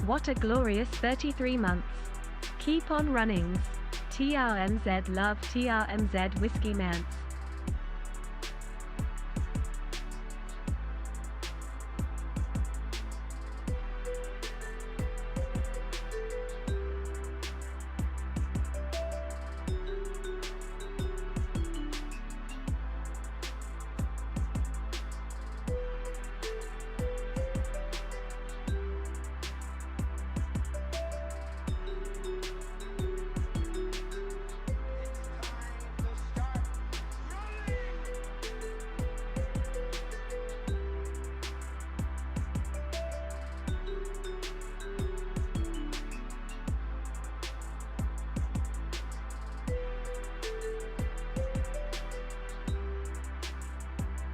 What a glorious 33 months. Keep on runnings. TRMZ love TRMZ Whiskey Manz.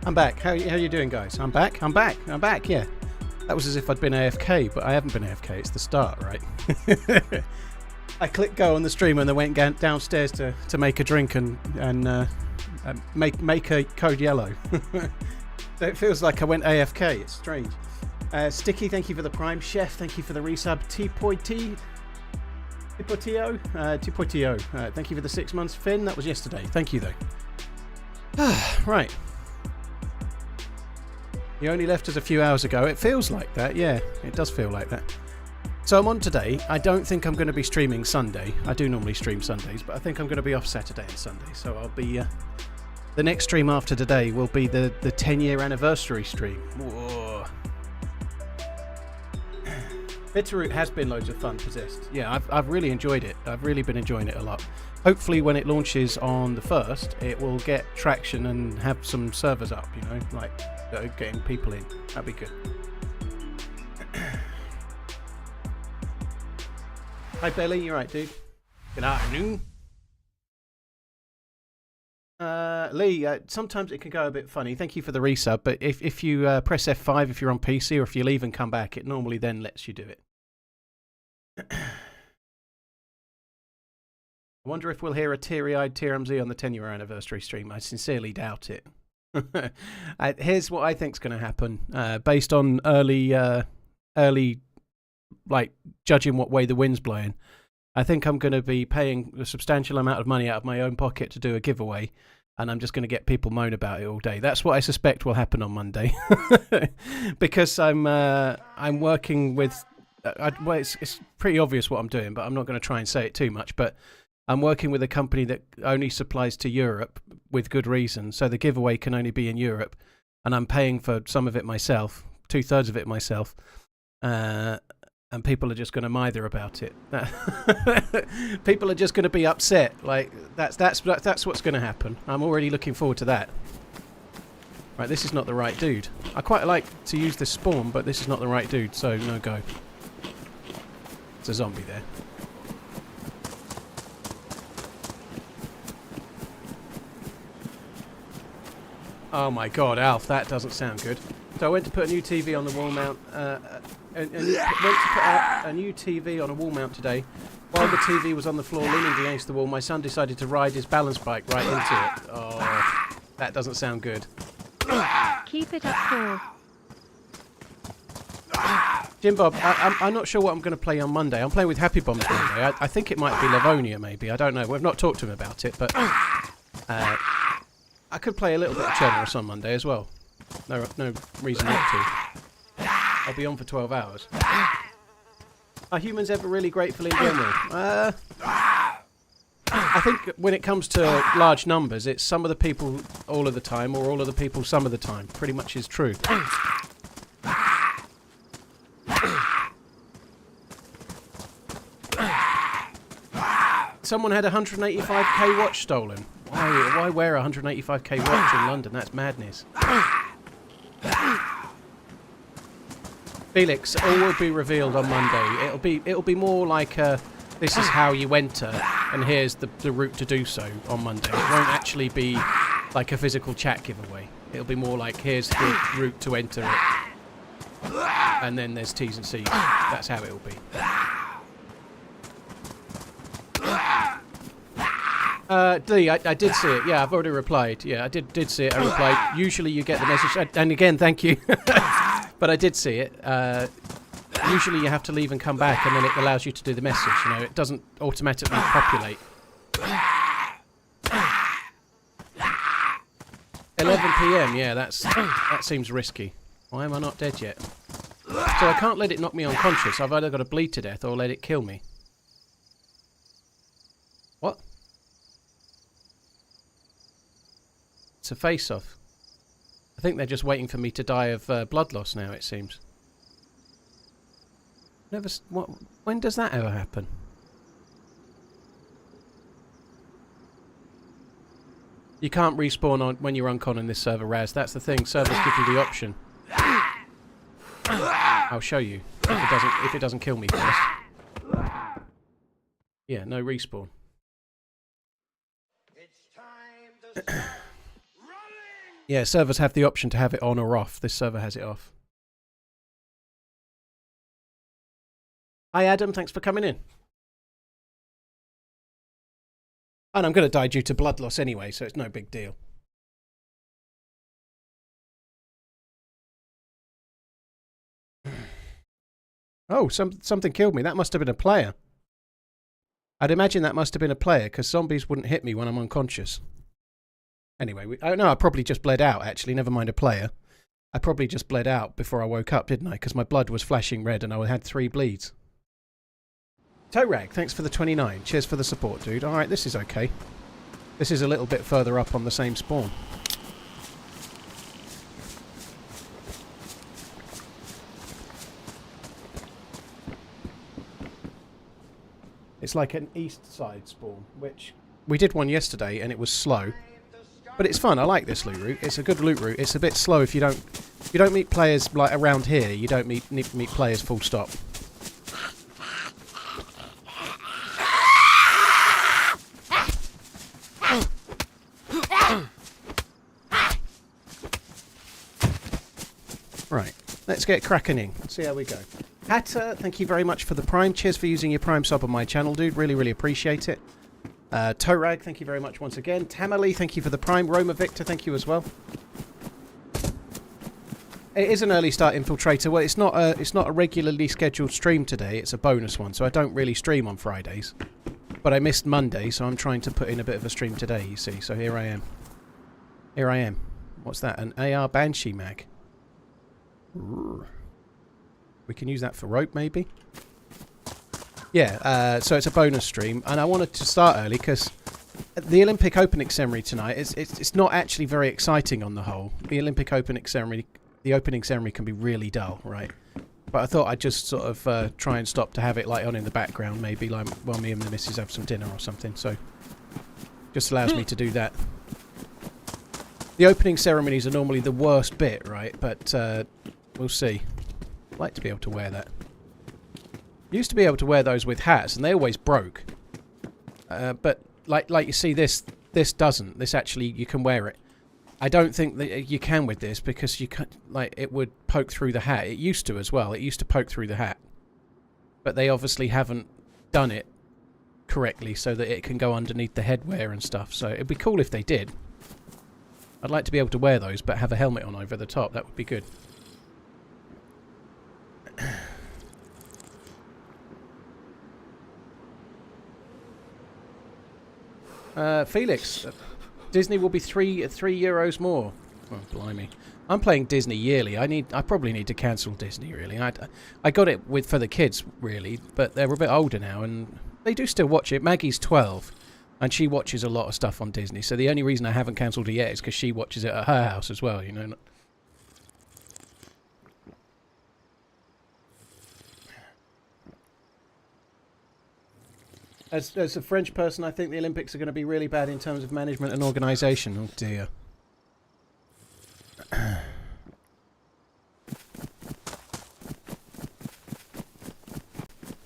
I'm back. How you doing, guys? I'm back, yeah. That was as if I'd been AFK, but I haven't been AFK. It's the start, right? I clicked go on the stream and then went downstairs to make a drink and make a code yellow. So it feels like I went AFK. It's strange. Sticky, thank you for the Prime. Chef, thank you for the resub. Tipoitio, thank you for the 6 months. Finn, that was yesterday. Thank you, though. Right. You only left us a few hours ago. It feels like that, yeah. It does feel like that. So I'm on today. I don't think I'm going to be streaming Sunday. I do normally stream Sundays, but I think I'm going to be off Saturday and Sunday. So I'll be... the next stream after today will be the 10-year anniversary stream. Whoa. Bitterroot has been loads of fun, Possessed. Yeah, I've really enjoyed it. I've really been enjoying it a lot. Hopefully when it launches on the 1st, it will get traction and have some servers up, you know, like getting people in. That'd be good. Hi, Belly. You right, dude? Good afternoon. Lee, sometimes it can go a bit funny. Thank you for the resub, but if you press F5 if you're on PC, or if you leave and come back, it normally then lets you do it. I wonder if we'll hear a teary-eyed TRMZ on the 10-year anniversary stream. I sincerely doubt it. Here's what I think's going to happen, based on early, like, judging what way the wind's blowing. I think I'm going to be paying a substantial amount of money out of my own pocket to do a giveaway, and I'm just going to get people moan about it all day. That's what I suspect will happen on Monday, because I'm working with. Well, it's pretty obvious what I'm doing, but I'm not going to try and say it too much. But I'm working with a company that only supplies to Europe with good reason, so the giveaway can only be in Europe, and I'm paying for some of it myself, 2/3 of it myself. And people are just going to mither about it. People are just going to be upset. Like that's what's going to happen. I'm already looking forward to that. Right, this is not the right dude. I quite like to use this spawn, but this is not the right dude, so no go. There's a zombie there. Oh my god, Alf, that doesn't sound good. So I went to put a new TV on the wall mount. And went to put out a new TV on a wall mount today. While the TV was on the floor leaning against the wall, my son decided to ride his balance bike right into it. Oh, that doesn't sound good. Keep it up, Paul. Jim Bob, I'm not sure what I'm going to play on Monday. I'm playing with Happy Bombs Monday. I think it might be Livonia, maybe. I don't know. We've not talked to him about it, but I could play a little bit of Generous on Monday as well. No reason not to. I'll be on for 12 hours. Are humans ever really grateful in general? I think when it comes to large numbers, it's some of the people all of the time, or all of the people some of the time. Pretty much is true. Someone had a 185k watch stolen. Why wear a 185k watch in London? That's madness. Felix, all will be revealed on Monday. It'll be more like this is how you enter, and here's the route to do so on Monday. It won't actually be like a physical chat giveaway. It'll be more like here's the route to enter it, and then there's T's and C's. That's how it'll be. D, I did see it. Yeah, I've already replied. Yeah, I did see it. I replied. Usually you get the message. And again, thank you. But I did see it. Usually you have to leave and come back, and then it allows you to do the message. You know, it doesn't automatically populate. 11 PM, yeah, that seems risky. Why am I not dead yet? So I can't let it knock me unconscious. I've either got to bleed to death or let it kill me. What? It's a face-off. I think they're just waiting for me to die of blood loss now, it seems. When does that ever happen? You can't respawn on when you're uncon in this server, Raz. That's the thing. Servers give you the option. I'll show you if it doesn't kill me first. Yeah, no respawn. It's time to start running. Yeah, servers have the option to have it on or off. This server has it off. Hi Adam, thanks for coming in. And I'm going to die due to blood loss anyway, so it's no big deal. Oh, something killed me. That must have been a player. I'd imagine that must have been a player, because zombies wouldn't hit me when I'm unconscious. Anyway, oh no, I probably just bled out, actually. Never mind a player. I probably just bled out before I woke up, didn't I? Because my blood was flashing red and I had 3 bleeds. Torag, thanks for the 29. Cheers for the support, dude. Alright, this is okay. This is a little bit further up on the same spawn. It's like an east side spawn, which we did one yesterday and it was slow. But it's fun. I like this loot route. It's a good loot route. It's a bit slow if you don't meet players like around here. You don't meet players full stop. Right, let's get cracking in. Let's see how we go. Hatter, thank you very much for the Prime. Cheers for using your Prime sub on my channel, dude. Really, really appreciate it. Torag, thank you very much once again. Tamale, thank you for the Prime. Roma Victor, thank you as well. It is an early start infiltrator. Well, it's not a regularly scheduled stream today. It's a bonus one, so I don't really stream on Fridays. But I missed Monday, so I'm trying to put in a bit of a stream today, you see. So here I am. Here I am. What's that? An AR Banshee mag. We can use that for rope, maybe? Yeah, so it's a bonus stream, and I wanted to start early because the Olympic opening ceremony tonight, it's not actually very exciting on the whole. The Olympic opening ceremony can be really dull, right? But I thought I'd just sort of try and stop to have it like on in the background, maybe like while me and the missus have some dinner or something, so just allows me to do that. The opening ceremonies are normally the worst bit, right? But we'll see. I'd like to be able to wear that. Used to be able to wear those with hats, and they always broke. But like you see, this doesn't. This actually, you can wear it. I don't think that you can with this because you can't, like, it would poke through the hat. It used to as well. It used to poke through the hat, but they obviously haven't done it correctly so that it can go underneath the headwear and stuff. So it'd be cool if they did. I'd like to be able to wear those, but have a helmet on over the top. That would be good. Felix, Disney will be three euros more. Oh, blimey! I'm playing Disney yearly. I probably need to cancel Disney. Really, I got it for the kids really, but they're a bit older now, and they do still watch it. Maggie's 12, and she watches a lot of stuff on Disney. So the only reason I haven't cancelled it yet is because she watches it at her house as well. You know. As a French person, I think the Olympics are going to be really bad in terms of management and organisation. Oh dear. I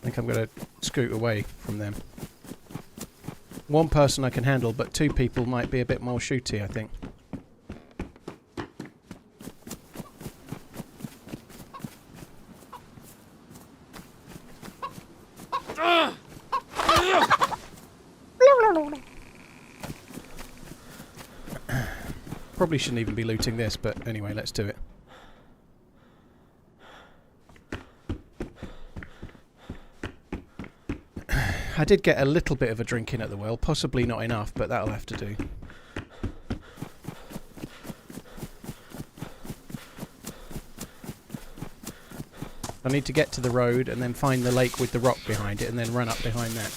think I'm going to scoot away from them. One person I can handle, but 2 people might be a bit more shooty, I think. Probably shouldn't even be looting this, but anyway, let's do it. I did get a little bit of a drink in at the well, possibly not enough, but that'll have to do. I need to get to the road and then find the lake with the rock behind it and then run up behind that.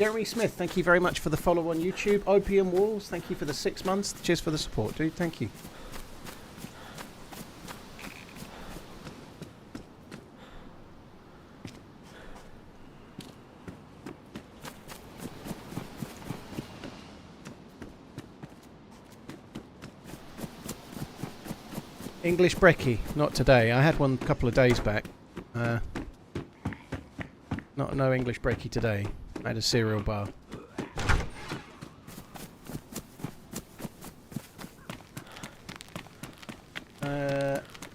Jeremy Smith, thank you very much for the follow on YouTube. Opium Walls, thank you for the 6 months. Cheers for the support, dude. Thank you. English brekkie, not today. I had one a couple of days back. No English brekkie today. I had a cereal bar.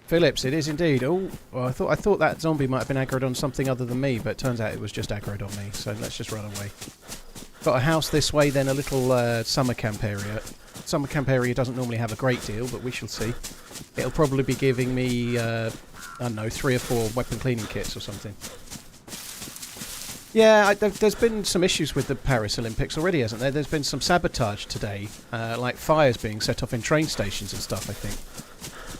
Phillips, it is indeed. Oh, well, I thought that zombie might have been aggroed on something other than me, but it turns out it was just aggroed on me. So let's just run away. Got a house this way, then a little summer camp area. Summer camp area doesn't normally have a great deal, but we shall see. It'll probably be giving me, I don't know, 3 or 4 weapon cleaning kits or something. Yeah, there's been some issues with the Paris Olympics already, hasn't there? There's been some sabotage today, like fires being set off in train stations and stuff, I think.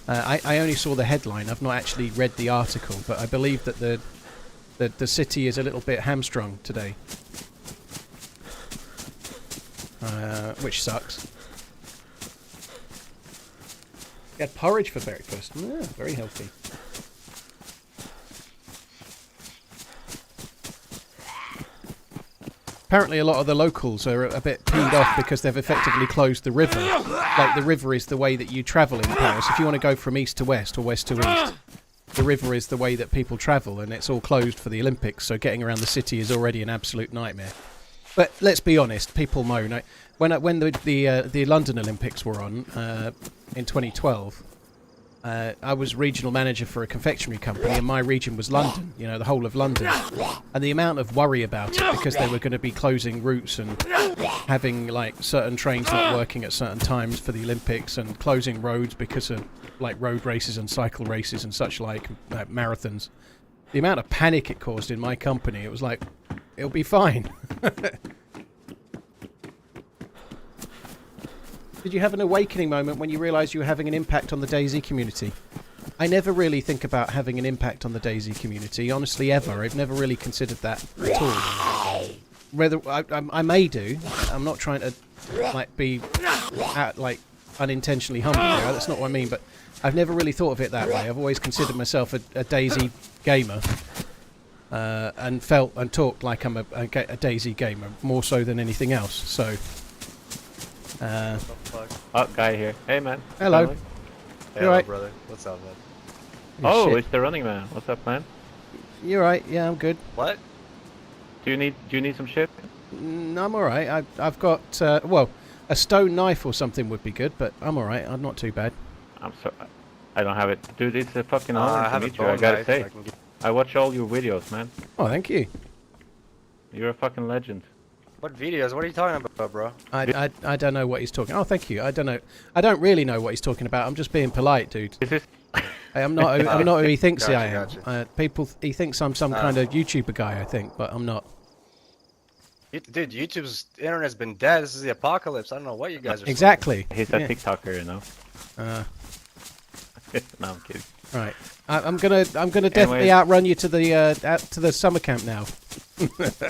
I only saw the headline. I've not actually read the article, but I believe that the city is a little bit hamstrung today. Which sucks. You had porridge for breakfast. Yeah, very healthy. Apparently a lot of the locals are a bit peed off because they've effectively closed the river. Like, the river is the way that you travel in Paris. If you want to go from east to west or west to east, the river is the way that people travel, and it's all closed for the Olympics, so getting around the city is already an absolute nightmare. But let's be honest, people moan. When the London Olympics were on in 2012, I was regional manager for a confectionery company, and my region was London, you know, the whole of London. And the amount of worry about it, because they were going to be closing routes and having, like, certain trains not working at certain times for the Olympics, and closing roads because of, like, road races and cycle races and such like marathons. The amount of panic it caused in my company, it was like, it'll be fine. Did you have an awakening moment when you realised you were having an impact on the DayZ community? I never really think about having an impact on the DayZ community, honestly, ever. I've never really considered that at all. Whether I may do. I'm not trying to be unintentionally humble here. That's not what I mean. But I've never really thought of it that way. I've always considered myself a DayZ gamer, and felt and talked like I'm a DayZ gamer more so than anything else. So. Oh, guy here. Hey, man. Hello. Hey, hello, right, brother. What's up, man? Oh, shit. it's the running man. What's up, man? You're right. Yeah, I'm good. What? Do you need some shit? I'm all right. I've got well, a stone knife or something would be good, but I'm all right. I'm not too bad. I'm sorry. I don't have it, dude. It's a fucking I honor to have a meet you. I bone gotta knife say. I can get- I watch all your videos, man. Oh, thank you. You're a fucking legend. What videos? What are you talking about, bro? I don't know what he's talking. Oh, thank you. I don't know. I don't really know what he's talking about. I'm just being polite, dude. This is. I'm not who he thinks I am. Gotcha. He thinks I'm some kind of YouTuber guy, I think, but I'm not. Dude, YouTube's internet's been dead. This is the apocalypse. I don't know what you guys are Exactly. He's a Yeah. TikToker, you know. No, I'm kidding. Right. I'm gonna definitely outrun you to the summer camp now.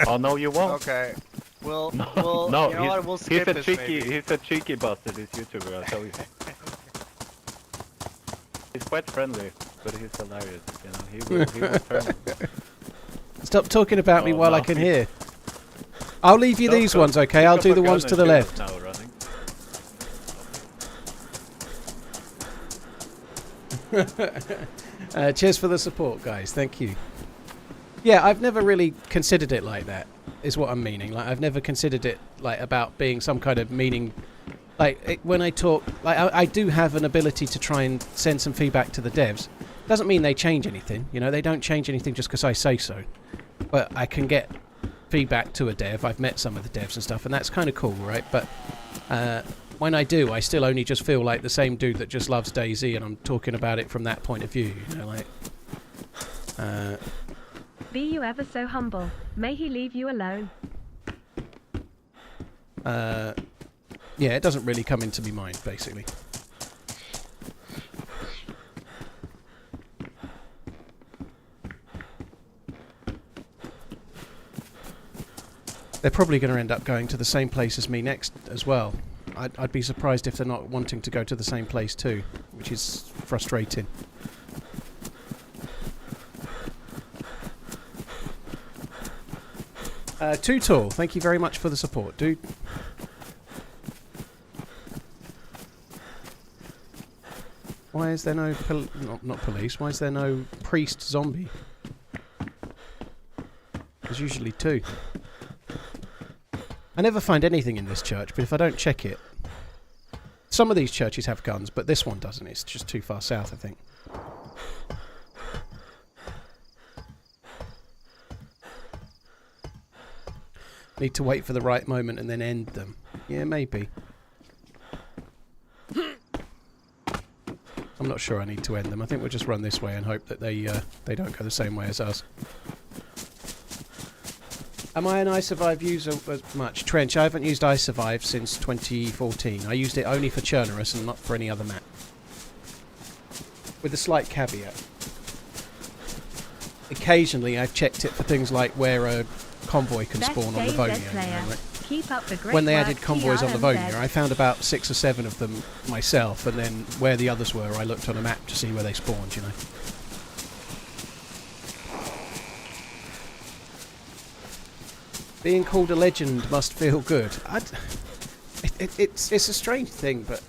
Oh no, you won't. Okay. We'll, No, you know what? We'll skip this maybe. He's a cheeky bastard, this YouTuber, I'll tell you. He's quite friendly, but he's hilarious, you know, he will turn. Stop talking about me Oh, while no. I can hear. I'll leave you these ones, okay? I'll do the ones to the left. Now running. Cheers for the support, guys. Thank you. Yeah, I've never really considered it like that, is what I'm meaning. Like, I've never considered it, like, about being some kind of meaning. Like, when I talk, like, I do have an ability to try and send some feedback to the devs. Doesn't mean they change anything, you know? They don't change anything just because I say so. But I can get feedback to a dev. I've met some of the devs and stuff, and that's kind of cool, right? But when I do, I still only just feel like the same dude that just loves DayZ, and I'm talking about it from that point of view, you know, like... Be you ever so humble, may he leave you alone. Yeah, it doesn't really come into my mind, basically. They're probably going to end up going to the same place as me next as well. I'd be surprised if they're not wanting to go to the same place too, which is frustrating. Too Tall, thank you very much for the support, dude. Why is there no not police? Why is there no priest zombie? There's usually 2. I never find anything in this church, but if I don't check it... Some of these churches have guns, but this one doesn't. It's just too far south, I think. Need to wait for the right moment and then end them. Yeah, maybe. I'm not sure I need to end them. I think we'll just run this way and hope that they don't go the same way as us. Am I an iSurvive user as much? Trench, I haven't used iSurvive since 2014. I used it only for Churnerus and not for any other map. With a slight caveat. Occasionally I've checked it for things like where a convoy can spawn on Livonia. You know, like Keep up the great when they work, added convoys on Livonia, TRMZ. I found about 6 or 7 of them myself, and then where the others were, I looked on a map to see where they spawned, you know. Being called a legend must feel good. It's a strange thing, but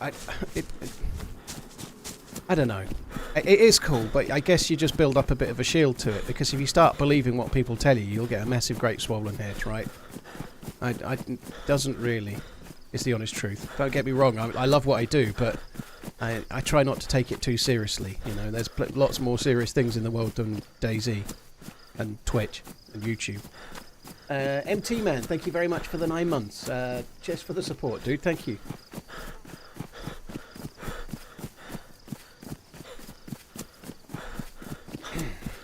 I don't know. It is cool, but I guess you just build up a bit of a shield to it, because if you start believing what people tell you, you'll get a massive great swollen head, right? Doesn't really. It's the honest truth. Don't get me wrong, I love what I do, but I try not to take it too seriously. You know, there's lots more serious things in the world than DayZ and Twitch and YouTube. MT Man, thank you very much for the 9 months. Just for the support, dude. Thank you.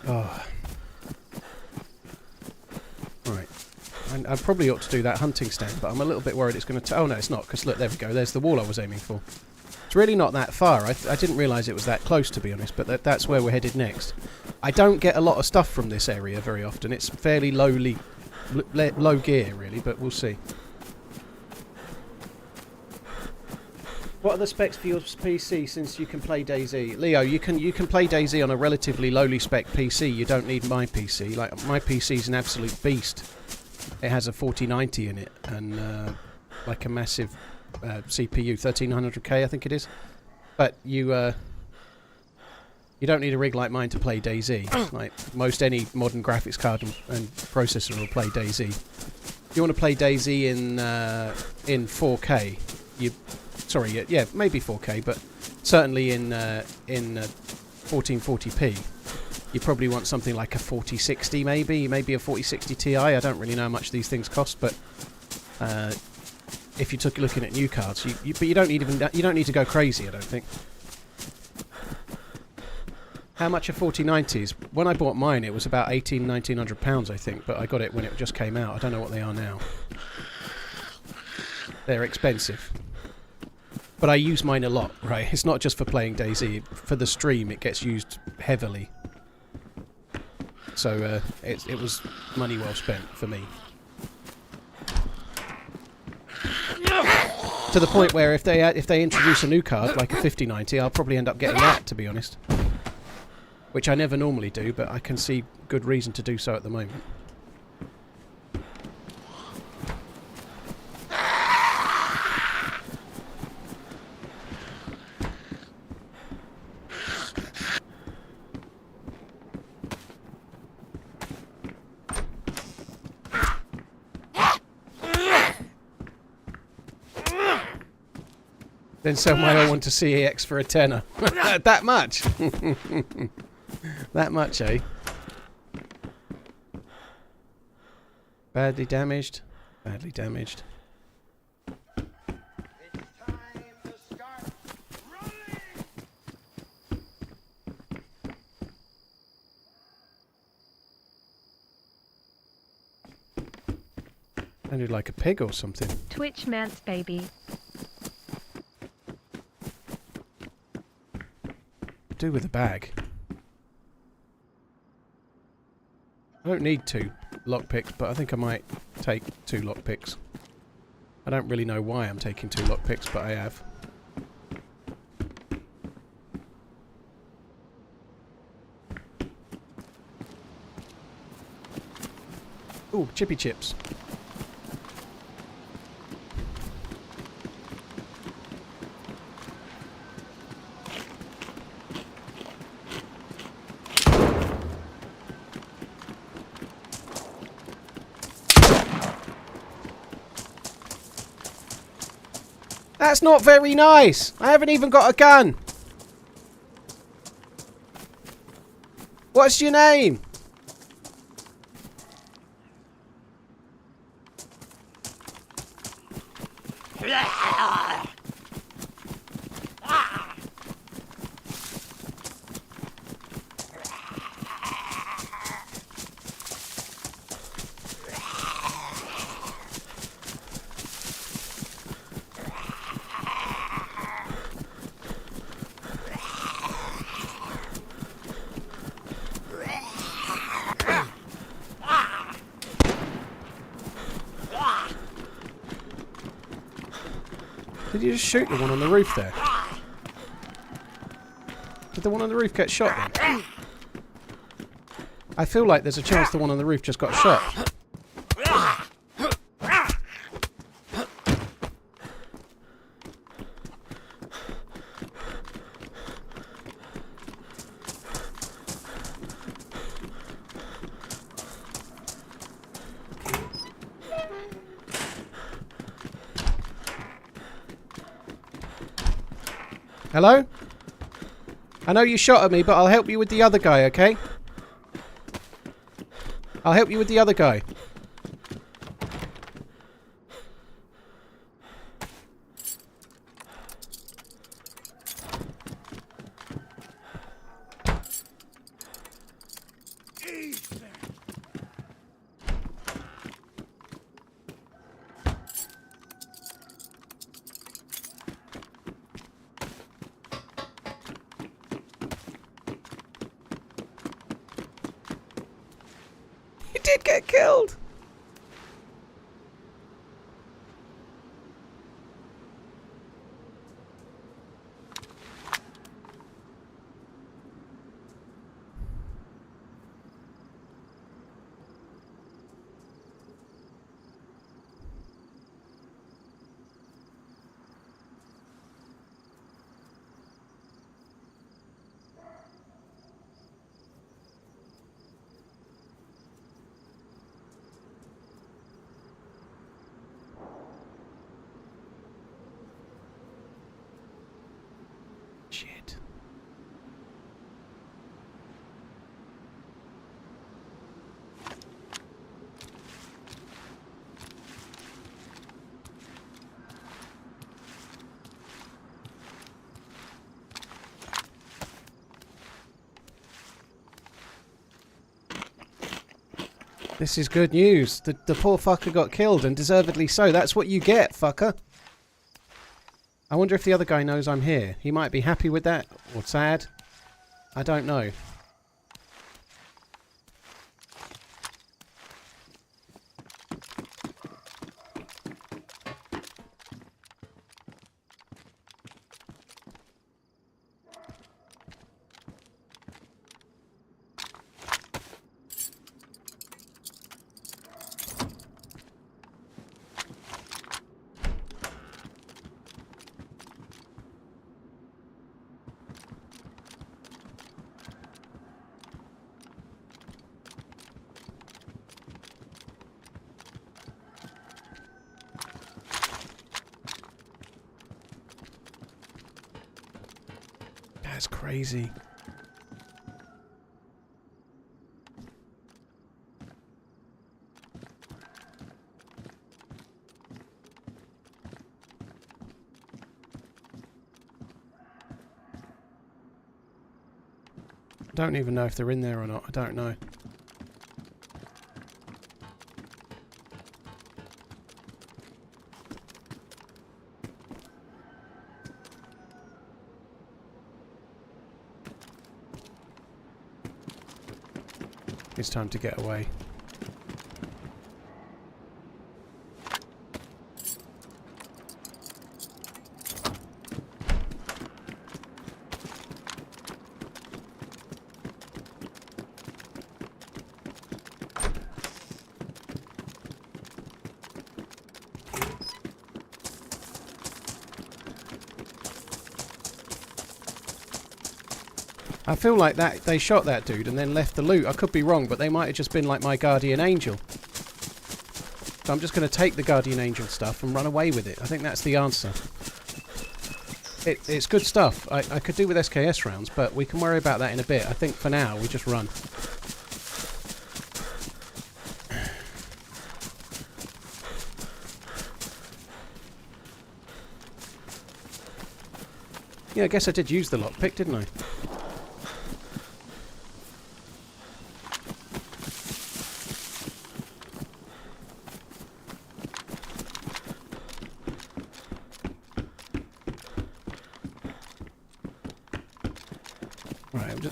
Oh. Right. I probably ought to do that hunting stand, but I'm a little bit worried it's going to... Oh, no, it's not, because look, there we go. There's the wall I was aiming for. It's really not that far. I didn't realise it was that close, to be honest, but that's where we're headed next. I don't get a lot of stuff from this area very often. It's fairly low gear, really, but we'll see. What are the specs for your PC since you can play DayZ? Leo, you can play DayZ on a relatively lowly spec PC. You don't need my PC. Like, my PC's an absolute beast. It has a 4090 in it and like a massive CPU, 1300K I think it is. But you don't need a rig like mine to play DayZ. Like most any modern graphics card and processor will play DayZ. If you want to play DayZ in 4K, yeah, maybe 4K, but certainly in 1440p, you probably want something like a 4060, maybe a 4060 Ti. I don't really know how much these things cost, but if you're looking at new cards, but you don't need to go crazy, I don't think. How much are 4090s? When I bought mine, it was about £1,900, I think, but I got it when it just came out. I don't know what they are now. They're expensive. But I use mine a lot, right? It's not just for playing DayZ. For the stream, it gets used heavily. So it was money well spent for me. To the point where if they introduce a new card, like a 5090, I'll probably end up getting that, to be honest. Which I never normally do, but I can see good reason to do so at the moment. Then sell my O1 to CEX for a tenner. That much? That much, eh? Badly damaged. Badly damaged. It's time to start running. Sounded like a pig or something. Twitch Man's baby. Do with a bag. I don't need 2 lockpicks, but I think I might take 2 lockpicks. I don't really know why I'm taking 2 lockpicks, but I have. Ooh, chippy chips. That's not very nice. I haven't even got a gun. What's your name? Did you just shoot the one on the roof there? Did the one on the roof get shot then? I feel like there's a chance the one on the roof just got shot. Hello? I know you shot at me, but I'll help you with the other guy, okay? I'll help you with the other guy. Did get killed. Shit. This is good news. The poor fucker got killed, and deservedly so. That's what you get, fucker. I wonder if the other guy knows I'm here. He might be happy with that, or sad. I don't know. That's crazy. I don't even know if they're in there or not. I don't know. it's time to get away. I feel like that they shot that dude and then left the loot. I could be wrong, but they might have just been like my guardian angel. So I'm just going to take the guardian angel stuff and run away with it. I think that's the answer. It's good stuff. I could do with SKS rounds, but we can worry about that in a bit. I think for now we just run. Yeah, I guess I did use the lockpick, didn't I?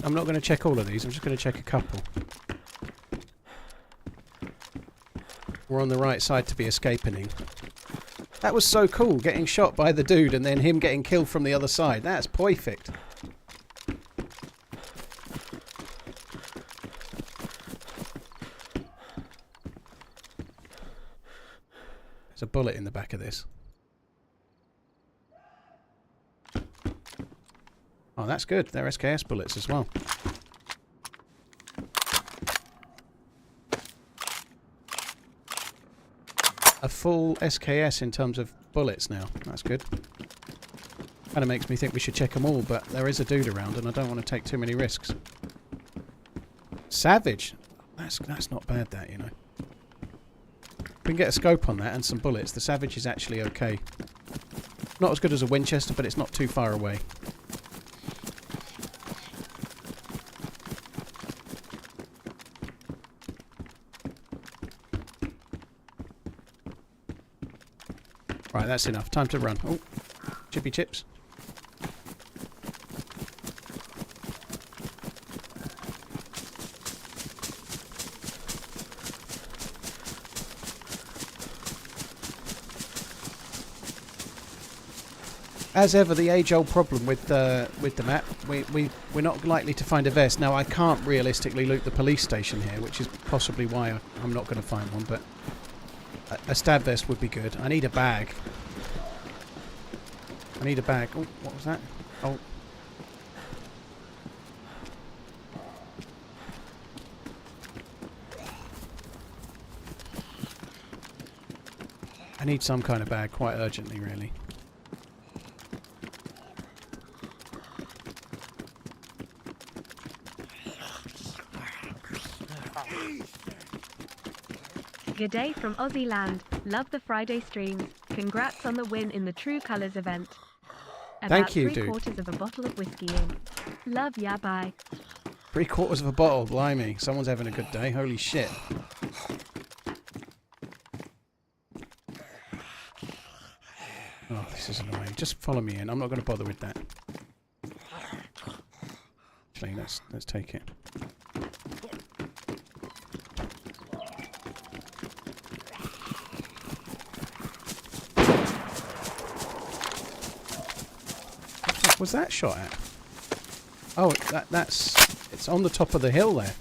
I'm not going to check all of these, I'm just going to check a couple. We're on the right side to be escaping. That was so cool, getting shot by the dude and then him getting killed from the other side. That's perfect. There's a bullet in the back of this. Oh, that's good. They're SKS bullets as well. A full SKS in terms of bullets now. That's good. Kind of makes me think we should check them all, but there is a dude around and I don't want to take too many risks. Savage. That's not bad, that, you know. We can get a scope on that and some bullets. The Savage is actually okay. Not as good as a Winchester, but it's not too far away. Right, that's enough. Time to run. Oh, chippy chips. As ever, the age-old problem with the map, we're not likely to find a vest. Now, I can't realistically loot the police station here, which is possibly why I'm not going to find one, but a stab vest would be good. I need a bag. I need a bag. Oh, what was that? Oh. I need some kind of bag quite urgently, really. G'day from Aussie land. Love the Friday streams. Congrats on the win in the True Colours event. Thank you, About 3/4 of a bottle of whiskey in. Love ya, bye. 3/4 of a bottle, blimey. Someone's having a good day. Holy shit. Oh, this is annoying. Just follow me in. I'm not going to bother with that. Actually, let's take it. What was that shot at? Oh, it's on the top of the hill there.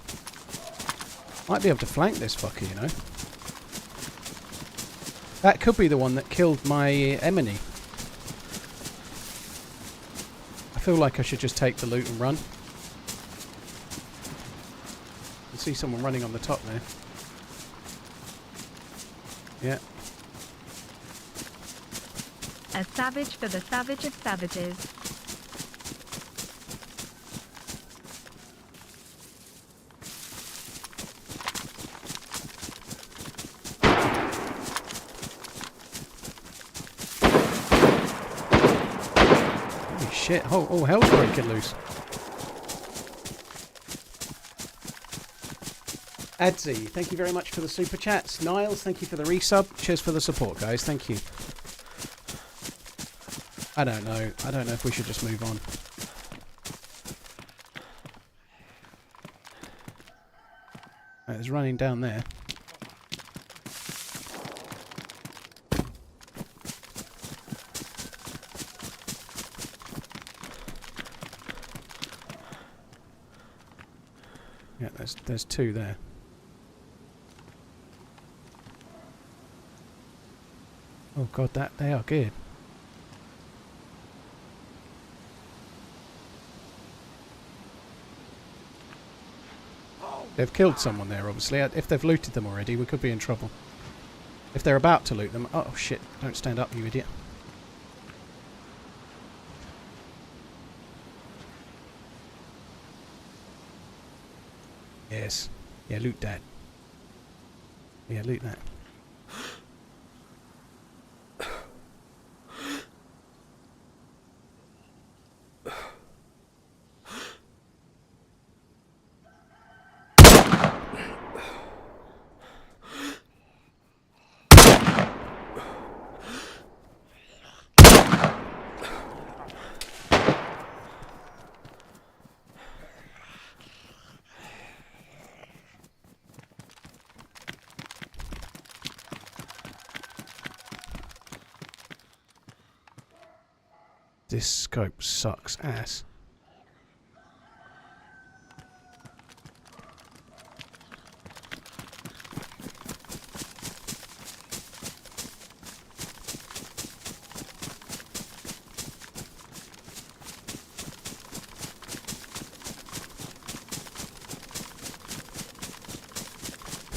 Might be able to flank this fucker, you know. That could be the one that killed my Emily. I feel like I should just take the loot and run. I see someone running on the top there. Yeah. A savage for the savage of savages. Shit, oh, hell's breaking loose. Adzi, thank you very much for the super chats. Niles, thank you for the resub. Cheers for the support, guys. Thank you. I don't know. I don't know if we should just move on. was running down there. Yeah, there's two there. Oh god, they are good. They've killed someone there, obviously. If they've looted them already, we could be in trouble. If they're about to loot them... Oh shit, don't stand up, you idiot. Yes. Yeah, loot that. Yeah, loot that. This scope sucks ass.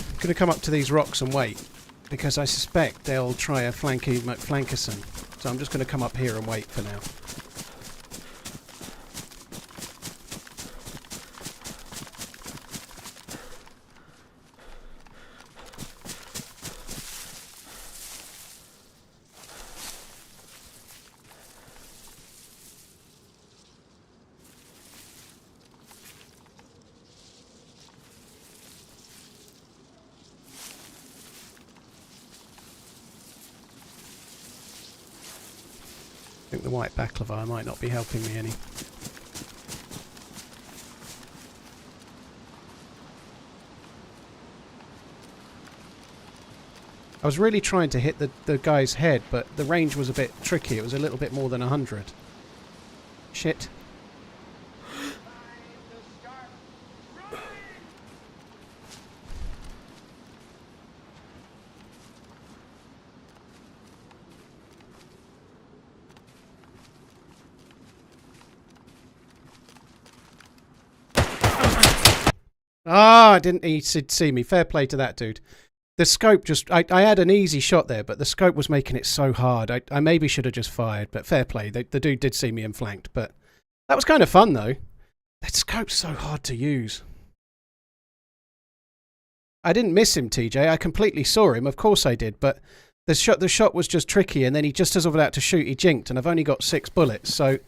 I'm going to come up to these rocks and wait, because I suspect they'll try a flanky McFlankerson. So I'm just going to come up here and wait for now. I think the white baklava might not be helping me any. I was really trying to hit the guy's head, but the range was a bit tricky. It was a little bit more than 100. Shit. Ah, didn't he see me? Fair play to that dude. The scope just... I had an easy shot there, but the scope was making it so hard. I maybe should have just fired, but fair play. The dude did see me and flanked, but that was kind of fun, though. That scope's so hard to use. I didn't miss him, TJ. I completely saw him. Of course I did, but the shot was just tricky, and then he just as I was about to shoot, he jinked, and I've only got 6 bullets, so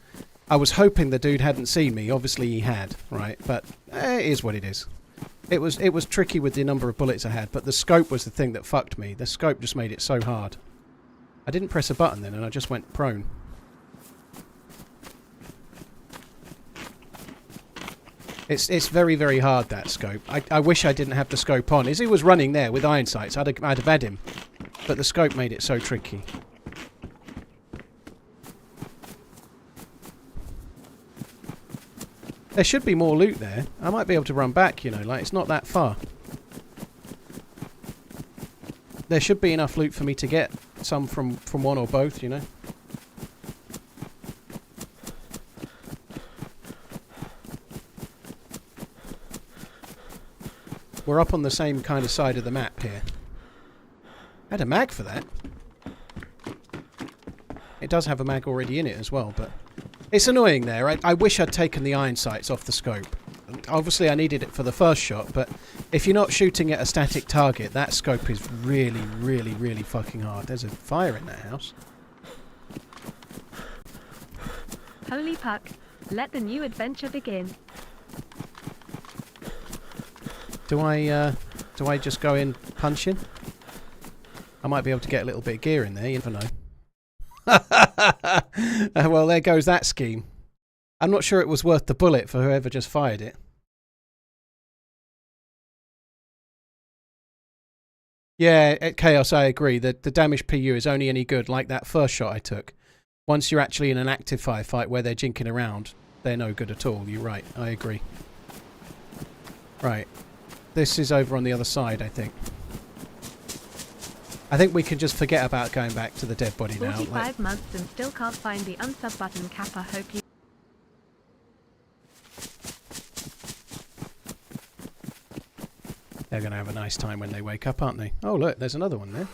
I was hoping the dude hadn't seen me. Obviously he had, right? But it is what it is. It was tricky with the number of bullets I had, but the scope was the thing that fucked me. The scope just made it so hard. I didn't press a button then, and I just went prone. It's very, very hard, that scope. I wish I didn't have the scope on. As he was running there with iron sights, I'd have had him. But the scope made it so tricky. There should be more loot there. I might be able to run back, you know, like it's not that far. There should be enough loot for me to get some from one or both, you know. We're up on the same kind of side of the map here. I had a mag for that. It does have a mag already in it as well, but... It's annoying there. I wish I'd taken the iron sights off the scope. Obviously I needed it for the first shot, but if you're not shooting at a static target, that scope is really, really, really fucking hard. There's a fire in that house. Holy puck. Let the new adventure begin. Do I just go in punching? I might be able to get a little bit of gear in there, you never know. Well, there goes that scheme. I'm not sure it was worth the bullet for whoever just fired it. Yeah, at Chaos, I agree. The damage PU is only any good like that first shot I took. Once you're actually in an active firefight where they're jinking around, they're no good at all. You're right. I agree. Right. This is over on the other side, I think. I think we can just forget about going back to the dead body now. 45 months and still can't find the unsub button. Kappa, hope you... They're going to have a nice time when they wake up, aren't they? Oh, look, there's another one there.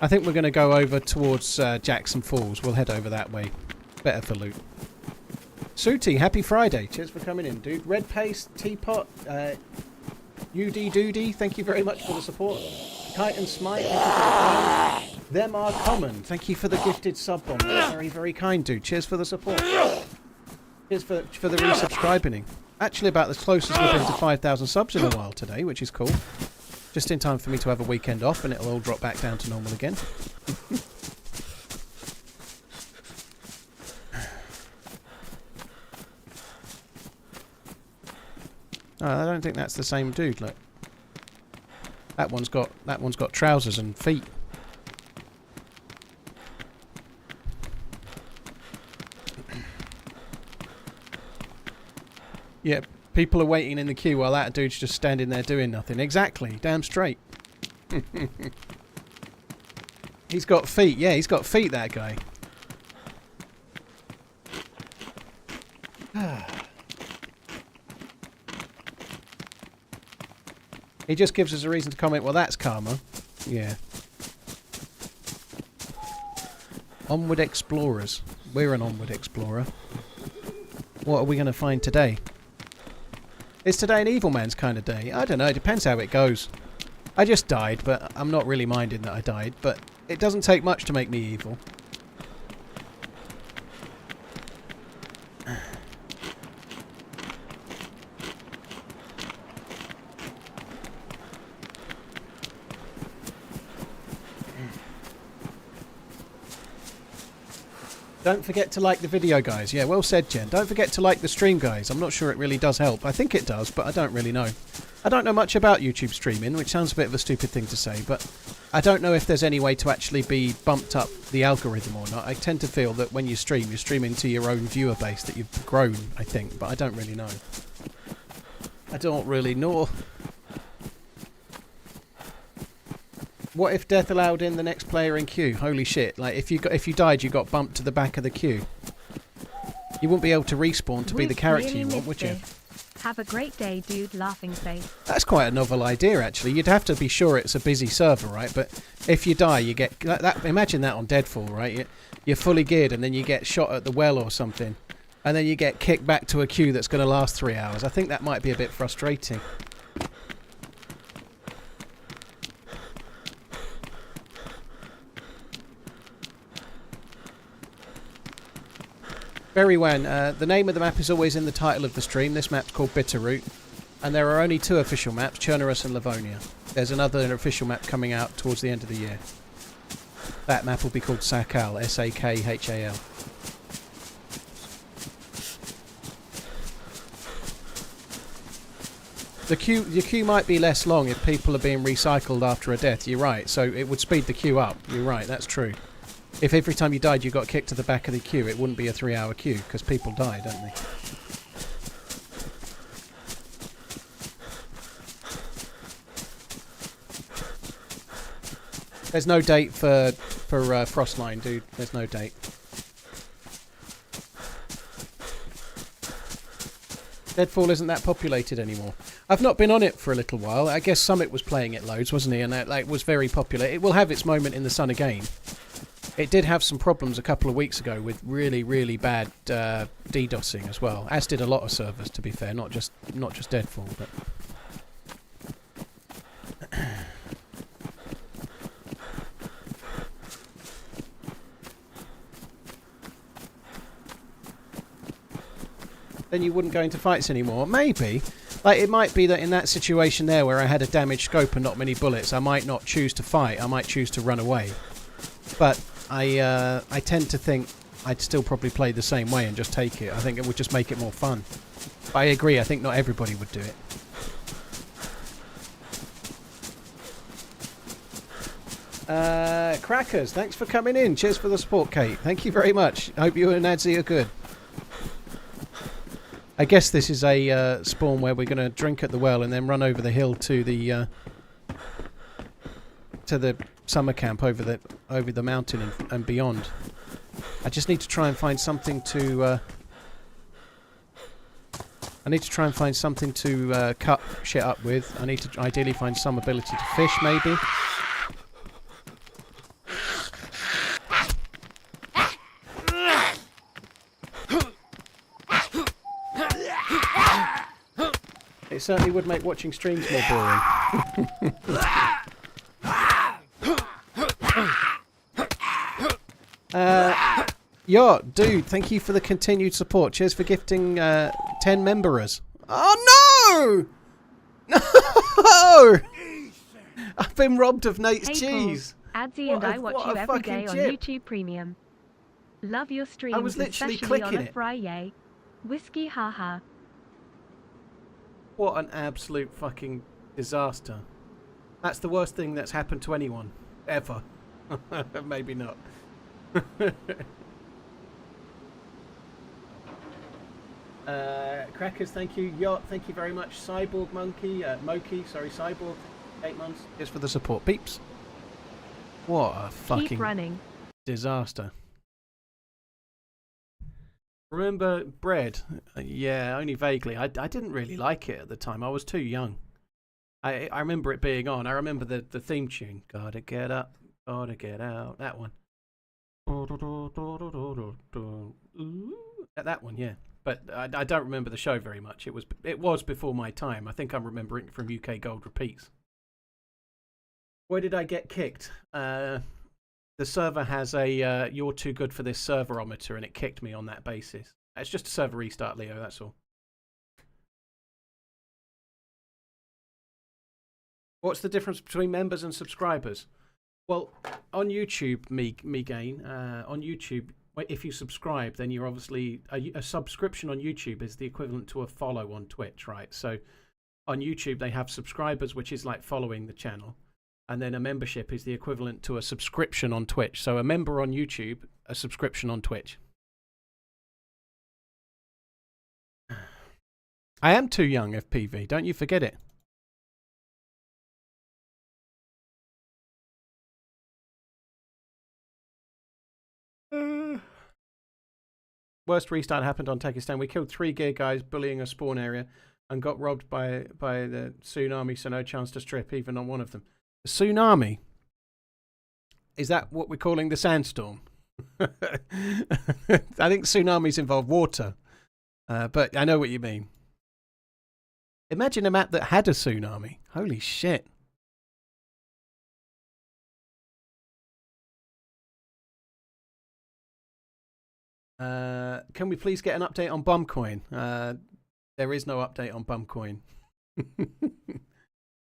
I think we're going to go over towards Jackson Falls. We'll head over that way. Better for loot. Sooty, happy Friday. Cheers for coming in, dude. Red Paste, Teapot, UD Doody, thank you very much for the support. Kite and Smite, thank you for the follow. Them are common. Thank you for the gifted sub bomb. Very, very kind, dude. Cheers for the support. Cheers for the resubscribing. Actually about as close as we've been to 5,000 subs in a while today, which is cool. Just in time for me to have a weekend off and it'll all drop back down to normal again. Oh, I don't think that's the same dude, look. That one's got trousers and feet. Yeah. People are waiting in the queue while that dude's just standing there doing nothing. Exactly. Damn straight. He's got feet. Yeah, he's got feet, that guy. He just gives us a reason to comment, well, that's karma. Yeah. Onward Explorers. We're an Onward Explorer. What are we going to find today? Is today an evil man's kind of day? I don't know, it depends how it goes. I just died, but I'm not really minding that I died, but it doesn't take much to make me evil. Don't forget to like the video, guys. Yeah, well said, Jen. Don't forget to like the stream, guys. I'm not sure it really does help. I think it does, but I don't really know. I don't know much about YouTube streaming, which sounds a bit of a stupid thing to say, but I don't know if there's any way to actually be bumped up the algorithm or not. I tend to feel that when you stream, you're streaming to your own viewer base that you've grown, I think, but I don't really know. I don't really know. What if death allowed in the next player in queue? Holy shit! Like if you died, you got bumped to the back of the queue. You wouldn't be able to respawn to be the character you want, would you? Have a great day, dude. Laughing face. That's quite a novel idea, actually. You'd have to be sure it's a busy server, right? But if you die, you get that. Imagine that on Deadfall, right? You're fully geared, and then you get shot at the well or something, and then you get kicked back to a queue that's going to last 3 hours. I think that might be a bit frustrating. Very well. The name of the map is always in the title of the stream. This map's called Bitterroot. And there are only 2 official maps, Chernerus and Livonia. There's another official map coming out towards the end of the year. That map will be called Sakal, S-A-K-H-A-L. The queue might be less long if people are being recycled after a death. You're right. So it would speed the queue up. You're right. That's true. If every time you died you got kicked to the back of the queue, it wouldn't be a 3-hour queue, because people die, don't they? There's no date for Frostline, dude. There's no date. Deadfall isn't that populated anymore. I've not been on it for a little while. I guess Summit was playing it loads, wasn't he? And that was very popular. It will have its moment in the sun again. It did have some problems a couple of weeks ago with really, really bad DDoSing as well. As did a lot of servers, to be fair, not just Deadfall, but. then you wouldn't go into fights anymore. Maybe. Like, it might be that in that situation there where I had a damaged scope and not many bullets, I might not choose to fight. I might choose to run away. But I tend to think I'd still probably play the same way and just take it. I think it would just make it more fun. But I agree, I think not everybody would do it. Crackers, thanks for coming in. Cheers for the support, Kate. Thank you very much. Hope you and Nadzi are good. I guess this is a spawn where we're going to drink at the well and then run over the hill to the summer camp over the mountain and beyond. I just need to try and find something to. I need to try and find something to cut shit up with. I need to ideally find some ability to fish, maybe. It certainly would make watching streams more boring. Dude, thank you for the continued support. Cheers for gifting 10 memberers. Oh no! No! I've been robbed of Nate's cheese. Adzi and I watch you every day on YouTube Premium. Love your streams, I was literally especially clicking on a it. Friday. Whiskey haha. What an absolute fucking disaster. That's the worst thing that's happened to anyone. Ever. Maybe not. Crackers, thank you. Yacht, thank you very much. Cyborg Monkey, Moki, sorry, Cyborg, 8 months. Just for the support. Peeps. What a fucking Keep running. disaster. Remember Bread? Yeah, only vaguely. I didn't really like it at the time. I was too young. I remember it being on. I remember the theme tune. Gotta get up, gotta get out. That one. That one, yeah. But I don't remember the show very much. It was before my time. I think I'm remembering it from UK Gold Repeats. Where did I get kicked? The server has a you're too good for this serverometer, and it kicked me on that basis. It's just a server restart, Leo, that's all. What's the difference between members and subscribers? Well, on YouTube, Megain, on YouTube, if you subscribe, then you're obviously... A subscription on YouTube is the equivalent to a follow on Twitch, right? So on YouTube, they have subscribers, which is like following the channel. And then a membership is the equivalent to a subscription on Twitch. So a member on YouTube, a subscription on Twitch. I am too young, FPV. Don't you forget it. Worst restart happened on Takistan. We killed 3 gear guys bullying a spawn area and got robbed by the tsunami, so no chance to strip even on one of them. The tsunami? Is that what we're calling the sandstorm? I think tsunamis involve water, but I know what you mean. Imagine a map that had a tsunami. Holy shit. Can we please get an update on Bumcoin? There is no update on Bumcoin.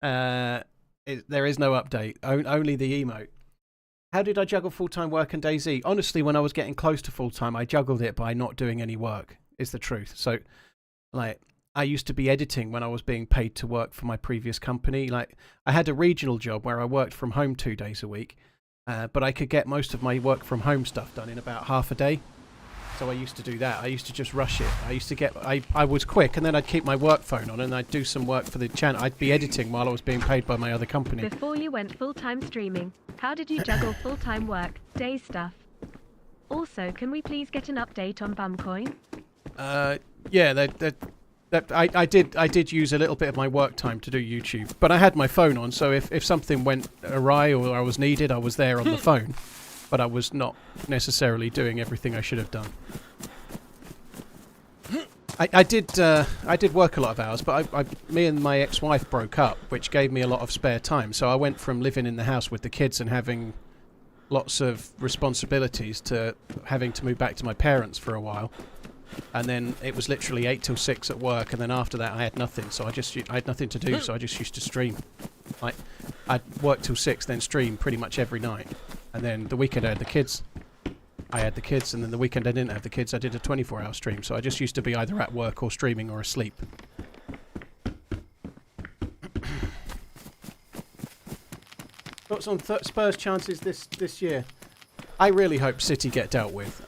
There is no update. Only the emote. How did I juggle full-time work and DayZ? Honestly, when I was getting close to full-time, I juggled it by not doing any work, is the truth. So, like, I used to be editing when I was being paid to work for my previous company. Like, I had a regional job where I worked from home 2 days a week, but I could get most of my work from home stuff done in about half a day. So I used to do that. I used to just rush it. I used to get... I was quick, and then I'd keep my work phone on, and I'd do some work for the channel. I'd be editing while I was being paid by my other company. Before you went full-time streaming, how did you juggle full-time work, day stuff? Also, can we please get an update on Bumcoin? Yeah, I did use a little bit of my work time to do YouTube, but I had my phone on, so if something went awry or I was needed, I was there on the phone. But I was not necessarily doing everything I should have done. I did work a lot of hours, but me and my ex-wife broke up, which gave me a lot of spare time. So I went from living in the house with the kids and having lots of responsibilities to having to move back to my parents for a while. and then it was literally 8 till 6 at work, and then after that I had nothing, so I had nothing to do, so I just used to stream. I'd work till 6, then stream pretty much every night, and then the weekend I had the kids. And then the weekend I didn't have the kids. I did a 24-hour stream, so I just used to be either at work or streaming or asleep. Thoughts on Spurs' chances this year? I really hope City get dealt with.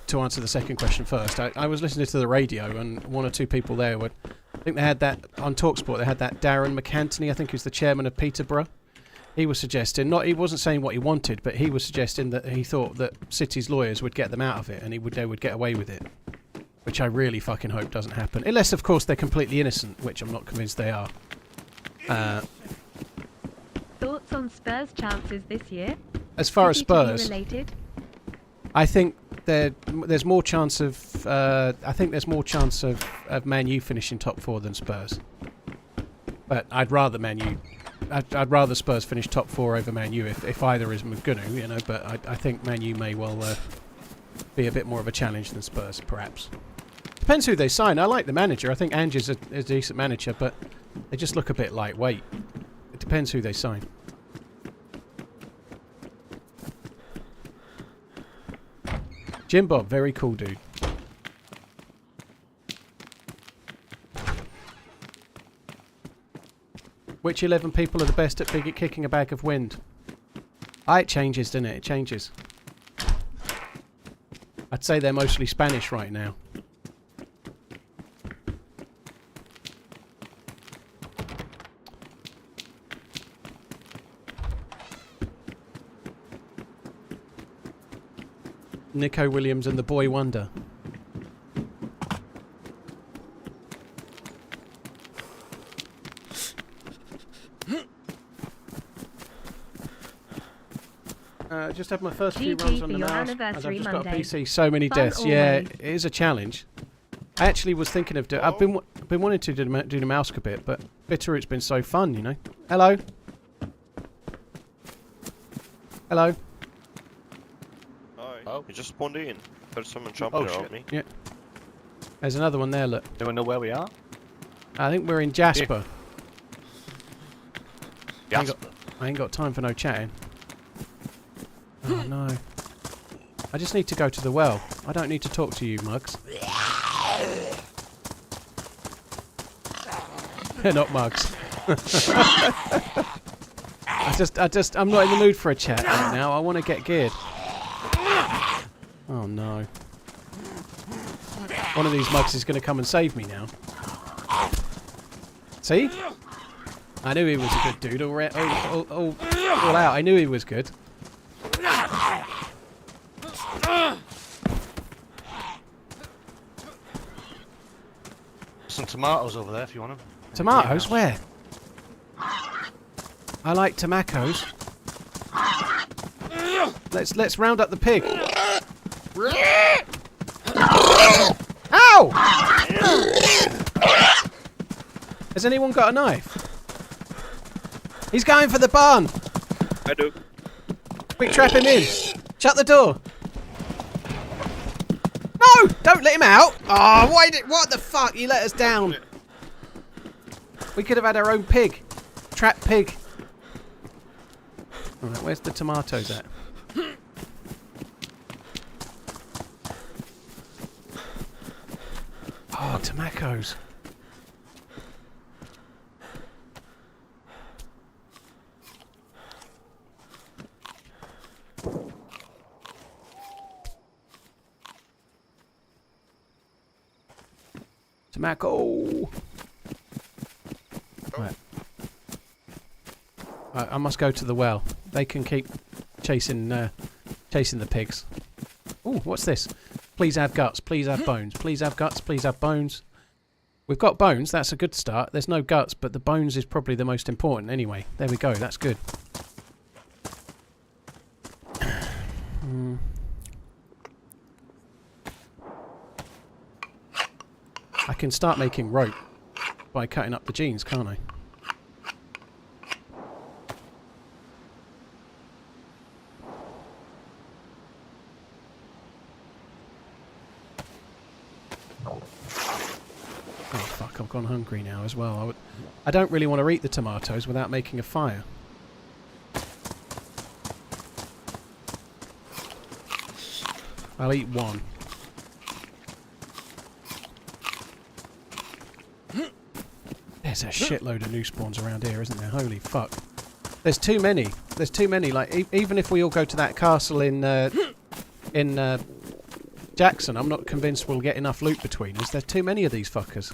To answer the second question first, I was listening to the radio, and one or two people there were, I think they had that on TalkSport. They had that Darren McAntony, I think, who's the chairman of Peterborough. He was suggesting, he wasn't saying what he wanted, but he was suggesting that he thought that City's lawyers would get them out of it, and they would get away with it, which I really fucking hope doesn't happen, unless of course they're completely innocent, which I'm not convinced they are. Thoughts on Spurs' chances this year? As far as City to be Spurs, related? I think there's more chance of Man U finishing top 4 than Spurs. But I'd rather Spurs finish top 4 over Man U if either is going to, you know. But I think Man U may well be a bit more of a challenge than Spurs, perhaps. Depends who they sign. I like the manager. I think Ange is a decent manager, but they just look a bit lightweight. It depends who they sign. Jim Bob, very cool dude. Which 11 people are the best at kicking a bag of wind? It changes, doesn't it? It changes. I'd say they're mostly Spanish right now. Nico Williams and the Boy Wonder. Just had my first few runs on the mouse, as I've just got a PC. So many deaths. Yeah, it is a challenge. I actually was thinking of I've been wanting to do the mouse a bit, but Bitterroot's been so fun, you know. Hello. Hello. Hi. Oh. You just spawned in. There's someone jumping around me. Yeah. There's another one there. Look. Do we know where we are? I think we're in Jasper. Jasper. I ain't got time for no chatting. Oh no. I just need to go to the well. I don't need to talk to you, mugs. They're not mugs. I'm not in the mood for a chat right now. I want to get geared. Oh no. One of these mugs is going to come and save me now. See? I knew he was a good dude. All out. I knew he was good. Some tomatoes over there if you want them. Tomatoes? Where? I like tomatoes. Let's round up the pig. Ow! Has anyone got a knife? He's going for the barn. I do. Quick, trap him in. Shut the door. No! Don't let him out. Oh, what the fuck? You let us down. We could have had our own pig. Trap pig. Alright, where's the tomatoes at? Oh, tomatoes. Tomato. Right. I must go to the well. They can keep chasing the pigs. Ooh, what's this? Please have guts. Please have bones. Please have guts. Please have bones. We've got bones. That's a good start. There's no guts, but the bones is probably the most important. Anyway, there we go. That's good. I can start making rope by cutting up the jeans, can't I? Oh fuck, I've gone hungry now as well. I don't really want to eat the tomatoes without making a fire. I'll eat one. There's a shitload of new spawns around here, isn't there? Holy fuck. There's too many. There's too many. Like, even if we all go to that castle in Jackson, I'm not convinced we'll get enough loot between us. There's too many of these fuckers.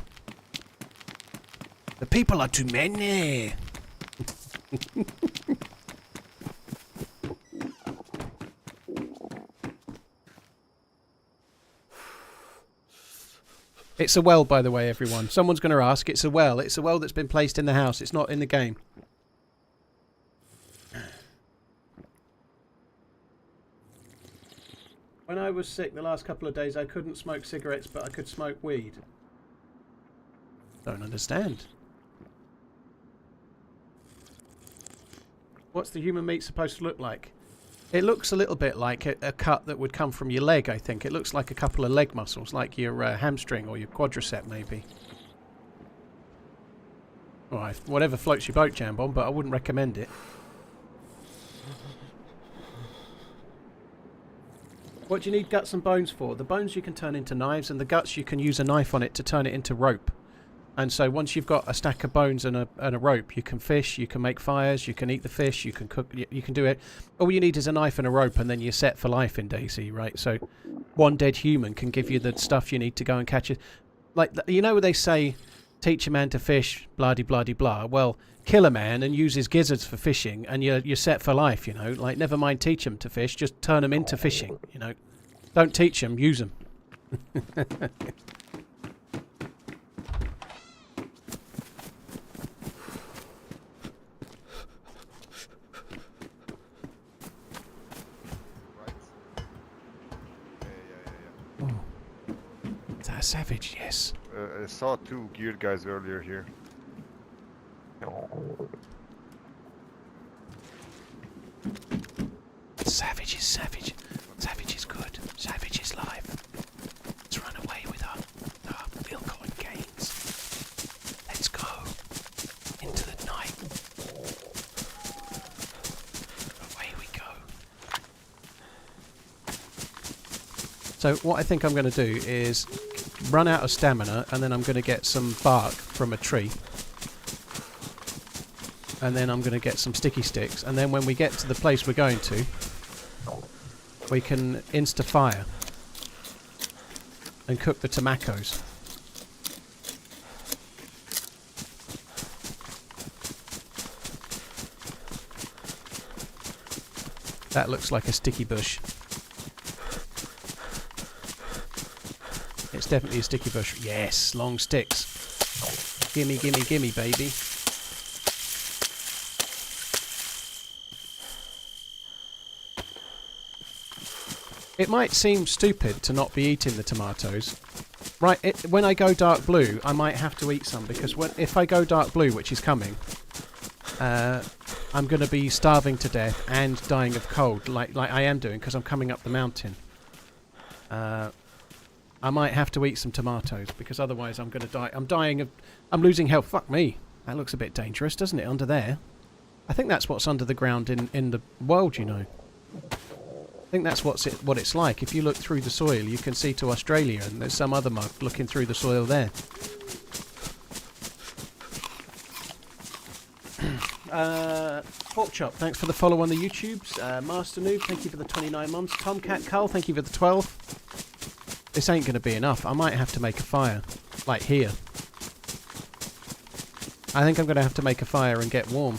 The people are too many. It's a well, by the way, everyone. Someone's going to ask. It's a well. It's a well that's been placed in the house. It's not in the game. When I was sick the last couple of days, I couldn't smoke cigarettes, but I could smoke weed. Don't understand. What's the human meat supposed to look like? It looks a little bit like a cut that would come from your leg, I think. It looks like a couple of leg muscles, like your hamstring or your quadricep, maybe. Alright, whatever floats your boat, Jambon, but I wouldn't recommend it. What do you need guts and bones for? The bones you can turn into knives, and the guts you can use a knife on it to turn it into rope. And so once you've got a stack of bones and a rope, you can fish, you can make fires, you can eat the fish, you can cook, you can do it. All you need is a knife and a rope, and then you're set for life in DayZ, right? So one dead human can give you the stuff you need to go and catch it. Like, you know where they say, teach a man to fish, blah-de-blah-de-blah. Well, kill a man and use his gizzards for fishing, and you're set for life, you know? Like, never mind teach them to fish, just turn them into fishing, you know? Don't teach them, use them. Is that a savage? Yes. I saw two geared guys earlier here. Savage is savage. Savage is good. Savage is live. Let's run away with our ill-gotten gains. Let's go into the night. Away we go. So what I think I'm going to do is run out of stamina, and then I'm going to get some bark from a tree. And then I'm going to get some sticky sticks, and then when we get to the place we're going to, we can insta-fire and cook the tomatoes. That looks like a sticky bush. It's definitely a sticky bush. Yes, long sticks. Gimme, gimme, gimme, baby. It might seem stupid to not be eating the tomatoes. Right, when I go dark blue, I might have to eat some, because if I go dark blue, which is coming, I'm going to be starving to death and dying of cold, like I am doing, because I'm coming up the mountain. I might have to eat some tomatoes, because otherwise I'm going to die. I'm losing health. Fuck me. That looks a bit dangerous, doesn't it, under there? I think that's what's under the ground in the world, you know. I think that's what it's like. If you look through the soil, you can see to Australia, and there's some other mug looking through the soil there. Pork Chop, thanks for the follow on the YouTubes. Master Noob, thank you for the 29 months. Tomcat Cull, thank you for the 12. This ain't going to be enough. I might have to make a fire. Like here. I think I'm going to have to make a fire and get warm.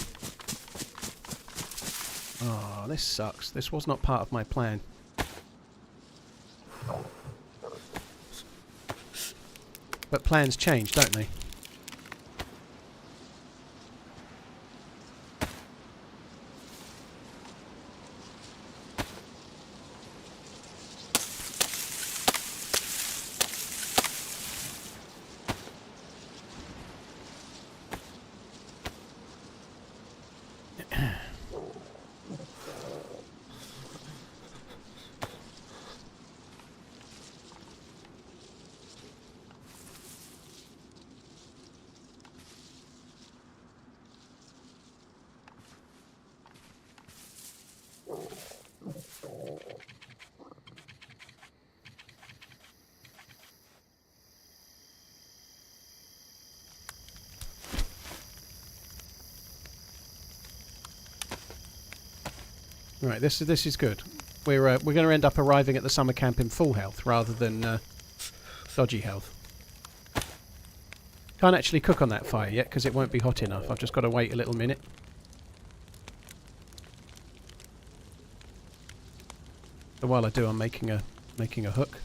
Oh, this sucks. This was not part of my plan. But plans change, don't they? Right, this is good. We're going to end up arriving at the summer camp in full health rather than dodgy health. Can't actually cook on that fire yet because it won't be hot enough. I've just got to wait a little minute. So while I do, I'm making a hook.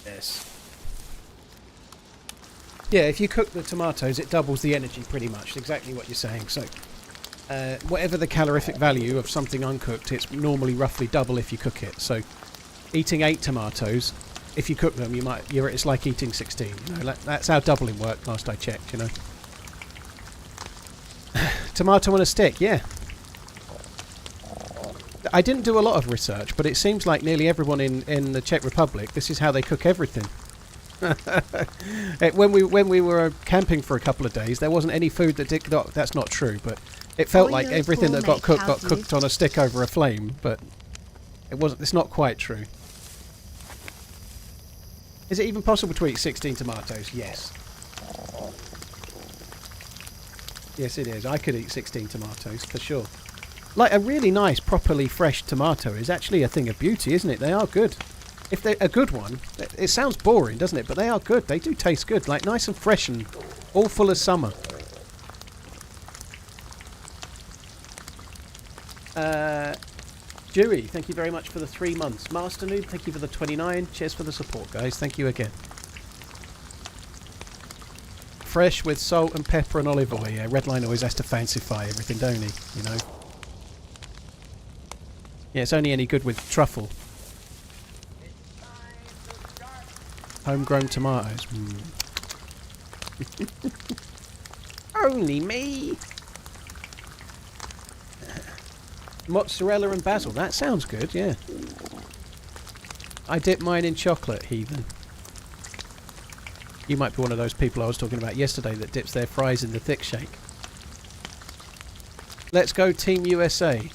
Yes. Yeah, if you cook the tomatoes, it doubles the energy pretty much. Exactly what you're saying. So, whatever the calorific value of something uncooked, it's normally roughly double if you cook it. So, eating 8 tomatoes, if you cook them, it's like eating 16. You know, that's how doubling worked last I checked. You know. Tomato on a stick, yeah. I didn't do a lot of research, but it seems like nearly everyone in the Czech Republic, this is how they cook everything. When we were camping for a couple of days, there wasn't any food that did not. That's not true, but it felt like everything that got cooked on a stick over a flame. But it wasn't. It's not quite true. Is it even possible to eat 16 tomatoes? Yes. Yes, it is. I could eat 16 tomatoes for sure. Like a really nice, properly fresh tomato is actually a thing of beauty, isn't it? They are good. If they're a good one, it sounds boring, doesn't it? But they are good. They do taste good. Like nice and fresh and all full of summer. Dewey, thank you very much for the 3 months. Master Noob, thank you for the 29. Cheers for the support, guys. Thank you again. Fresh with salt and pepper and olive oil. Yeah, Redline always has to fancify everything, don't he? You know. Yeah, it's only any good with truffle. Homegrown tomatoes. Only me. Mozzarella and basil. That sounds good, yeah. I dip mine in chocolate, heathen. You might be one of those people I was talking about yesterday that dips their fries in the thick shake. Let's go Team USA.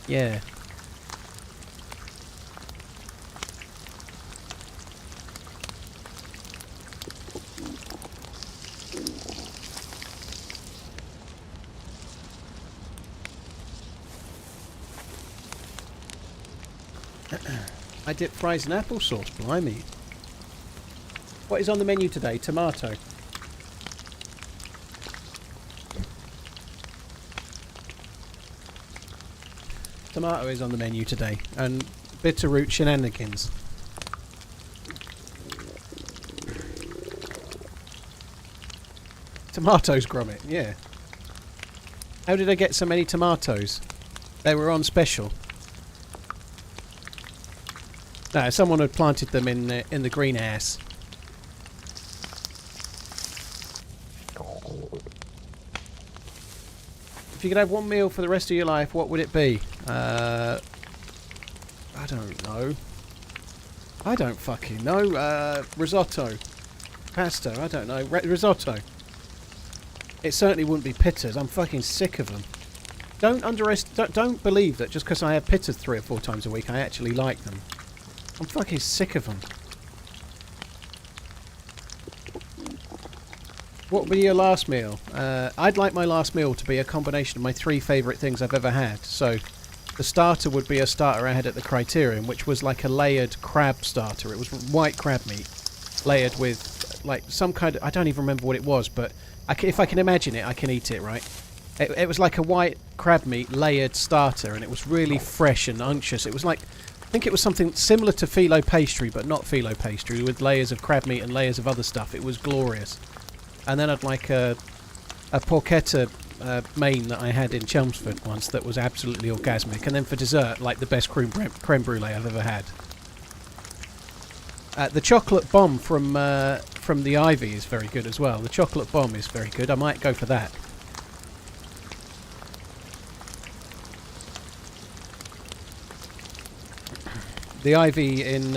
Yeah. I dip fries in applesauce, blimey. What is on the menu today? Tomato. Tomato is on the menu today, and Bitterroot shenanigans. Tomatoes, Gromit, yeah. How did I get so many tomatoes? They were on special. No, someone had planted them in the greenhouse. If you could have one meal for the rest of your life, what would it be? I don't know. I don't fucking know. Risotto. Pasta, I don't know. Risotto. It certainly wouldn't be pitas. I'm fucking sick of them. Don't believe that just because I have pitas 3 or 4 times a week, I actually like them. I'm fucking sick of them. What would be your last meal? I'd like my last meal to be a combination of my 3 favourite things I've ever had. So, the starter would be a starter I had at the Criterion, which was like a layered crab starter. It was white crab meat, layered with like some kind of... I don't even remember what it was, but if I can imagine it, I can eat it, right? It was like a white crab meat layered starter, and it was really fresh and unctuous. It was like... I think it was something similar to phyllo pastry, but not phyllo pastry, with layers of crab meat and layers of other stuff. It was glorious. And then I'd like a porchetta main that I had in Chelmsford once that was absolutely orgasmic. And then for dessert, like the best creme brulee I've ever had. The chocolate bomb from the Ivy is very good as well. The chocolate bomb is very good. I might go for that. The Ivy in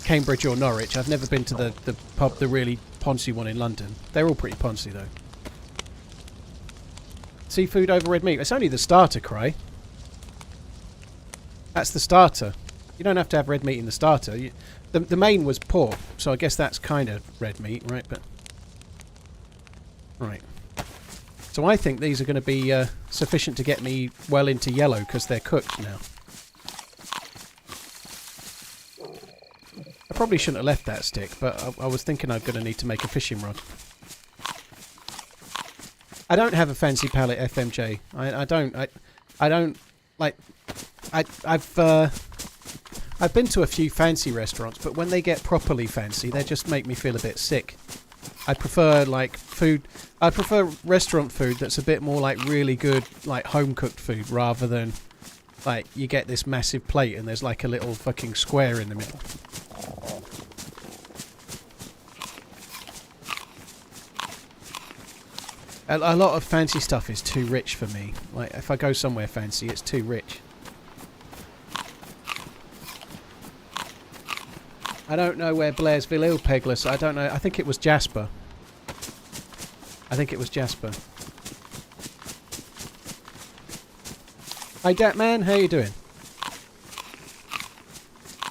Cambridge or Norwich. I've never been to the pub, the really poncy one in London. They're all pretty poncy though. Seafood over red meat. It's only the starter, Cry. That's the starter. You don't have to have red meat in the starter. The main was pork, so I guess that's kind of red meat, right? But right. So I think these are going to be sufficient to get me well into yellow because they're cooked now. I probably shouldn't have left that stick, but I was thinking I'm going to need to make a fishing rod. I don't have a fancy palette, FMJ. I don't like. I've been to a few fancy restaurants, but when they get properly fancy, they just make me feel a bit sick. I prefer like food. I prefer restaurant food that's a bit more like really good, like home cooked food, rather than like you get this massive plate and there's like a little fucking square in the middle. A lot of fancy stuff is too rich for me. Like, if I go somewhere fancy, it's too rich. I don't know where Blairsville is, Pegless. I don't know. I think it was Jasper. Hey, Datman, how you doing?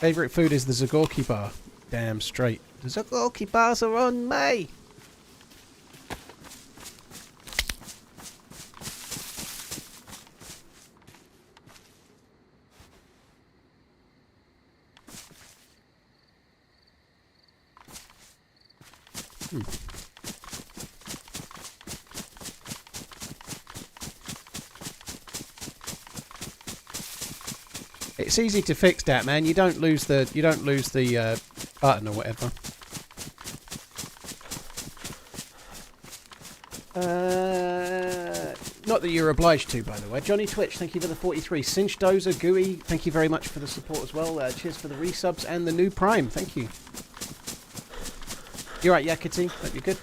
Favourite food is the Zagorki bar. Damn straight. The Zagorki bars are on me! It's easy to fix that, man. You don't lose the button or whatever. Not that you're obliged to, by the way. Johnny Twitch, thank you for the 43. Cinch Dozer, Gooey, thank you very much for the support as well. Cheers for the resubs and the new Prime. Thank you. You're right, Yakety. Hope you're good.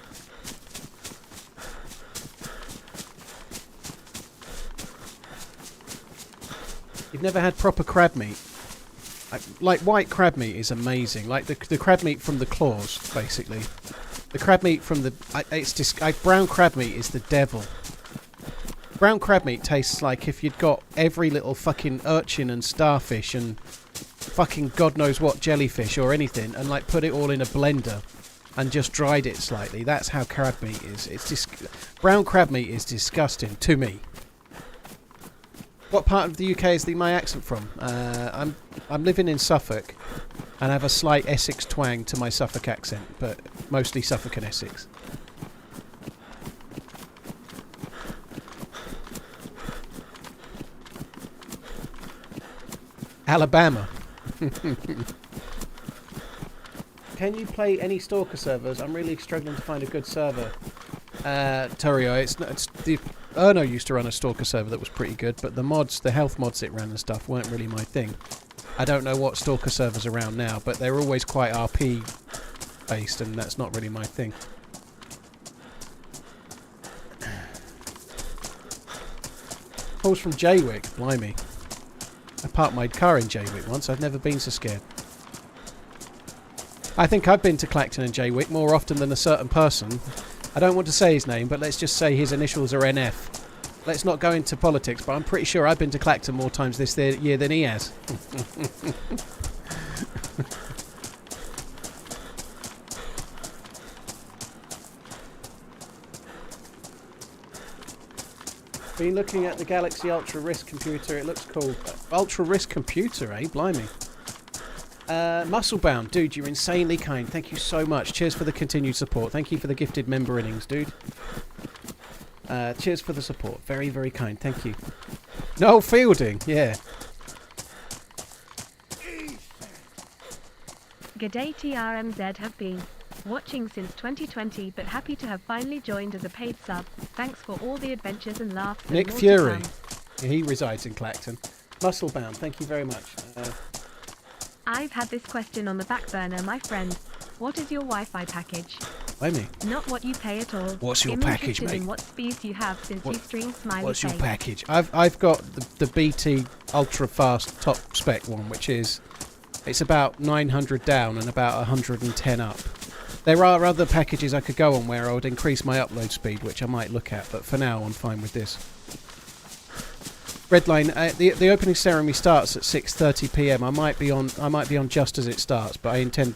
You've never had proper crab meat? Like white crab meat is amazing. Like the crab meat from the claws, basically. The crab meat from the... brown crab meat is the devil. Brown crab meat tastes like if you'd got every little fucking urchin and starfish and fucking God knows what jellyfish or anything and like put it all in a blender and just dried it slightly. That's how crab meat is. Brown crab meat is disgusting to me. What part of the UK is my accent from? I'm living in Suffolk and have a slight Essex twang to my Suffolk accent, but mostly Suffolk and Essex. Alabama. Can you play any Stalker servers? I'm really struggling to find a good server. Torio, it's the Erno used to run a Stalker server that was pretty good, but the health mods it ran and stuff weren't really my thing. I don't know what Stalker servers around now, but they're always quite RP based, and that's not really my thing. Calls from Jaywick, blimey. I parked my car in Jaywick once. I've never been so scared. I think I've been to Clacton and Jaywick more often than a certain person. I don't want to say his name, but let's just say his initials are NF. Let's not go into politics, but I'm pretty sure I've been to Clacton more times this year than he has. Been looking at the Galaxy Ultra Risk computer. It looks cool. Ultra Risk computer, eh? Blimey. Musclebound, dude, you're insanely kind. Thank you so much. Cheers for the continued support. Thank you for the gifted member innings, dude. Cheers for the support. Very, very kind. Thank you. Noel Fielding, yeah. G'day TRMZ, have been watching since 2020, but happy to have finally joined as a paid sub. Thanks for all the adventures and laughs. Nick Fury. He resides in Clacton. Musclebound, thank you very much. I've had this question on the back burner, my friend. What is your Wi-Fi package? Me. Not what you pay at all. What's your package, mate? In what speeds you have since you stream Smiley What's face. your package? I've got the BT ultra fast top spec one, which is it's about 900 down and about 110 up. There are other packages I could go on where I would increase my upload speed, which I might look at, but for now I'm fine with this. Redline, the opening ceremony starts at 6:30 p.m. I might be on just as it starts, but I'm going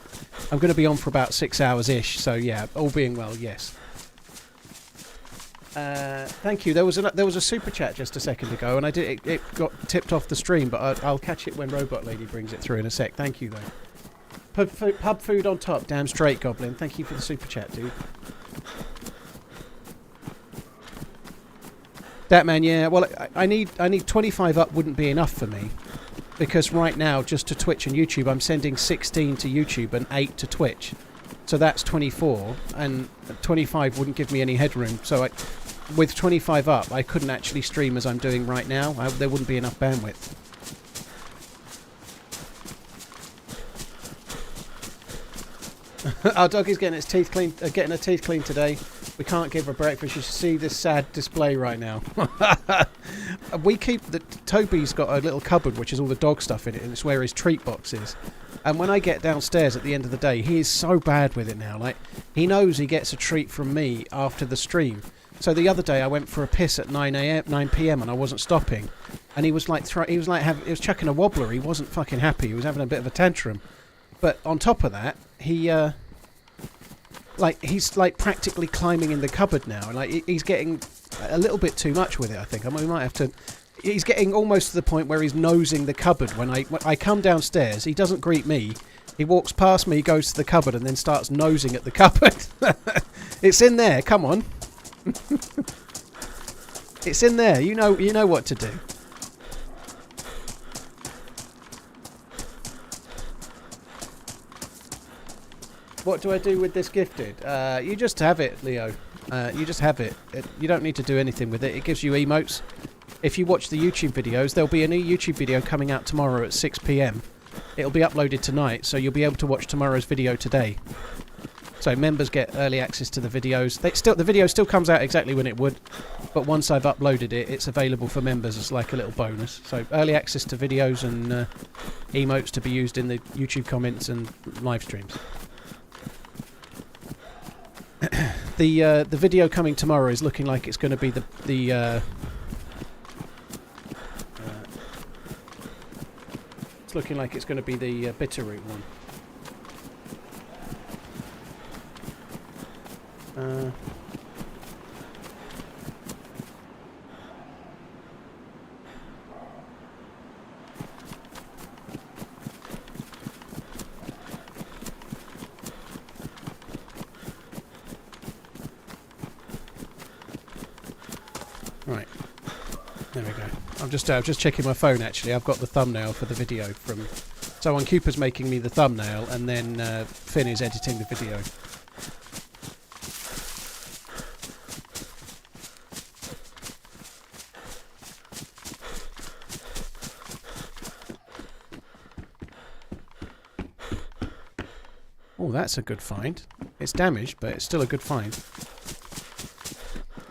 to be on for about 6 hours ish. So yeah, all being well, yes. Thank you. There was a super chat just a second ago, and it got tipped off the stream, but I'll catch it when Robot Lady brings it through in a sec. Thank you though. Pub food on top. Damn straight, Goblin. Thank you for the super chat, dude. That man, yeah. Well, I need 25 up wouldn't be enough for me, because right now, just to Twitch and YouTube, I'm sending 16 to YouTube and 8 to Twitch, so that's 24, and 25 wouldn't give me any headroom. So with 25 up, I couldn't actually stream as I'm doing right now. There wouldn't be enough bandwidth. Our dog is getting its teeth cleaned, getting her teeth cleaned today. We can't give her breakfast. You should see this sad display right now. Toby's got a little cupboard which has all the dog stuff in it, and it's where his treat box is. And when I get downstairs at the end of the day, he is so bad with it now. Like, he knows he gets a treat from me after the stream. So the other day I went for a piss at 9 p.m. and I wasn't stopping, and he was chucking a wobbler. He wasn't fucking happy. He was having a bit of a tantrum. But on top of that, he's practically climbing in the cupboard now. Like, he's getting a little bit too much with it, I think. We might have to. He's getting almost to the point where he's nosing the cupboard. When I come downstairs, he doesn't greet me. He walks past me, goes to the cupboard, and then starts nosing at the cupboard. It's in there. Come on. It's in there. You know what to do. What do I do with this gifted? You just have it, Leo. You just have it. You don't need to do anything with it. It gives you emotes. If you watch the YouTube videos, there'll be a new YouTube video coming out tomorrow at 6 p.m. It'll be uploaded tonight, so you'll be able to watch tomorrow's video today. So members get early access to the videos. The video still comes out exactly when it would, but once I've uploaded it, it's available for members as like a little bonus. So early access to videos and emotes to be used in the YouTube comments and live streams. The video coming tomorrow is looking like it's going to be it's looking like it's going to be the Bitterroot one. Right, there we go. I'm just checking my phone. Actually, I've got the thumbnail for the video from. So on Cooper's making me the thumbnail, and then Finn is editing the video. Oh, that's a good find. It's damaged, but it's still a good find.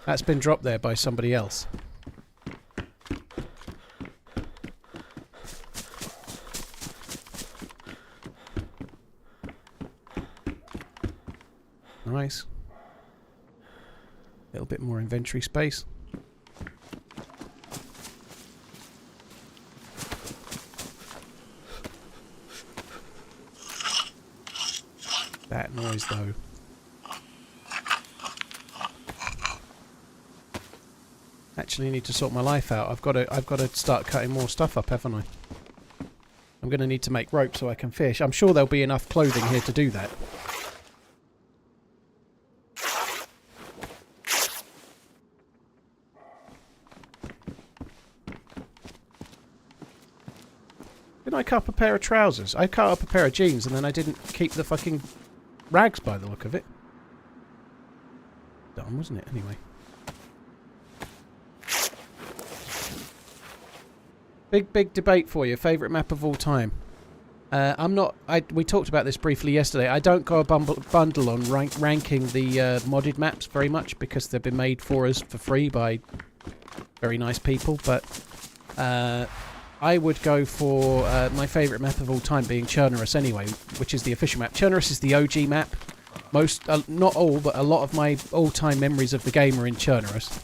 That's been dropped there by somebody else. Nice. A little bit more inventory space. That noise though. Actually need to sort my life out. I've got to start cutting more stuff up, haven't I? I'm going to need to make rope so I can fish. I'm sure there'll be enough clothing here to do that. Didn't I cut up a pair of trousers? I cut up a pair of jeans and then I didn't keep the fucking rags by the look of it. Dumb, wasn't it? Anyway. Big debate for you. Favourite map of all time. We talked about this briefly yesterday. I don't go a bundle on ranking the modded maps very much because they've been made for us for free by very nice people. But I would go for my favourite map of all time being Chernarus anyway, which is the official map. Chernarus is the OG map. Not all, but a lot of my all-time memories of the game are in Chernarus.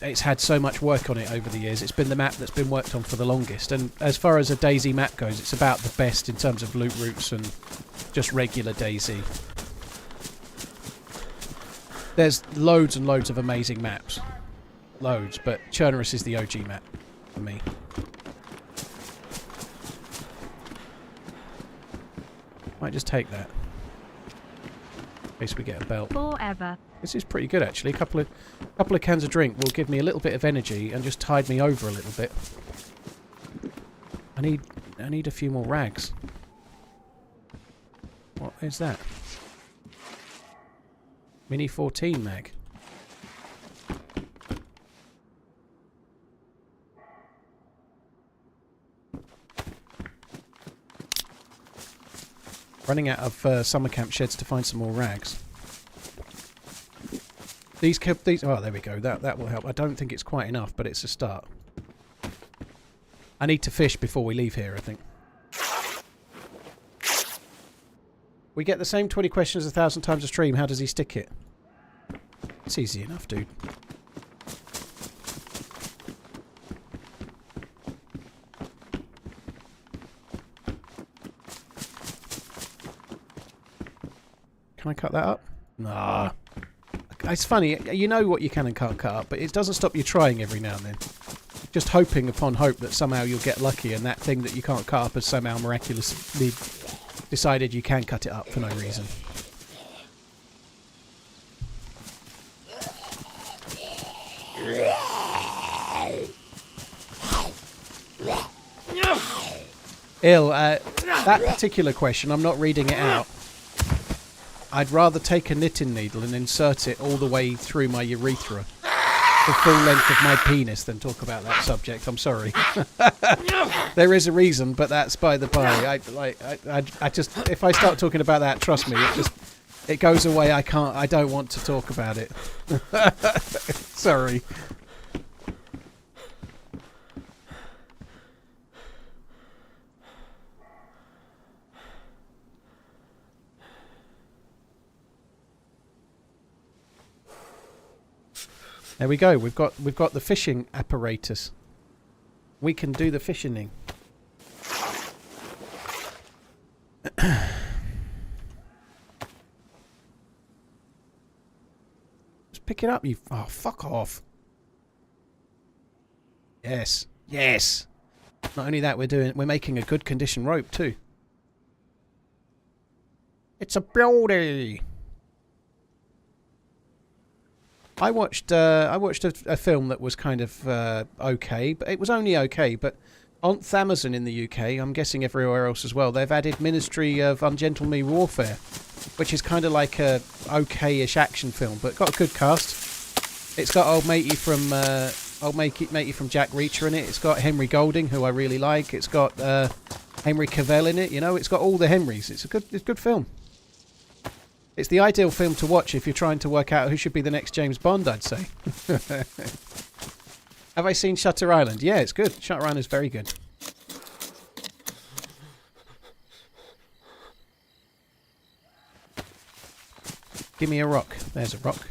it's had so much work on it over the years. It's been the map that's been worked on for the longest. And as far as a DayZ map goes, it's about the best in terms of loot routes and just regular DayZ. There's loads and loads of amazing maps. Loads, but Chernarus is the OG map for me. Might just take that. In case we get a belt. Forever. This is pretty good actually. A couple of cans of drink will give me a little bit of energy and just tide me over a little bit. I need a few more rags. What is that? Mini 14 mag. Running out of summer camp sheds to find some more rags. These oh, there we go. That will help. I don't think it's quite enough, but it's a start. I need to fish before we leave here, I think. We get the same 20 questions 1,000 times a stream. How does he stick it? It's easy enough, dude. Can I cut that up? Nah. It's funny, you know what you can and can't cut up, but it doesn't stop you trying every now and then. Just hoping upon hope that somehow you'll get lucky and that thing that you can't cut up has somehow miraculously decided you can cut it up for no reason. That particular question, I'm not reading it out. I'd rather take a knitting needle and insert it all the way through my urethra, the full length of my penis, than talk about that subject. I'm sorry. There is a reason, but that's by the by. I just, if I start talking about that, trust me, it goes away. I don't want to talk about it. Sorry. There we go. We've got the fishing apparatus. We can do the fishing. Just pick it up, you. Oh, fuck off. Yes, yes. Not only that, we're making a good condition rope too. It's a beauty. I watched a film that was kind of okay, but it was only okay. But on Amazon in the UK, I'm guessing everywhere else as well, they've added Ministry of Ungentlemanly Warfare, which is kind of like a okay-ish action film, but got a good cast. It's got old matey from Jack Reacher in it. It's got Henry Golding, who I really like. It's got Henry Cavill in it. You know, it's got all the Henrys. It's a good film. It's the ideal film to watch if you're trying to work out who should be the next James Bond, I'd say. Have I seen Shutter Island? Yeah, it's good. Shutter Island is very good. Give me a rock. There's a rock.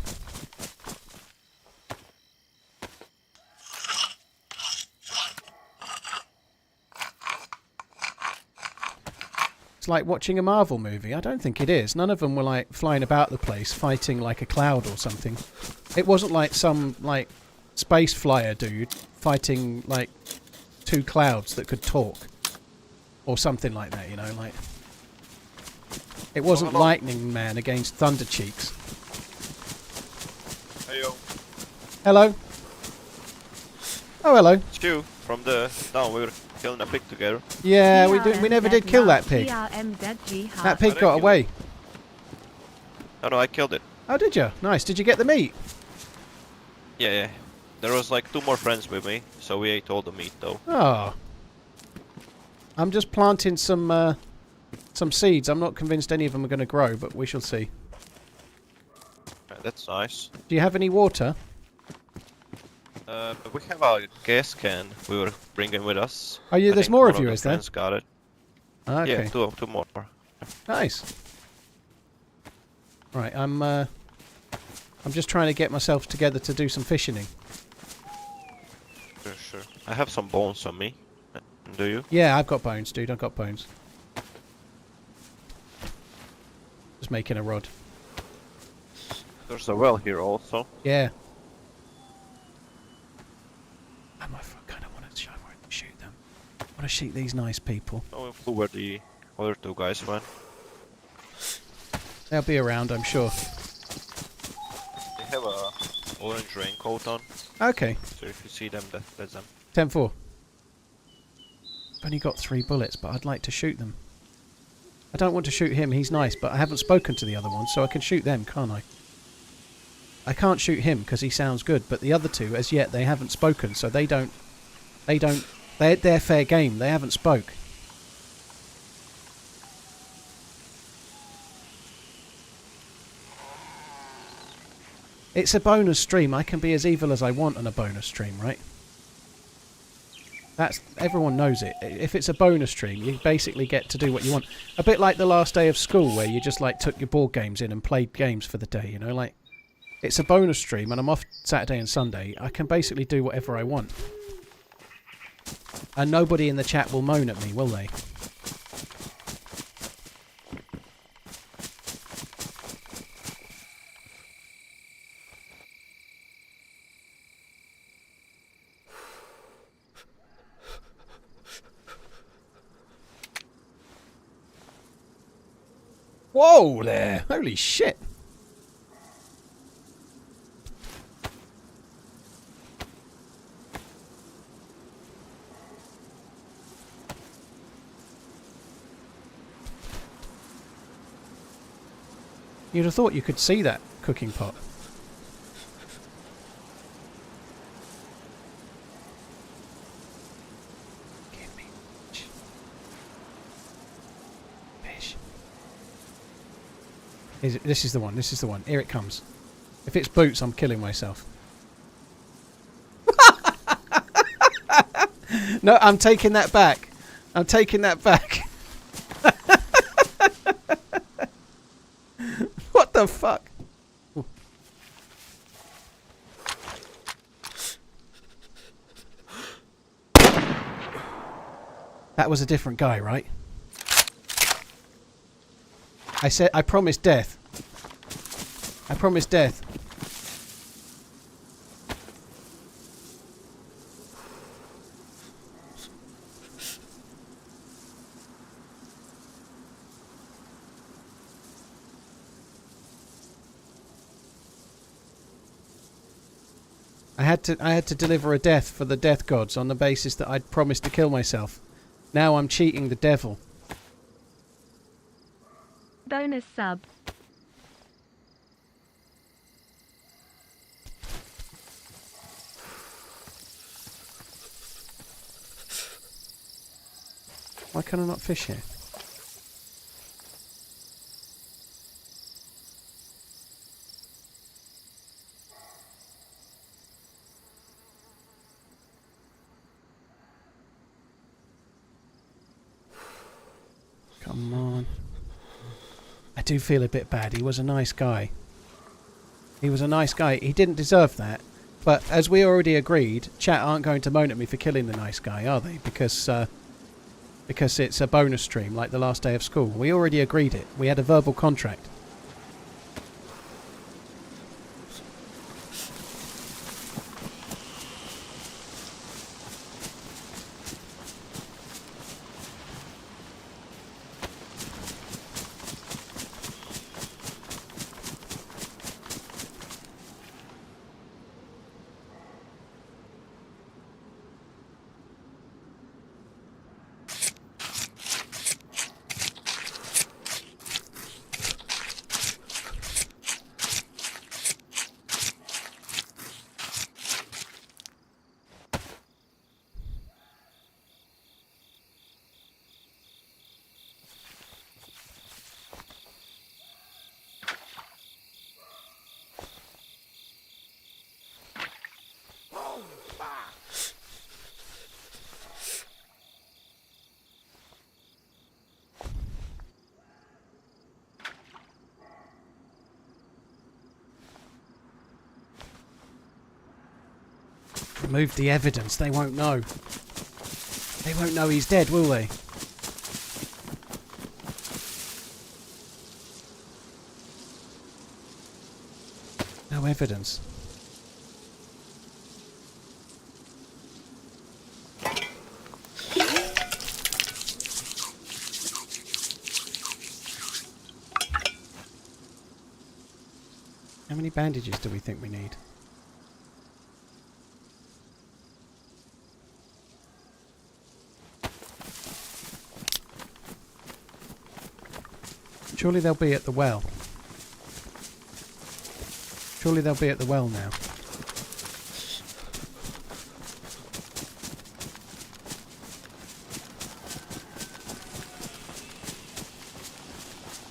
Like watching a Marvel movie. I don't think it is. None of them were like flying about the place fighting like a cloud or something. It wasn't like some like space flyer dude fighting like two clouds that could talk or something like that, you know, like it wasn't Lightning Man against Thunder Cheeks. Heyo. Hello. Oh, hello. It's you from the... No, we were killing a pig together. Yeah, we never did kill that pig. TRMZ That pig got away. No, I killed it. Oh, did you? Nice. Did you get the meat? Yeah. There was like 2 more friends with me, so we ate all the meat though. Oh. I'm just planting some seeds. I'm not convinced any of them are going to grow, but we shall see. That's nice. Do you have any water? We have a gas can we were bringing with us. Oh, yeah, there's more of you, is there? Got it. Okay. Yeah, two more. Nice. Right, I'm just trying to get myself together to do some fishing. I have some bones on me. Do you? Yeah, I've got bones, dude. I've got bones. Just making a rod. There's a well here also. Yeah. I kind of want to shoot them. I want to shoot these nice people. Oh, where the other two guys went. They'll be around, I'm sure. They have a orange raincoat on. Okay. So if you see them, that's them. 10-4. I've only got 3 bullets, but I'd like to shoot them. I don't want to shoot him, he's nice, but I haven't spoken to the other one, so I can shoot them, can't I? I can't shoot him because he sounds good, but the other two, as yet, they haven't spoken, so they're fair game, they haven't spoke. It's a bonus stream, I can be as evil as I want on a bonus stream, right? Everyone knows it. If it's a bonus stream, you basically get to do what you want. A bit like the last day of school where you just like took your board games in and played games for the day, you know, like it's a bonus stream and I'm off Saturday and Sunday. I can basically do whatever I want. And nobody in the chat will moan at me, will they? Whoa there! Holy shit! You'd have thought you could see that cooking pot. Give me fish. This is the one. This is the one. Here it comes. If it's boots, I'm killing myself. No, I'm taking that back. I'm taking that back. What the fuck? Ooh. That was a different guy, right? I promised death. I promised death. I had to deliver a death for the death gods on the basis that I'd promised to kill myself. Now I'm cheating the devil. Bonus sub. Why can I not fish here? Come on. I do feel a bit bad. He was a nice guy. He was a nice guy. He didn't deserve that. But as we already agreed, chat aren't going to moan at me for killing the nice guy, are they? Because it's a bonus stream like the last day of school. We already agreed it. We had a verbal contract. Remove the evidence. They won't know. They won't know he's dead, will they? No evidence. How many bandages do we think we need? Surely they'll be at the well. Surely they'll be at the well now.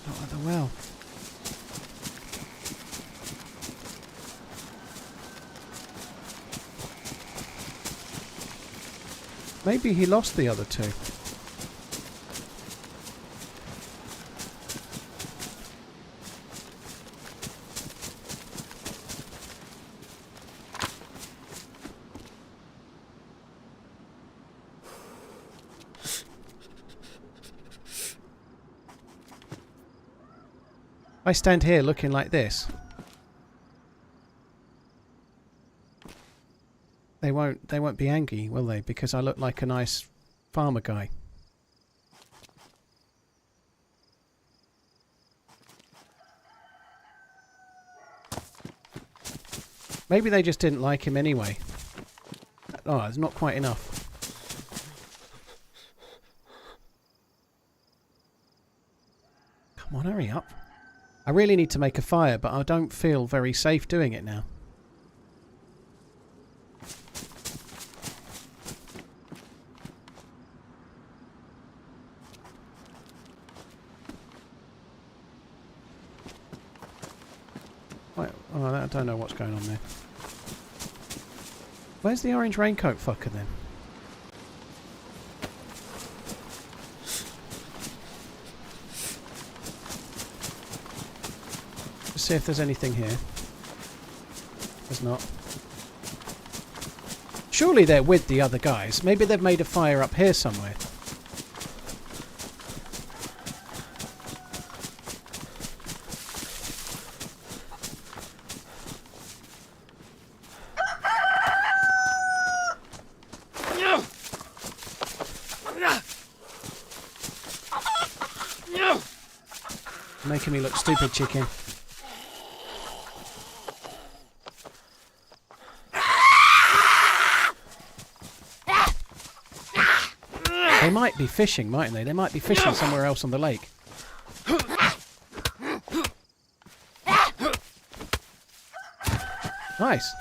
Not at the well. Maybe he lost the other two. I stand here looking like this. They won't be angry, will they? Because I look like a nice farmer guy. Maybe they just didn't like him anyway. Oh, it's not quite enough. Come on, hurry up. I really need to make a fire, but I don't feel very safe doing it now. Wait, oh, I don't know what's going on there. Where's the orange raincoat fucker then? Let's see if there's anything here. There's not. Surely they're with the other guys. Maybe they've made a fire up here somewhere. Making me look stupid, chicken. They might be fishing, mightn't they? They might be fishing somewhere else on the lake. Nice.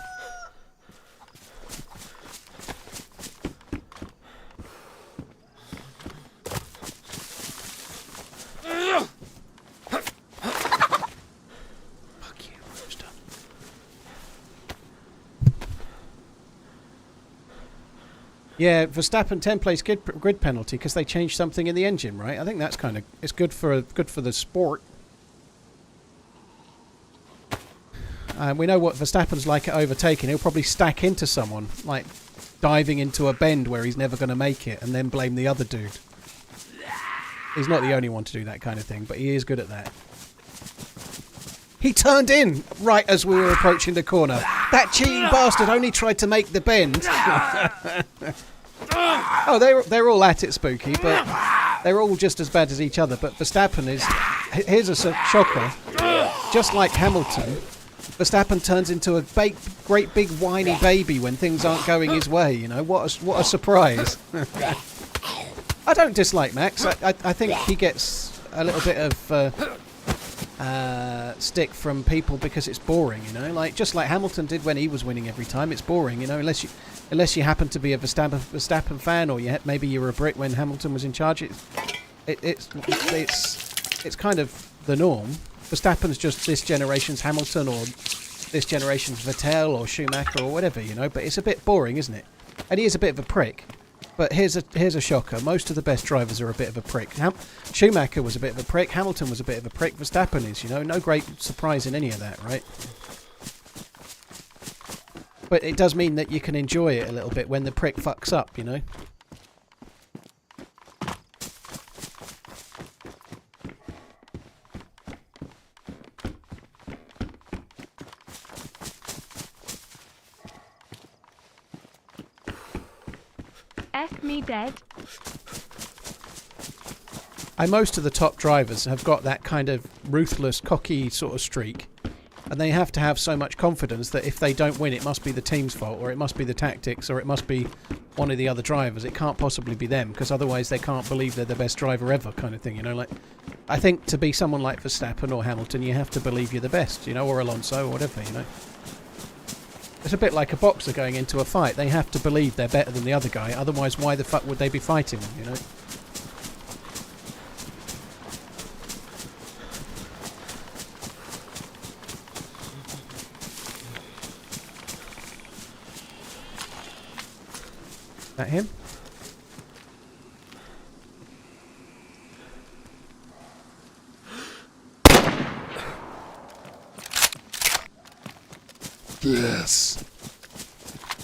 Yeah, Verstappen 10 place grid penalty because they changed something in the engine, right? I think that's kind of it's good for the sport. We know what Verstappen's like at overtaking. He'll probably stack into someone, like diving into a bend where he's never going to make it, and then blame the other dude. He's not the only one to do that kind of thing, but he is good at that. He turned in right as we were approaching the corner. That cheating bastard only tried to make the bend. Oh, they're all at it, Spooky, but they're all just as bad as each other. But Verstappen is... Here's a shocker. Just like Hamilton, Verstappen turns into a great big whiny baby when things aren't going his way, you know. What a surprise. I don't dislike Max. I think he gets a little bit of... stick from people because it's boring, you know, like just like Hamilton did when he was winning every time. It's boring, you know, unless you happen to be a Verstappen fan, or maybe you were a Brit when Hamilton was in charge. It's kind of the norm. Verstappen's just this generation's Hamilton, or this generation's Vettel or Schumacher or whatever, you know. But it's a bit boring, isn't it? And he is a bit of a prick. But here's a shocker. Most of the best drivers are a bit of a prick. Schumacher was a bit of a prick. Hamilton was a bit of a prick. Verstappen is, you know. No great surprise in any of that, right? But it does mean that you can enjoy it a little bit when the prick fucks up, you know? F me dead. Most of the top drivers have got that kind of ruthless, cocky sort of streak. And they have to have so much confidence that if they don't win, it must be the team's fault, or it must be the tactics, or it must be one of the other drivers. It can't possibly be them, because otherwise they can't believe they're the best driver ever, kind of thing, you know? Like, I think to be someone like Verstappen or Hamilton, you have to believe you're the best, you know, or Alonso, or whatever, you know? It's a bit like a boxer going into a fight. They have to believe they're better than the other guy, otherwise why the fuck would they be fighting them, you know? That him? Yes.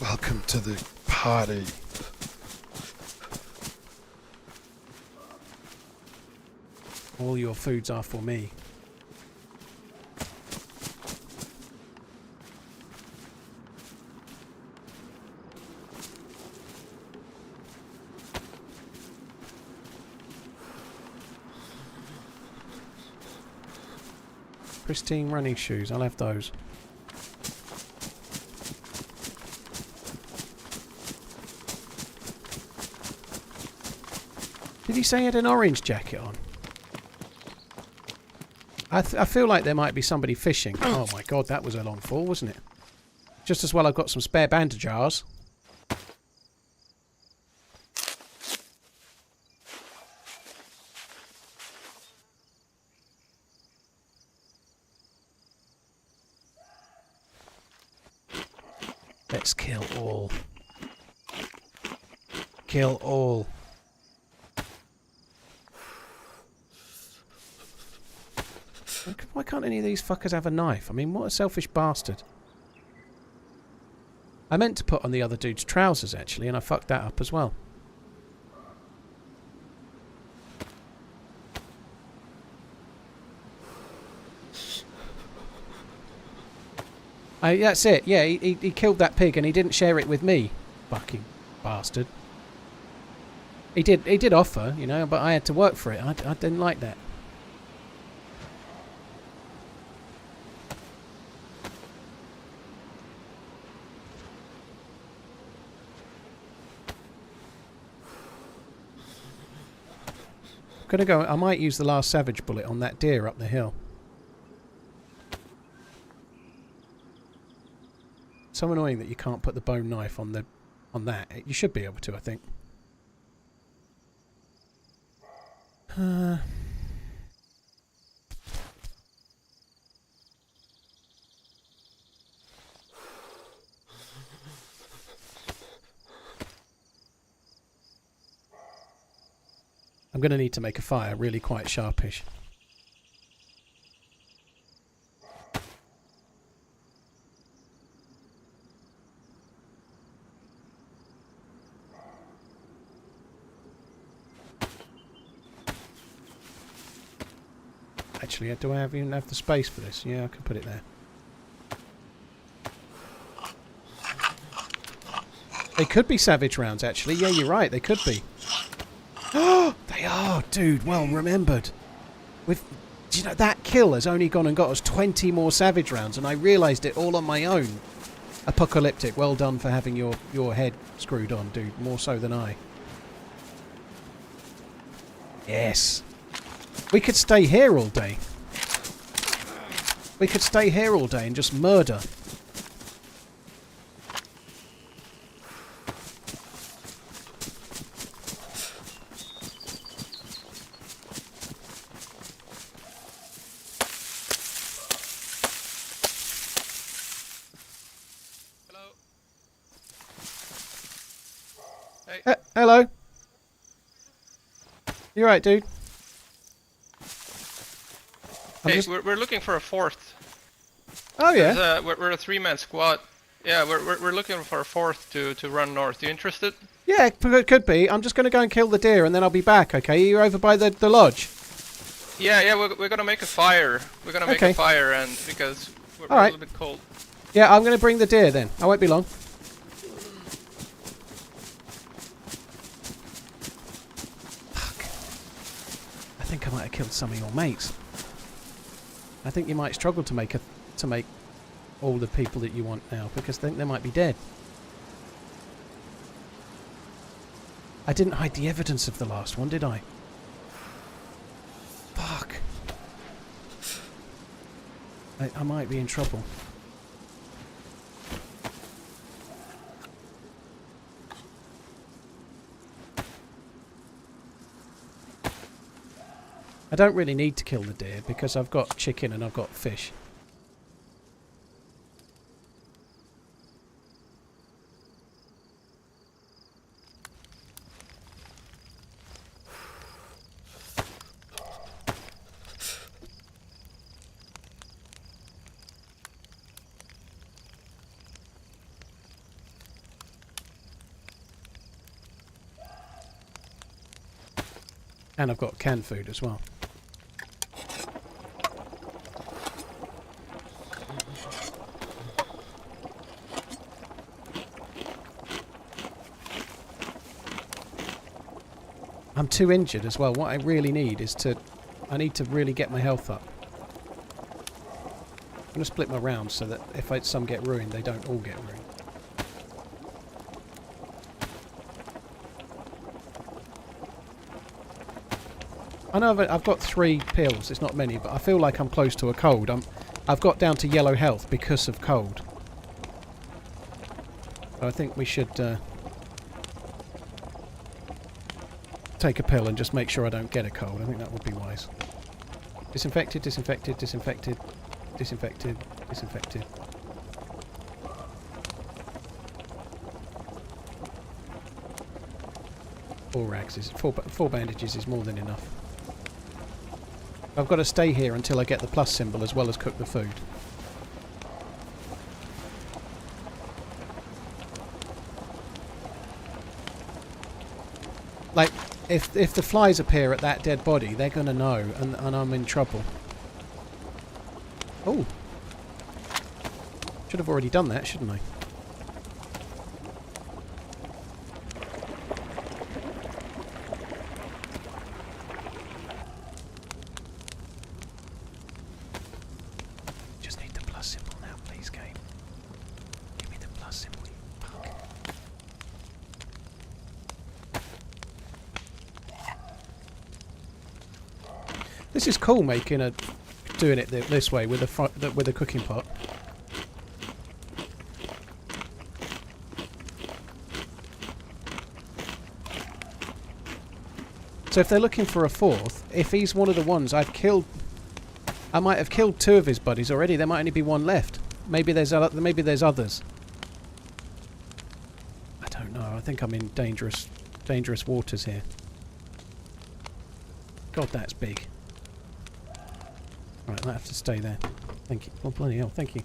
Welcome to the party. All your foods are for me. Pristine running shoes, I'll have those. Did he say he had an orange jacket on? I feel like there might be somebody fishing. Oh my god, that was a long fall, wasn't it? Just as well I've got some spare bandage jars. Let's kill all. Kill all. Why can't any of these fuckers have a knife? I mean, what a selfish bastard. I meant to put on the other dude's trousers, actually, and I fucked that up as well. That's it. Yeah, he killed that pig and he didn't share it with me. Fucking bastard. He did offer, you know, but I had to work for it. I didn't like that. Gonna go. I might use the last savage bullet on that deer up the hill. So annoying that you can't put the bone knife on that. You should be able to, I think. I'm going to need to make a fire really quite sharpish. Actually, do I even have the space for this? Yeah, I can put it there. They could be savage rounds, actually. Yeah, you're right. They could be. Oh, they are, dude. Well remembered. Do you know, that kill has only gone and got us 20 more savage rounds, and I realised it all on my own. Apocalyptic. Well done for having your head screwed on, dude. More so than I. Yes. We could stay here all day. We could stay here all day and just murder. Hello. You right, dude? Hey, we're looking for a fourth. Oh yeah. We're a 3-man squad. Yeah, we're looking for a fourth to run north. You interested? Yeah, it could be. I'm just going to go and kill the deer and then I'll be back, okay? Are you over by the lodge? Yeah, we're gonna make a fire. We're gonna make a fire, and because we're a little bit cold. Yeah, I'm going to bring the deer then. I won't be long. Fuck. I think I might have killed some of your mates. I think you might struggle to make all the people that you want now because they might be dead. I didn't hide the evidence of the last one, did I? Fuck. I might be in trouble. I don't really need to kill the deer because I've got chicken and I've got fish. And I've got canned food as well. I'm too injured as well. What I really need is I need to really get my health up. I'm going to split my rounds so that if some get ruined, they don't all get ruined. I know I've got 3 pills. It's not many, but I feel like I'm close to a cold. I've got down to yellow health because of cold. So I think we should take a pill and just make sure I don't get a cold. I think that would be wise. Disinfected, disinfected, disinfected, disinfected, disinfected. Four bandages is more than enough. I've got to stay here until I get the plus symbol as well as cook the food. Like, if the flies appear at that dead body, they're going to know, and I'm in trouble. Oh. Should have already done that, shouldn't I? This is cool, doing it this way with a cooking pot. So if they're looking for a fourth, if he's one of the ones I've killed, I might have killed 2 of his buddies already. There might only be 1 left. Maybe there's others. I don't know. I think I'm in dangerous waters here. God, that's big. Right, I have to stay there. Thank you. Oh, bloody hell, thank you.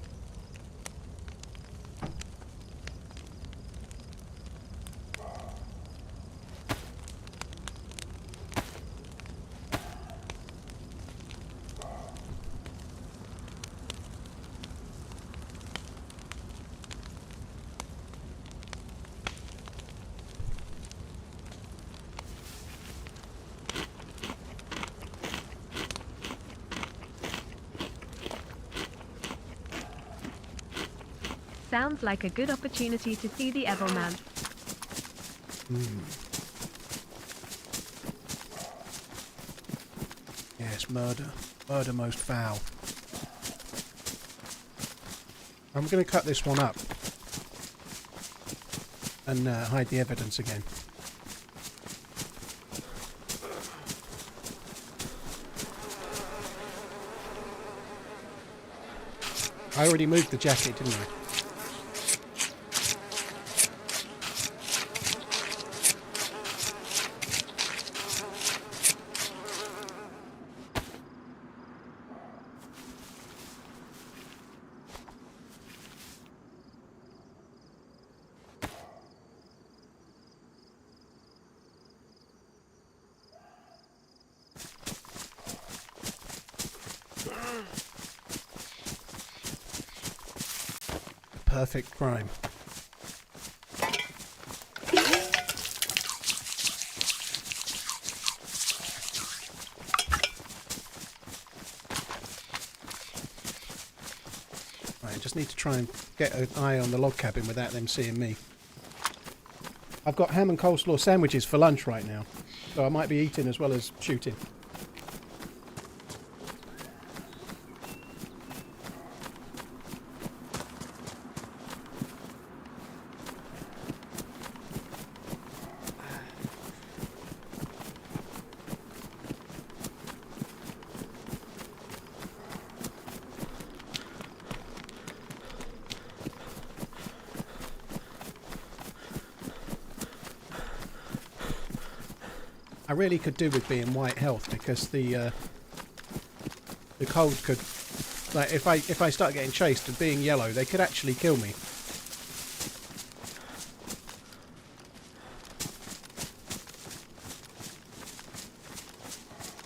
Sounds like a good opportunity to see the Evermanth. Yes, murder. Murder most foul. I'm going to cut this one up and hide the evidence again. I already moved the jacket, didn't I? perfect crime. Right, I just need to try and get an eye on the log cabin without them seeing me. I've got ham and coleslaw sandwiches for lunch right now, so I might be eating as well as shooting. I really could do with being white health because the cold could, like, if I start getting chased and being yellow, they could actually kill me.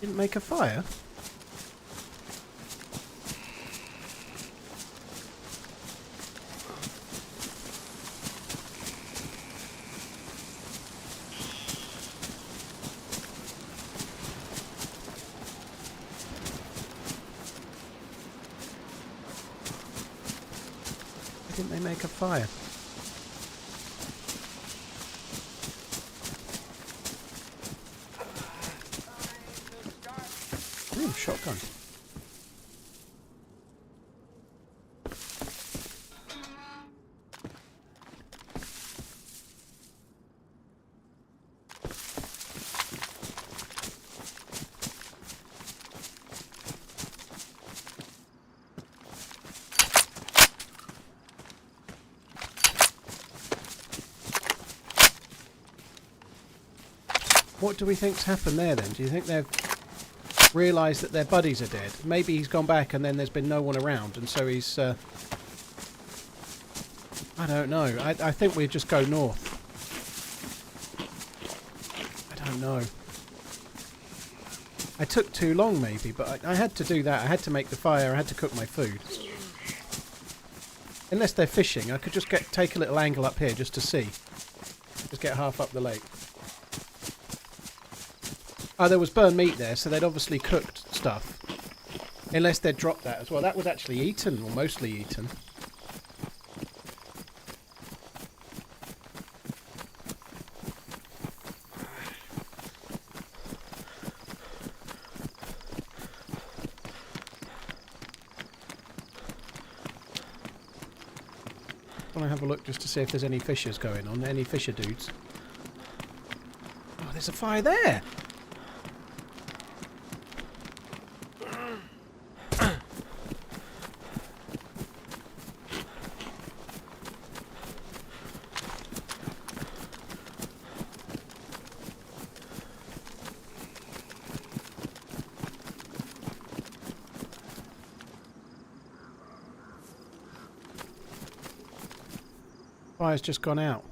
Didn't make a fire? Didn't they make a fire? Ooh, shotgun. What do we think's happened there then? Do you think they've realised that their buddies are dead? Maybe he's gone back and then there's been no one around and so he's... I don't know. I think we just go north. I don't know. I took too long maybe, but I had to do that. I had to make the fire. I had to cook my food. Unless they're fishing, I could just take a little angle up here just to see. Just get half up the lake. Oh, there was burnt meat there, so they'd obviously cooked stuff. Unless they'd dropped that as well. That was actually eaten, or mostly eaten. I want to have a look just to see if there's any fishers going on. Any fisher dudes. Oh, there's a fire there! Fire's just gone out.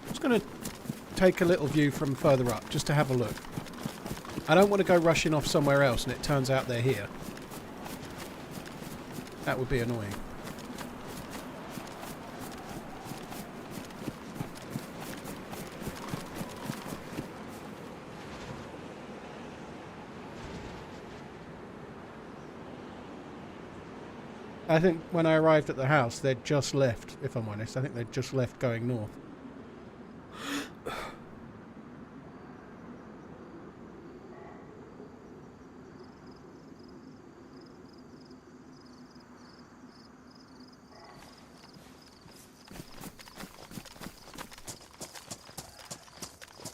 Just going to take a little view from further up just to have a look. I don't want to go rushing off somewhere else and it turns out they're here. That would be annoying. I think when I arrived at the house, they'd just left, if I'm honest. I think they'd just left going north.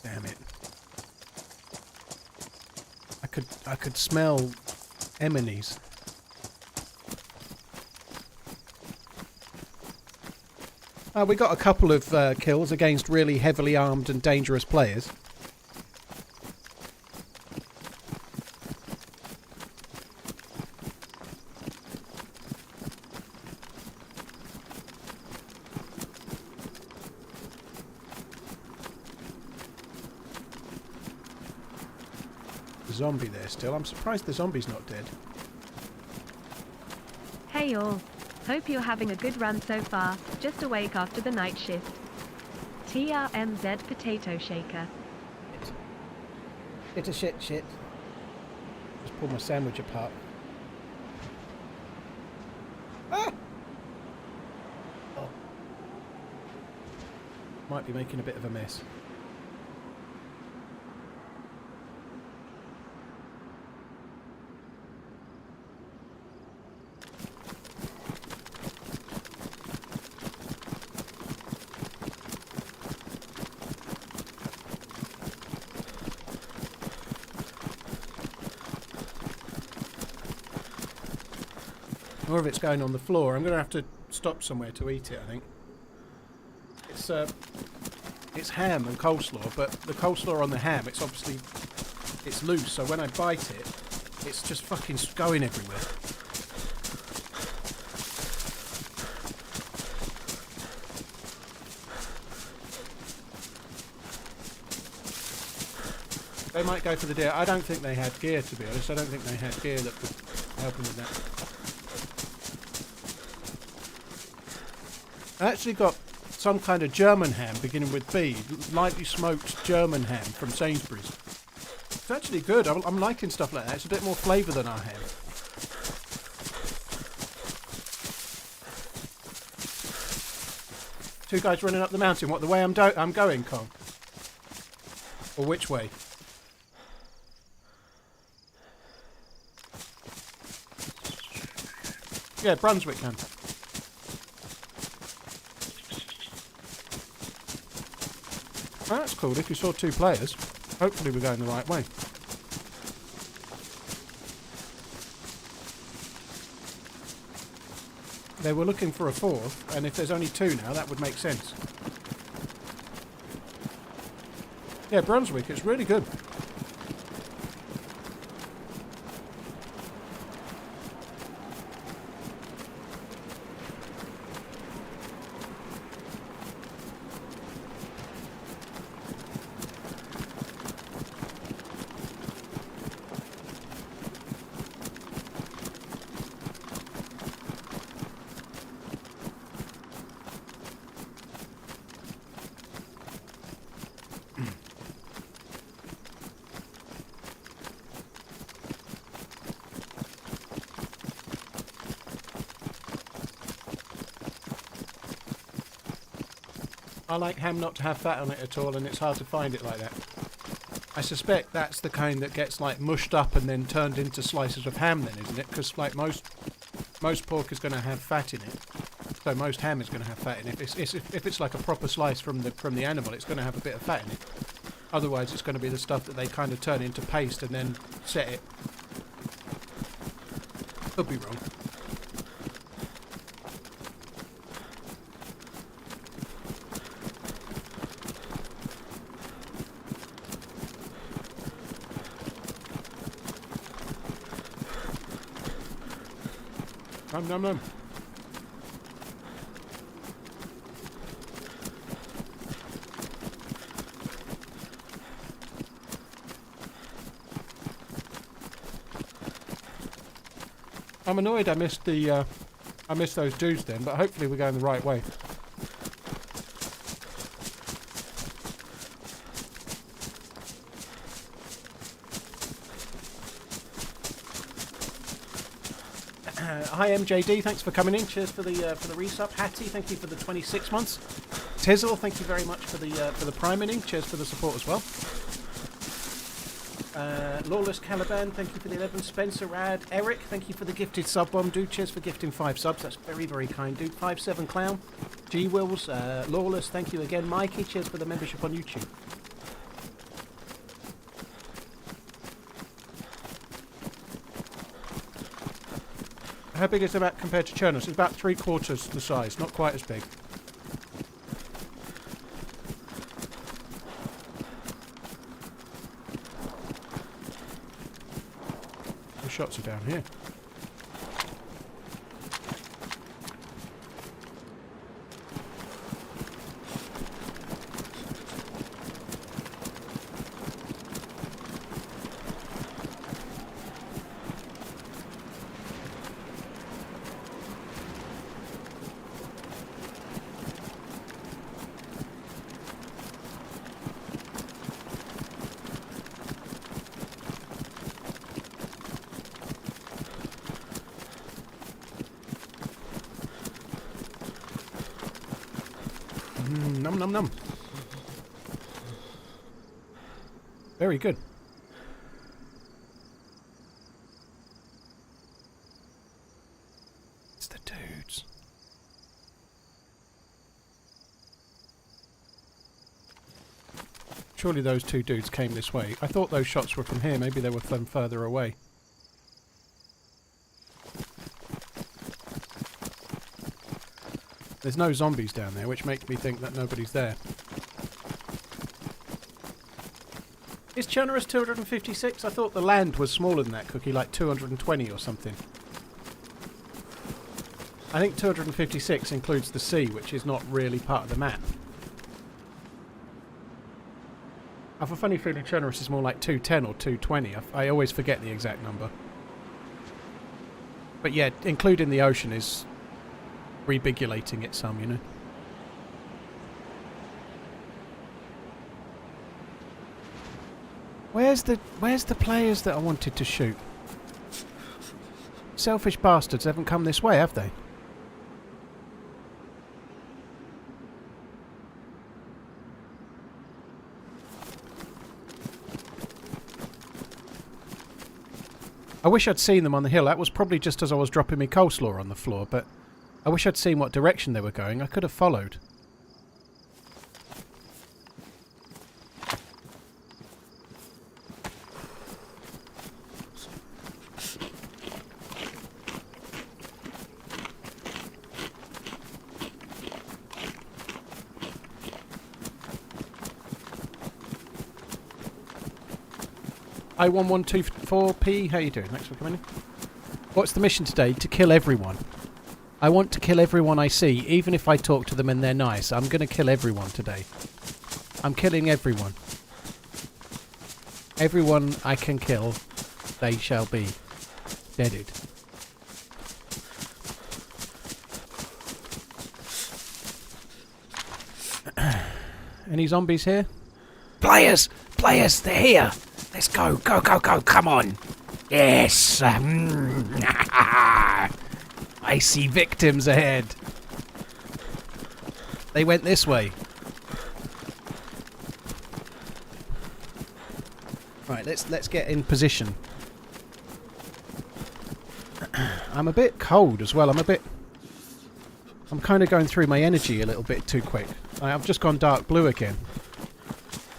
Damn it. I could smell enemies. We got a couple of kills against really heavily armed and dangerous players. zombie there still. I'm surprised the zombie's not dead. Hey all. Hope you're having a good run so far, just awake after the night shift. TRMZ potato shaker. It's a shit. Just pull my sandwich apart. Ah! Oh. Might be making a bit of a mess. More of it's going on the floor. I'm going to have to stop somewhere to eat it, I think. It's ham and coleslaw, but the coleslaw on the ham, it's obviously, it's loose, so when I bite it, it's just fucking going everywhere. They might go for the deer. I don't think they had gear, to be honest. I don't think they had gear that could help them with that. I actually got some kind of German ham beginning with B, lightly smoked German ham from Sainsbury's. It's actually good. I'm liking stuff like that. It's a bit more flavour than our ham. Two guys running up the mountain. What, the way I'm going, Kong? Or which way? Yeah, Brunswick man. Oh, that's cool. If you saw two players, hopefully we're going the right way. They were looking for a fourth, and if there's only two now, that would make sense. Yeah, Brunswick, it's really good. I like ham not to have fat on it at all, and it's hard to find it like that. I suspect that's the kind that gets like mushed up and then turned into slices of ham then, isn't it? Because like most pork is going to have fat in it, so most ham is going to have fat in it. If it's like a proper slice from the animal, it's going to have a bit of fat in it. Otherwise, it's going to be the stuff that they kind of turn into paste and then set it. Could be wrong. Nom nom. I'm annoyed I missed those dudes then, but hopefully we're going the right way. Hi MJD, thanks for coming in. Cheers for the resub. Hattie, thank you for the 26 months. Tizzle, thank you very much for the priming. Cheers for the support as well. Lawless Caliban, thank you for the 11. Spencer Rad, Eric, thank you for the gifted sub bomb, dude. Cheers for gifting 5 subs. That's very, very kind, dude. 57 Clown, G Wills, Lawless, thank you again. Mikey, cheers for the membership on YouTube. How big is the map compared to Chernos? It's about 3/4 the size, not quite as big. The shots are down here. Num num num. Very good. It's the dudes. Surely those two dudes came this way. I thought those shots were from here. Maybe they were from further away. There's no zombies down there, which makes me think that nobody's there. Is Chernarus 256? I thought the land was smaller than that, Cookie, like 220 or something. I think 256 includes the sea, which is not really part of the map. I have a funny feeling Chernarus is more like 210 or 220. I always forget the exact number. But yeah, including the ocean is rebigulating it some, you know. Where's the players that I wanted to shoot? Selfish bastards haven't come this way, have they? I wish I'd seen them on the hill. That was probably just as I was dropping my coleslaw on the floor, but I wish I'd seen what direction they were going. I could have followed. I1124P, how you doing? Thanks for coming in. What's the mission today? To kill everyone. I want to kill everyone I see, even if I talk to them and they're nice. I'm going to kill everyone today. I'm killing everyone. Everyone I can kill, they shall be deaded. Any zombies here? Players! Players, they're here! Let's go, go, go, go, come on! Yes! I see victims ahead. They went this way. Right, let's get in position. I'm a bit cold as well. I'm kind of going through my energy a little bit too quick. I've just gone dark blue again.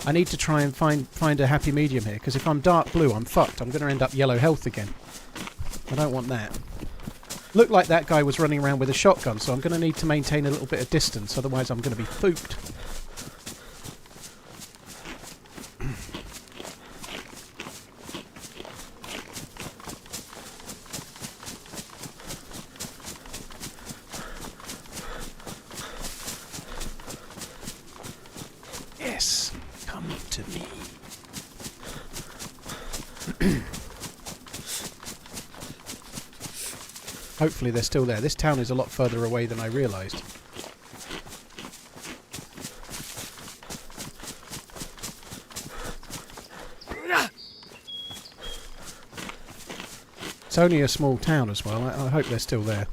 I need to try and find a happy medium here, because if I'm dark blue, I'm fucked. I'm going to end up yellow health again. I don't want that. Looked like that guy was running around with a shotgun, so I'm going to need to maintain a little bit of distance, otherwise I'm going to be fooped. Yes, come to me. Hopefully they're still there. This town is a lot further away than I realised. It's only a small town as well. I hope they're still there.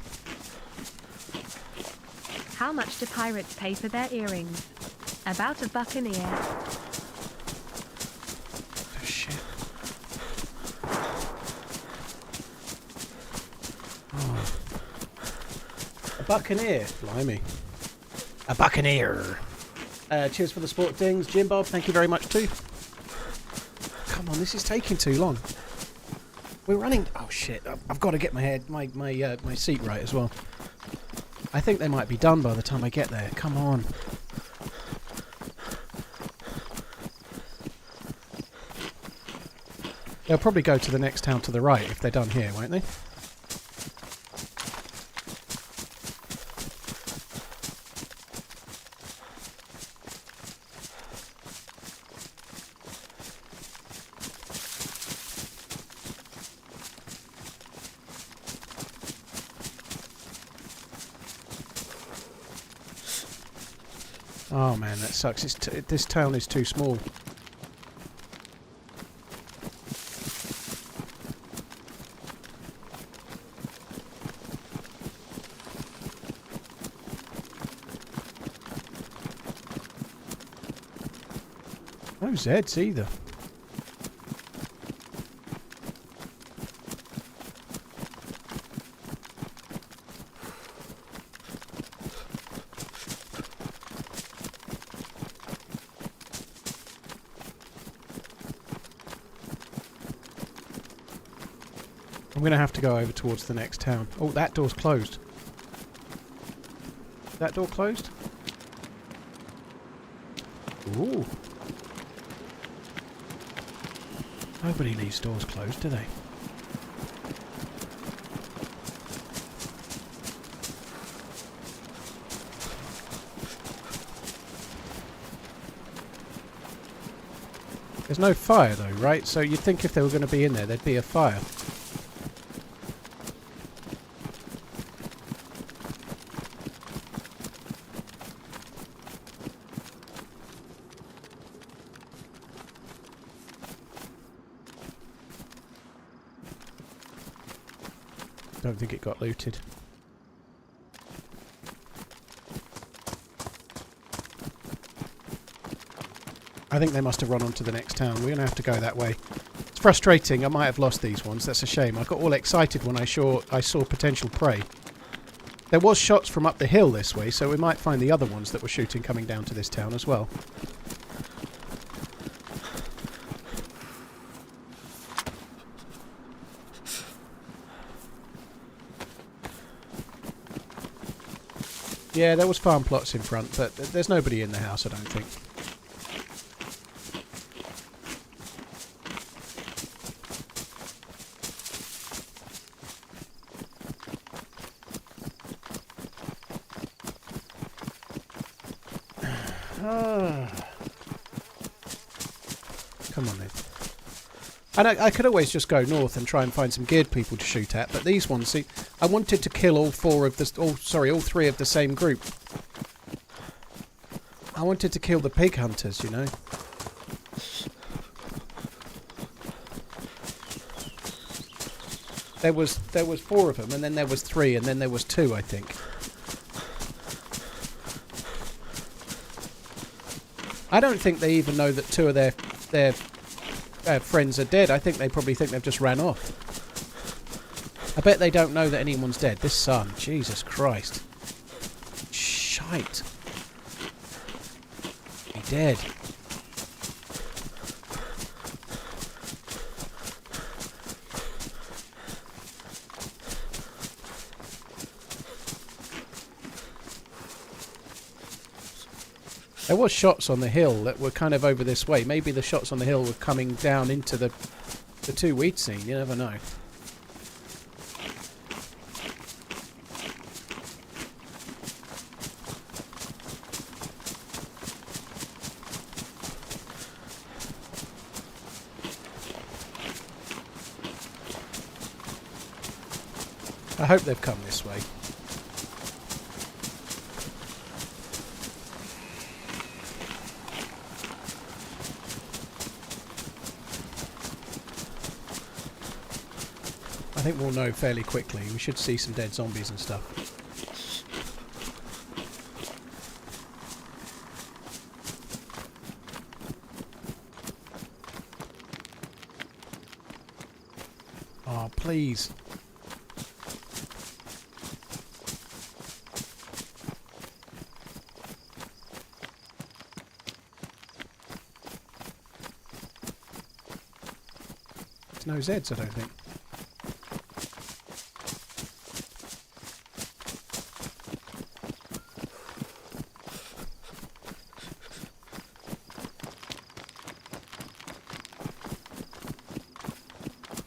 How much do pirates pay for their earrings? About $1 an ear. Oh, shit. Oh. $1 an ear. Blimey. $1 an ear. Cheers for the sport dings. Jim Bob, thank you very much too. Come on, this is taking too long. We're running... Oh shit, I've got to get my seat right as well. I think they might be done by the time I get there. Come on. They'll probably go to the next town to the right if they're done here, won't they? Oh man, that sucks. This town is too small. No Zeds either. I'm going to have to go over towards the next town. Oh, that door's closed. That door closed? Ooh. Nobody leaves doors closed, do they? There's no fire though, right? So you'd think if they were going to be in there, there'd be a fire. Don't think it got looted. I think they must have run on to the next town. We're going to have to go that way. It's frustrating. I might have lost these ones. That's a shame. I got all excited when I saw potential prey. There was shots from up the hill this way, so we might find the other ones that were shooting coming down to this town as well. Yeah, there was farm plots in front, but there's nobody in the house, I don't think. Come on then. And I could always just go north and try and find some geared people to shoot at, but these ones, see, I wanted to kill all three of the same group. I wanted to kill the pig hunters, you know. There was 4 of them, and then there was 3, and then there was 2, I think. I don't think they even know that 2 of their friends are dead. I think they probably think they've just ran off. I bet they don't know that anyone's dead. This sun, Jesus Christ. Shite. Be dead. There was shots on the hill that were kind of over this way. Maybe the shots on the hill were coming down into the 2 we'd seen. You never know. I hope they've come this way. I think we'll know fairly quickly. We should see some dead zombies and stuff. Oh, please. There's no Zeds, I don't think.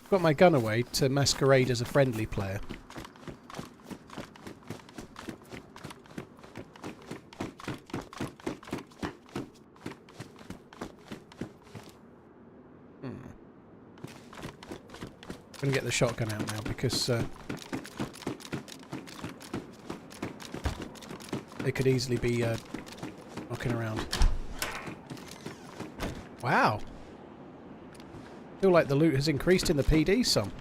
Got my gun away to masquerade as a friendly player. I'm gonna get the shotgun out now because they could easily be knocking around. Wow. I feel like the loot has increased in the PD some.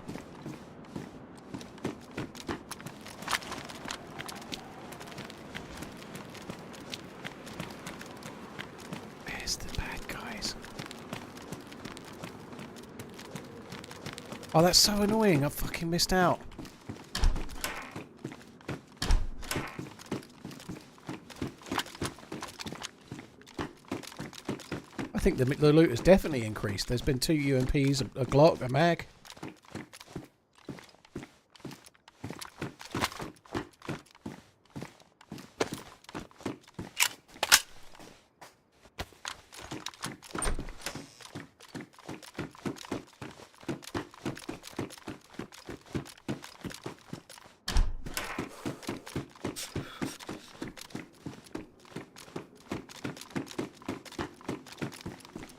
Where's the bad guys? Oh, that's so annoying. I fucking missed out. I think the loot has definitely increased. There's been 2 UMPs, a Glock, a mag.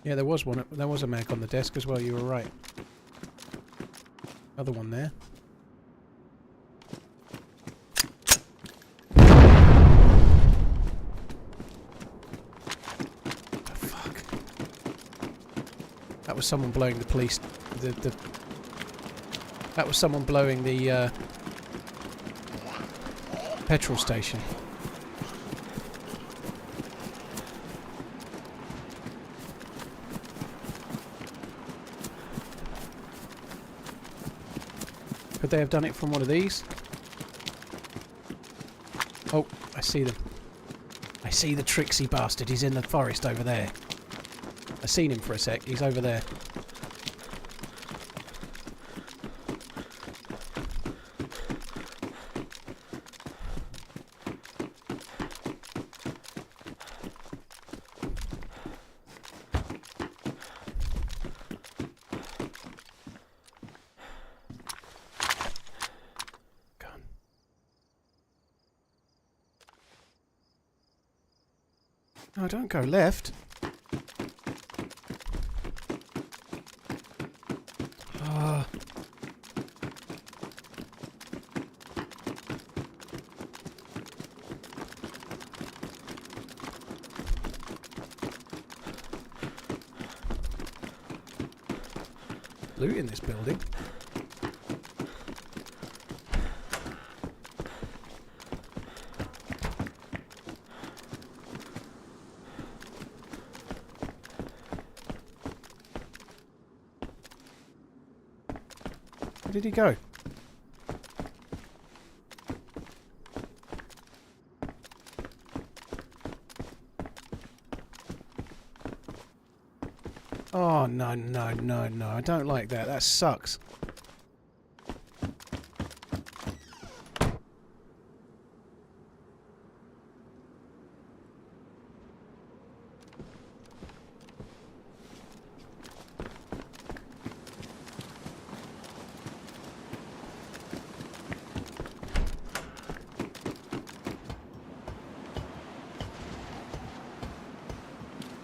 Yeah, there was one. There was a mag on the desk as well. You were right. Other one there. Oh, fuck. That was someone blowing the police. That was someone blowing the petrol station. Could they have done it from one of these? Oh, I see them. I see the tricksy bastard. He's in the forest over there. I seen him for a sec. He's over there. No, don't go left. Ah. Loot in this building. Where did he go? Oh, no, no, no, no. I don't like that. That sucks.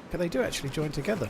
But they do actually join together.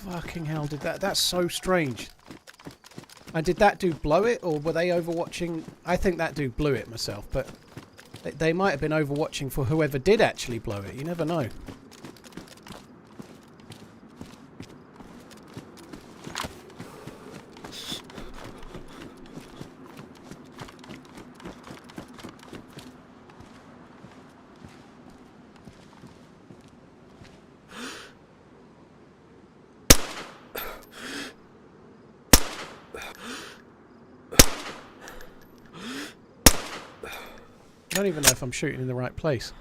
Fucking hell, did that... That's so strange. And did that dude blow it, or were they overwatching? I think that dude blew it myself, but they might have been overwatching for whoever did actually blow it. You never know. I don't even know if I'm shooting in the right place.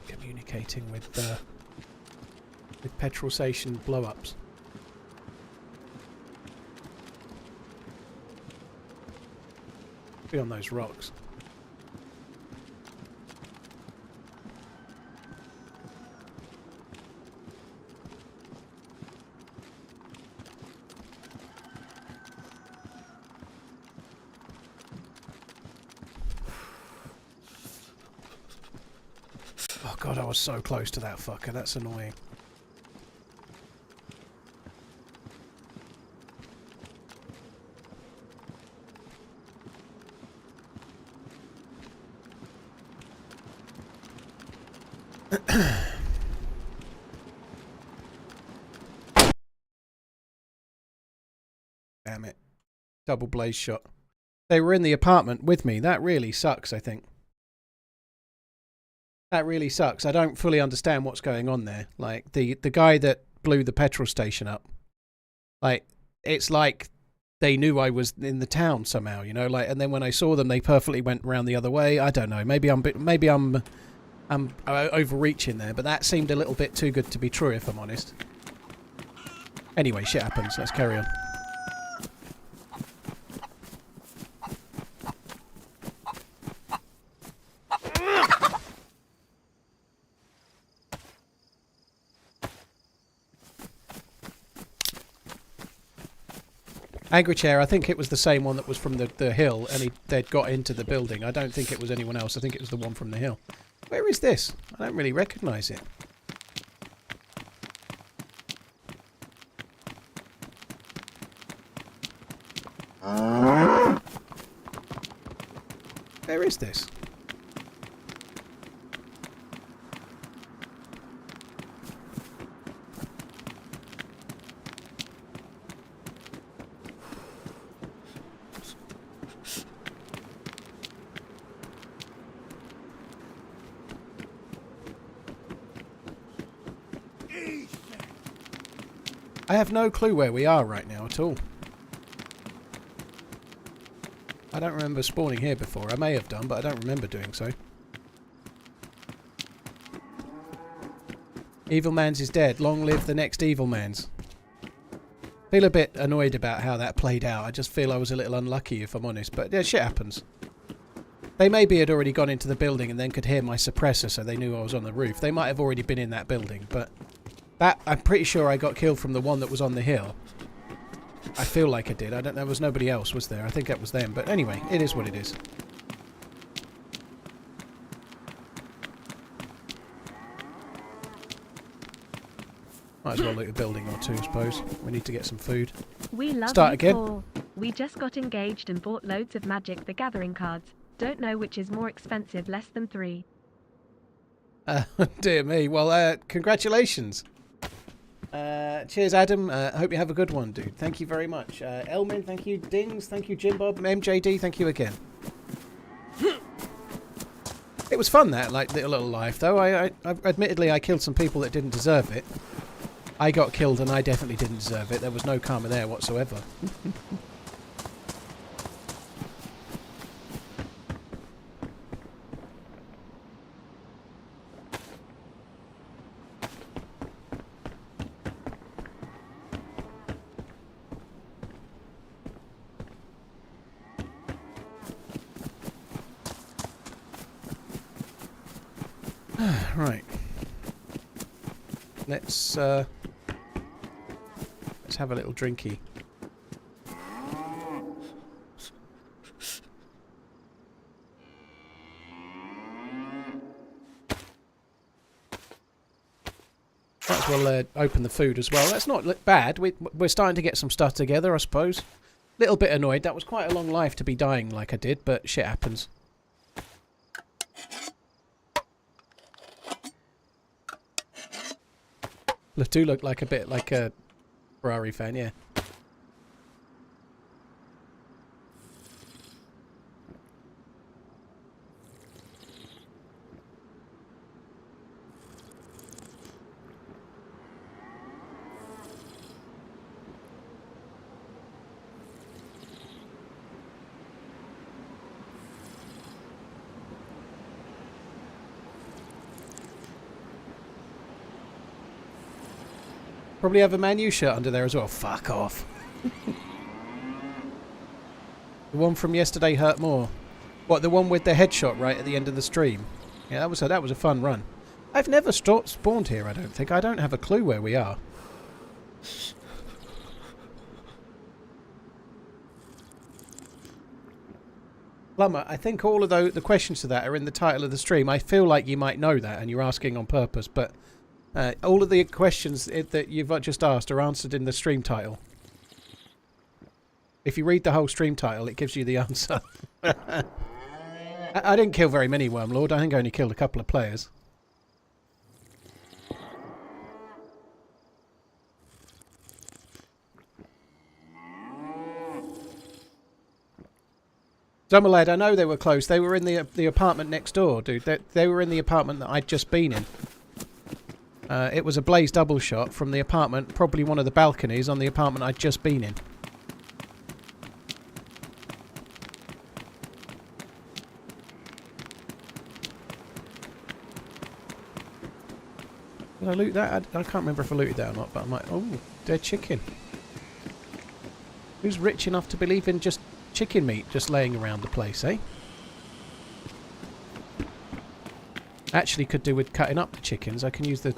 Communicating with petrol station blow-ups. Be on those rocks. Oh god, I was so close to that fucker. That's annoying. Damn it. Double blaze shot. They were in the apartment with me. That really sucks, I think. That really sucks. I don't fully understand what's going on there. Like, the guy that blew the petrol station up. Like, it's like they knew I was in the town somehow, you know? Like, and then when I saw them, they perfectly went round the other way. I don't know. Maybe I'm overreaching there, but that seemed a little bit too good to be true, if I'm honest. Anyway, shit happens. Let's carry on. Agrichair, I think it was the same one that was from the hill, and they'd got into the building. I don't think it was anyone else. I think it was the one from the hill. Where is this? I don't really recognise it. Where is this? I have no clue where we are right now at all. I don't remember spawning here before. I may have done, but I don't remember doing so. EvilManZ is dead. Long live the next EvilManZ. Feel a bit annoyed about how that played out. I just feel I was a little unlucky, if I'm honest. But yeah, shit happens. They maybe had already gone into the building and then could hear my suppressor, so they knew I was on the roof. They might have already been in that building, but that, I'm pretty sure I got killed from the one that was on the hill. I feel like I did. I don't. There was nobody else, was there? I think that was them. But anyway, it is what it is. Might as well loot a building or two, I suppose. We need to get some food. We love Start you again. Paul. We just got engaged and bought loads of Magic the Gathering cards. Don't know which is more expensive, less than 3. Dear me. Well, congratulations. Cheers, Adam. Hope you have a good one, dude. Thank you very much. Elmin, thank you. Dings, thank you. Jim Bob, MJD, thank you again. It was fun, that little life, though. I admittedly, I killed some people that didn't deserve it. I got killed, and I definitely didn't deserve it. There was no karma there whatsoever. Right. Let's have a little drinky. Might as well open the food as well. That's not bad. We're starting to get some stuff together, I suppose. Little bit annoyed. That was quite a long life to be dying like I did, but shit happens. Do look like a bit like a Ferrari fan, yeah. Probably have a Man U shirt under there as well. Fuck off. The one from yesterday hurt more. What, the one with the headshot right at the end of the stream? Yeah, that was a fun run. I've never spawned here, I don't think. I don't have a clue where we are. Plumber, I think all of the questions to that are in the title of the stream. I feel like you might know that and you're asking on purpose, but all of the questions that you've just asked are answered in the stream title. If you read the whole stream title, it gives you the answer. I didn't kill very many, Wormlord. I think I only killed a couple of players. Dummerlad, I know they were close. They were in the apartment next door, dude. They were in the apartment that I'd just been in. It was a blaze double shot from the apartment, probably one of the balconies on the apartment I'd just been in. Did I loot that? I can't remember if I looted that or not, but I might... Oh, dead chicken. Who's rich enough to believe in just chicken meat just laying around the place, eh? Actually could do with cutting up the chickens. I can use the...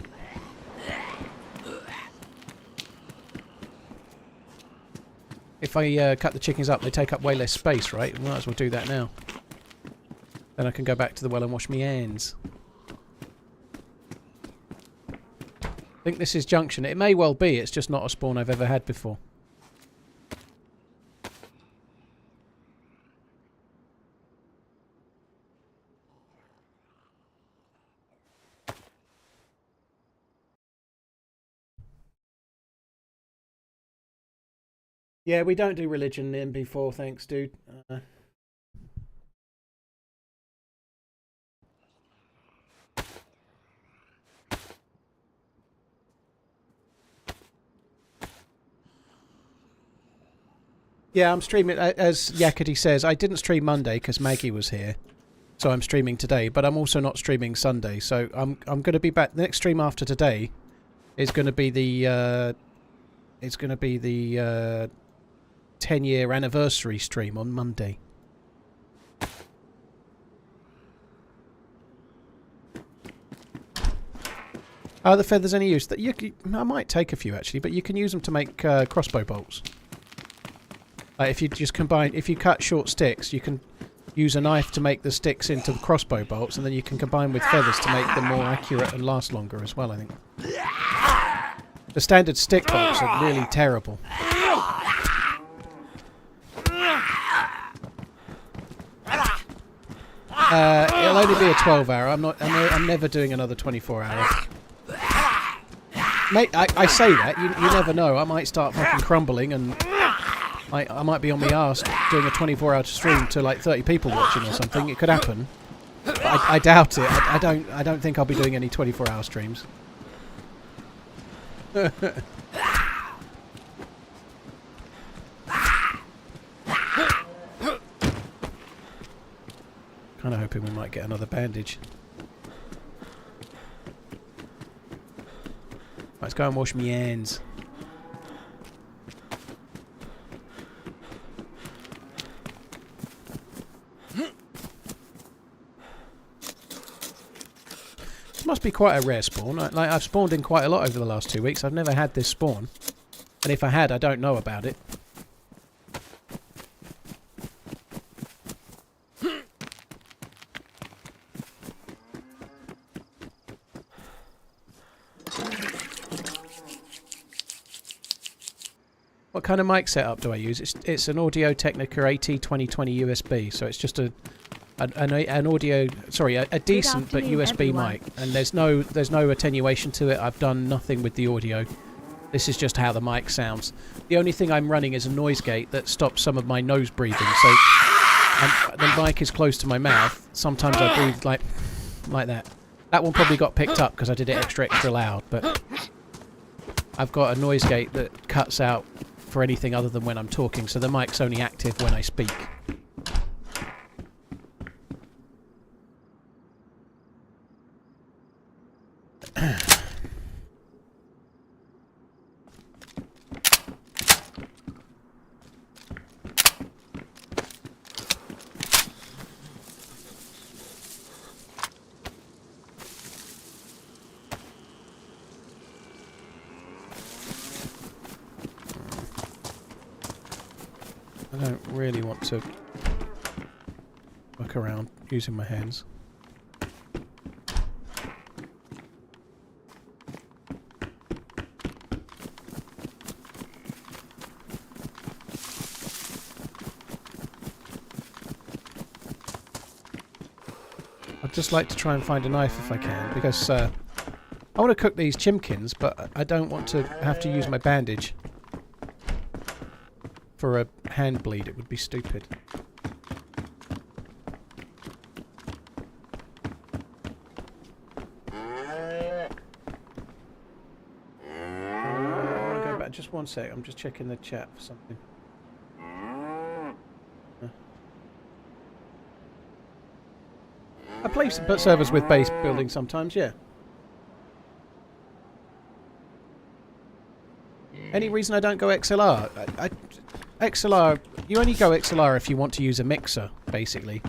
If I cut the chickens up, they take up way less space, right? Might as well do that now. Then I can go back to the well and wash my hands. I think this is Junction. It may well be. It's just not a spawn I've ever had before. Yeah, we don't do religion in MB4, thanks, dude. Yeah, I'm streaming, as Yakety says, I didn't stream Monday because Maggie was here. So I'm streaming today, but I'm also not streaming Sunday. So I'm going to be back. The next stream after today is going to be the 10-year anniversary stream on Monday. Are the feathers any use? That I might take a few actually, but you can use them to make crossbow bolts. If you just combine, if you cut short sticks, you can use a knife to make the sticks into the crossbow bolts, and then you can combine with feathers to make them more accurate and last longer as well, I think. The standard stick bolts are really terrible. It'll only be a 12-hour. I'm never doing another 24-hour. Mate, I say that. You never know. I might start fucking crumbling, and I might be on my arse doing a 24-hour stream to like 30 people watching or something. It could happen. But I doubt it. I don't think I'll be doing any 24-hour streams. Kind of hoping we might get another bandage. Let's go and wash my hands. This must be quite a rare spawn. I've spawned in quite a lot over the last 2 weeks. I've never had this spawn. And if I had, I don't know about it. What kind of mic setup do I use? It's an Audio Technica AT2020 USB, so it's just an audio, sorry, a decent but USB mic, and there's no attenuation to it. I've done nothing with the audio. This is just how the mic sounds. The only thing I'm running is a noise gate that stops some of my nose breathing. So the mic is close to my mouth. Sometimes I breathe like that. That one probably got picked up because I did it extra loud, but I've got a noise gate that cuts out for anything other than when I'm talking, so the mic's only active when I speak. don't really want to look around using my hands. I'd just like to try and find a knife if I can, because I want to cook these chimkins, but I don't want to have to use my bandage for a hand bleed. It would be stupid. I want to go back just one sec. I'm just checking the chat for something. I play servers with base building sometimes, yeah. Any reason I don't go XLR? XLR, you only go XLR if you want to use a mixer, basically.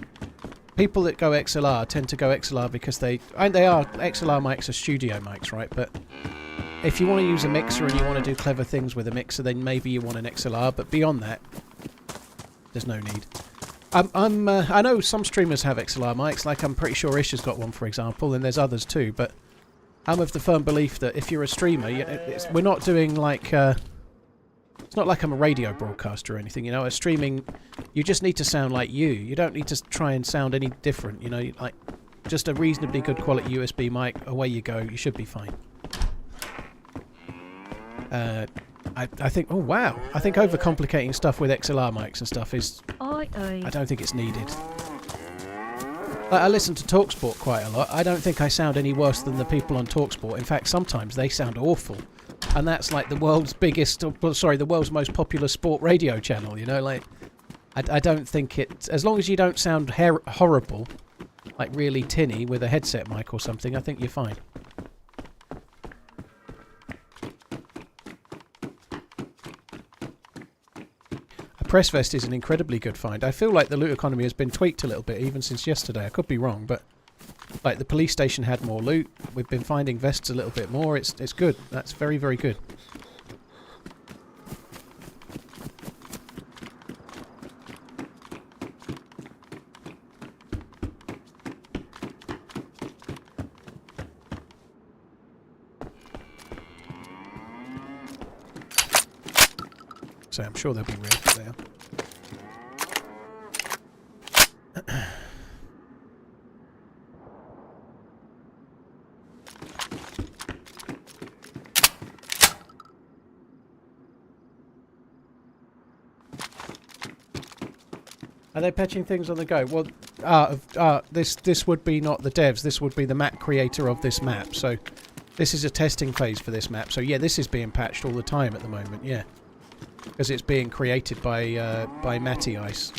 People that go XLR tend to go XLR because they are XLR mics are studio mics, right? But if you want to use a mixer and you want to do clever things with a mixer, then maybe you want an XLR. But beyond that, there's no need. I know some streamers have XLR mics, like I'm pretty sure Ish has got one, for example, and there's others too, but I'm of the firm belief that if you're a streamer, we're not doing like... it's not like I'm a radio broadcaster or anything, you know. A streaming, you just need to sound like you. You don't need to try and sound any different, you know. Like, just a reasonably good quality USB mic, away you go, you should be fine. I think, oh wow, I think overcomplicating stuff with XLR mics and stuff is... Oi, oi. I don't think it's needed. Like, I listen to TalkSport quite a lot. I don't think I sound any worse than the people on TalkSport. In fact, sometimes they sound awful. And that's like the world's biggest, well, sorry, the world's most popular sport radio channel, you know, like, I don't think it, as long as you don't sound horrible, like really tinny with a headset mic or something, I think you're fine. A press vest is an incredibly good find. I feel like the loot economy has been tweaked a little bit even since yesterday. I could be wrong, but like the police station had more loot. We've been finding vests a little bit more. It's good. That's very, very good. So I'm sure they'll be real there. Are they patching things on the go? Well, this would be not the devs. This would be the map creator of this map. So this is a testing phase for this map. So yeah, this is being patched all the time at the moment. Yeah, because it's being created by Matty Ice.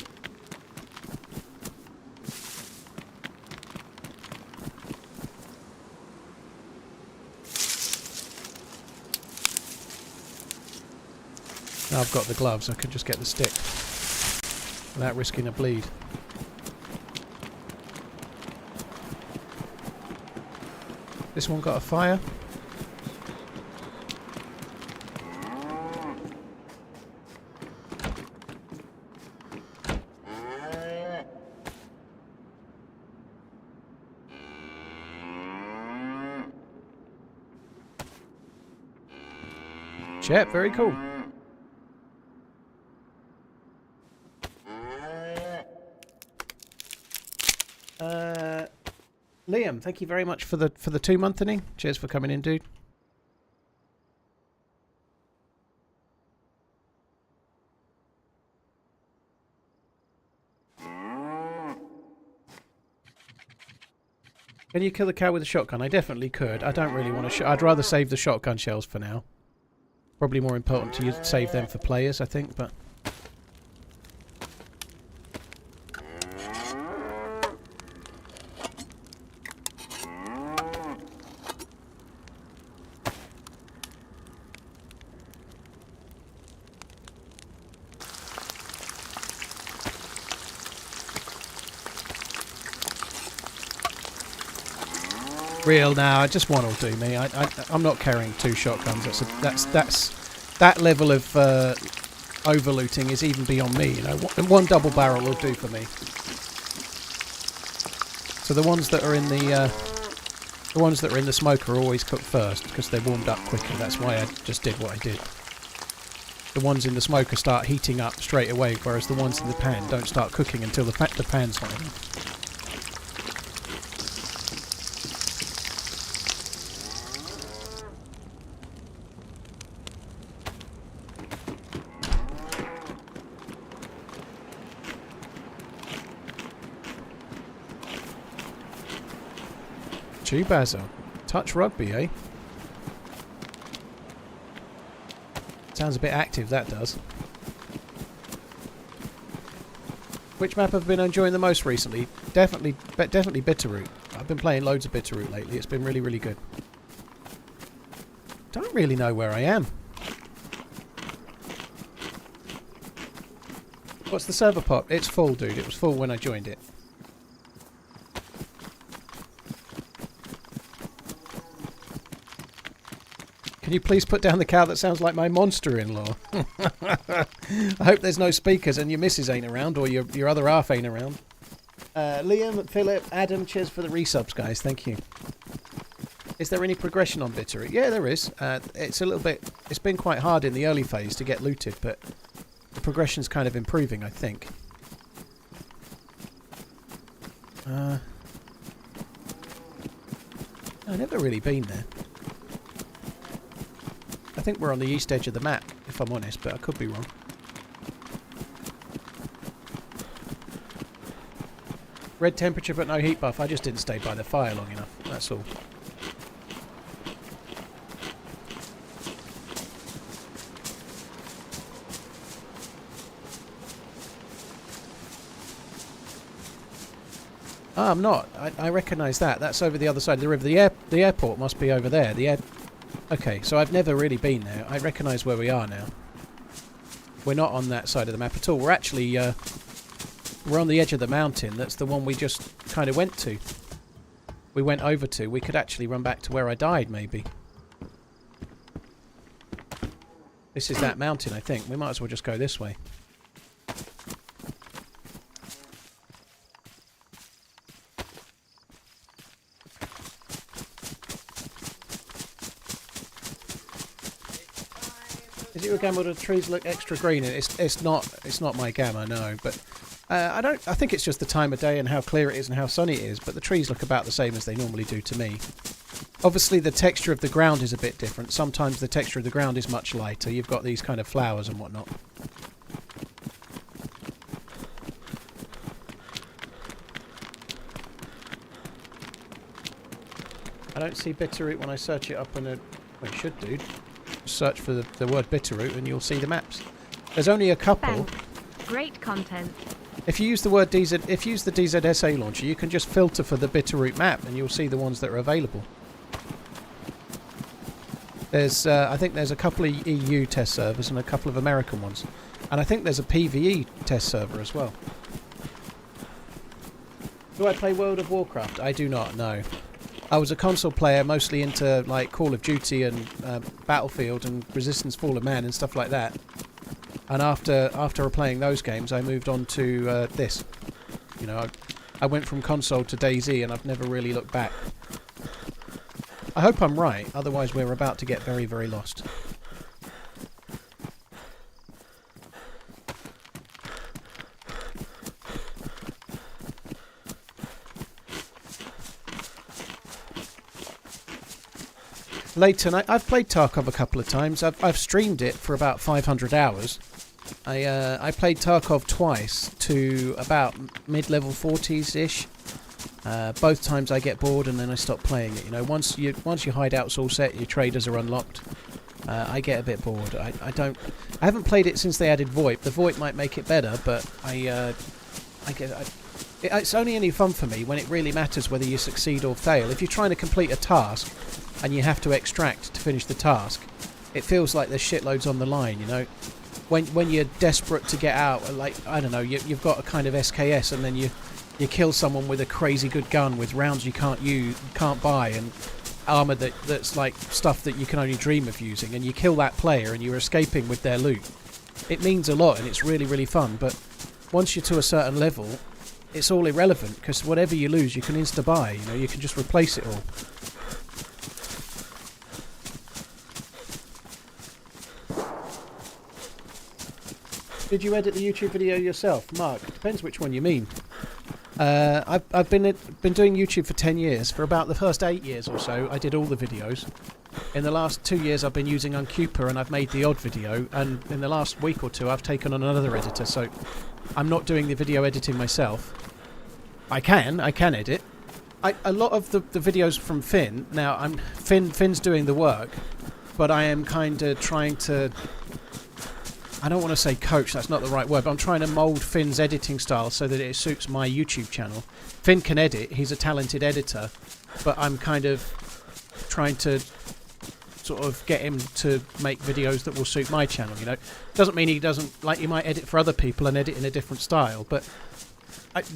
Now I've got the gloves. I could just get the stick without risking a bleed. This one got a fire. Chet, very cool. Liam, thank you very much for the 2-monthing. Cheers for coming in, dude. Can you kill the cow with a shotgun? I definitely could. I don't really want to. I'd rather save the shotgun shells for now. Probably more important to save them for players, I think, but. Real now, just one will do me. I'm not carrying 2 shotguns. That's that level of overlooting is even beyond me. You know, one double barrel will do for me. So the ones that are in the smoker are always cooked first because they're warmed up quicker. That's why I just did what I did. The ones in the smoker start heating up straight away, whereas the ones in the pan don't start cooking until the pan's hot enough. Chubazza. Touch rugby, eh? Sounds a bit active, that does. Which map have I been enjoying the most recently? Definitely Bitterroot. I've been playing loads of Bitterroot lately. It's been really, really good. Don't really know where I am. What's the server pop? It's full, dude. It was full when I joined it. Can you please put down the cow that sounds like my monster-in-law? I hope there's no speakers and your missus ain't around, or your other half ain't around. Liam, Philip, Adam, cheers for the resubs, guys. Thank you. Is there any progression on Bitterroot? Yeah, there is. It's a little bit... It's been quite hard in the early phase to get looted, but the progression's kind of improving, I think. I've never really been there. I think we're on the east edge of the map, if I'm honest, but I could be wrong. Red temperature but no heat buff. I just didn't stay by the fire long enough, that's all. Ah, I'm not. I recognise that. That's over the other side of the river. The airport must be over there. Okay, so I've never really been there. I recognise where we are now. We're not on that side of the map at all. We're actually, we're on the edge of the mountain. That's the one we just kind of went to. We went over to. We could actually run back to where I died, maybe. This is that mountain, I think. We might as well just go this way. Is it your gamma? The trees look extra green. It's not my gamma, no. But I think it's just the time of day and how clear it is and how sunny it is. But the trees look about the same as they normally do to me. Obviously, the texture of the ground is a bit different. Sometimes the texture of the ground is much lighter. You've got these kind of flowers and whatnot. I don't see Bitterroot when I search it up on a... Well, you should do. Search for the word Bitterroot and you'll see the maps. There's only a couple. Thanks. Great content. If you use the word DZ, if you use the DZSA launcher, you can just filter for the Bitterroot map and you'll see the ones that are available. There's, I think there's a couple of EU test servers and a couple of American ones. And I think there's a PvE test server as well. Do I play World of Warcraft? I do not, no. I was a console player, mostly into like Call of Duty and Battlefield and Resistance Fall of Man and stuff like that. And after playing those games, I moved on to this. You know, I went from console to DayZ and I've never really looked back. I hope I'm right, otherwise we're about to get very, very lost. Late tonight, I've played Tarkov a couple of times. I've streamed it for about 500 hours. I played Tarkov twice to about mid-level 40s-ish. Both times I get bored and then I stop playing it. You know, once your hideout's all set, your traders are unlocked. I get a bit bored. I haven't played it since they added VoIP. The VoIP might make it better, but it's only any fun for me when it really matters whether you succeed or fail. If you're trying to complete a task and you have to extract to finish the task, it feels like there's shitloads on the line, you know. When you're desperate to get out, like, I don't know, you've got a kind of SKS and then you kill someone with a crazy good gun with rounds you can't buy and armour that's like stuff that you can only dream of using, and you kill that player and you're escaping with their loot. it means a lot and it's really, really fun. But once you're to a certain level, it's all irrelevant because whatever you lose, you can insta-buy. You know, you can just replace it all. Did you edit the YouTube video yourself, Mark? It depends which one you mean. I've been doing YouTube for 10 years. For about the first 8 years or so, I did all the videos. In the last 2 years, I've been using Uncuper, and I've made the odd video. And in the last week or two, I've taken on another editor. So I'm not doing the video editing myself. I can edit. A lot of the videos from Finn. Now, Finn's doing the work, but I am kind of trying to. I don't want to say coach, that's not the right word, but I'm trying to mould Finn's editing style so that it suits my YouTube channel. Finn can edit, he's a talented editor, but I'm kind of trying to sort of get him to make videos that will suit my channel, you know. Doesn't mean he doesn't, like, he might edit for other people and edit in a different style, but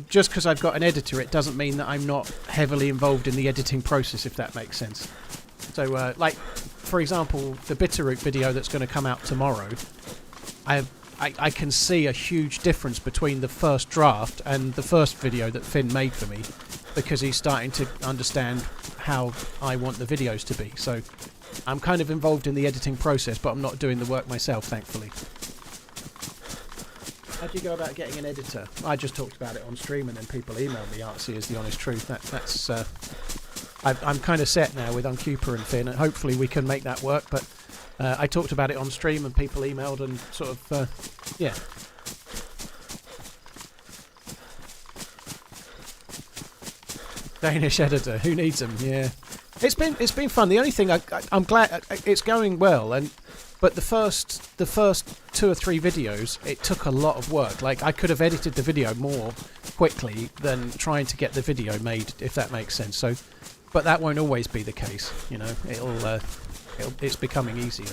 just because I've got an editor, it doesn't mean that I'm not heavily involved in the editing process, if that makes sense. So, like, for example, the Bitterroot video that's going to come out tomorrow, I can see a huge difference between the first draft and the first video that Finn made for me because he's starting to understand how I want the videos to be. So I'm kind of involved in the editing process, but I'm not doing the work myself, thankfully. How do you go about getting an editor? I just talked about it on stream and then people emailed me. Artsy is the honest truth. I'm kind of set now with Uncuper and Finn, and hopefully we can make that work, but I talked about it on stream and people emailed and sort of, yeah. Danish editor, who needs them? Yeah, it's been fun. The only thing I'm glad it's going well, but the first 2 or 3 videos it took a lot of work. Like I could have edited the video more quickly than trying to get the video made, if that makes sense. So, but that won't always be the case, you know. It's becoming easier.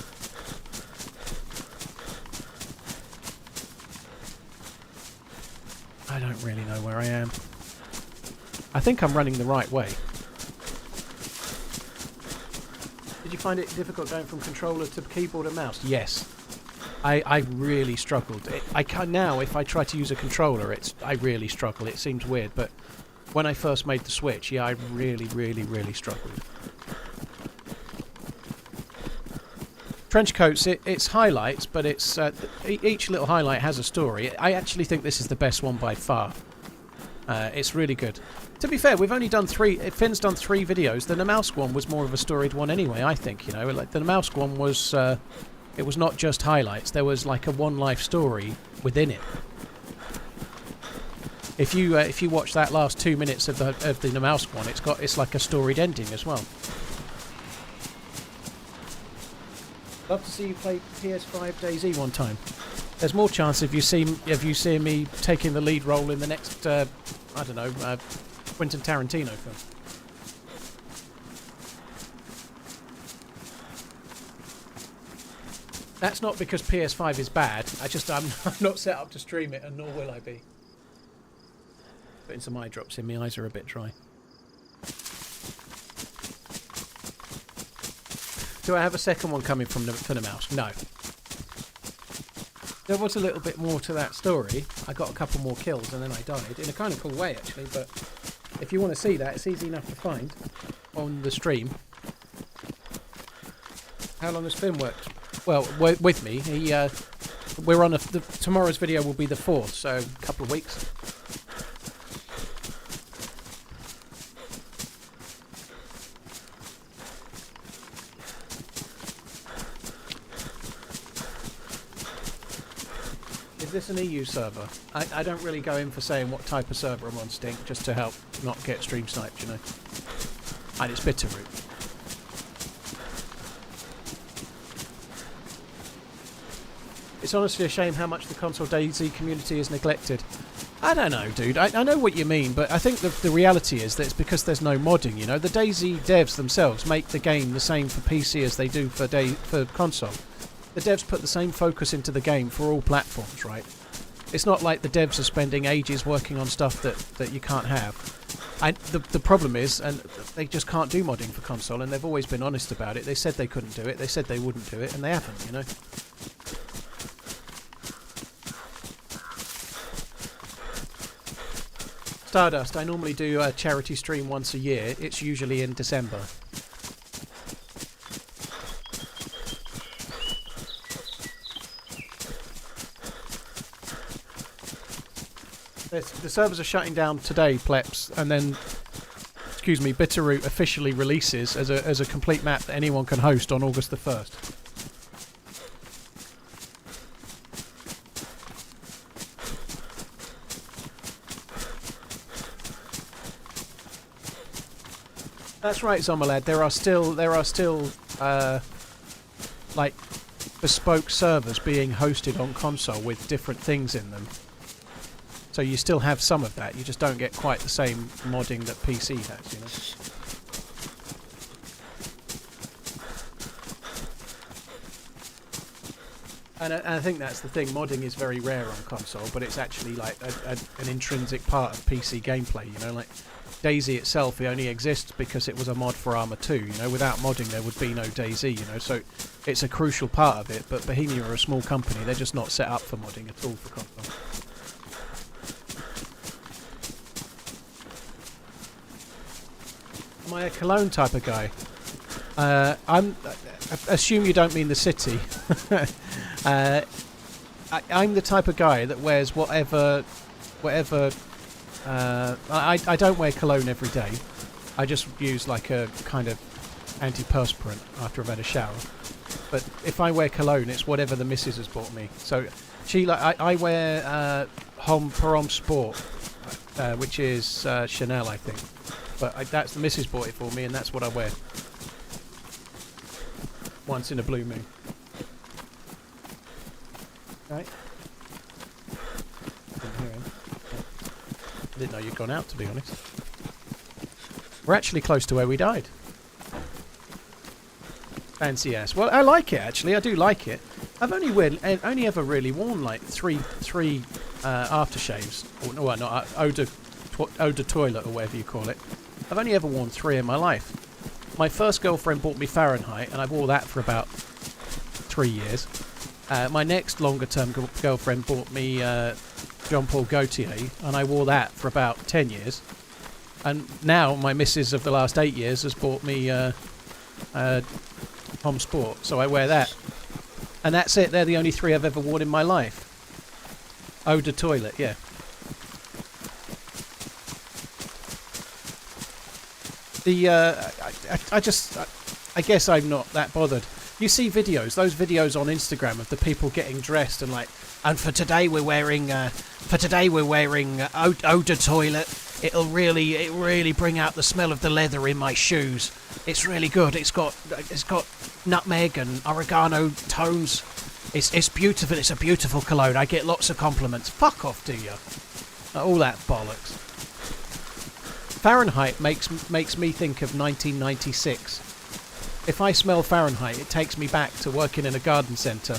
I don't really know where I am. I think I'm running the right way. Did you find it difficult going from controller to keyboard and mouse? Yes. I really struggled. I can now, if I try to use a controller, I really struggle. It seems weird, but when I first made the switch, yeah, I really, really, really struggled. Trenchcoats, it's highlights, but it's each little highlight has a story. I actually think this is the best one by far. It's really good. To be fair, we've only done 3. Finn's done 3 videos. The Namalsk one was more of a storied one anyway, I think, you know. Like the Namalsk one was, it was not just highlights. There was like a one life story within it. If you watch that last 2 minutes of the Namalsk one, it's like a storied ending as well. Love to see you play PS5 DayZ one time. There's more chance if you see me taking the lead role in the next, I don't know, Quentin Tarantino film. That's not because PS5 is bad. I'm not set up to stream it, and nor will I be. Putting some eye drops in. My eyes are a bit dry. Do I have a second one coming for the mouse? No. There was a little bit more to that story. I got a couple more kills and then I died in a kind of cool way actually, but if you want to see that, it's easy enough to find on the stream. How long has Finn worked? Well, with me, we're on tomorrow's video will be the 4th, so a couple of weeks. Is this an EU server? I don't really go in for saying what type of server I'm on, Stink, just to help not get stream sniped, you know. And it's Bitterroot. It's honestly a shame how much the console DayZ community is neglected. I don't know, dude. I know what you mean, but I think the reality is that it's because there's no modding, you know. The DayZ devs themselves make the game the same for PC as they do for console. The devs put the same focus into the game for all platforms, right? It's not like the devs are spending ages working on stuff that you can't have. The problem is, and they just can't do modding for console, and they've always been honest about it. They said they couldn't do it, they said they wouldn't do it, and they haven't, you know? Stardust, I normally do a charity stream once a year. It's usually in December. The servers are shutting down today, Pleps, and then, excuse me, Bitterroot officially releases as a complete map that anyone can host on August the 1st. That's right, Zomalad. There are still like bespoke servers being hosted on console with different things in them. So you still have some of that. You just don't get quite the same modding that PC has, you know. And I think that's the thing. Modding is very rare on console, but it's actually like an intrinsic part of PC gameplay. You know, like DayZ itself, it only exists because it was a mod for Arma 2. You know, without modding, there would be no DayZ. You know, so it's a crucial part of it. But Bohemia are a small company; they're just not set up for modding at all for console. Am I a Cologne type of guy? I assume you don't mean the city. I'm the type of guy that wears whatever. I don't wear cologne every day. I just use like a kind of antiperspirant after I've had a shower. But if I wear cologne, it's whatever the missus has bought me. So I wear Homme pour Homme Sport, which is Chanel, I think. But that's the missus bought it for me, and that's what I wear. Once in a blue moon. Right. Didn't hear him. I didn't know you'd gone out, to be honest. We're actually close to where we died. Fancy ass. Well, I like it, actually. I do like it. I've only ever really worn like three aftershaves. Or no, not odor toilet or whatever you call it. I've only ever worn 3 in my life. My first girlfriend bought me Fahrenheit, and I wore that for about 3 years. My next longer-term girlfriend bought me Jean-Paul Gaultier, and I wore that for about 10 years. And now my missus of the last 8 years has bought me Homme Sport, so I wear that. And that's it. They're the only 3 I've ever worn in my life. Eau de toilet, yeah. I guess I'm not that bothered. You see videos, those videos on Instagram of the people getting dressed and like, and for today we're wearing eau de toilet. It'll really bring out the smell of the leather in my shoes. It's really good. It's got nutmeg and oregano tones. It's beautiful. It's a beautiful cologne. I get lots of compliments. Fuck off, do you? All that bollocks. Fahrenheit makes me think of 1996. If I smell Fahrenheit, it takes me back to working in a garden centre.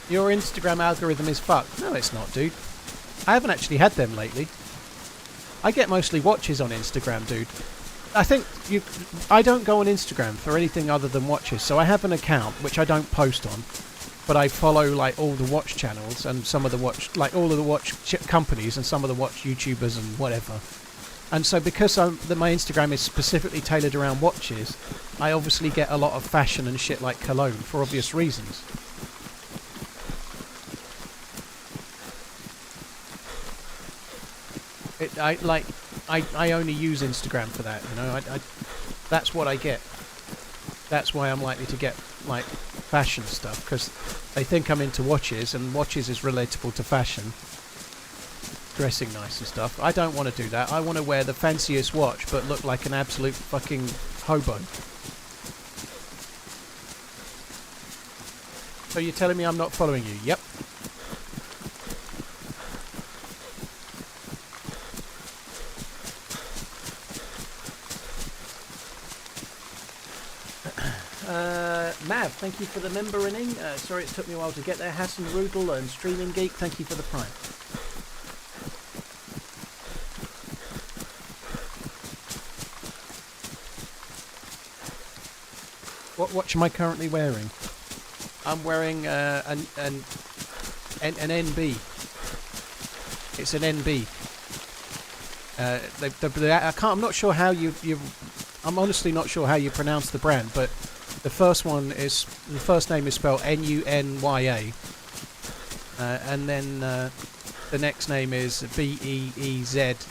Your Instagram algorithm is fucked. No, it's not, dude. I haven't actually had them lately. I get mostly watches on Instagram, dude. I think I don't go on Instagram for anything other than watches, so I have an account which I don't post on, but I follow like all the watch channels and some of the watch, like all of the watch companies and some of the watch YouTubers and whatever. And so because my Instagram is specifically tailored around watches, I obviously get a lot of fashion and shit like cologne for obvious reasons. I only use Instagram for that, you know. That's what I get. That's why I'm likely to get like fashion stuff, because they think I'm into watches, and watches is relatable to fashion. Dressing nice and stuff. I don't want to do that. I want to wear the fanciest watch, but look like an absolute fucking hobo. So you're telling me I'm not following you? Yep. Mav, thank you for the member-inning. Sorry it took me a while to get there. Hassan Rudel and Streaming Geek, thank you for the prime. What watch am I currently wearing? I'm wearing an NB. It's an NB. I'm not sure how I'm honestly not sure how you pronounce the brand, but the first name is spelled Nunya, and then the next name is Beezness.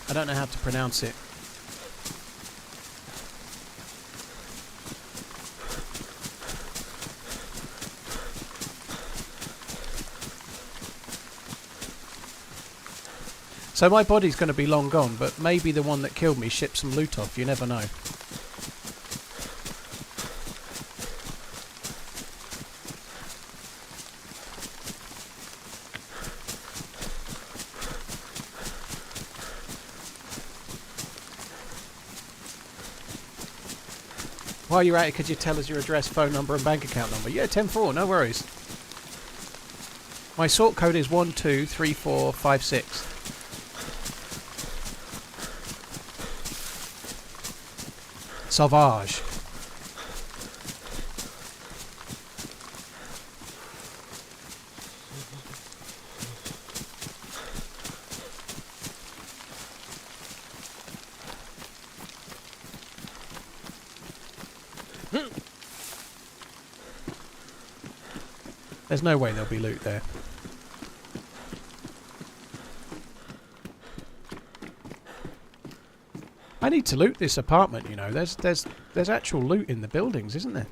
I don't know how to pronounce it. So my body's going to be long gone, but maybe the one that killed me shipped some loot off. You never know. While you're at it, could you tell us your address, phone number and bank account number? Yeah, 10-4, no worries. My sort code is 123456. Sauvage. There's no way there'll be loot there. I need to loot this apartment, you know. There's actual loot in the buildings, isn't there?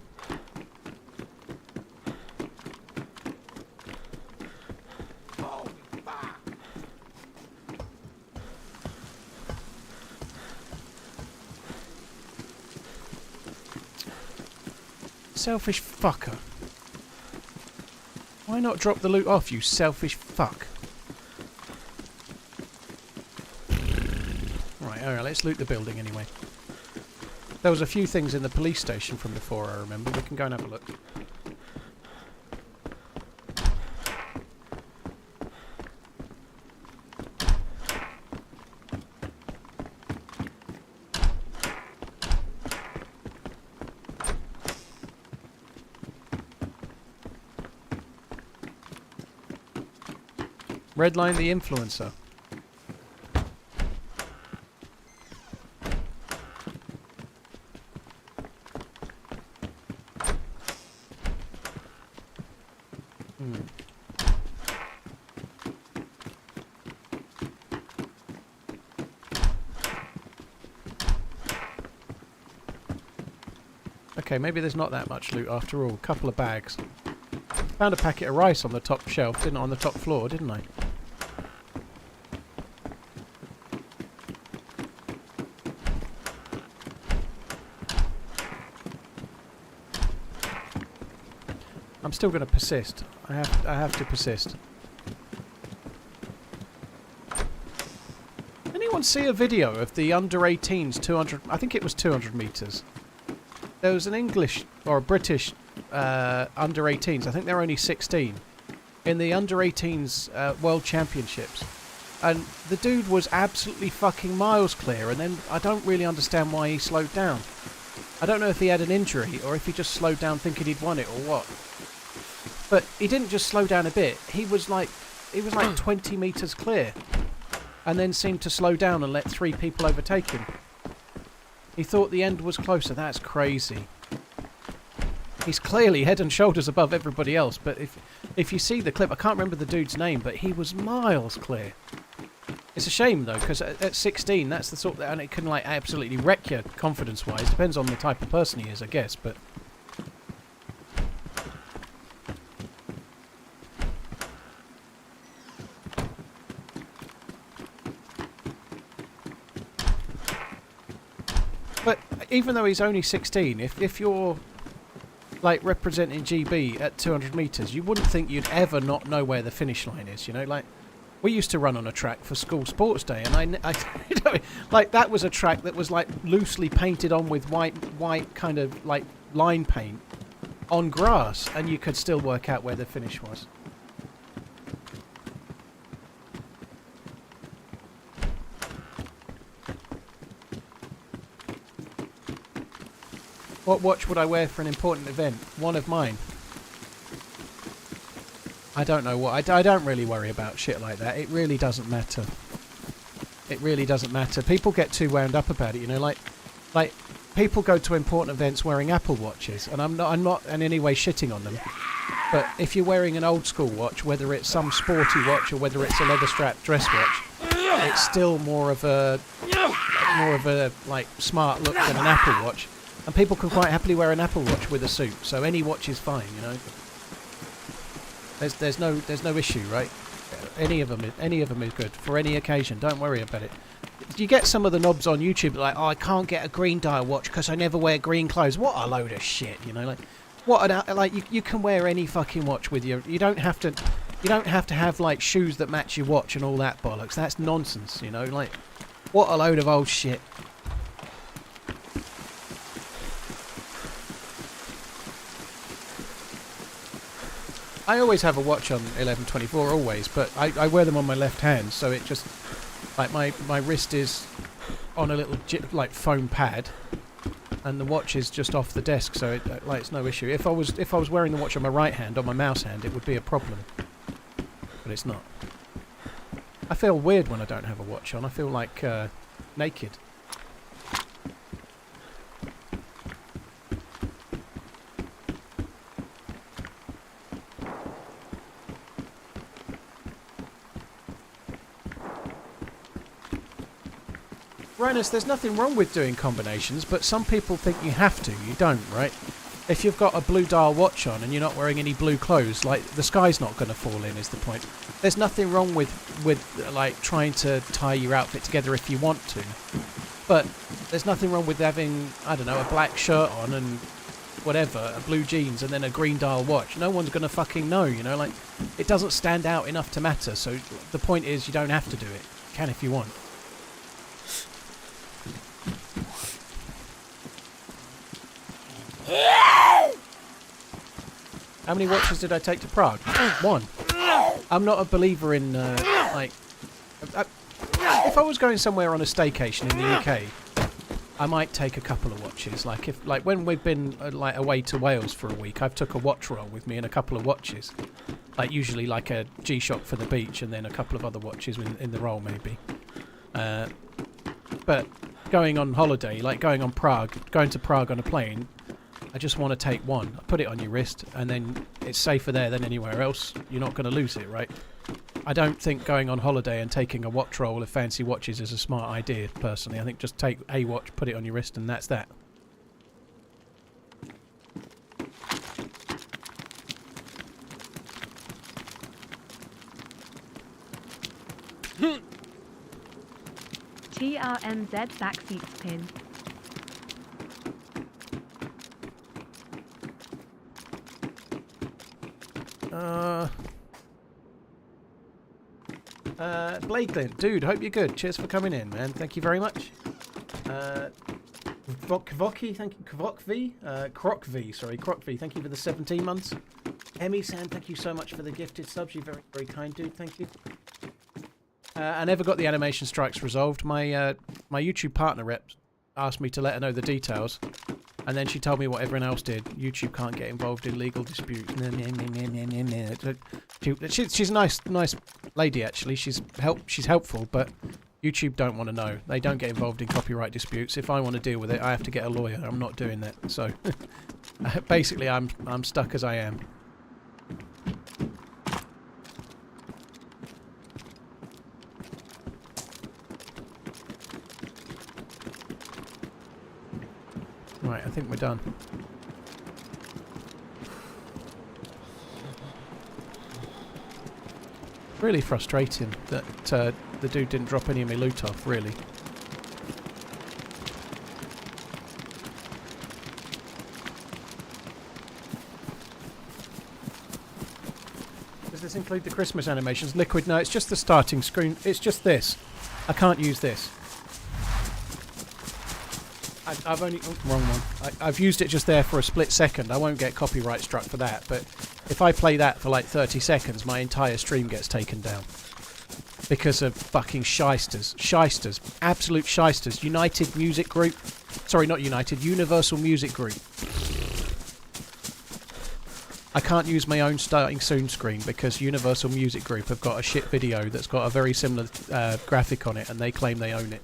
Selfish fucker. Why not drop the loot off, you selfish fuck? Right, alright, let's loot the building anyway. There was a few things in the police station from before, I remember. We can go and have a look. Redline the influencer. Okay, maybe there's not that much loot after all. Couple of bags. Found a packet of rice on the top shelf, didn't I? On the top floor, didn't I? I'm still going to persist. I have to persist. Anyone see a video of the under 18s 200? I think it was 200 meters. There was an English or a British under 18s. I think they're only 16 in the under 18s World Championships, and the dude was absolutely fucking miles clear. And then I don't really understand why he slowed down. I don't know if he had an injury or if he just slowed down thinking he'd won it or what. But he didn't just slow down a bit. He was like 20 meters clear, and then seemed to slow down and let 3 people overtake him. He thought the end was closer. That's crazy. He's clearly head and shoulders above everybody else. But if you see the clip, I can't remember the dude's name, but he was miles clear. It's a shame though, because at 16, that's the sort that, and it can like absolutely wreck you confidence-wise. Depends on the type of person he is, I guess. But even though he's only 16, if you're like representing GB at 200 meters, you wouldn't think you'd ever not know where the finish line is. You know, like we used to run on a track for school sports day, and I you know, like that was a track that was like loosely painted on with white kind of like line paint on grass, and you could still work out where the finish was. What watch would I wear for an important event? One of mine. I don't know what. I don't really worry about shit like that. It really doesn't matter. It really doesn't matter. People get too wound up about it, you know, like people go to important events wearing Apple watches, and I'm not in any way shitting on them. But if you're wearing an old school watch, whether it's some sporty watch or whether it's a leather strap dress watch, it's still more of a like smart look than an Apple watch. And people can quite happily wear an Apple watch with a suit, so any watch is fine, you know. There's no issue, right? Any of them is good for any occasion. Don't worry about it. You get some of the knobs on YouTube like, oh, I can't get a green dial watch because I never wear green clothes. What a load of shit, you know? Like, you can wear any fucking watch with you. You don't have to have like shoes that match your watch and all that bollocks. That's nonsense, you know? Like, what a load of old shit. I always have a watch on 11/24, always, but I wear them on my left hand, so it just like my wrist is on a little like foam pad, and the watch is just off the desk, so it's no issue. If I was wearing the watch on my right hand, on my mouse hand, it would be a problem, but it's not. I feel weird when I don't have a watch on. I feel like naked. Rhinus, there's nothing wrong with doing combinations, but some people think you have to. You don't, right? If you've got a blue dial watch on and you're not wearing any blue clothes, like, the sky's not going to fall in, is the point. There's nothing wrong with like trying to tie your outfit together if you want to, but there's nothing wrong with having, I don't know, a black shirt on and whatever, a blue jeans and then a green dial watch. No one's going to fucking know, you know, like, it doesn't stand out enough to matter, so the point is you don't have to do it. You can if you want. How many watches did I take to Prague? One. I'm not a believer in, like... if I was going somewhere on a staycation in the UK, I might take a couple of watches. Like, when we've been, like, away to Wales for a week, I've took a watch roll with me and a couple of watches. Like, usually, like, a G-Shock for the beach and then a couple of other watches in the roll, maybe. But going on holiday, like going to Prague on a plane, I just want to take one. I put it on your wrist, and then it's safer there than anywhere else. You're not going to lose it, right? I don't think going on holiday and taking a watch roll of fancy watches is a smart idea, personally. I think just take a watch, put it on your wrist, and that's that. TRMZ backseat spin. Blakelin, dude, hope you're good. Cheers for coming in, man. Thank you very much. Kvokvi, thank you. Kvokvi, Krokvi, sorry, Krokvi, thank you for the 17 months. Emi-san, thank you so much for the gifted subs. You're very, very kind, dude. Thank you. I never got the animation strikes resolved. My YouTube partner rep asked me to let her know the details, and then she told me what everyone else did. YouTube can't get involved in legal disputes. She's a nice lady, actually. She's helpful, but YouTube don't want to know. They don't get involved in copyright disputes. If I want to deal with it, I have to get a lawyer. I'm not doing that. So basically, I'm stuck as I am. Right, I think we're done. Really frustrating that the dude didn't drop any of my loot off, really. Does this include the Christmas animations? Liquid? No, it's just the starting screen. It's just this. I can't use this. I've only... Oh, wrong one. I've used it just there for a split second. I won't get copyright struck for that, but if I play that for like 30 seconds, my entire stream gets taken down. because of fucking shysters. Shysters. Absolute shysters. United Music Group. Sorry, not United. Universal Music Group. I can't use my own starting soon screen because Universal Music Group have got a shit video that's got a very similar graphic on it, and they claim they own it.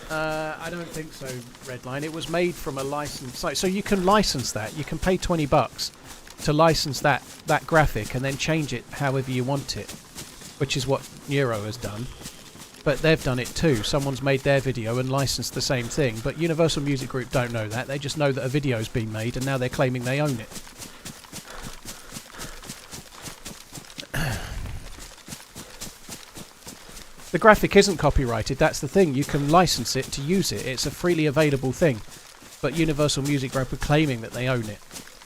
I don't think so, Redline. It was made from a licensed site, so you can license that. You can pay $20 to license that graphic and then change it however you want it, which is what Neuro has done. But they've done it too. Someone's made their video and licensed the same thing. But Universal Music Group don't know that. They just know that a video's been made and now they're claiming they own it. The graphic isn't copyrighted, that's the thing. You can license it to use it. It's a freely available thing. But Universal Music Group are claiming that they own it.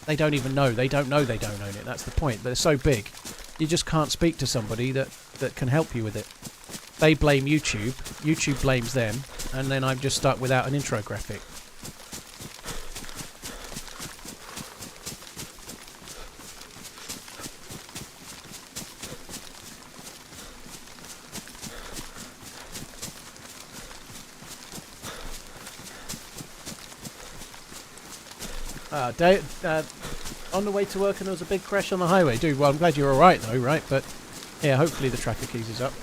They don't even know. They don't know they don't own it. That's the point. They're so big. You just can't speak to somebody that can help you with it. They blame YouTube, YouTube blames them, and then I'm just stuck without an intro graphic. On the way to work and there was a big crash on the highway. Dude, well, I'm glad you're alright though, right? But yeah, hopefully the traffic eases up.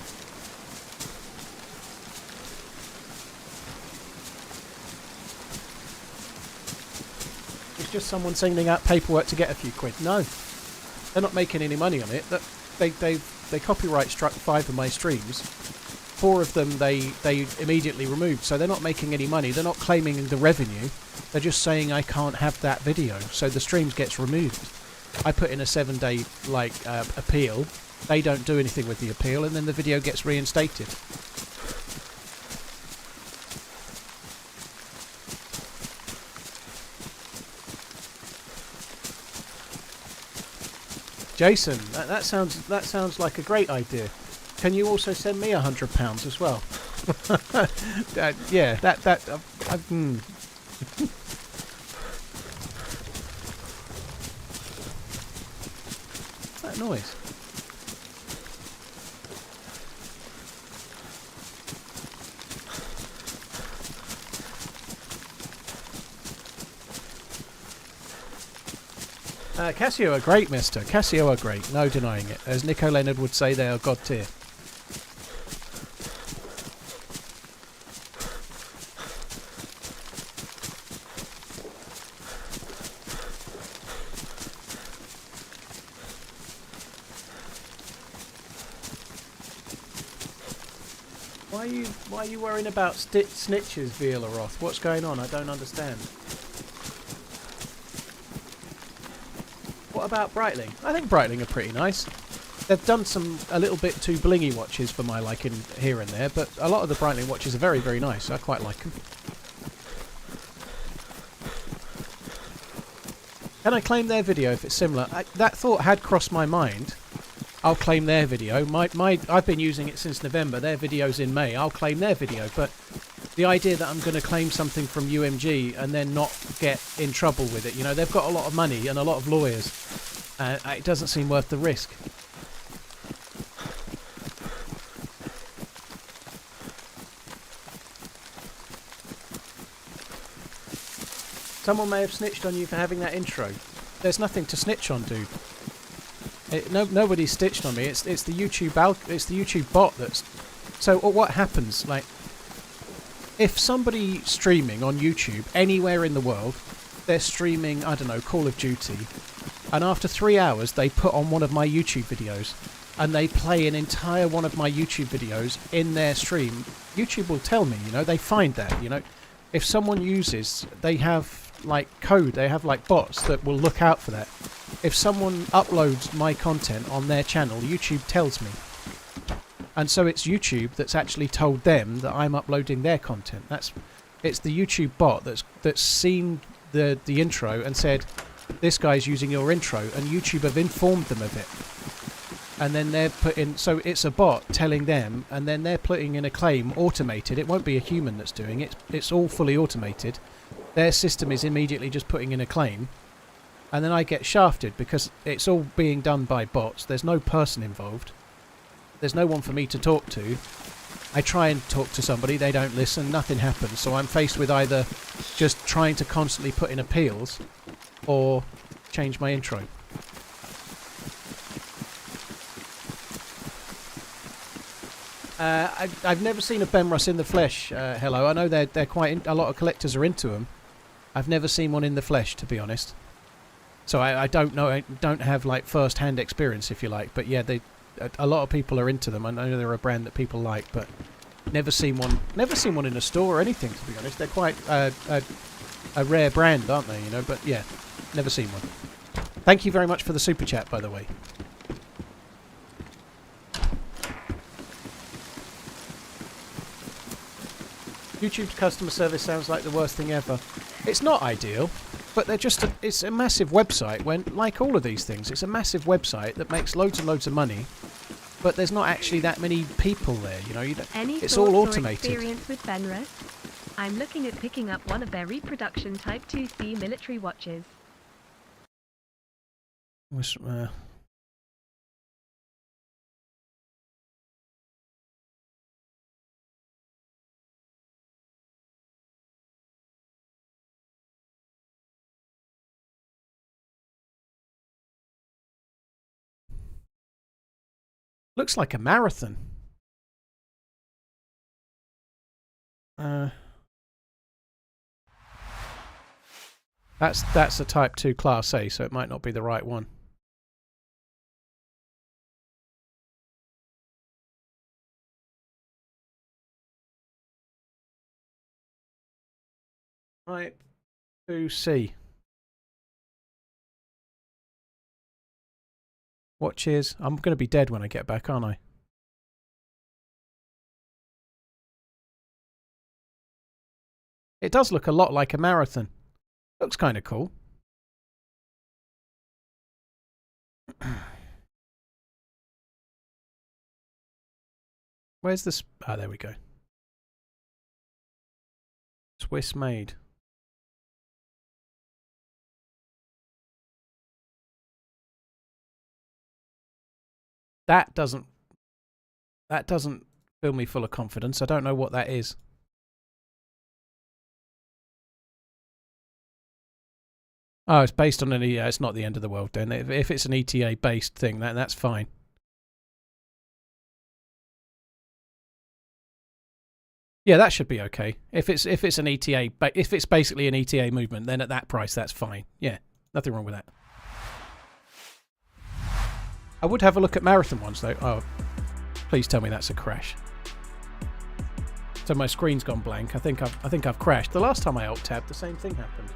It's just someone sending out paperwork to get a few quid. No, they're not making any money on it. They copyright struck 5 of my streams. 4 of them they immediately removed, so they're not making any money. They're not claiming the revenue. They're just saying I can't have that video, so the streams gets removed. I put in a 7-day appeal. They don't do anything with the appeal, and then the video gets reinstated. Jason, that sounds like a great idea. Can you also send me £100 as well? Yeah, What's that noise? Casio are great, mister. Casio are great, no denying it. As Nico Leonard would say, they are god tier. Why are you worrying about snitches, Violaroth? What's going on? I don't understand. What about Breitling? I think Breitling are pretty nice. They've done a little bit too blingy watches for my liking here and there, but a lot of the Breitling watches are very, very nice. I quite like them. Can I claim their video if it's similar? That thought had crossed my mind. I'll claim their video. I've been using it since November. Their video's in May. I'll claim their video. But the idea that I'm going to claim something from UMG and then not get in trouble with it, you know, they've got a lot of money and a lot of lawyers. It doesn't seem worth the risk. Someone may have snitched on you for having that intro. There's nothing to snitch on, dude. Nobody stitched on me. It's the YouTube bot that's. So what happens? Like, if somebody streaming on YouTube anywhere in the world, they're streaming, I don't know, Call of Duty, and after 3 hours they put on one of my YouTube videos, and they play an entire one of my YouTube videos in their stream, YouTube will tell me. You know, they find that. You know, if someone uses, they have like code, they have like bots that will look out for that. If someone uploads my content on their channel, YouTube tells me. And so it's YouTube that's actually told them that I'm uploading their content. It's the YouTube bot that's seen the intro and said, this guy's using your intro, and YouTube have informed them of it. And then they're putting, so it's a bot telling them, and then they're putting in a claim, automated. It won't be a human that's doing it. It's all fully automated. Their system is immediately just putting in a claim. And then I get shafted because it's all being done by bots. There's no person involved. there's no one for me to talk to. I try and talk to somebody, they don't listen, nothing happens. So I'm faced with either just trying to constantly put in appeals or change my intro. I've never seen a Benrus in the flesh. Hello, I know they're quite. A lot of collectors are into them. I've never seen one in the flesh, to be honest. So I don't know. I don't have like first-hand experience, if you like. But yeah, a lot of people are into them. I know they're a brand that people like, but never seen one. Never seen one in a store or anything, to be honest. They're quite a rare brand, aren't they? You know. But yeah, never seen one. Thank you very much for the super chat, by the way. YouTube's customer service sounds like the worst thing ever. It's not ideal, but they're just it's a massive website when, like all of these things, it's a massive website that makes loads and loads of money, but there's not actually that many people there, you know. It's all automated. Or experience with Benrus? I'm looking at picking up one of their reproduction Type 2C military watches. Looks like a marathon. That's a Type 2 Class A, so it might not be the right one. Type 2C. Watches. I'm going to be dead when I get back, aren't I? It does look a lot like a marathon. Looks kind of cool. Where's this? Ah, there we go. Swiss made. That doesn't fill me full of confidence. I don't know what that is. Oh, it's based on an ETA. It's not the end of the world then. If it's an ETA based thing, that's fine. Yeah, that should be okay. If it's an ETA, if it's basically an ETA movement, then at that price, that's fine. Yeah, nothing wrong with that. I would have a look at marathon ones though. Oh, please tell me that's a crash. So my screen's gone blank. I think I've crashed. The last time I alt tabbed, the same thing happened.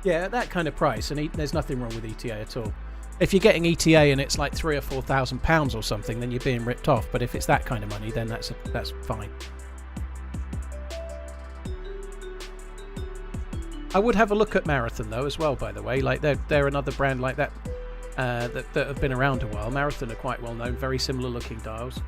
Yeah, at that kind of price, and there's nothing wrong with ETA at all. If you're getting ETA and it's like £3,000 or £4,000 or something, then you're being ripped off. But if it's that kind of money, then that's fine. I would have a look at Marathon though as well, by the way. Like they're another brand like that that have been around a while. Marathon are quite well known, very similar looking dials.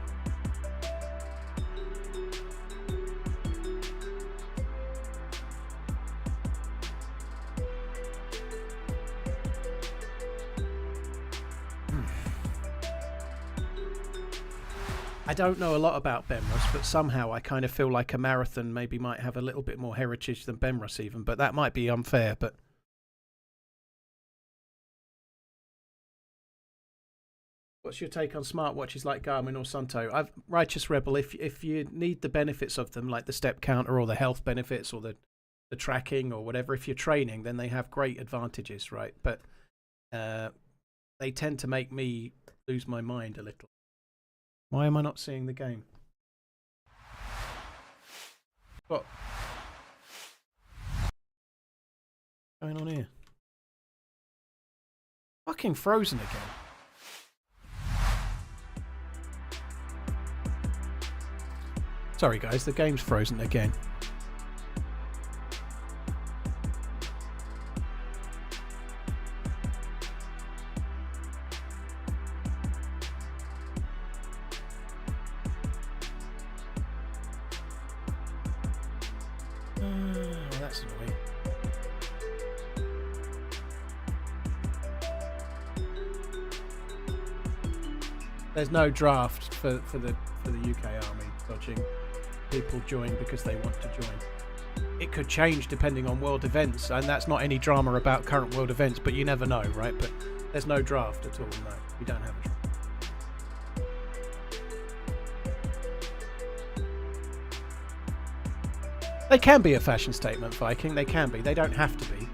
I don't know a lot about Benrus, but somehow I kind of feel like a Marathon maybe might have a little bit more heritage than Benrus even, but that might be unfair. But what's your take on smartwatches like Garmin or Sunto? Righteous Rebel, if you need the benefits of them, like the step counter or the health benefits or the tracking or whatever, if you're training, then they have great advantages, right? But they tend to make me lose my mind a little. Why am I not seeing the game? What's going on here? Fucking frozen again. Sorry guys, the game's frozen again. That's annoying. There's no draft for the UK Army dodging. People join because they want to join. It could change depending on world events, and that's not any drama about current world events, but you never know, right? But there's no draft at all, no. We don't have a draft. They can be a fashion statement, Viking. They can be. They don't have to be.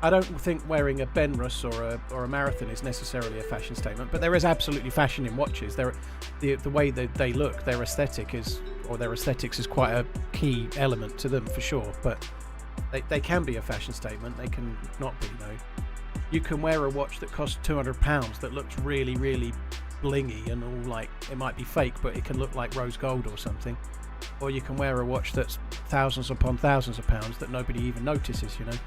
I don't think wearing a Benrus or a Marathon is necessarily a fashion statement, but there is absolutely fashion in watches. The way that they look, their aesthetics is quite a key element to them for sure. But they can be a fashion statement. They can not be though. You can wear a watch that costs £200 that looks really, really blingy and all like it might be fake, but it can look like rose gold or something. Or you can wear a watch that's thousands upon thousands of pounds that nobody even notices, you know.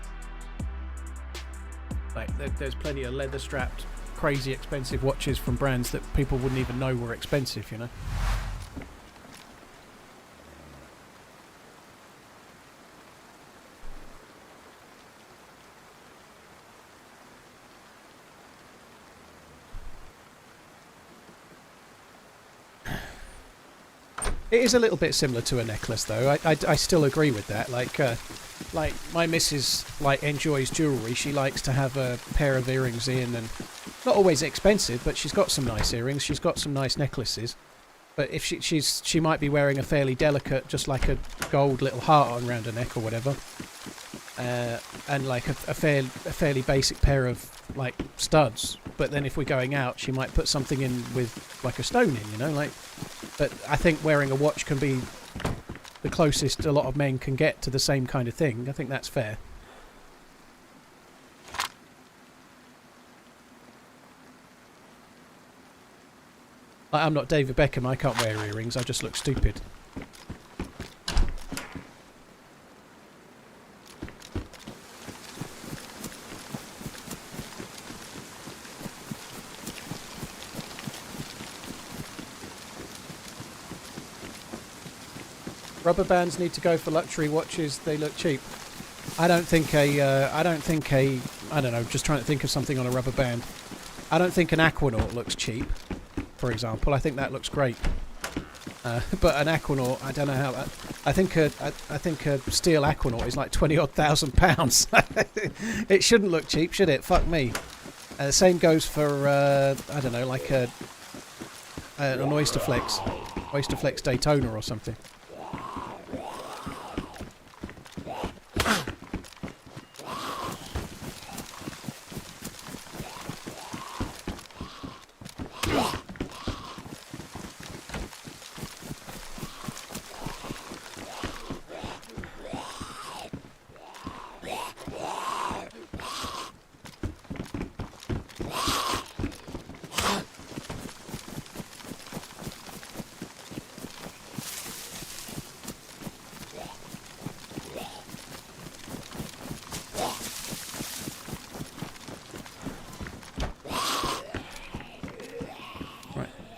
Like there's plenty of leather-strapped, crazy expensive watches from brands that people wouldn't even know were expensive, you know. It is a little bit similar to a necklace, though. I still agree with that. Like my missus enjoys jewellery. She likes to have a pair of earrings in, and not always expensive, but she's got some nice earrings. She's got some nice necklaces. But if she might be wearing a fairly delicate, just like a gold little heart on around her neck or whatever, and like a fairly basic pair of like studs. But then if we're going out, she might put something in with like a stone in, you know, like. But I think wearing a watch can be the closest a lot of men can get to the same kind of thing. I think that's fair. I'm not David Beckham, I can't wear earrings, I just look stupid. Rubber bands need to go for luxury watches, they look cheap. I don't think I don't know, just trying to think of something on a rubber band. I don't think an Aquanaut looks cheap, for example. I think that looks great. But an Aquanaut, I don't know how that... I think a steel Aquanaut is like 20-odd thousand pounds. It shouldn't look cheap, should it? Fuck me. The same goes for, I don't know, like an Oysterflex Daytona or something.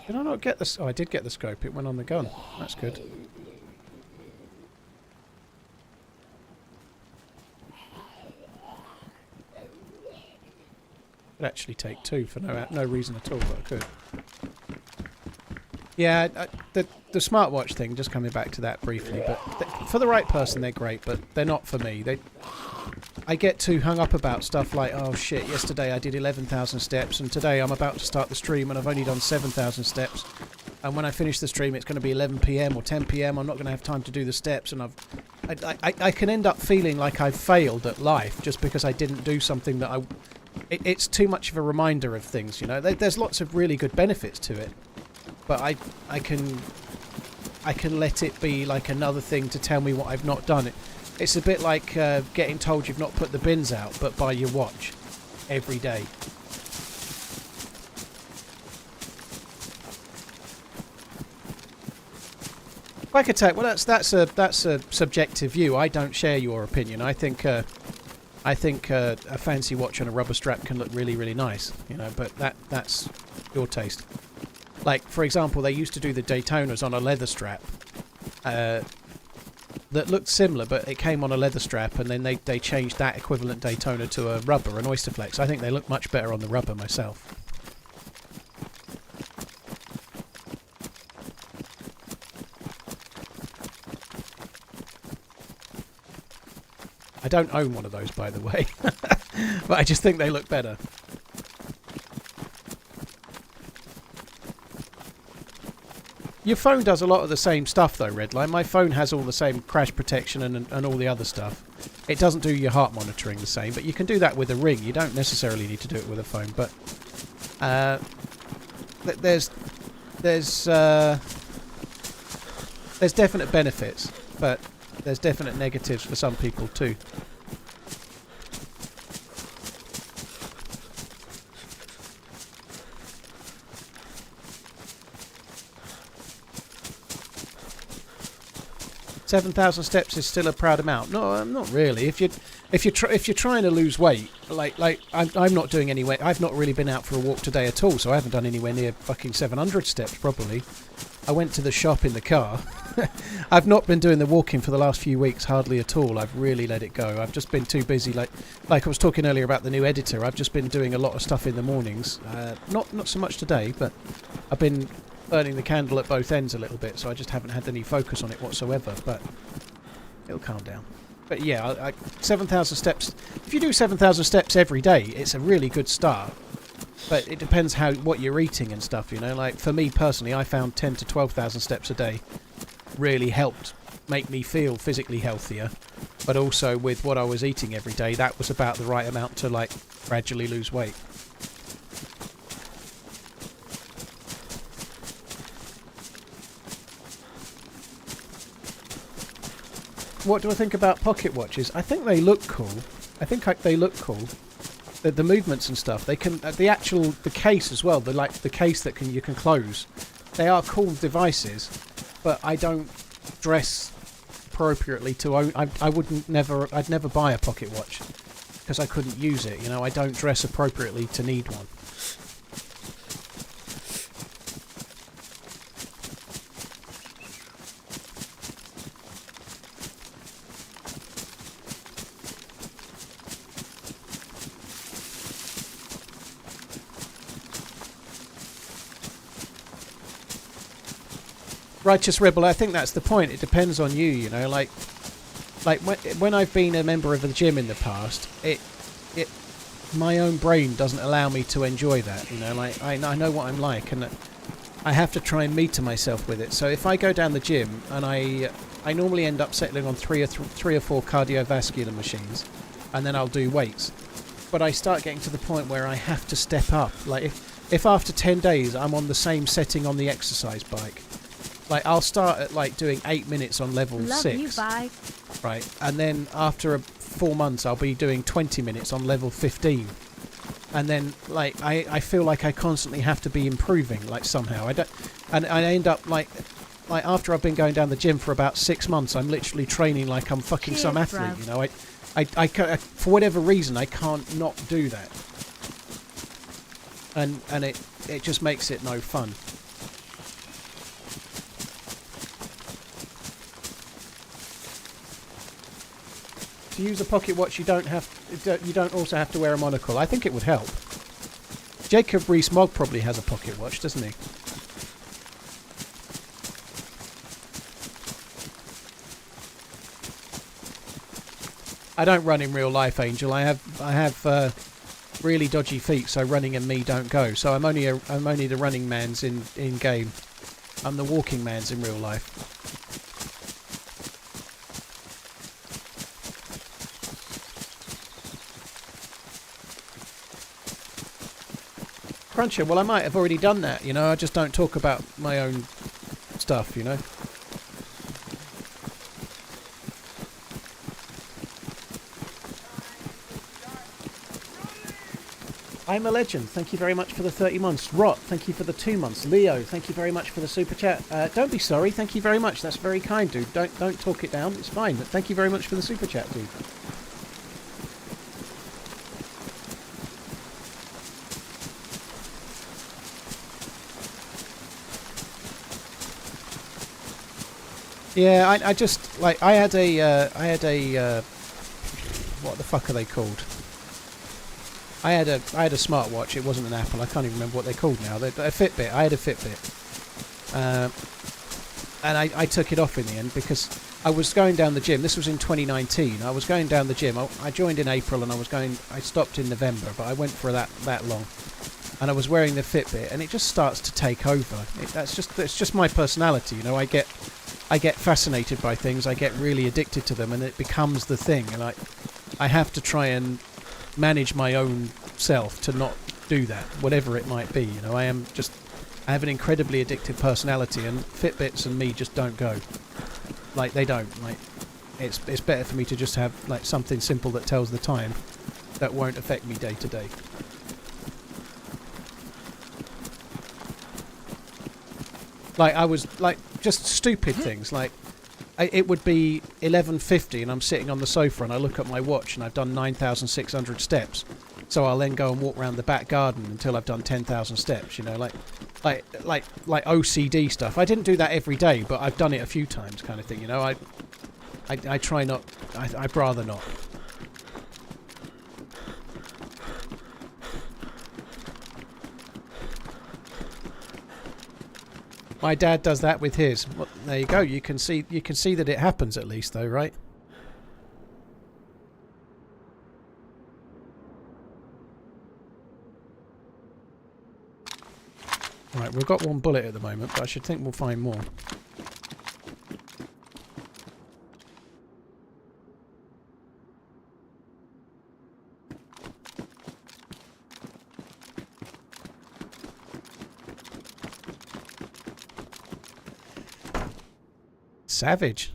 Did I not get this? Oh, I did get the scope. It went on the gun. That's good. Could actually take two for no reason at all, but I could. Yeah, the smartwatch thing. Just coming back to that briefly, but for the right person, they're great, but they're not for me. I get too hung up about stuff like, oh shit, yesterday I did 11,000 steps and today I'm about to start the stream and I've only done 7,000 steps, and when I finish the stream it's going to be 11 PM or 10 PM. I'm not going to have time to do the steps, and I can end up feeling like I've failed at life just because I didn't do something that it's too much of a reminder of things, you know. There's lots of really good benefits to it, but I can let it be like another thing to tell me what I've not done. It's a bit like getting told you've not put the bins out, but by your watch every day. Like attack. Well, that's a subjective view. I don't share your opinion. I think a fancy watch on a rubber strap can look really, really nice, you know. But that's your taste. Like, for example, they used to do the Daytonas on a leather strap. That looked similar, but it came on a leather strap, and then they changed that equivalent Daytona to a rubber, an Oysterflex. I think they look much better on the rubber myself. I don't own one of those, by the way. But I just think they look better. Your phone does a lot of the same stuff though, Redline. My phone has all the same crash protection and all the other stuff. It doesn't do your heart monitoring the same, but you can do that with a ring. You don't necessarily need to do it with a phone, but there's definite benefits, but there's definite negatives for some people too. $7,000 steps is still a proud amount. No, not really. If you're trying to lose weight, like I'm not doing any weight. I've not really been out for a walk today at all, so I haven't done anywhere near fucking 700 steps probably. I went to the shop in the car. I've not been doing the walking for the last few weeks, hardly at all. I've really let it go. I've just been too busy. Like I was talking earlier about the new editor. I've just been doing a lot of stuff in the mornings. Not so much today, but I've been burning the candle at both ends a little bit, so I just haven't had any focus on it whatsoever, but it'll calm down. But yeah, 7,000 steps. If you do 7,000 steps every day, it's a really good start. But it depends what you're eating and stuff, you know. Like for me personally, I found 10 to 12,000 steps a day really helped make me feel physically healthier. But also with what I was eating every day, that was about the right amount to like gradually lose weight. What do I think about pocket watches? I think they look cool. They look cool. The movements and stuff. They can the case as well. The case that you can close. They are cool devices, but I don't dress appropriately to own. I'd never buy a pocket watch because I couldn't use it. You know, I don't dress appropriately to need one. Righteous Rebel, I think that's the point. It depends on you, you know. Like when I've been a member of the gym in the past, my own brain doesn't allow me to enjoy that, you know. Like I know what I'm like, and I have to try and meter myself with it. So if I go down the gym, and I normally end up settling on three or four cardiovascular machines, and then I'll do weights. But I start getting to the point where I have to step up. Like if after 10 days I'm on the same setting on the exercise bike. Like I'll start at like doing 8 minutes on level 6, you, bye. Right, and then after 4 months I'll be doing 20 minutes on level 15, and then like I feel like I constantly have to be improving like somehow. I end up like after I've been going down the gym for about 6 months, I'm literally training like I'm fucking some athlete. You know, I for whatever reason I can't not do that, and it just makes it no fun. To use a pocket watch, you don't also have to wear a monocle. I think it would help. Jacob Rees-Mogg probably has a pocket watch, doesn't he? I don't run in real life, Angel. I have really dodgy feet, so running and me don't go. So I'm only the running man's in game. I'm the walking man's in real life. Cruncher, well I might have already done that, you know, I just don't talk about my own stuff, you know. I'm a legend, thank you very much for the 30 months. Rot, thank you for the 2 months. Leo, thank you very much for the super chat. Don't be sorry, thank you very much, that's very kind, dude. Don't talk it down, it's fine, but thank you very much for the super chat, dude. Yeah, I just like I had a what the fuck are they called? I had a smartwatch. It wasn't an Apple. I can't even remember what they're called now. A Fitbit. I had a Fitbit, and I took it off in the end because I was going down the gym. This was in 2019. I was going down the gym. I joined in April and I stopped in November, but I went for that long. And I was wearing the Fitbit, and it just starts to take over. That's just my personality, you know. I get fascinated by things. I get really addicted to them, and it becomes the thing. And I have to try and manage my own self to not do that, whatever it might be. You know, I have an incredibly addictive personality, and Fitbits and me just don't go. Like, they don't. Like, it's better for me to just have like something simple that tells the time that won't affect me day to day. Like, I was like just stupid things. Like, it would be 11:50 and I'm sitting on the sofa and I look at my watch and I've done 9,600 steps. So I'll then go and walk around the back garden until I've done 10,000 steps. You know, like OCD stuff. I didn't do that every day, but I've done it a few times, kind of thing. You know, I try not. I'd rather not. My dad does that with his. Well, there you go. You can see that it happens at least, though, right? Right, we've got one bullet at the moment, but I should think we'll find more. Savage.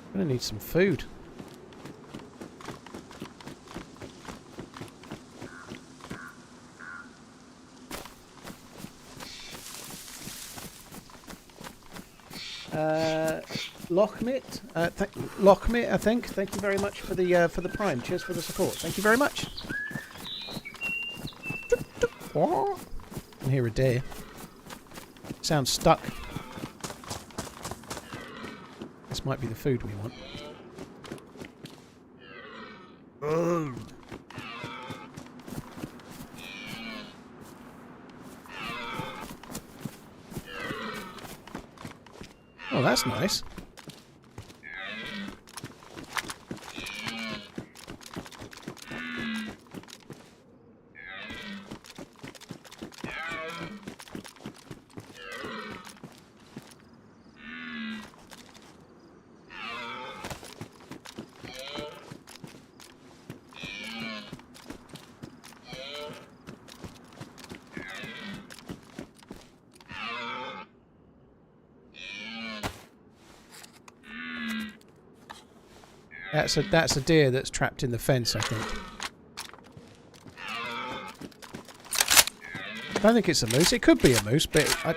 I'm gonna need some food. Lochmit, Lochmit, I think. Thank you very much for the prime. Cheers for the support. Thank you very much. I can hear a deer. Sounds stuck. This might be the food we want. Oh, that's nice. That's a deer that's trapped in the fence, I think. I don't think it's a moose. It could be a moose, but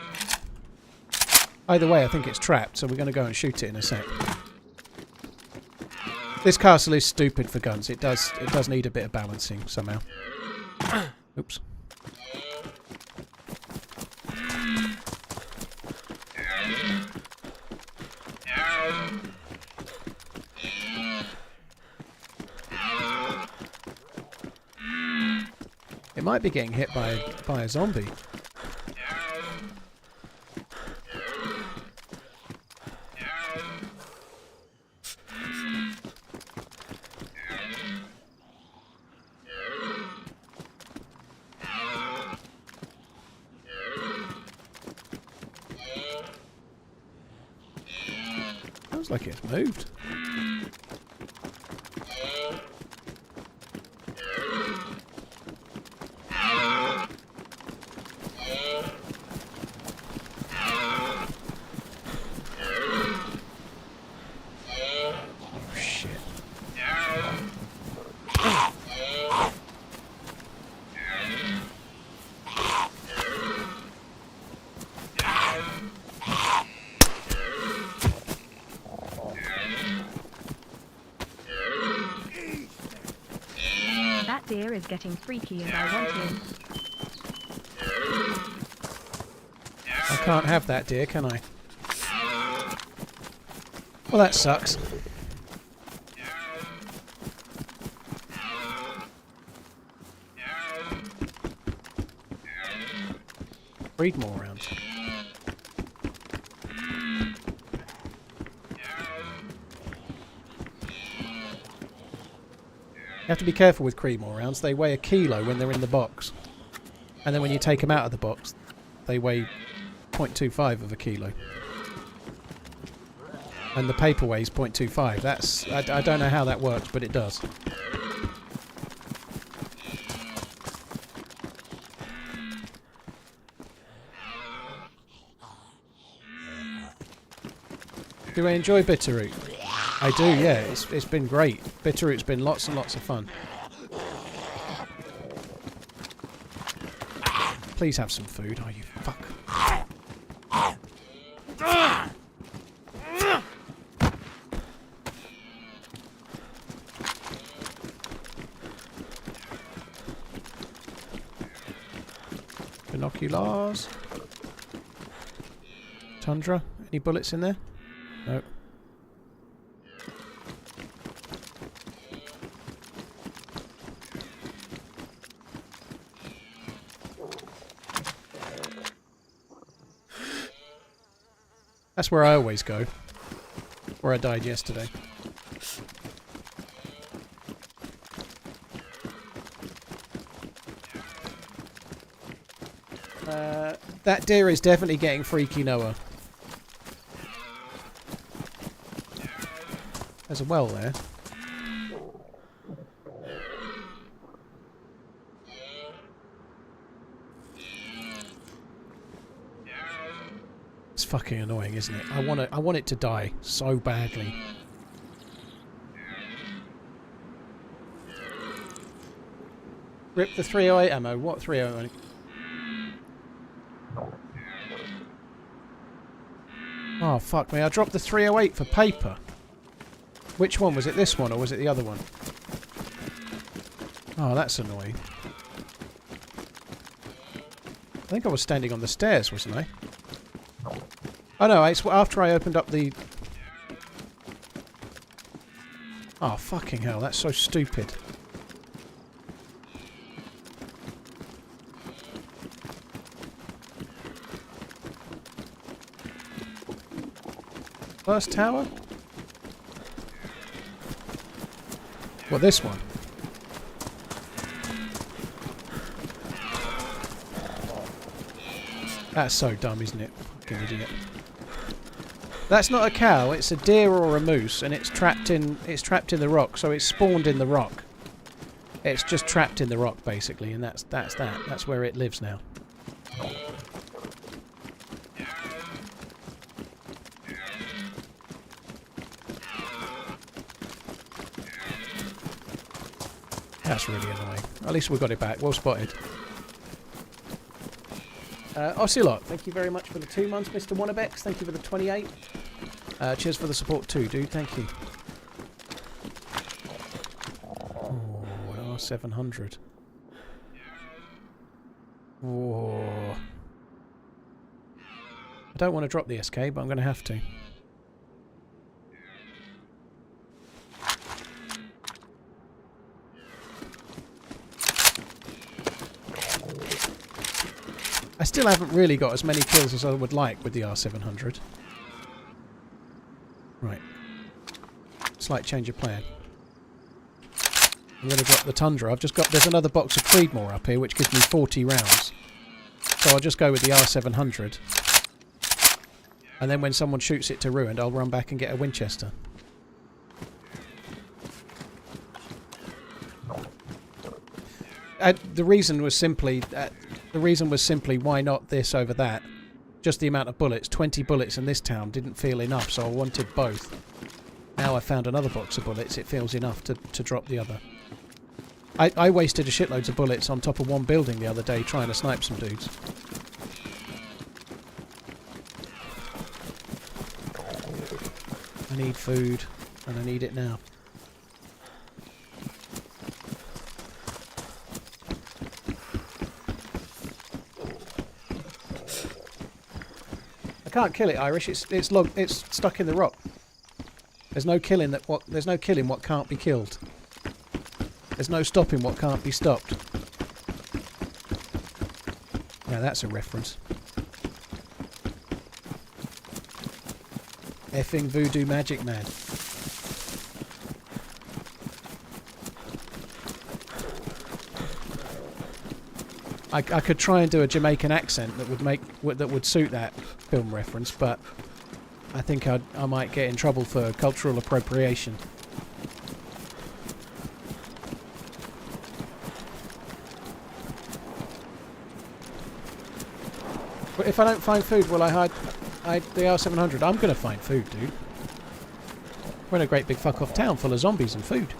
either way, I think it's trapped, so we're going to go and shoot it in a sec. This castle is stupid for guns. It does need a bit of balancing somehow. Oops. It might be getting hit by a zombie. Sounds like it's moved. Deer is getting freaky and I want him. I can't have that deer, can I? Well, that sucks. Breed more rounds. You have to be careful with Creedmoor rounds. They weigh 1 kilo when they're in the box. And then when you take them out of the box, they weigh 0.25 of a kilo. And the paper weighs 0.25. That's... I don't know how that works, but it does. Do I enjoy Bitterroot? I do, yeah. It's been great. Bitterroot's been lots and lots of fun. Please have some food. Oh, you fuck. Binoculars. Tundra. Any bullets in there? No. That's where I always go. Where I died yesterday. That deer is definitely getting freaky, Noah. There's a well there. It's fucking annoying, isn't it? I want it to die so badly. Rip the 308 ammo. What 308? Oh fuck me! I dropped the 308 for paper. Which one? Was it this one or was it the other one? Oh, that's annoying. I think I was standing on the stairs, wasn't I? Oh no, it's after I opened up the... Oh, fucking hell, that's so stupid. First tower? What, this one? That's so dumb, isn't it? Fucking idiot. That's not a cow, it's a deer or a moose, and it's trapped in the rock, so it's spawned in the rock. It's just trapped in the rock basically, and that's that. That's where it lives now. That's really annoying. At least we got it back. Well spotted. Ocelot, thank you very much for the 2 months, Mr. Wannabex. Thank you for the 28. Cheers for the support too, dude. Thank you. Oh, an R700. Whoa. I don't want to drop the SK, but I'm going to have to. I still haven't really got as many kills as I would like with the R700. Right. Slight change of plan. I'm going to drop the Tundra. There's another box of Creedmoor up here which gives me 40 rounds. So I'll just go with the R700. And then when someone shoots it to ruin, I'll run back and get a Winchester. The reason was simply why not this over that. Just the amount of bullets. 20 bullets in this town didn't feel enough, so I wanted both. Now I found another box of bullets, it feels enough to drop the other. I wasted a shitload of bullets on top of one building the other day trying to snipe some dudes. I need food, and I need it now. I can't kill it, Irish. It's stuck in the rock. There's no killing what can't be killed. There's no stopping what can't be stopped. Now that's a reference. Effing voodoo magic man. I could try and do a Jamaican accent that would suit that film reference, but I think I might get in trouble for cultural appropriation. But if I don't find food, will I hide the R700? I'm going to find food, dude. We're in a great big fuck off town full of zombies and food.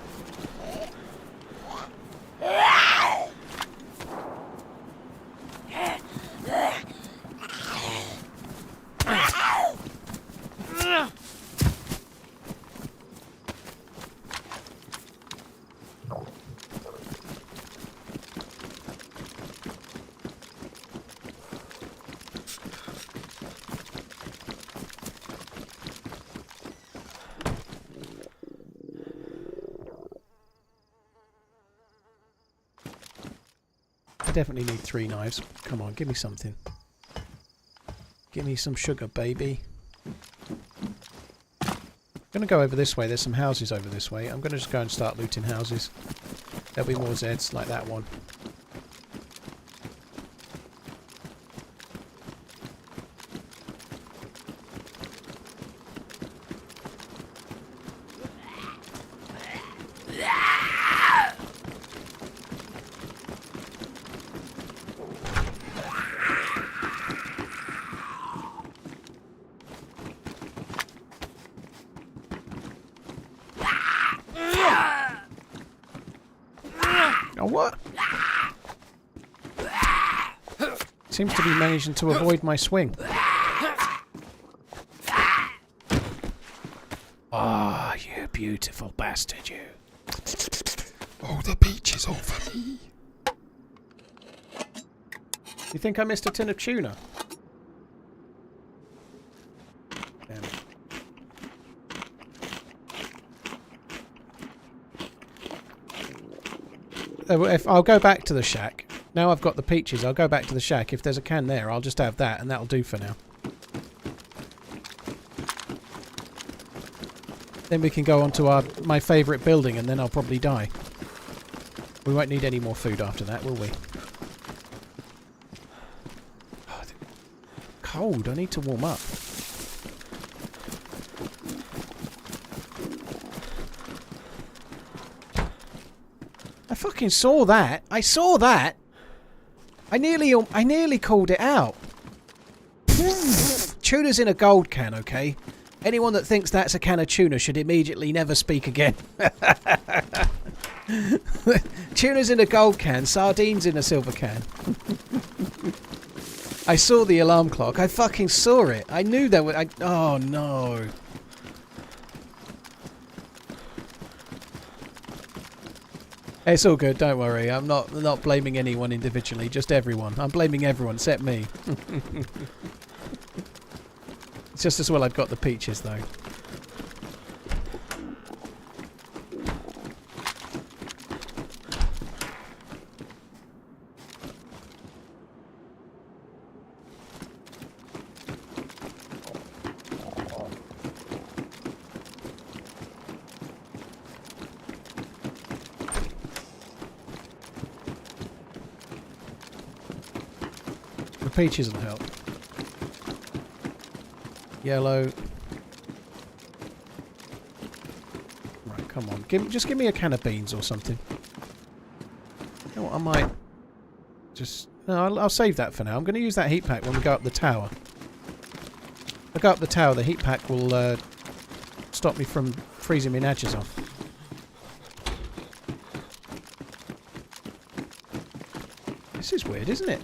Definitely need 3 knives. Come on, give me something. Give me some sugar, baby. I'm going to go over this way. There's some houses over this way. I'm going to just go and start looting houses. There'll be more Zeds like that one. What? Seems to be managing to avoid my swing. Ah, you beautiful bastard, you. Oh, the beach is all for me. You think I missed a tin of tuna? Damn it. If I'll go back to the shack. Now I've got the peaches, I'll go back to the shack. If there's a can there, I'll just have that, and that'll do for now. Then we can go on to my favourite building, and then I'll probably die. We won't need any more food after that, will we? Oh, cold, I need to warm up. I fucking saw that. I saw that. I nearly called it out. Tuna's in a gold can, okay? Anyone that thinks that's a can of tuna should immediately never speak again. Tuna's in a gold can, sardines in a silver can. I saw the alarm clock. I fucking saw it. I knew there were... oh, no. It's all good, don't worry. I'm not blaming anyone individually, just everyone. I'm blaming everyone except me. It's just as well I've got the peaches, though. Peaches will help. Yellow. Right, come on. Just give me a can of beans or something. You know what, I might just... No, I'll save that for now. I'm going to use that heat pack when we go up the tower. If I go up the tower, the heat pack will stop me from freezing my nadgers off. This is weird, isn't it?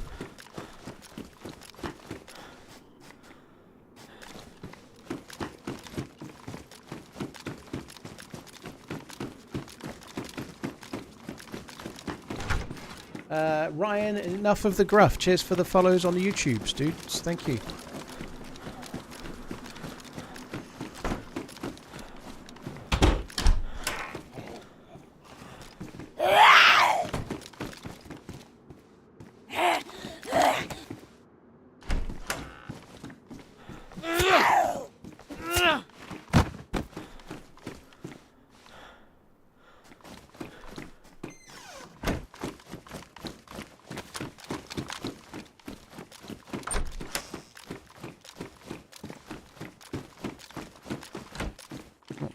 Ryan, enough of the gruff. Cheers for the follows on the YouTubes, dudes. Thank you.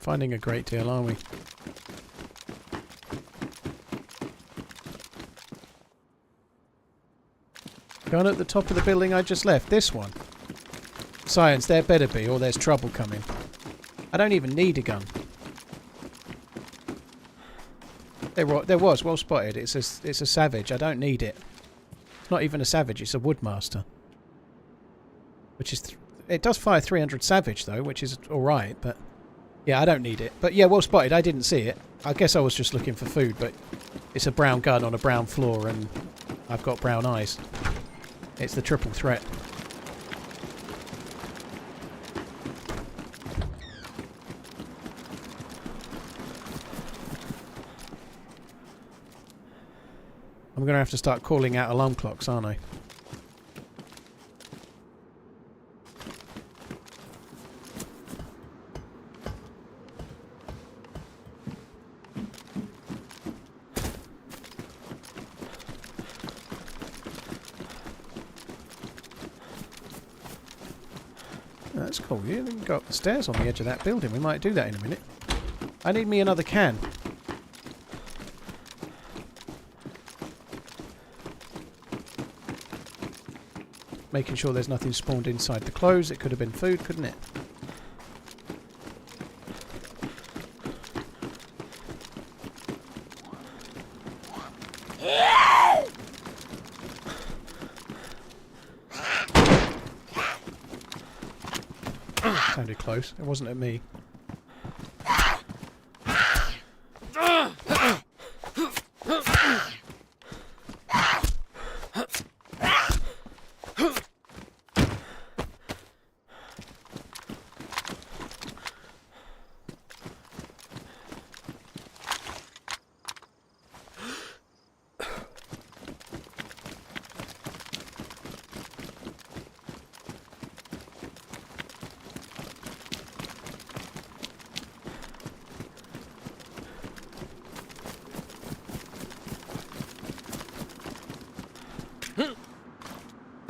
finding a great deal, are we? Gun at the top of the building I just left. This one. Science, there better be, or there's trouble coming. I don't even need a gun. There was, well spotted. It's a savage. I don't need it. It's not even a savage, it's a woodmaster. Which is... it does fire 300 savage though, which is alright, but... yeah, I don't need it. But yeah, well spotted. I didn't see it. I guess I was just looking for food, but... it's a brown gun on a brown floor and I've got brown eyes. It's the triple threat. I'm going to have to start calling out alarm clocks, aren't I? That's cool. You can go up the stairs on the edge of that building. We might do that in a minute. I need me another can. Making sure there's nothing spawned inside the clothes. It could have been food, couldn't it? Sounded close. It wasn't at me.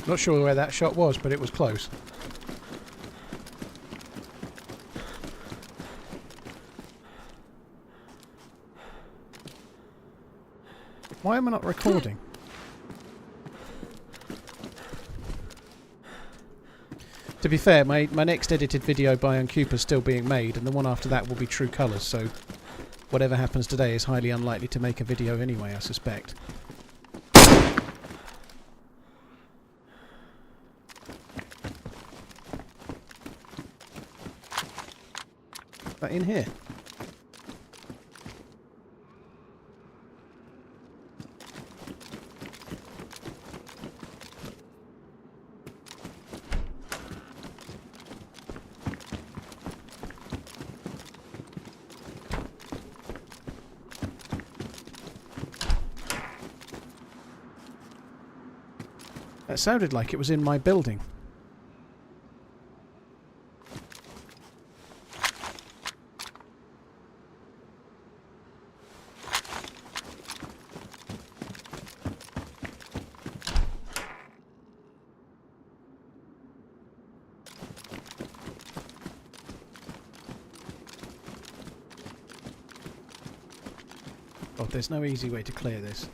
Not sure where that shot was, but it was close. Why am I not recording? To be fair, my next edited video by Uncupa is still being made, and the one after that will be True Colours, so whatever happens today is highly unlikely to make a video anyway, I suspect. That in here? That sounded like it was in my building. Oh, there's no easy way to clear this.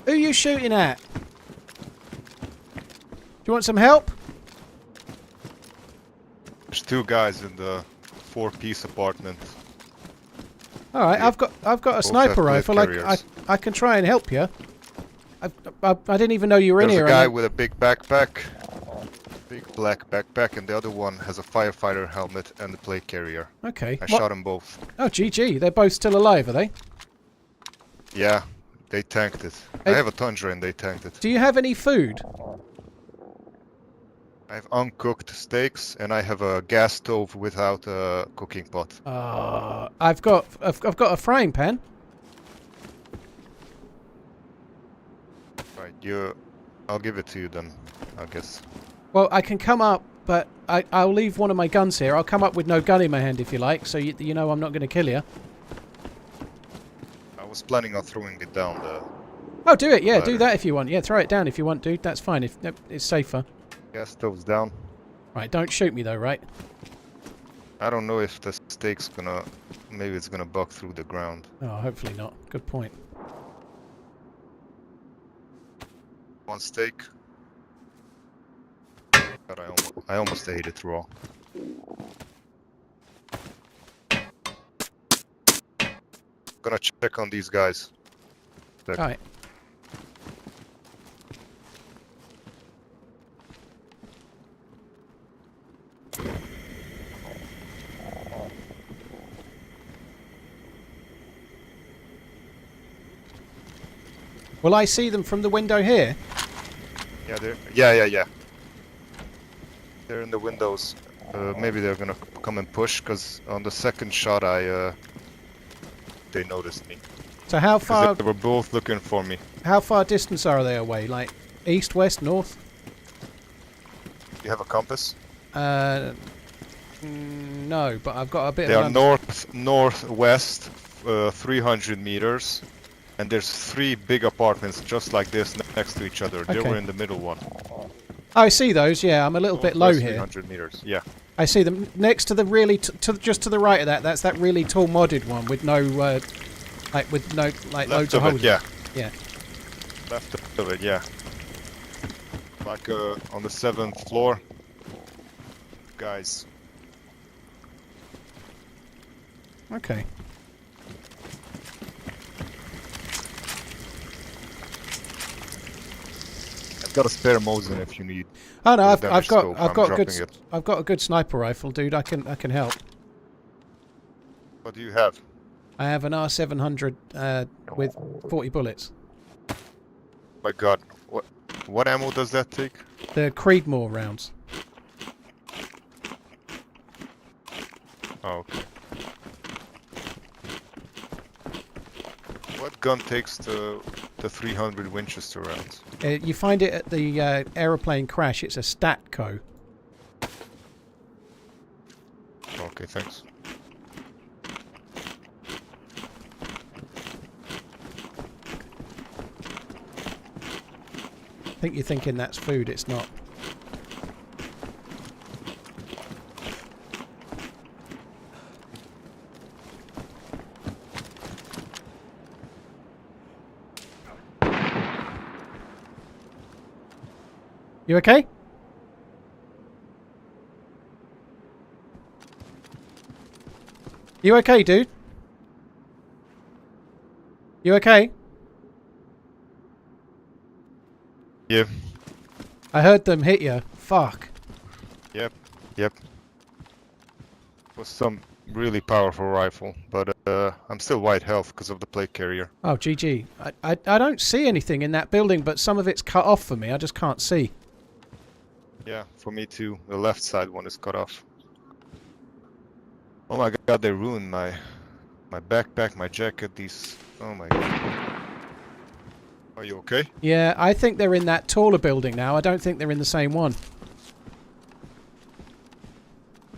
Who are you shooting at? Do you want some help? There's two guys in the 4-piece apartment. All right, Yeah. I've got a Both sniper have rifle. carriers. I can try and help you. I didn't even know you were in There's here. a guy with a big backpack, big black backpack, and the other one has a firefighter helmet and a plate carrier. Okay. I shot them both. Oh, GG. They're both still alive, are they? Yeah, They tanked it. Hey. I have a Tundra and they tanked it. Do you have any food? I have uncooked steaks and I have a gas stove without a cooking pot. I've got a frying pan. Right, I'll give it to you then, I guess. Well, I can come up, but I'll leave one of my guns here. I'll come up with no gun in my hand if you like, so you know I'm not going to kill you. I was planning on throwing it down the... Oh, do it. Yeah, ladder. do that if you want. Yeah, throw it down if you want, dude. That's fine. If it's safer. Gas stove's down. Right, don't shoot me though, right? I don't know if the steak's gonna... Maybe it's gonna buck through the ground. Oh, hopefully not. Good point. One steak. God, I almost ate it raw. Gonna check on these guys. Check. All right. Will I see them from the window here? Yeah, yeah. They're in the windows. Maybe they're gonna come and push, because on the second shot they noticed me. So how 'Cause far? they were both looking for me. How far distance are they away? Like east, west, north? You have a compass? No, but I've got a bit They of are northwest, 300 meters, and there's 3 big apartments just like this next to each other. They Okay. were in the middle one. I see those. Yeah, I'm a little bit low Northwest here. 300 meters. Yeah. I see them next to the really just to the right of that. That's that really tall modded one with no loads Left of of holes. it, yeah. Yeah. Left of it, yeah. Like on the 7th floor. Guys. Okay. I've got a spare Mosin if you need. Oh no, With I've damage scope, I'm got dropping it. I've got a good sniper rifle, dude. I can help. What do you have? I have an R700 with 40 bullets. My God, what ammo does that take? The Creedmoor rounds. Oh, okay. What gun takes the 300 Winchester rounds? You find it at the aeroplane crash. It's a Statco. Okay, thanks. I think you're thinking that's food. It's not. You okay? You okay, dude? You okay? Yeah. I heard them hit you. Fuck. Yep. It was some really powerful rifle, but I'm still white health because of the plate carrier. Oh, GG. I don't see anything in that building, but some of it's cut off for me. I just can't see. Yeah, for me too. The left side one is cut off. Oh my God, they ruined my backpack, my jacket, these... Oh my God. Are you okay? Yeah, I think they're in that taller building now. I don't think they're in the same one.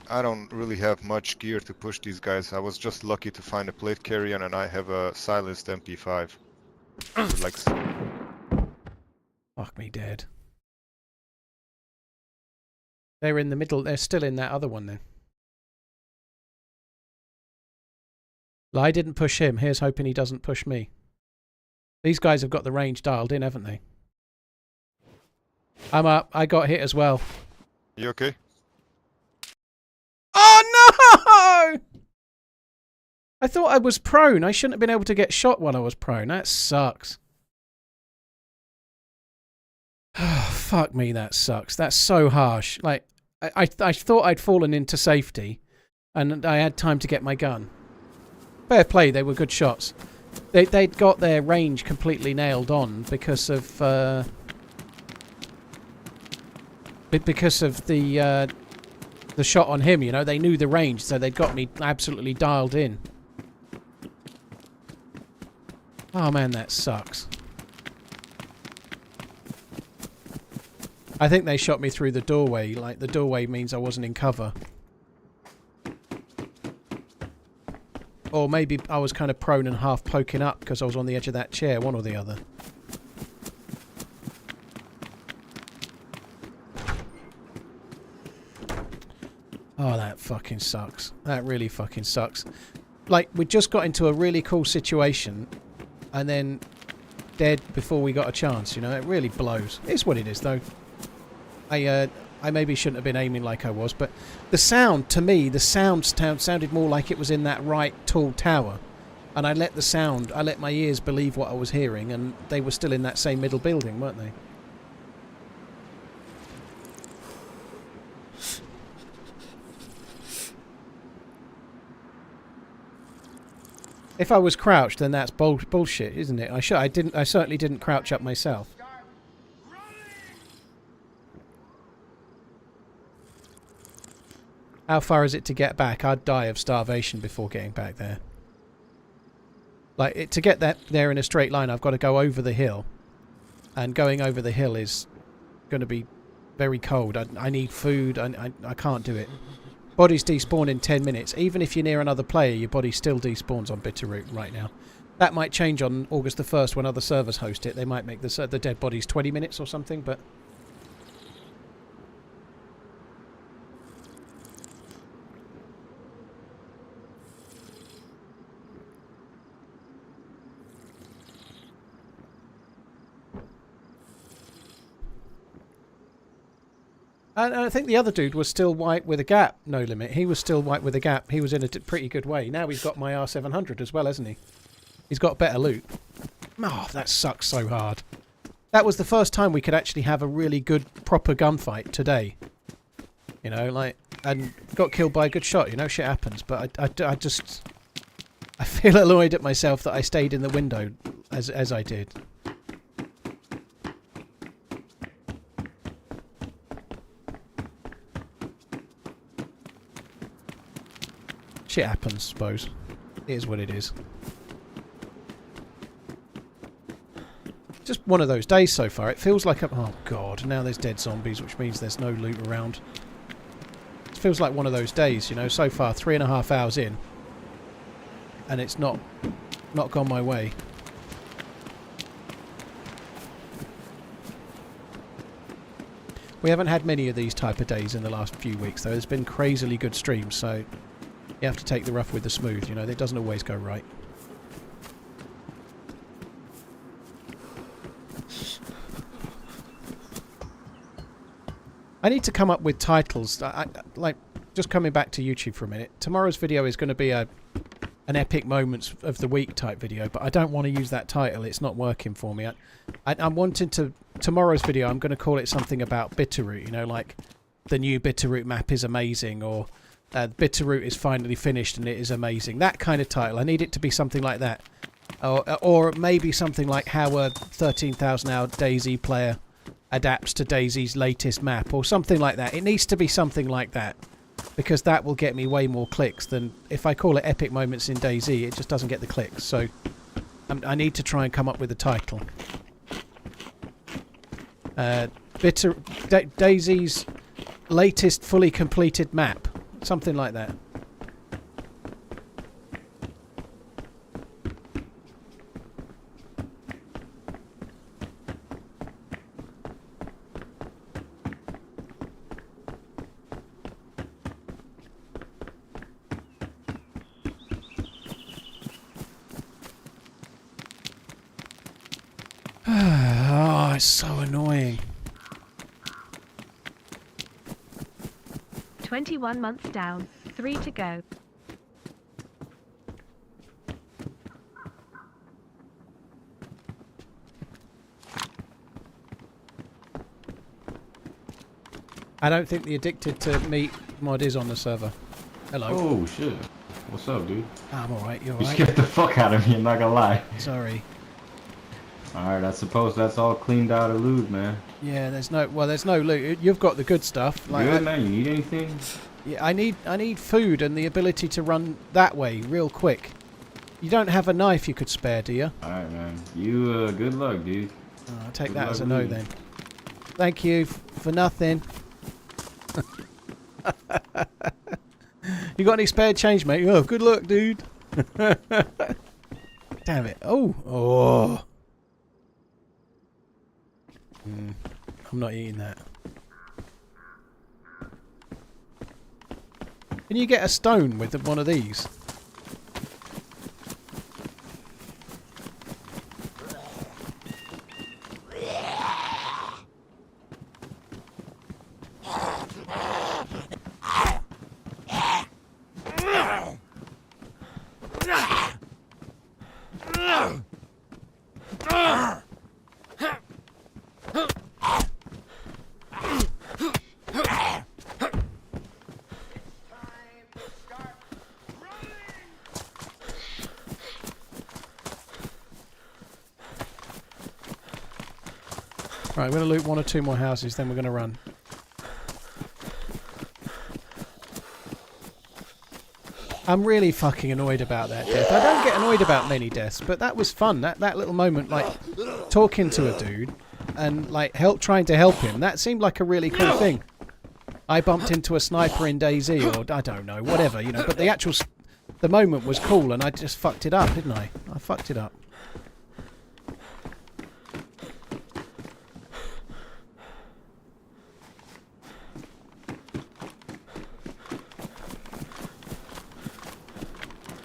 I don't really have much gear to push these guys. I was just lucky to find a plate carrier and I have a silenced MP5. Like... Fuck me dead. They're in the middle. They're still in that other one then. Well, I didn't push him. Here's hoping he doesn't push me. These guys have got the range dialed in, haven't they? I'm up. I got hit as well. You okay? Oh no! I thought I was prone. I shouldn't have been able to get shot while I was prone. That sucks. Fuck me, that sucks. That's so harsh. Like, I thought I'd fallen into safety and I had time to get my gun. Fair play, they were good shots. They'd got their range completely nailed on because of the shot on him. You know, they knew the range, so they'd got me absolutely dialed in. Oh man, that sucks. I think they shot me through the doorway. Like, the doorway means I wasn't in cover. Or maybe I was kind of prone and half poking up because I was on the edge of that chair, one or the other. Oh, that fucking sucks. That really fucking sucks. Like, we just got into a really cool situation and then dead before we got a chance, you know? It really blows. It's what it is, though. I maybe shouldn't have been aiming like I was, but the sound, to me, the sound sounded more like it was in that right tall tower. And I let my ears believe what I was hearing, and they were still in that same middle building, weren't they? If I was crouched, then that's bullshit, isn't it? I certainly didn't crouch up myself. How far is it to get back? I'd die of starvation before getting back there. Like, to get there in a straight line, I've got to go over the hill. And going over the hill is going to be very cold. I need food. I can't do it. Bodies despawn in 10 minutes. Even if you're near another player, your body still despawns on Bitterroot right now. That might change on August the 1st when other servers host it. They might make the dead bodies 20 minutes or something, but... And I think the other dude was still white with a gap, no limit. He was still white with a gap. He was in a pretty good way. Now he's got my R700 as well, hasn't he? He's got better loot. Oh, that sucks so hard. That was the first time we could actually have a really good, proper gunfight today. You know, like, and got killed by a good shot. You know, shit happens. But I just... I feel annoyed at myself that I stayed in the window as I did. Shit happens, I suppose. It is what it is. Just one of those days so far. It feels like oh god, now there's dead zombies, which means there's no loot around. It feels like one of those days, you know, so far 3.5 hours in. And it's not gone my way. We haven't had many of these type of days in the last few weeks, though. There's been crazily good streams, so you have to take the rough with the smooth, you know. It doesn't always go right. I need to come up with titles. Like, just coming back to YouTube for a minute. Tomorrow's video is going to be an epic moments of the week type video, but I don't want to use that title. It's not working for me. I'm wanting to... Tomorrow's video, I'm going to call it something about Bitterroot, you know, like the new Bitterroot map is amazing, or Bitterroot is finally finished and it is amazing. That kind of title. I need it to be something like that. Or maybe something like how a 13,000 hour DayZ player adapts to DayZ's latest map, or something like that. It needs to be something like that, because that will get me way more clicks than if I call it Epic Moments in DayZ. It just doesn't get the clicks. So I need to try and come up with a title. DayZ's latest fully completed map. Something like that. Oh, it's so annoying. 21 months down, 3 to go. I don't think the addicted to meat mod is on the server. Hello. Oh shit. What's up, dude? I'm alright, you're You alright. scared the fuck out of me, I'm not gonna lie. Sorry. Alright, I suppose that's all cleaned out of loot, man. Yeah, there's no loot. You've got the good stuff. You good, man? You need anything? Yeah, I need food and the ability to run that way real quick. You don't have a knife you could spare, do you? Alright, man. You, good luck, dude. Oh, I'll take Good that luck as a with no you. then. Thank you for nothing. You got any spare change, mate? Oh, good luck, dude. Damn it. Oh. I'm not eating that. Can you get a stone with one of these? Right, we're going to loot one or two more houses, then we're going to run. I'm really fucking annoyed about that death. I don't get annoyed about many deaths, but that was fun. That little moment, like, talking to a dude and, like, trying to help him, that seemed like a really cool thing. I bumped into a sniper in DayZ, or I don't know, whatever, you know, but the moment was cool, and I just fucked it up, didn't I? I fucked it up.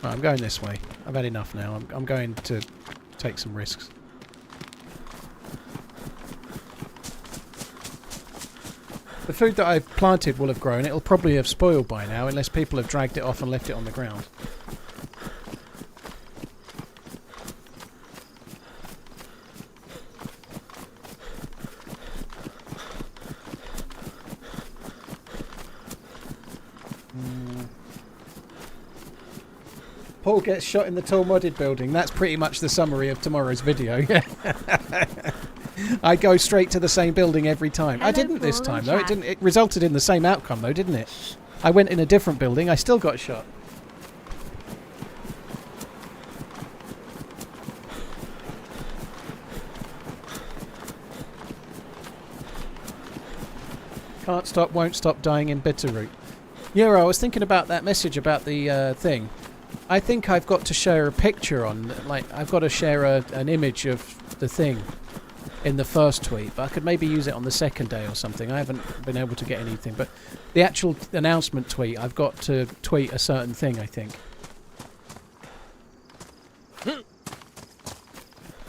Right, I'm going this way. I've had enough now. I'm going to take some risks. The food that I've planted will have grown. It'll probably have spoiled by now, unless people have dragged it off and left it on the ground. Paul gets shot in the tall modded building. That's pretty much the summary of tomorrow's video. I go straight to the same building every time. I didn't this time though. It resulted in the same outcome though, didn't it? I went in a different building. I still got shot. Can't stop, won't stop dying in Bitterroot. Yeah, I was thinking about that message about the thing. I think I've got to share a picture on, like, I've got to share an image of the thing in the first tweet, but I could maybe use it on the second day or something. I haven't been able to get anything, but the actual announcement tweet, I've got to tweet a certain thing, I think.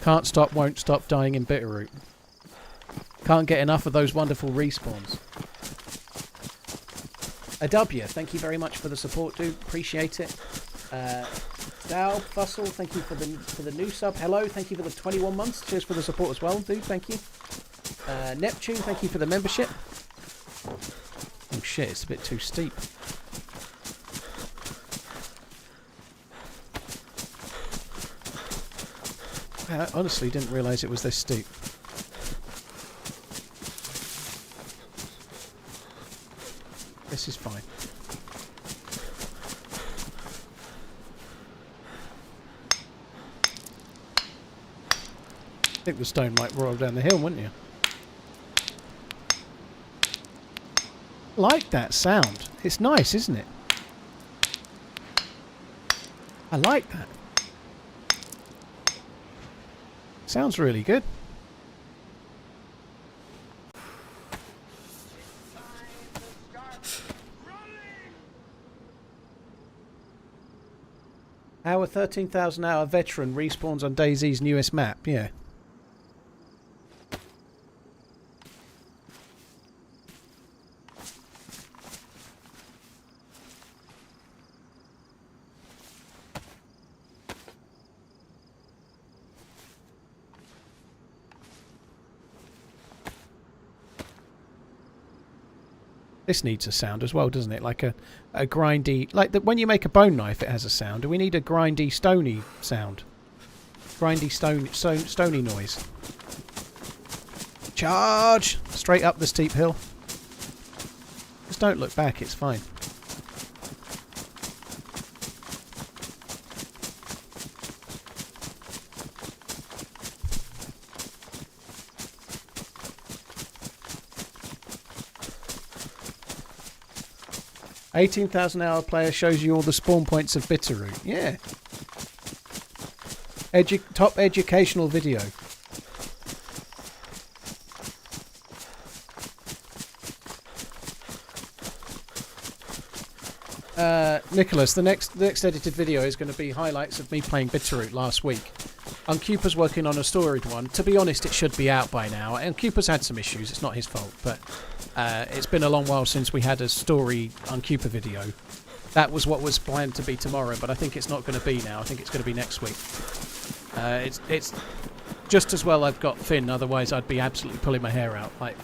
Can't stop, won't stop dying in Bitterroot. Can't get enough of those wonderful respawns. A W, thank you very much for the support, dude. Appreciate it. Dow Fussell, thank you for the new sub. Hello, thank you for the 21 months. Cheers for the support as well, dude. Thank you. Neptune, thank you for the membership. Oh shit, it's a bit too steep. I honestly didn't realise it was this steep. This is fine. I think the stone might roll down the hill, wouldn't you? Like that sound. It's nice, isn't it? I like that. Sounds really good. Our 13,000 hour veteran respawns on DayZ's newest map, yeah. This needs a sound as well, doesn't it? Like a grindy... Like when you make a bone knife, it has a sound. Do we need a grindy, stony sound? Grindy, stony noise. Charge! Straight up the steep hill. Just don't look back, it's fine. $18,000 player shows you all the spawn points of Bitterroot. Yeah. Top educational video. Nicholas, the next edited video is going to be highlights of me playing Bitterroot last week. Uncupa's working on a storied one. To be honest, it should be out by now. And Uncupa's had some issues. It's not his fault, but it's been a long while since we had a story Uncupa video. That was what was planned to be tomorrow, but I think it's not going to be now. I think it's going to be next week. It's just as well I've got Finn, otherwise I'd be absolutely pulling my hair out. Like,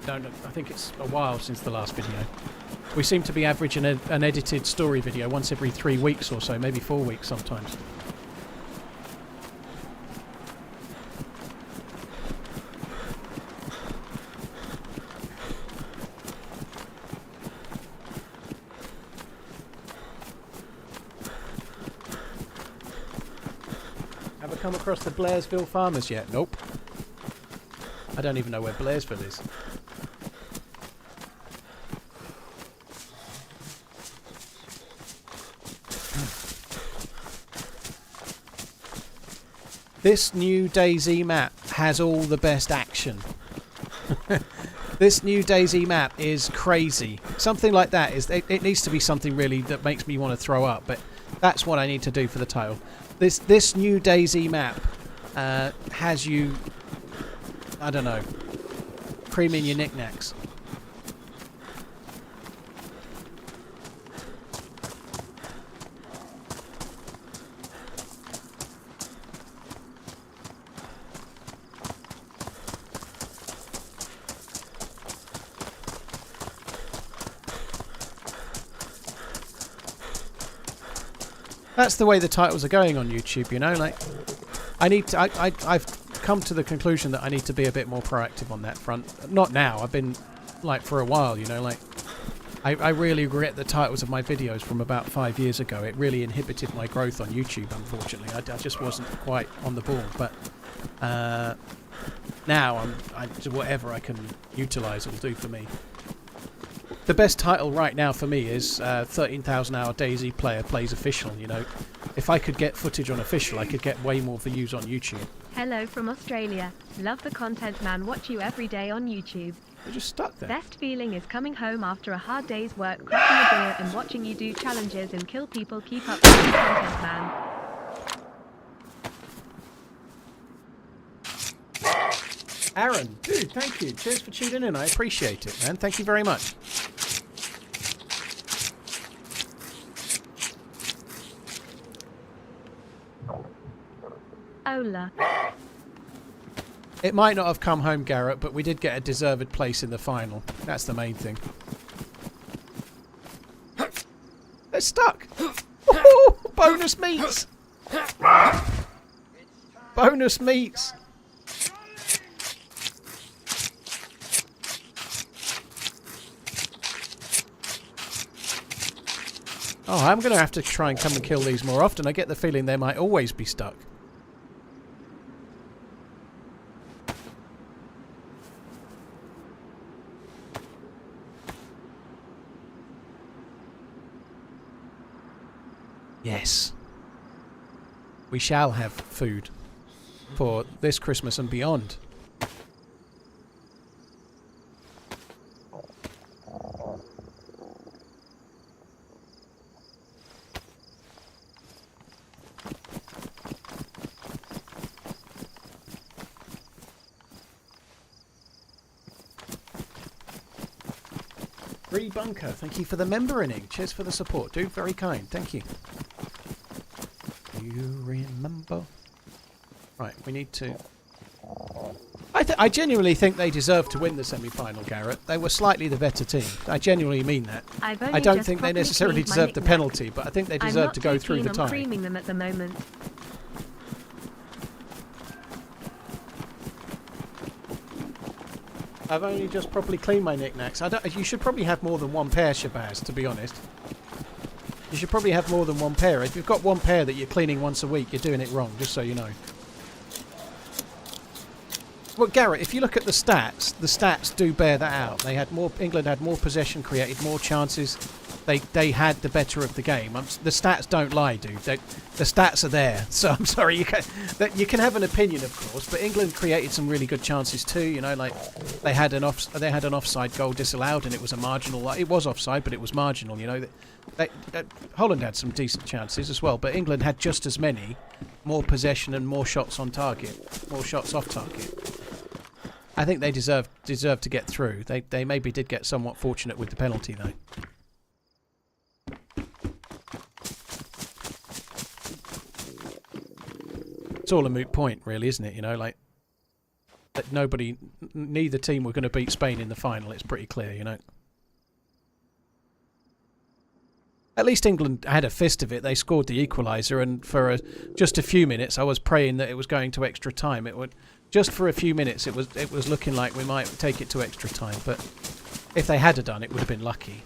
I think it's a while since the last video. We seem to be averaging an edited story video once every 3 weeks or so, maybe 4 weeks sometimes. Have I come across the Blairsville farmers yet? Nope. I don't even know where Blairsville is. This new DayZ map has all the best action. This new DayZ map is crazy. Something like that is... It needs to be something really that makes me want to throw up, but that's what I need to do for the title. This new DayZ map has you... I don't know. Creaming your knickknacks. That's the way the titles are going on YouTube, you know. Like, I need to. I've come to the conclusion that I need to be a bit more proactive on that front. Not now. I've been like for a while, you know. Like, I really regret the titles of my videos from about 5 years ago. It really inhibited my growth on YouTube. Unfortunately, I just wasn't quite on the ball. But now whatever I can utilise will do for me. The best title right now for me is 13,000 hour DayZ player plays official, you know. If I could get footage on official, I could get way more views on YouTube. Hello from Australia. Love the content, man. Watch you every day on YouTube. You're just stuck there. Best feeling is coming home after a hard day's work, cracking a beer and watching you do challenges and kill people. Keep up with the content, man. Aaron, dude, thank you. Cheers for tuning in. I appreciate it, man. Thank you very much. Ola. It might not have come home, Garrett, but we did get a deserved place in the final. That's the main thing. They're stuck. Ooh, bonus meats. Bonus meats. Oh, I'm going to have to try and come and kill these more often. I get the feeling they might always be stuck. Yes. We shall have food for this Christmas and beyond. Bunker, thank you for the membering. Cheers for the support, dude. Very kind. Thank you. You remember? Right, we need to... I genuinely think they deserve to win the semi-final, Garrett. They were slightly the better team. I genuinely mean that. I don't think they necessarily deserved the penalty, but I think they deserve to go through the tie. I'm not creaming them at the moment. I've only just properly cleaned my knickknacks. You should probably have more than one pair, Shabazz, to be honest. You should probably have more than one pair. If you've got one pair that you're cleaning once a week, you're doing it wrong, just so you know. Well, Garrett, if you look at the stats do bear that out. They had more. England had more possession, created more chances. They had the better of the game. The stats don't lie, dude. The stats are there. So I'm sorry, you can have an opinion, of course, but England created some really good chances too. You know, like they had an offside goal disallowed, and it was a marginal. It was offside, but it was marginal. You know, Holland had some decent chances as well, but England had just as many, more possession and more shots on target, more shots off target. I think they deserve to get through. They maybe did get somewhat fortunate with the penalty though. It's all a moot point, really, isn't it? You know, like that neither team were going to beat Spain in the final. It's pretty clear, you know. At least England had a fist of it. They scored the equaliser, and for just a few minutes, I was praying that it was going to extra time. Just for a few minutes, it was looking like we might take it to extra time. But if they had done, it would have been lucky.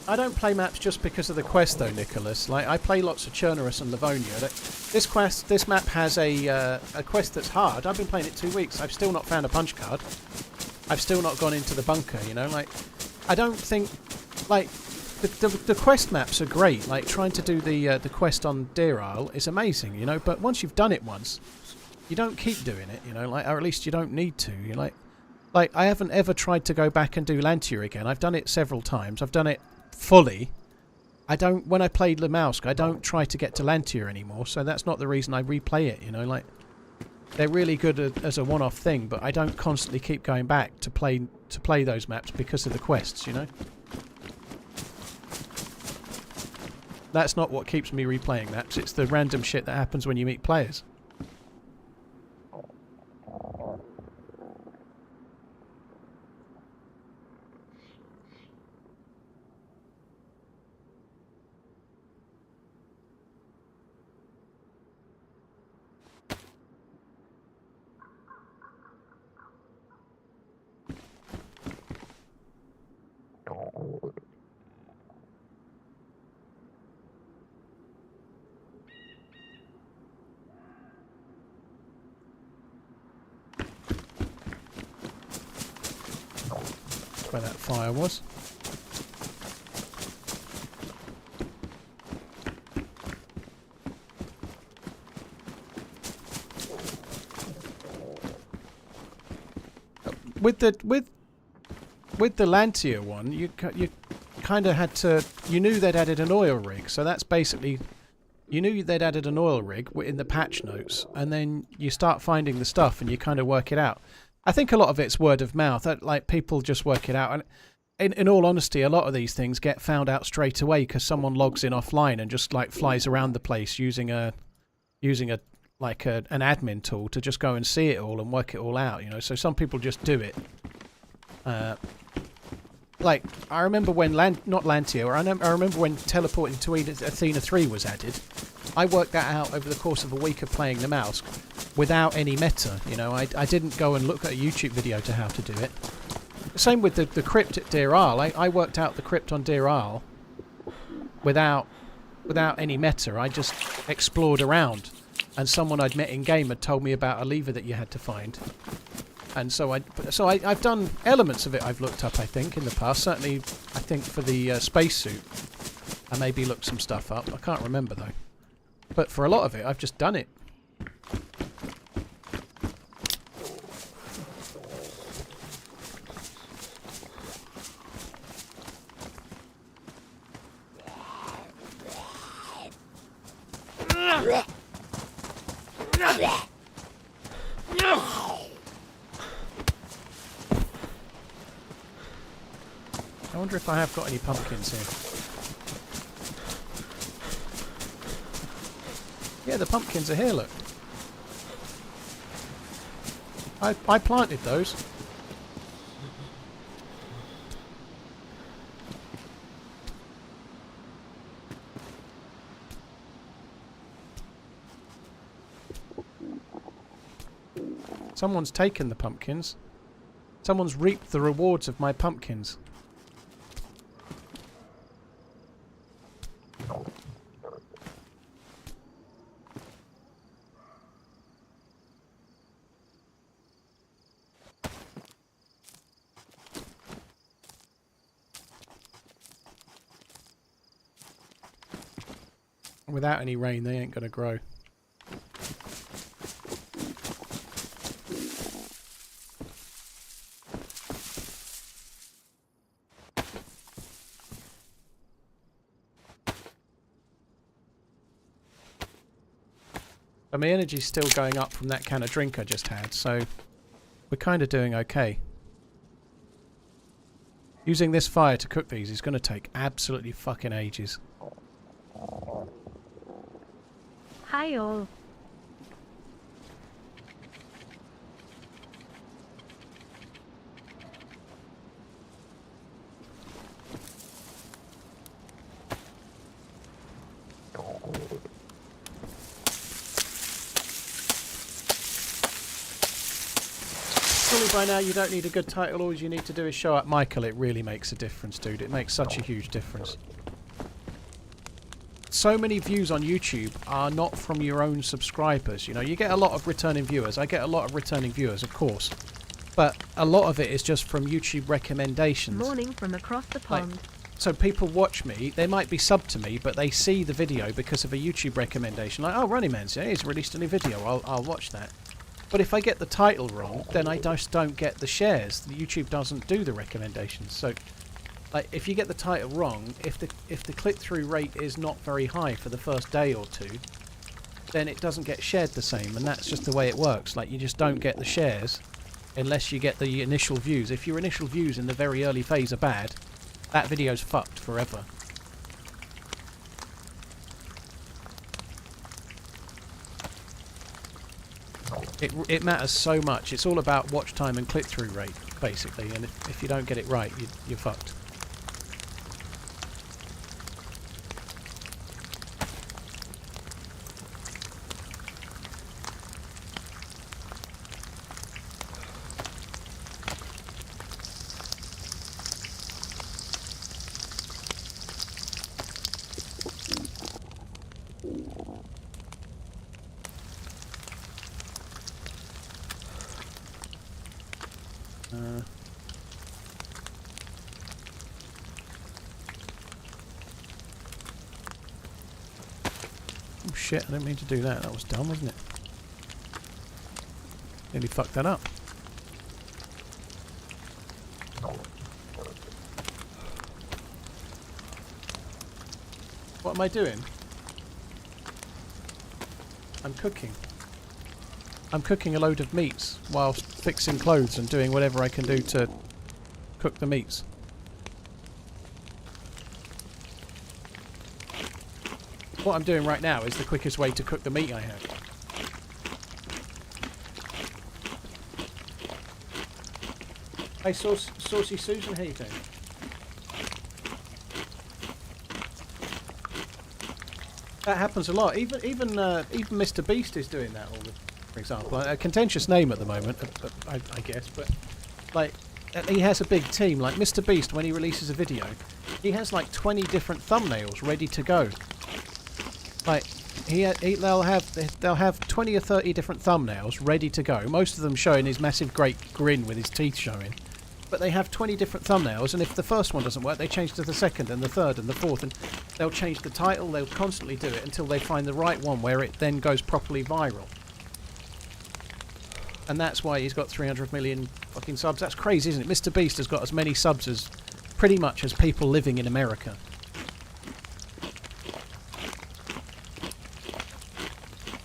I don't play maps just because of the quest though, Nicholas. Like I play lots of Chernerus and Livonia. This map has a quest that's hard. I've been playing it 2 weeks. I've still not found a punch card. I've still not gone into the bunker. You know, like I don't think like the quest maps are great. Like trying to do the quest on Deer Isle is amazing. You know, but once you've done it once, you don't keep doing it. You know, like or at least you don't need to. You like I haven't ever tried to go back and do Lantier again. I've done it several times. I've done it fully. When I played Lemausk, I don't try to get to Lantier anymore, so that's not the reason I replay it, you know, like they're really good as a one-off thing, but I don't constantly keep going back to play those maps because of the quests, you know. That's not what keeps me replaying maps, it's the random shit that happens when you meet players. Where that fire was. With the Lantier one, you kind of had to. You knew they'd added an oil rig, so that's basically. You knew they'd added an oil rig in the patch notes, and then you start finding the stuff, and you kind of work it out. I think a lot of it's word of mouth. Like people just work it out, and in all honesty, a lot of these things get found out straight away because someone logs in offline and just like flies around the place using an admin tool to just go and see it all and work it all out. You know, so some people just do it. Like I remember when not Lantier, I remember when teleporting to Athena 3 was added. I worked that out over the course of a week of playing the mouse without any meta. You know, I didn't go and look at a YouTube video to how to do it. Same with the crypt at Deer Isle. I worked out the crypt on Deer Isle without any meta. I just explored around, and someone I'd met in game had told me about a lever that you had to find. And so I've done elements of it. I've looked up, I think, in the past. Certainly, I think for the spacesuit, I maybe looked some stuff up. I can't remember though. But for a lot of it, I've just done it. I wonder if I have got any pumpkins here. Yeah, the pumpkins are here, look. I planted those. Someone's taken the pumpkins. Someone's reaped the rewards of my pumpkins. Without any rain, they ain't gonna grow. But my energy's still going up from that can of drink I just had, so we're kind of doing okay. Using this fire to cook these is going to take absolutely fucking ages. Hi all. Surely by now you don't need a good title, all you need to do is show up Michael. It really makes a difference, dude. It makes such a huge difference. So many views on YouTube are not from your own subscribers. You know, you get a lot of returning viewers. I get a lot of returning viewers, of course. But a lot of it is just from YouTube recommendations. Morning from across the pond. So people watch me, they might be subbed to me, but they see the video because of a YouTube recommendation. Like, oh, TheRunningManZ, yeah, he's released a new video, I'll watch that. But if I get the title wrong, then I just don't get the shares. YouTube doesn't do the recommendations. So, like, if you get the title wrong, if the click-through rate is not very high for the first day or two, then it doesn't get shared the same, and that's just the way it works. Like, you just don't get the shares unless you get the initial views. If your initial views in the very early phase are bad, that video's fucked forever. It matters so much. It's all about watch time and click-through rate, basically, and if you don't get it right, you're fucked. Oh shit, I didn't mean to do that. That was dumb, wasn't it? Nearly fucked that up. What am I doing? I'm cooking. I'm cooking a load of meats whilst fixing clothes and doing whatever I can do to cook the meats. What I'm doing right now is the quickest way to cook the meat I have. Hey, Saucy Susan, how you doing? That happens a lot. Even Mr. Beast is doing that all the, for example. A contentious name at the moment, I guess, but like he has a big team. Like Mr. Beast, when he releases a video, he has like 20 different thumbnails ready to go. Like they'll have 20 or 30 different thumbnails ready to go. Most of them showing his massive great grin with his teeth showing. But they have 20 different thumbnails, and if the first one doesn't work, they change to the second and the third and the fourth, and they'll change the title. They'll constantly do it until they find the right one where it then goes properly viral. And that's why he's got 300 million fucking subs. That's crazy, isn't it? Mr. Beast has got as many subs as pretty much as people living in America.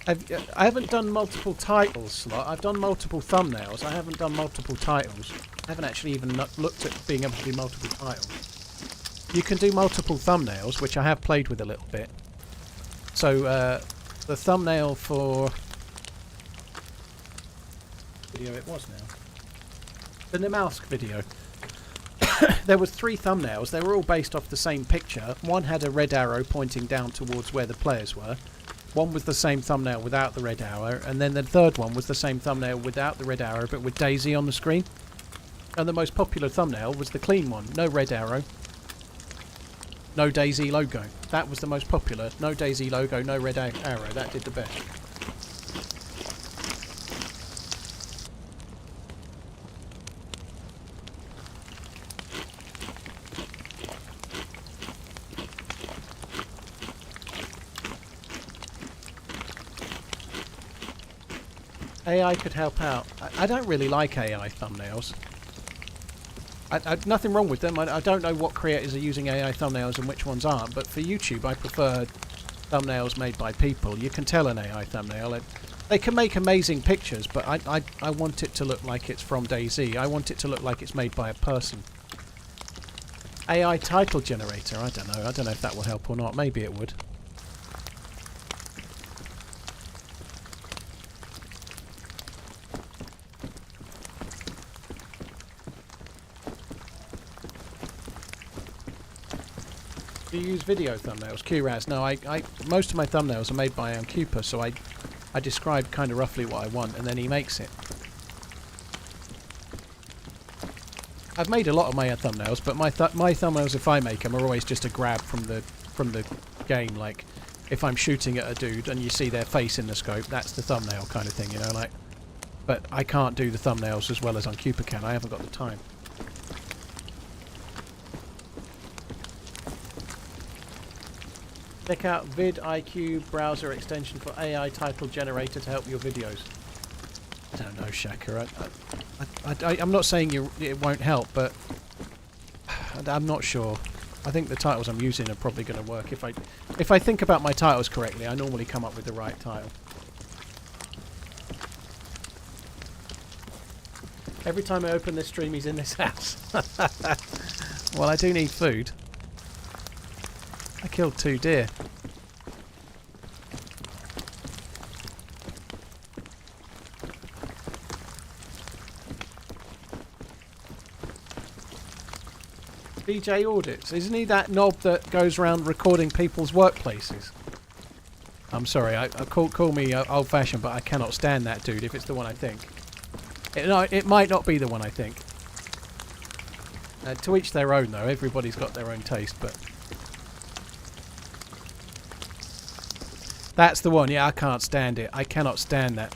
I haven't done multiple titles, Slot. I've done multiple thumbnails. I haven't done multiple titles. I haven't actually even looked at being able to do multiple titles. you can do multiple thumbnails, which I have played with a little bit. So the thumbnail for video it was now. The Namalsk video. There was 3 thumbnails. They were all based off the same picture. One had a red arrow pointing down towards where the players were. One was the same thumbnail without the red arrow, and then the third one was the same thumbnail without the red arrow but with DayZ on the screen. And the most popular thumbnail was the clean one. No red arrow. No DayZ logo. That was the most popular. No DayZ logo, no red arrow. That did the best. AI could help out. I don't really like AI thumbnails. Nothing wrong with them. I don't know what creators are using AI thumbnails and which ones aren't, but for YouTube I prefer thumbnails made by people. You can tell an AI thumbnail. They can make amazing pictures, but I want it to look like it's from DayZ. I want it to look like it's made by a person. AI title generator, I don't know. I don't know if that will help or not. Maybe it would. Do you use video thumbnails? QRAS? No, most of my thumbnails are made by Cooper, so I describe kind of roughly what I want, and then he makes it. I've made a lot of my thumbnails, but my thumbnails, if I make them, are always just a grab from the game. Like, if I'm shooting at a dude and you see their face in the scope, that's the thumbnail kind of thing, you know. Like, but I can't do the thumbnails as well as Cooper can. I haven't got the time. Check out vidIQ browser extension for AI title generator to help your videos. I don't know, Shaka. I'm not saying it won't help, but I'm not sure. I think the titles I'm using are probably going to work. If I think about my titles correctly, I normally come up with the right title. Every time I open this stream, he's in this house. Well, I do need food. I killed 2 deer. DJ Audits. Isn't he that knob that goes around recording people's workplaces? I'm sorry, call me old-fashioned, but I cannot stand that dude if it's the one I think. It might not be the one I think. To each their own, though. Everybody's got their own taste, but... That's the one. Yeah, I can't stand it. I cannot stand that.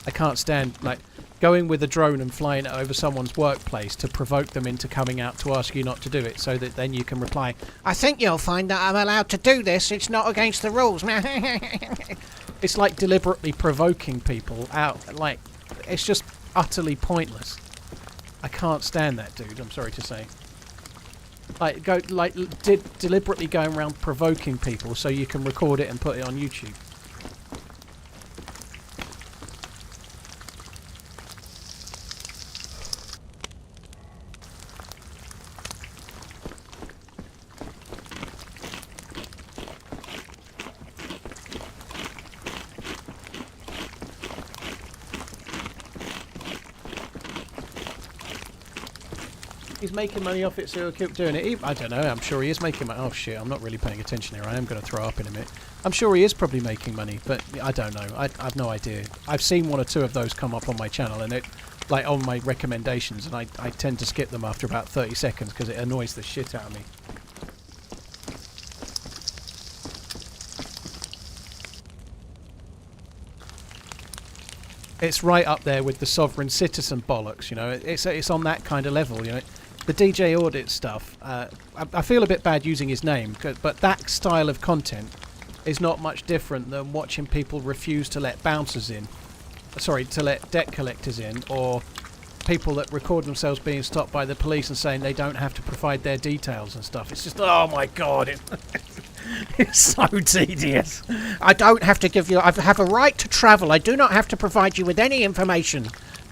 I can't stand, like, going with a drone and flying it over someone's workplace to provoke them into coming out to ask you not to do it, so that then you can reply, I think you'll find that I'm allowed to do this. It's not against the rules. It's like deliberately provoking people out. Like, it's just utterly pointless. I can't stand that dude, I'm sorry to say. Deliberately going around provoking people so you can record it and put it on YouTube. He's making money off it, so he'll keep doing it. I don't know, I'm sure he is making money. Oh shit, I'm not really paying attention here. I am going to throw up in a minute. I'm sure he is probably making money, but I don't know. I've no idea. I've seen 1 or 2 of those come up on my channel, and like on my recommendations, and I tend to skip them after about 30 seconds because it annoys the shit out of me. It's right up there with the sovereign citizen bollocks, you know. It's on that kind of level, you know. The DJ Audit stuff, I feel a bit bad using his name, but that style of content is not much different than watching people refuse to let bouncers in. Sorry, to let debt collectors in, or people that record themselves being stopped by the police and saying they don't have to provide their details and stuff. It's just, oh my god, it's so tedious. I don't have to give you... I have a right to travel. I do not have to provide you with any information.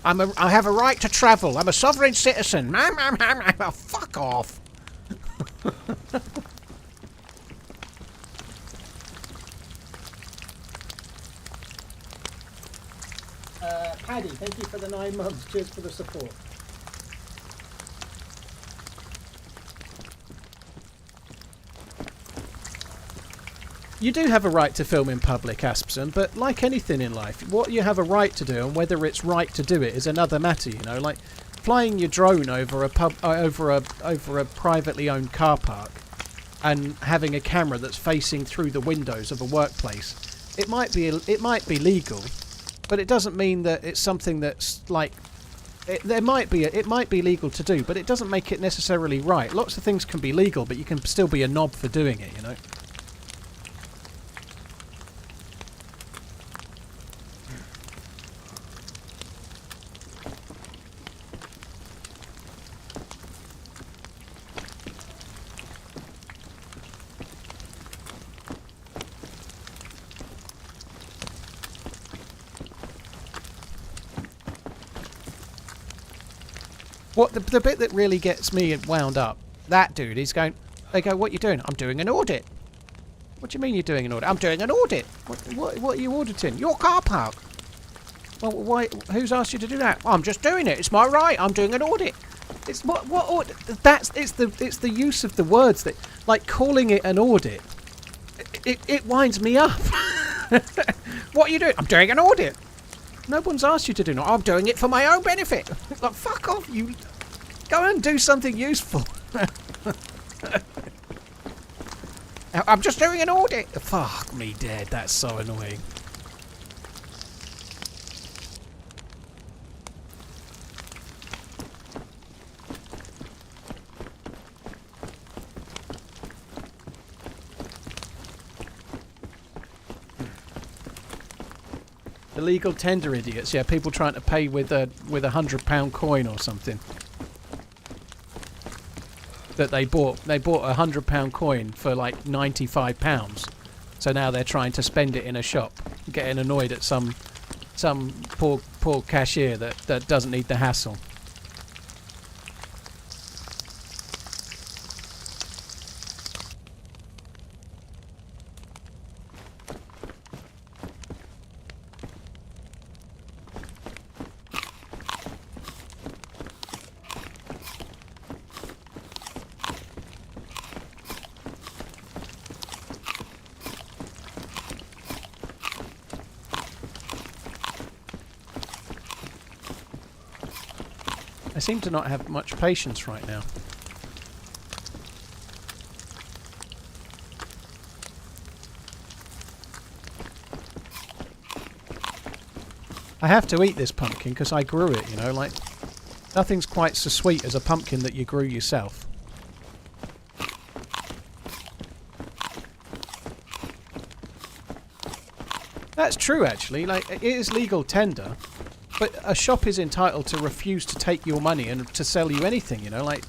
I have a right to travel. I'm a sovereign citizen. Oh, fuck off. Paddy, thank you for the 9 months. Cheers for the support. You do have a right to film in public, Aspson, but like anything in life, what you have a right to do and whether it's right to do it is another matter, you know. Like flying your drone over a privately owned car park and having a camera that's facing through the windows of a workplace. It might be legal, but it doesn't mean that it's something that's like it might be legal to do, but it doesn't make it necessarily right. Lots of things can be legal, but you can still be a knob for doing it, you know. What the bit that really gets me wound up, that dude is going, they go, what are you doing? I'm doing an audit. What do you mean you're doing an audit? I'm doing an audit. What are you auditing? Your car park. Well, why? Who's asked you to do that? I'm just doing it. It's my right. I'm doing an audit. It's what audit? It's the use of the words that, like calling it an audit. It winds me up. What are you doing? I'm doing an audit. No one's asked you to do it. I'm doing it for my own benefit. Like, fuck off, you. Go and do something useful. I'm just doing an audit. Fuck me dead. That's so annoying. Illegal tender idiots, yeah, people trying to pay with a £100 coin or something that they bought a £100 coin for like £95, so now they're trying to spend it in a shop, getting annoyed at some poor cashier that doesn't need the hassle. I seem to not have much patience right now. I have to eat this pumpkin because I grew it, you know, like nothing's quite so sweet as a pumpkin that you grew yourself. That's true, actually. Like, it is legal tender. But a shop is entitled to refuse to take your money and to sell you anything, you know, like,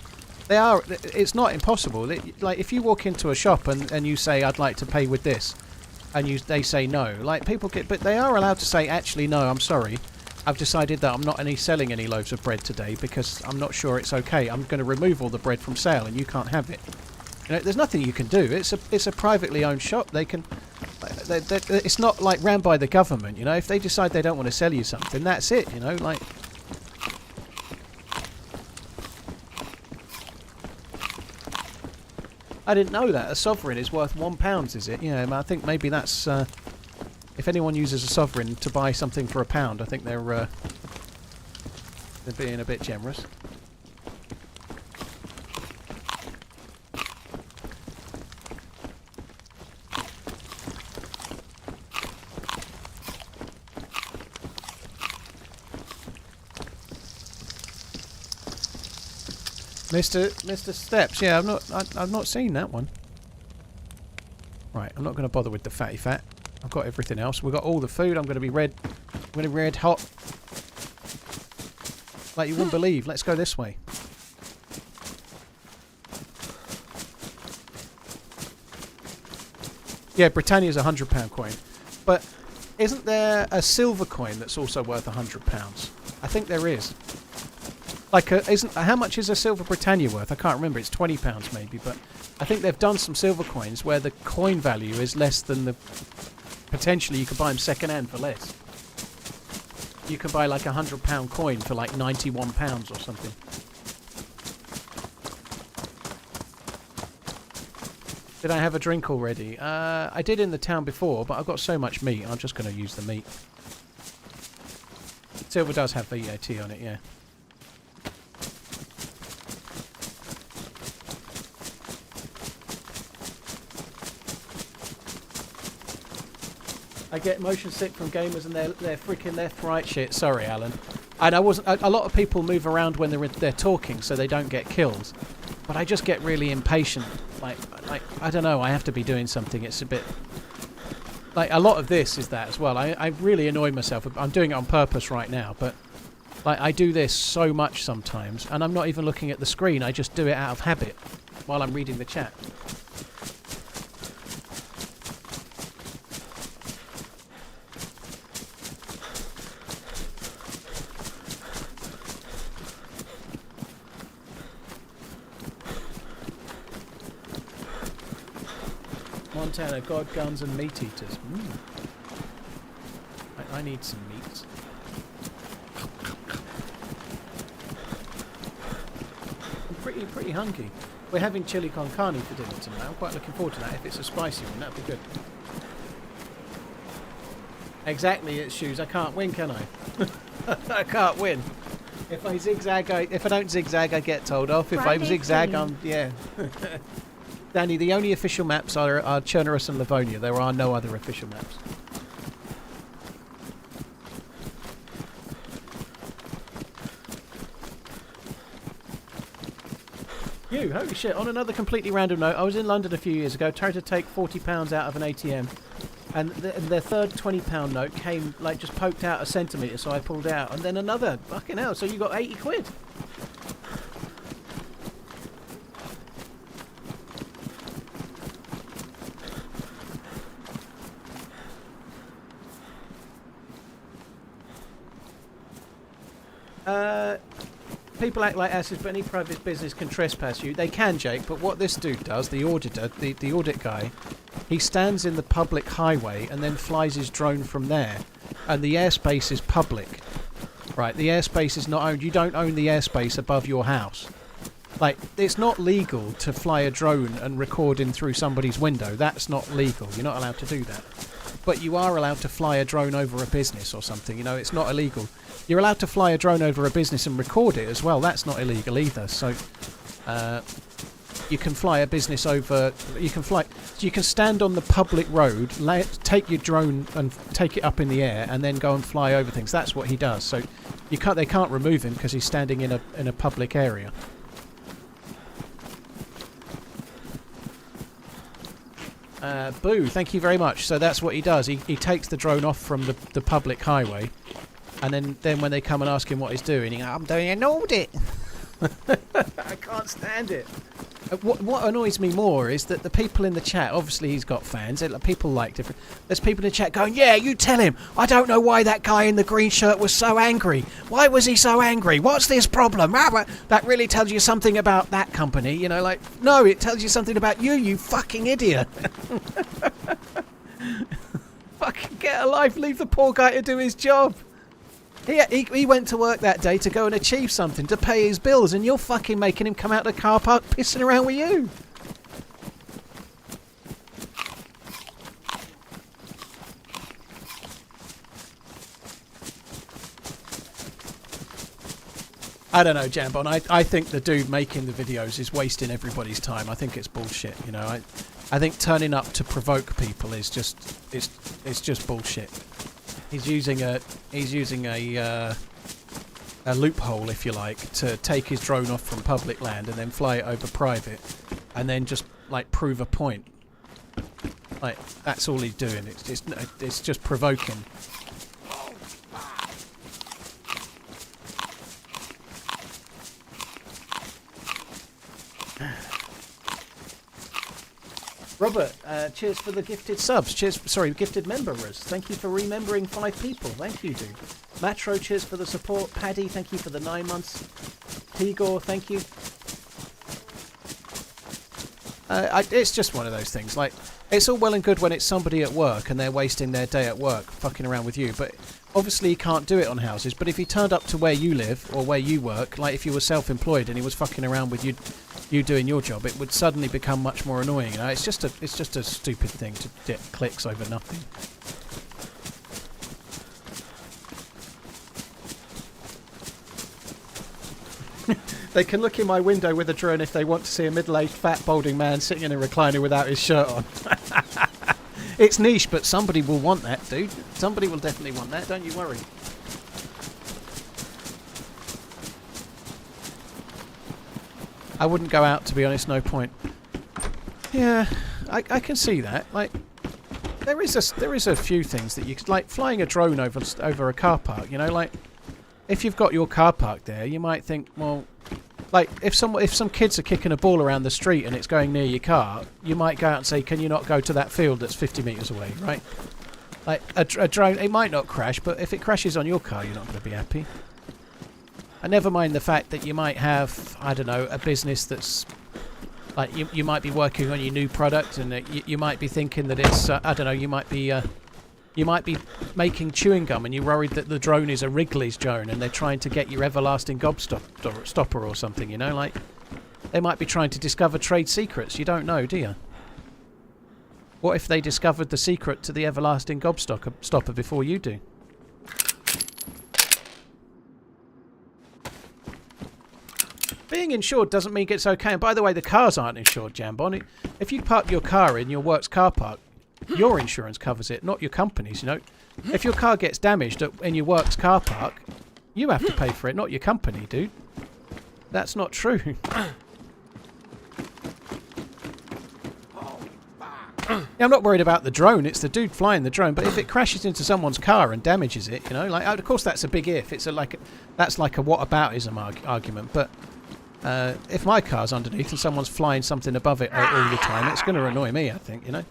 they are, it's not impossible. Like, if you walk into a shop and you say, I'd like to pay with this, and they say no, like, people get, but they are allowed to say, actually, no, I'm sorry, I've decided that I'm not selling any loaves of bread today because I'm not sure it's okay. I'm going to remove all the bread from sale and you can't have it. You know, there's nothing you can do. It's a privately owned shop. They can... it's not like ran by the government, you know. If they decide they don't want to sell you something, that's it, you know. Like, I didn't know that a sovereign is worth £1, is it? Yeah, I think maybe that's if anyone uses a sovereign to buy something for £1, I think they're being a bit generous. Mr. Steps, yeah, I've not seen that one. Right, I'm not going to bother with the fatty fat. I've got everything else. We've got all the food. I'm going to be red hot. Like you wouldn't believe. Let's go this way. Yeah, Britannia's a £100 coin, but isn't there a silver coin that's also worth £100? I think there is. Like, how much is a silver Britannia worth? I can't remember. It's £20 maybe, but I think they've done some silver coins where the coin value is less than the... Potentially, you could buy them second-hand for less. You can buy like a £100 coin for like £91 or something. Did I have a drink already? I did in the town before, but I've got so much meat, I'm just going to use the meat. Silver does have VAT on it, yeah. I get motion sick from gamers and they're freaking left-right shit. Sorry, Alan. And I wasn't. A lot of people move around when they're talking, so they don't get kills. But I just get really impatient. Like I don't know. I have to be doing something. It's a bit like a lot of this is that as well. I really annoy myself. I'm doing it on purpose right now, but like I do this so much sometimes, and I'm not even looking at the screen. I just do it out of habit while I'm reading the chat. Montana, God, guns and meat eaters. I need some meat. I'm pretty hungry. We're having chili con carne for dinner tonight. I'm quite looking forward to that. If it's a spicy one, that'd be good. Exactly, it's shoes. I can't win, can I? I can't win. If I zigzag, if I don't zigzag, I get told off. If I zigzag, yeah. Danny, the only official maps are Chernerus and Livonia. There are no other official maps. Holy shit, on another completely random note, I was in London a few years ago, tried to take £40 out of an ATM, and the third £20 note came, like, just poked out a centimetre, so I pulled out, and then another. Fucking hell, so you got 80 quid. People act like asses, but any private business can trespass you. They can, Jake, but what this dude does, the auditor, the audit guy, he stands in the public highway and then flies his drone from there. And the airspace is public. Right, the airspace is not owned. You don't own the airspace above your house. Like, it's not legal to fly a drone and record in through somebody's window. That's not legal. You're not allowed to do that. But you are allowed to fly a drone over a business or something. You know, it's not illegal. You're allowed to fly a drone over a business and record it as well. That's not illegal either. So, you can fly a business over. You can stand on the public road, take your drone and take it up in the air, and then go and fly over things. That's what he does. So, they can't remove him because he's standing in a public area. Boo, thank you very much. So that's what he does. He takes the drone off from the public highway, and then when they come and ask him what he's doing, I'm doing an audit. I can't stand it. What annoys me more is that the people in the chat, obviously he's got fans, people like different... There's people in the chat going, yeah, you tell him. I don't know why that guy in the green shirt was so angry. Why was he so angry? What's this problem? That really tells you something about that company. You know, like, no, it tells you something about you fucking idiot. Fucking get a life, leave the poor guy to do his job. He went to work that day to go and achieve something, to pay his bills, and you're fucking making him come out of the car park pissing around with you. I don't know, Jambon. I think the dude making the videos is wasting everybody's time. I think it's bullshit, you know. I think turning up to provoke people is just it's just bullshit. He's using a loophole, if you like, to take his drone off from public land and then fly it over private, and then just like prove a point. Like, that's all he's doing. It's just provoking. Robert, cheers for the gifted subs. Gifted members. Thank you for remembering 5 people. Thank you, dude. Matro, cheers for the support. Paddy, thank you for the 9 months. Igor, thank you. It's just one of those things. Like, it's all well and good when it's somebody at work and they're wasting their day at work fucking around with you, but obviously you can't do it on houses. But if he turned up to where you live or where you work, like if you were self-employed and he was fucking around with you doing your job, it would suddenly become much more annoying. You know, it's just a stupid thing to get clicks over nothing. They can look in my window with a drone if they want to see a middle-aged, fat, balding man sitting in a recliner without his shirt on. It's niche, but somebody will want that, dude. Somebody will definitely want that, don't you worry. I wouldn't go out, to be honest, no point. Yeah, I can see that. Like, there is a few things that you could, like flying a drone over a car park, you know, like, if you've got your car park there, you might think, well, like, if some kids are kicking a ball around the street and it's going near your car, you might go out and say, can you not go to that field that's 50 metres away, right? Like, a drone, it might not crash, but if it crashes on your car, you're not going to be happy. And never mind the fact that you might have, I don't know, a business that's, like, you might be working on your new product and you might be thinking that it's, I don't know, you might be making chewing gum and you're worried that the drone is a Wrigley's drone and they're trying to get your everlasting gobstopper or something, you know? Like, they might be trying to discover trade secrets. You don't know, do you? What if they discovered the secret to the everlasting gobstopper before you do? Being insured doesn't mean it's okay. And by the way, the cars aren't insured, Jambon. If you park your car in your works car park, your insurance covers it, not your company's, you know. If your car gets damaged in your works car park, you have to pay for it, not your company, dude. That's not true. Yeah, I'm not worried about the drone, it's the dude flying the drone, but if it crashes into someone's car and damages it, you know, like, of course that's a big if. That's like a whataboutism argument, but if my car's underneath and someone's flying something above it all the time, it's going to annoy me, I think, you know.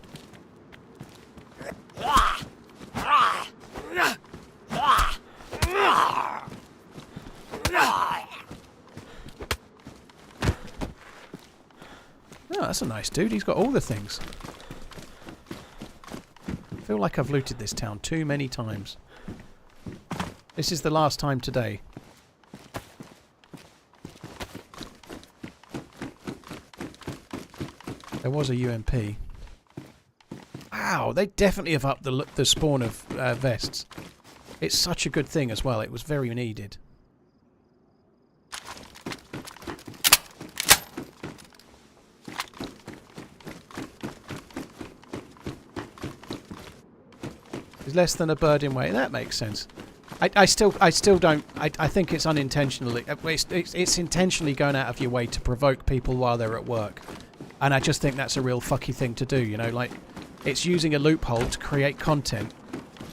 Oh, that's a nice dude. He's got all the things. I feel like I've looted this town too many times. This is the last time today. There was a UMP. Wow, they definitely have upped the spawn of vests. It's such a good thing as well. It was very needed. It's less than a bird in weight. That makes sense. I still don't. I think it's unintentionally. It's intentionally going out of your way to provoke people while they're at work, and I just think that's a real fucky thing to do. You know, like, it's using a loophole to create content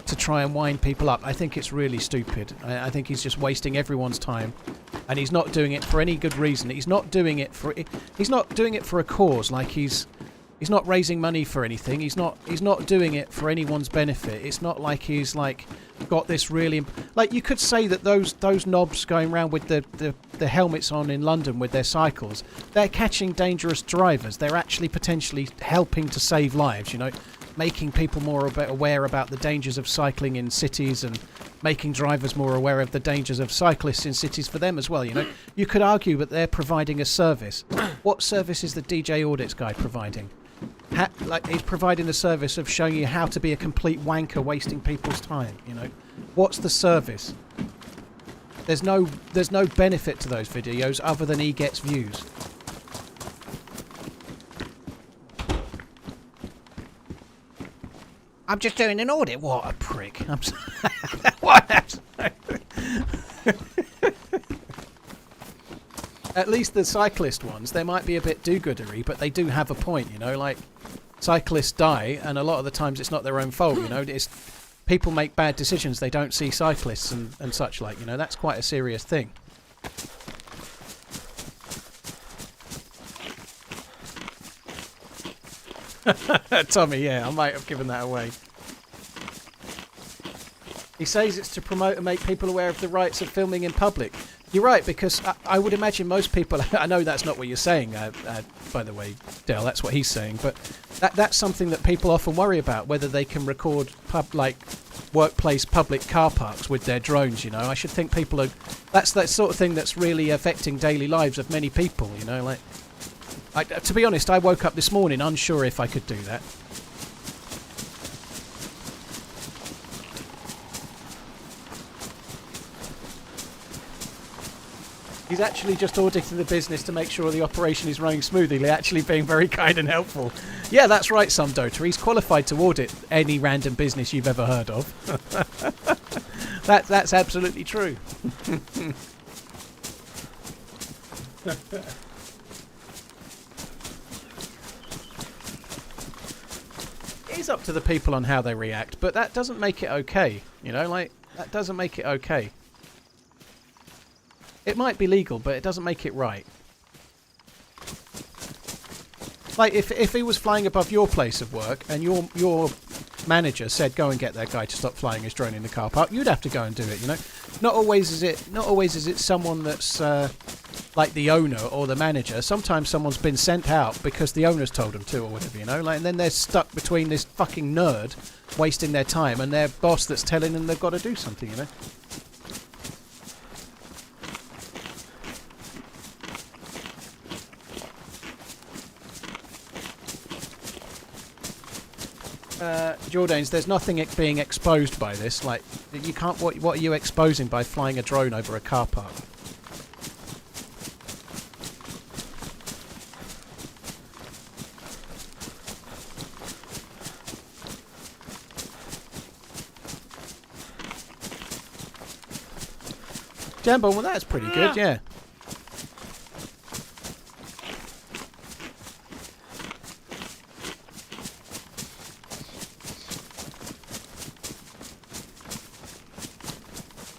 to try and wind people up. I think it's really stupid. I think he's just wasting everyone's time, and he's not doing it for any good reason. He's not doing it for a cause. Like, he's not raising money for anything. He's not doing it for anyone's benefit. It's not like he's like got this really, like, you could say that those knobs going around with the helmets on in London with their cycles, they're catching dangerous drivers. They're actually potentially helping to save lives, you know, making people more aware about the dangers of cycling in cities and making drivers more aware of the dangers of cyclists in cities for them as well, you know. You could argue that they're providing a service. What service is the DJ Audits guy providing? Like, he's providing the service of showing you how to be a complete wanker wasting people's time, you know. What's the service? There's no benefit to those videos other than he gets views. I'm just doing an audit. What a prick. What? At least the cyclist ones, they might be a bit do-goodery, but they do have a point, you know, like, cyclists die, and a lot of the times it's not their own fault, you know, it's people make bad decisions, they don't see cyclists and such like, you know, that's quite a serious thing. Tommy, yeah, I might have given that away. He says it's to promote and make people aware of the rights of filming in public. You're right, because I would imagine most people... I know that's not what you're saying, by the way, Dale, that's what he's saying, but that's something that people often worry about, whether they can record workplace public car parks with their drones, you know. I should think people are... That's that sort of thing that's really affecting daily lives of many people, you know. Like, to be honest, I woke up this morning unsure if I could do that. He's actually just auditing the business to make sure the operation is running smoothly, actually being very kind and helpful. Yeah, that's right, Sumdota. He's qualified to audit any random business you've ever heard of. That's absolutely true. It's up to the people on how they react, but that doesn't make it okay. You know, like, that doesn't make it okay. It might be legal, but it doesn't make it right. Like, if he was flying above your place of work and your manager said, go and get that guy to stop flying his drone in the car park, you'd have to go and do it, you know? Not always is it someone that's like the owner or the manager. Sometimes someone's been sent out because the owner's told them to or whatever, you know? Like, and then they're stuck between this fucking nerd wasting their time and their boss that's telling them they've got to do something, you know? Jordanes, there's nothing being exposed by this. Like, you can't. What are you exposing by flying a drone over a car park? Jambo, well, that's pretty good, yeah.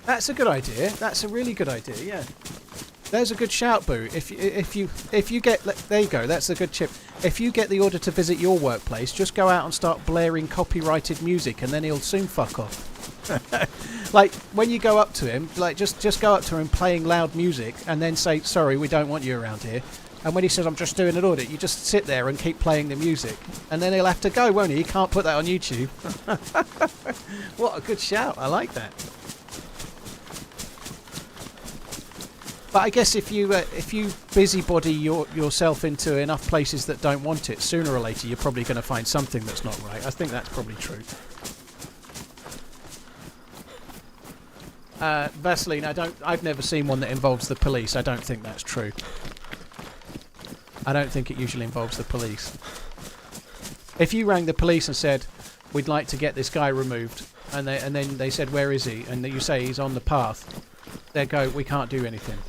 That's a good idea. That's a really good idea. Yeah. There's a good shout, Boo. If you get, there you go. That's a good chip. If you get the order to visit your workplace, just go out and start blaring copyrighted music, and then he'll soon fuck off. Like, when you go up to him, like, just go up to him playing loud music, and then say, "Sorry, we don't want you around here." And when he says, "I'm just doing an audit," you just sit there and keep playing the music, and then he'll have to go, won't he? You can't put that on YouTube. What a good shout! I like that. But I guess if you busybody yourself into enough places that don't want it, sooner or later you're probably going to find something that's not right. I think that's probably true. Vaseline, I've never seen one that involves the police. I don't think that's true. I don't think it usually involves the police. If you rang the police and said, "We'd like to get this guy removed," and then they said, "Where is he?" and you say he's on the path, they go, "We can't do anything."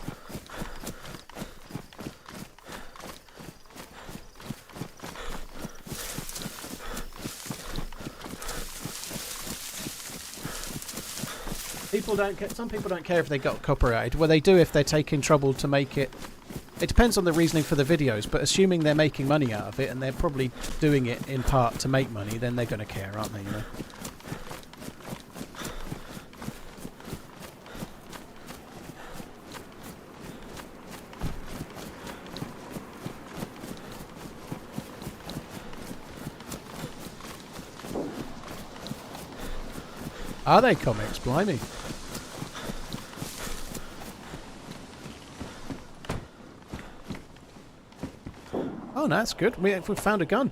Some people don't care if they got copyrighted. Well, they do if they're taking trouble to make it. It depends on the reasoning for the videos, but assuming they're making money out of it, and they're probably doing it in part to make money, then they're going to care, aren't they? You know? Are they comics? Blimey. Oh, no, that's good. We found a gun.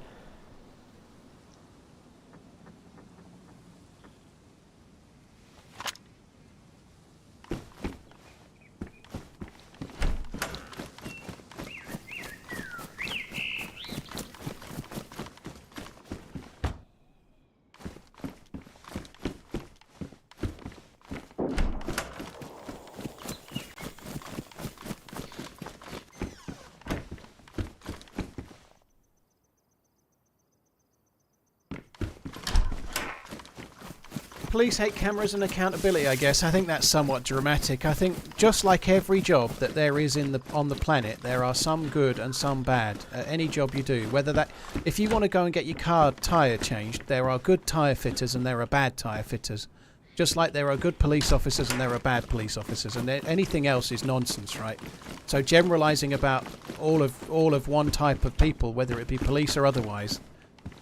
Police hate cameras and accountability, I guess. I think that's somewhat dramatic. I think just like every job that there is on the planet, there are some good and some bad. Any job you do, whether that, if you want to go and get your car tyre changed, there are good tyre fitters and there are bad tyre fitters. Just like there are good police officers and there are bad police officers, and anything else is nonsense, right? So generalizing about all of one type of people, whether it be police or otherwise,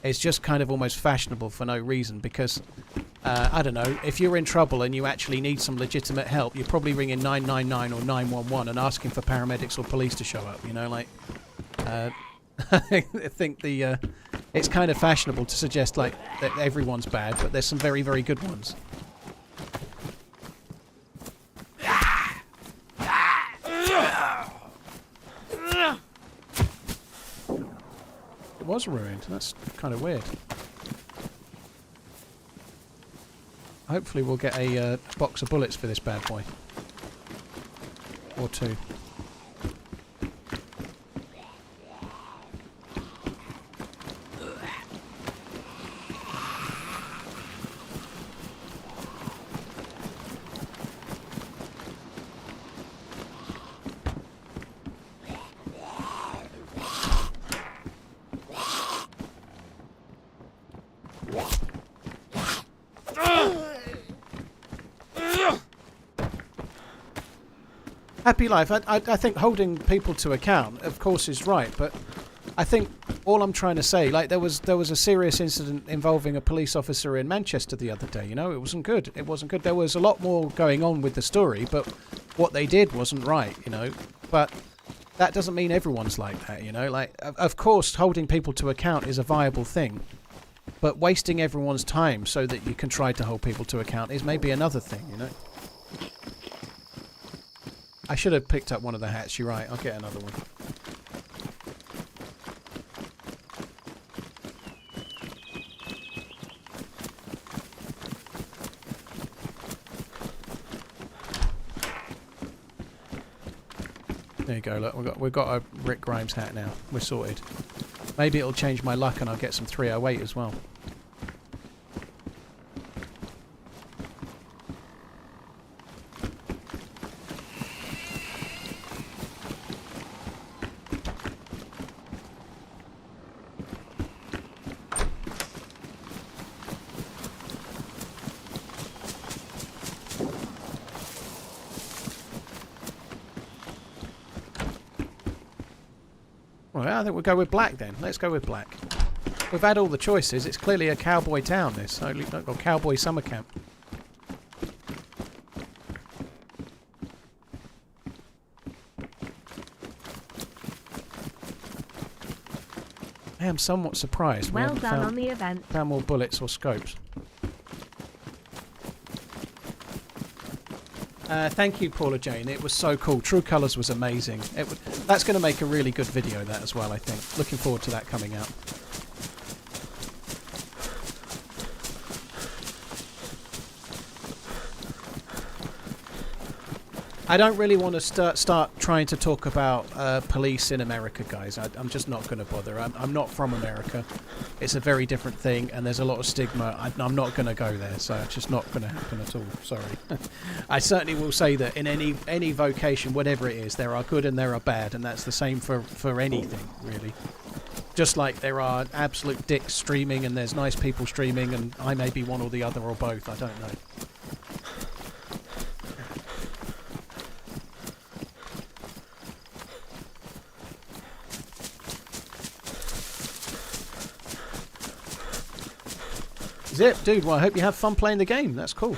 is just kind of almost fashionable for no reason. Because I don't know, if you're in trouble and you actually need some legitimate help, you're probably ringing 999 or 911 and asking for paramedics or police to show up. You know, like I think it's kind of fashionable to suggest like that everyone's bad, but there's some very, very good ones. It was ruined. That's kind of weird. Hopefully we'll get a box of bullets for this bad boy. Or two. Happy life. I think holding people to account, of course, is right, but I think all I'm trying to say, like there was a serious incident involving a police officer in Manchester the other day. You know, it wasn't good. It wasn't good. There was a lot more going on with the story, but what they did wasn't right. You know, but that doesn't mean everyone's like that. You know, like of course, holding people to account is a viable thing, but wasting everyone's time so that you can try to hold people to account is maybe another thing. You know. I should have picked up one of the hats, you're right, I'll get another one. There you go, look, we've got a Rick Grimes hat now, we're sorted. Maybe it'll change my luck and I'll get some 308 as well. Well, I think we'll go with black then. Let's go with black. We've had all the choices. It's clearly a cowboy town, this. Or cowboy summer camp. I am somewhat surprised. Well done on the event. Found more bullets or scopes. Thank you, Paula Jane. It was so cool. True Colours was amazing. That's going to make a really good video, that as well, I think. Looking forward to that coming out. I don't really want to start trying to talk about police in America, guys. I'm just not going to bother. I'm not from America. It's a very different thing, and there's a lot of stigma. I'm not going to go there, so it's just not going to happen at all. Sorry. I certainly will say that in any vocation, whatever it is, there are good and there are bad, and that's the same for anything, really. Just like there are absolute dicks streaming, and there's nice people streaming, and I may be one or the other or both. I don't know. Zip, dude, well, I hope you have fun playing the game. That's cool.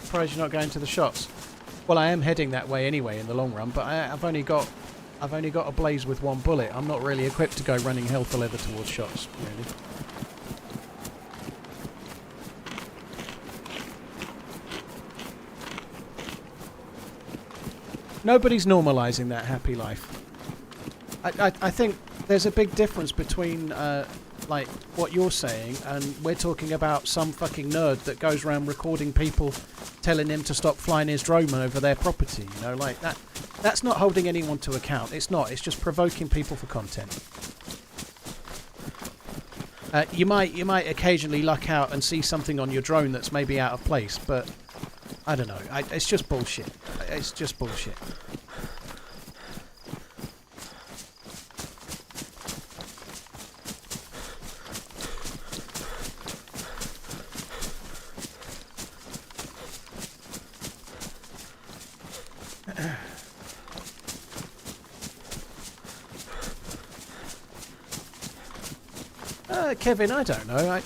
Surprised you're not going to the shots. Well, I am heading that way anyway in the long run, but I've only got a blaze with one bullet. I'm not really equipped to go running hell for leather towards shots, really. Nobody's normalising that happy life. I think there's a big difference between like what you're saying and we're talking about some fucking nerd that goes around recording people telling him to stop flying his drone over their property, you know, like that. That's not holding anyone to account. It's not. It's just provoking people for content. You might occasionally luck out and see something on your drone that's maybe out of place, but I don't know. It's just bullshit. It's just bullshit. Kevin, I don't know.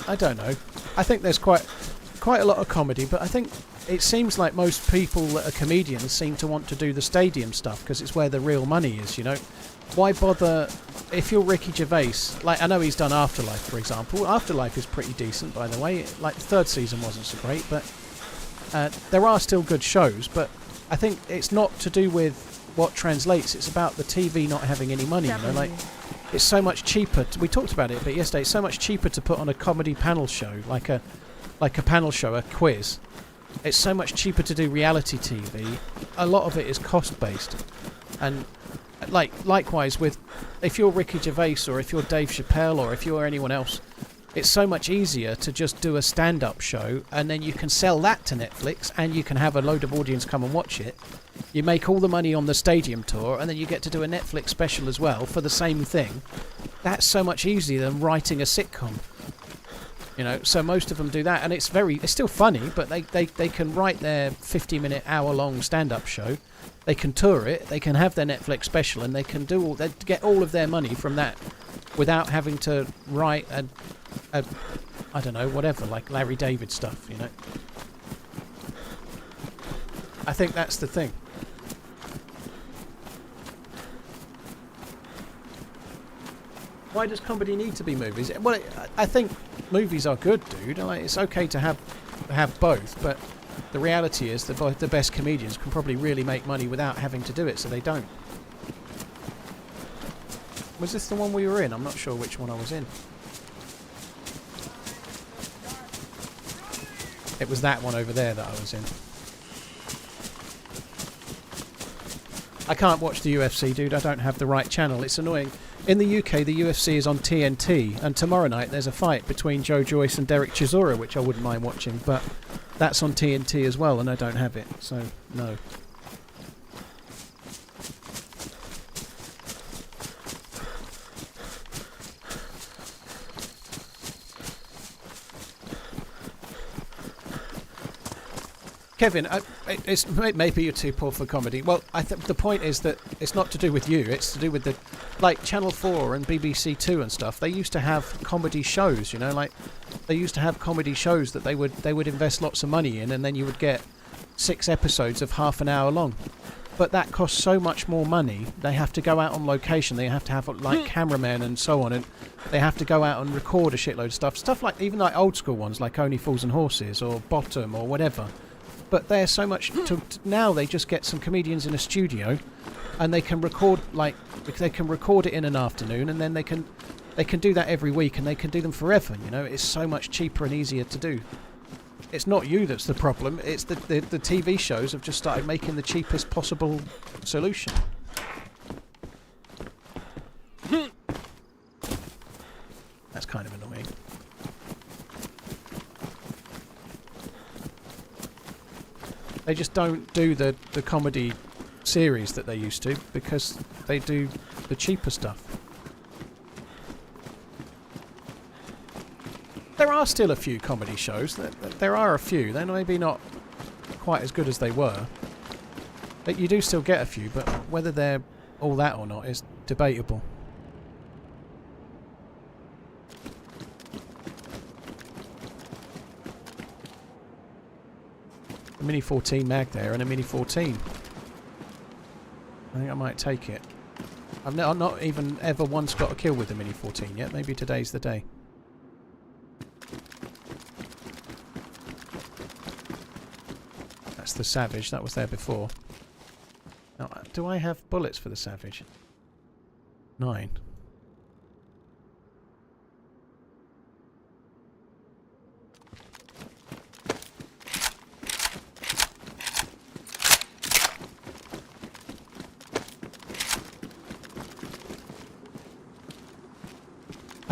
I don't know. I think there's quite a lot of comedy, but I think it seems like most people that are comedians seem to want to do the stadium stuff because it's where the real money is, you know. Why bother if you're Ricky Gervais? Like, I know he's done Afterlife, for example. Afterlife is pretty decent, by the way. Like, the third season wasn't so great, but there are still good shows. But I think it's not to do with what translates. It's about the TV not having any money, you know. Like, it's so much cheaper. We talked about it a bit yesterday. It's so much cheaper to put on a comedy panel show, like a panel show, a quiz. It's so much cheaper to do reality TV. A lot of it is cost-based, and likewise with if you're Ricky Gervais or if you're Dave Chappelle or if you're anyone else, it's so much easier to just do a stand-up show, and then you can sell that to Netflix, and you can have a load of audience come and watch it. You make all the money on the stadium tour, and then you get to do a Netflix special as well for the same thing. That's so much easier than writing a sitcom. You know, so most of them do that, and it's still funny, but they can write their 50-minute, hour-long stand-up show. They can tour it, they can have their Netflix special, and they can they get all of their money from that without having to write a I don't know, whatever, like Larry David stuff, you know. I think that's the thing. Why does comedy need to be movies? Well, I think movies are good, dude. Like, it's okay to have both, but the reality is that the best comedians can probably really make money without having to do it, so they don't. Was this the one we were in? I'm not sure which one I was in. It was that one over there that I was in. I can't watch the UFC, dude. I don't have the right channel. It's annoying. In the UK, the UFC is on TNT, and tomorrow night there's a fight between Joe Joyce and Derek Chisora, which I wouldn't mind watching, but that's on TNT as well, and I don't have it, so no. Kevin, maybe you're too poor for comedy. Well, the point is that it's not to do with you. It's to do with like Channel 4 and BBC 2 and stuff. They used to have comedy shows, you know, like they used to have comedy shows that they would invest lots of money in, and then you would get 6 episodes of half an hour long. But that costs so much more money. They have to go out on location. They have to have like cameramen and so on, and they have to go out and record a shitload of stuff. Stuff like even like old school ones, like Only Fools and Horses or Bottom or whatever. But they're so much now they just get some comedians in a studio, and they can record it in an afternoon, and then they can do that every week, and they can do them forever. You know, it's so much cheaper and easier to do. It's not you that's the problem. It's the TV shows have just started making the cheapest possible solution. That's kind of annoying. They just don't do the comedy series that they used to because they do the cheaper stuff. There are still a few comedy shows. There are a few. They're maybe not quite as good as they were. But you do still get a few, but whether they're all that or not is debatable. A Mini 14 mag there and a Mini 14. I think I might take it. I've not even ever once got a kill with the Mini 14 yet. Maybe today's the day. That's the Savage. That was there before. Now, do I have bullets for the Savage? 9.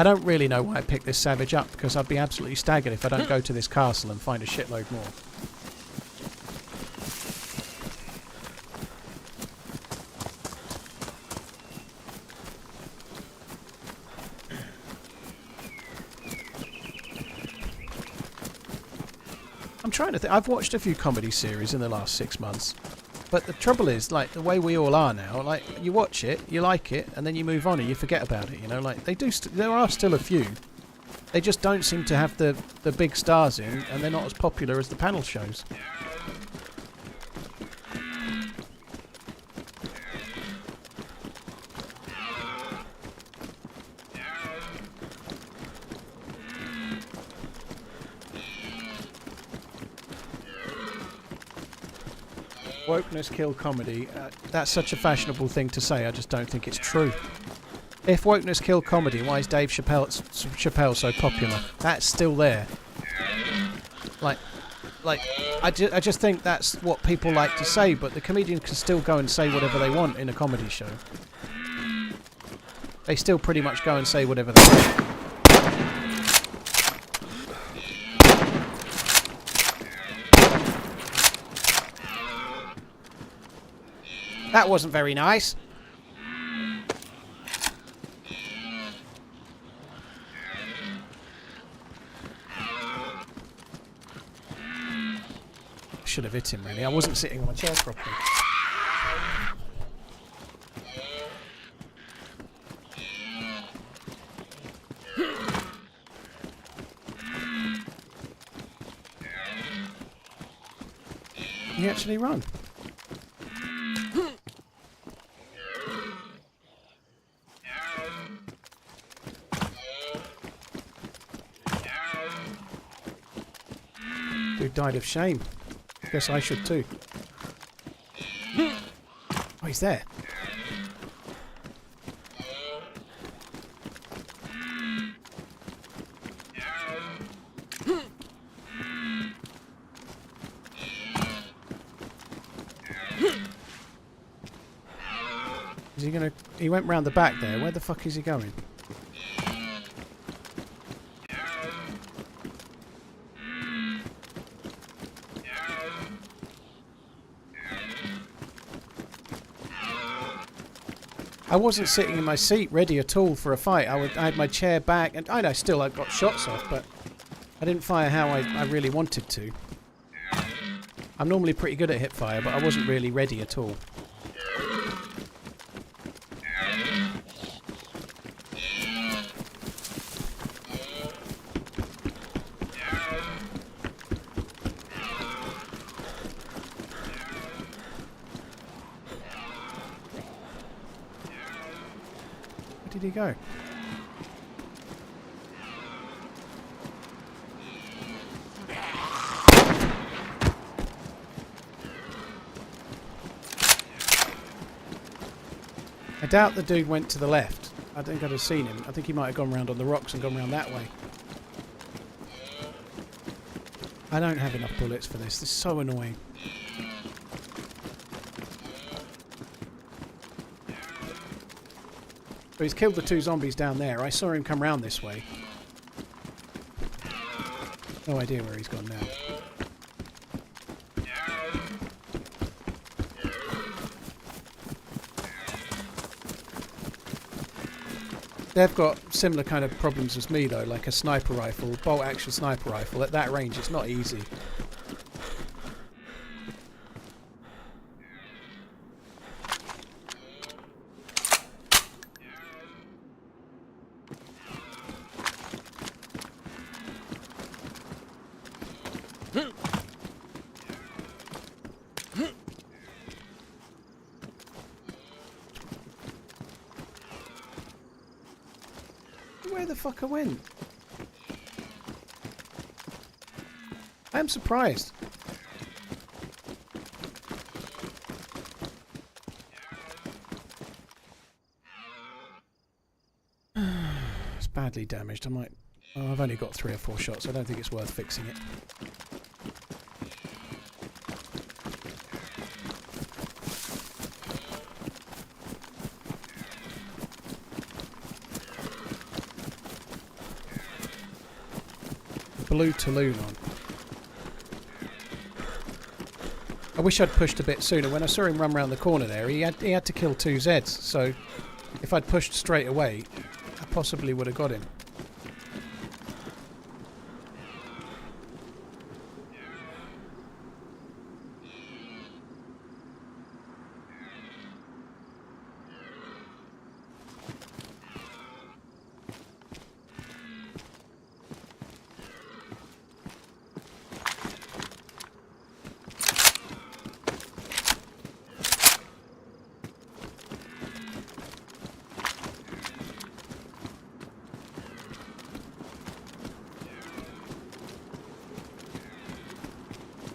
I don't really know why I picked this savage up, because I'd be absolutely staggered if I don't go to this castle and find a shitload more. I'm trying to think. I've watched a few comedy series in the last 6 months. But the trouble is, like, the way we all are now, like, you watch it, you like it, and then you move on and you forget about it, you know? Like, they do there are still a few. They just don't seem to have the big stars in, and they're not as popular as the panel shows. Wokeness kill comedy. That's such a fashionable thing to say. I just don't think it's true. If wokeness kill comedy, why is Dave Chappelle so popular? That's still there. Like, I just think that's what people like to say, but the comedian can still go and say whatever they want in a comedy show. They still pretty much go and say whatever they want. That wasn't very nice. Should have hit him, really. I wasn't sitting on my chair properly. He actually run. Dude died of shame. Guess I should too. Oh, he's there. Is he gonna... He went round the back there. Where the fuck is he going? I wasn't sitting in my seat ready at all for a fight. I had my chair back, and I got shots off, but I didn't fire how I really wanted to. I'm normally pretty good at hip fire, but I wasn't really ready at all. Where did he go? I doubt the dude went to the left. I think I'd have seen him. I think he might have gone round on the rocks and gone round that way. I don't have enough bullets for this. This is so annoying. So he's killed the two zombies down there. I saw him come round this way. No idea where he's gone now. They've got similar kind of problems as me though, like a sniper rifle, bolt action sniper rifle. At that range it's not easy. Where the fuck I went? I am surprised. It's badly damaged. I might... Oh, I've only got 3 or 4 shots. I don't think it's worth fixing it. blue Talon on. I wish I'd pushed a bit sooner. When I saw him run round the corner there, he had to kill 2 Zeds. So if I'd pushed straight away, I possibly would have got him.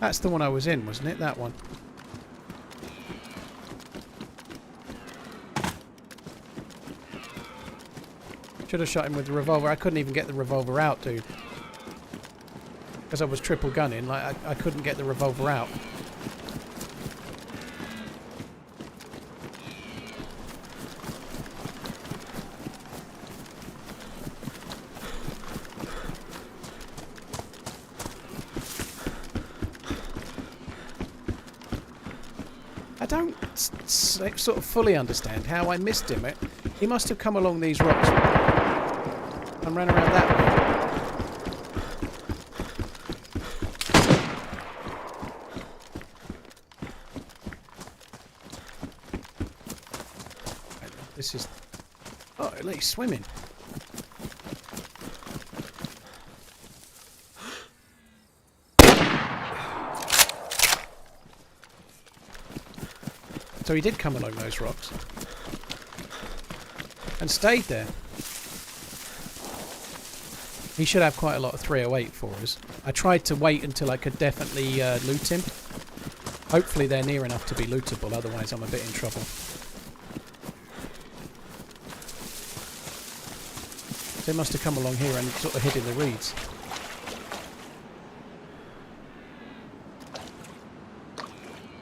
That's the one I was in, wasn't it? That one. Should have shot him with the revolver. I couldn't even get the revolver out, dude. Because I was triple gunning, like I couldn't get the revolver out. I don't sort of fully understand how I missed him. He must have come along these rocks and ran around that way. This is... Oh, at least swimming. So he did come along those rocks. And stayed there. He should have quite a lot of 308 for us. I tried to wait until I could definitely loot him. Hopefully they're near enough to be lootable, otherwise I'm a bit in trouble. They must have come along here and sort of hid in the reeds.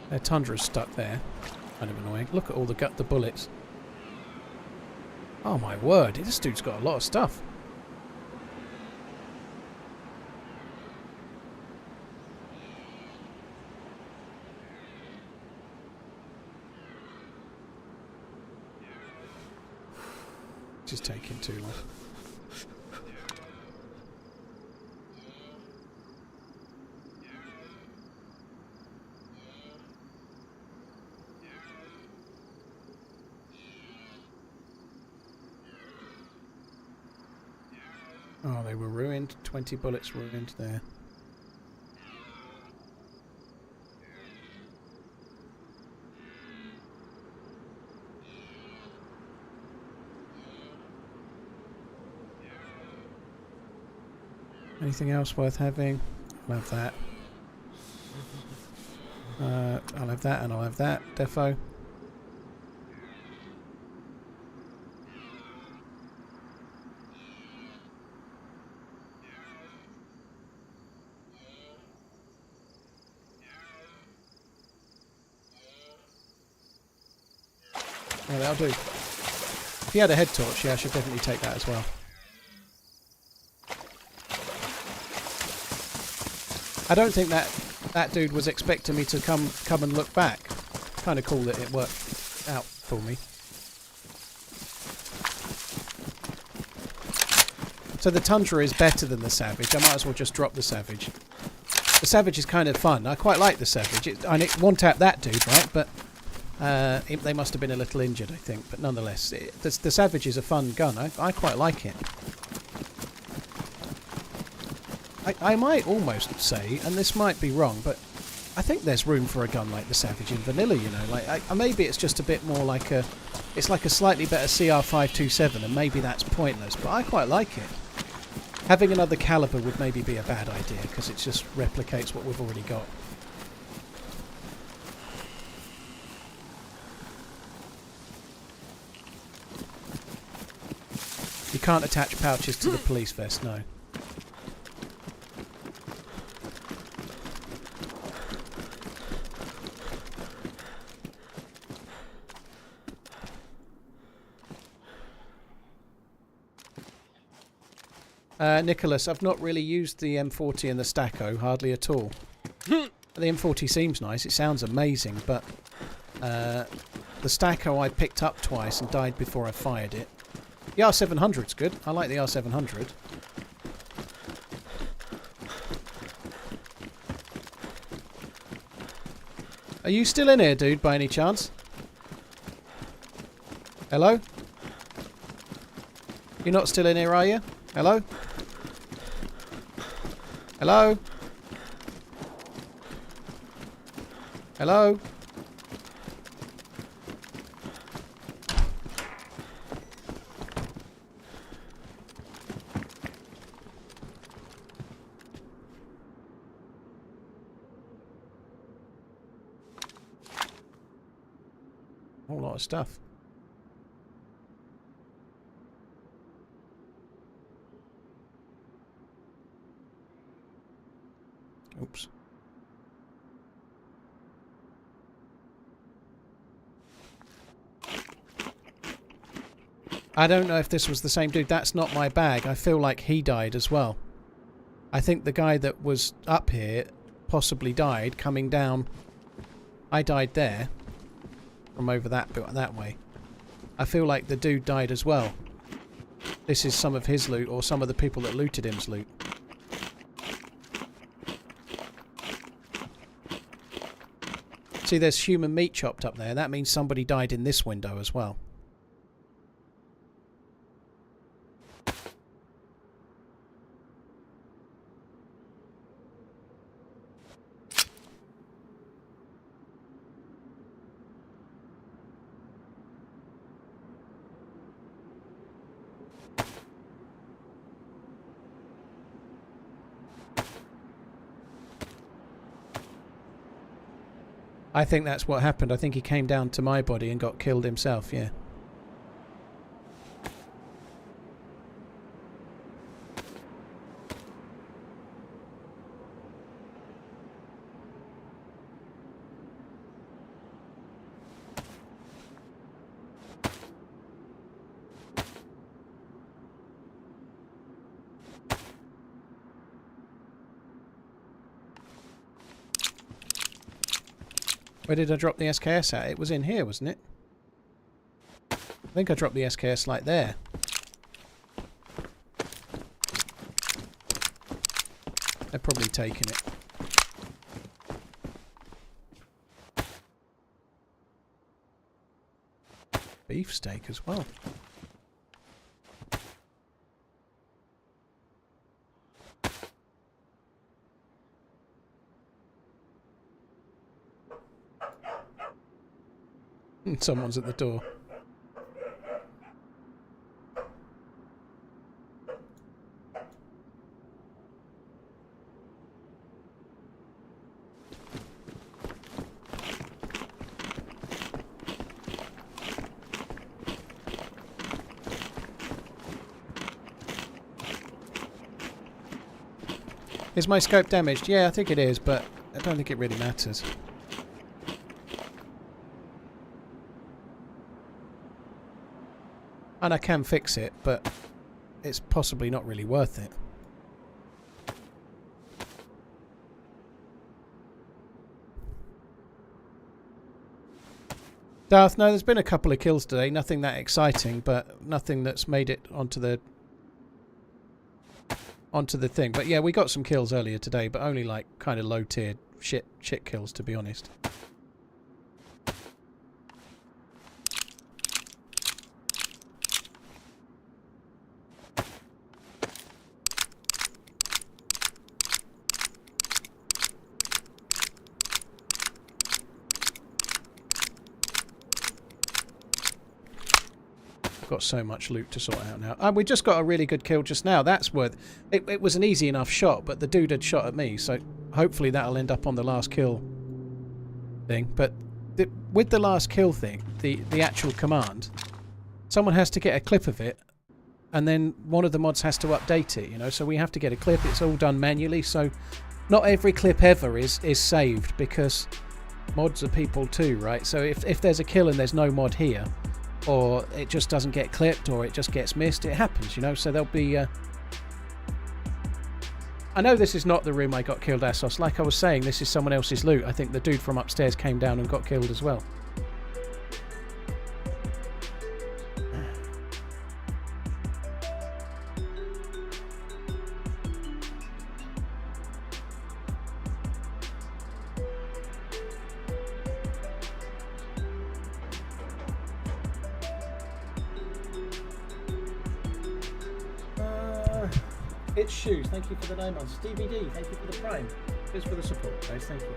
Their Tundra's stuck there. Kind of annoying. Look at all the bullets. Oh my word, this dude's got a lot of stuff. Just taking too long. Oh, they were ruined. 20 bullets ruined there. Anything else worth having? I'll have that. I'll have that and I'll have that. Defo. Yeah, that'll do. If he had a head torch, yeah, I should definitely take that as well. I don't think that dude was expecting me to come and look back. Kind of cool that it worked out for me. So the Tundra is better than the Savage. I might as well just drop the Savage. The Savage is kind of fun. I quite like the Savage. I one-tap that dude, right? But they must have been a little injured, I think. But nonetheless, the Savage is a fun gun. I quite like it. I might almost say, and this might be wrong, but I think there's room for a gun like the Savage in vanilla, you know. Like maybe it's just a bit more like it's like a slightly better CR527, and maybe that's pointless, but I quite like it. Having another caliber would maybe be a bad idea, because it just replicates what we've already got. You can't attach pouches to the police vest, no. Nicholas, I've not really used the M40 and the Stacco, hardly at all. The M40 seems nice, it sounds amazing, but the Stacco I picked up twice and died before I fired it. The R700's good, I like the R700. Are you still in here, dude, by any chance? Hello? You're not still in here, are you? Hello? Hello? Hello? Whole lot of stuff. Oops. I don't know if this was the same dude. That's not my bag. I feel like he died as well. I think the guy that was up here possibly died coming down. I died there. From over that way. I feel like the dude died as well. This is some of his loot, or some of the people that looted him's loot. See, there's human meat chopped up there. That means somebody died in this window as well. I think that's what happened. I think he came down to my body and got killed himself, yeah. Where did I drop the SKS at? It was in here, wasn't it? I think I dropped the SKS like there. They're probably taking it. Beefsteak as well. Someone's at the door. Is my scope damaged? Yeah, I think it is, but I don't think it really matters. And I can fix it, but it's possibly not really worth it. Darth, no, there's been a couple of kills today. Nothing that exciting, but nothing that's made it onto the thing. But yeah, we got some kills earlier today, but only like kind of low tier shit kills, to be honest. Got so much loot to sort out now. We just got a really good kill just now. That's worth it. It was an easy enough shot, but the dude had shot at me, so hopefully that'll end up on the last kill thing. But with the last kill thing, the actual command, someone has to get a clip of it, and then one of the mods has to update it, you know, so we have to get a clip. It's all done manually, so not every clip ever is saved, because mods are people too, right? So if there's a kill and there's no mod here, or it just doesn't get clipped, or it just gets missed, it happens, you know. So there'll be I know this is not the room I got killed, Assos. Like I was saying, this is someone else's loot. I think the dude from upstairs came down and got killed as well. It's Shoes, thank you for the 9 months. DVD, thank you for the Prime. Here's for the support, guys, thank you.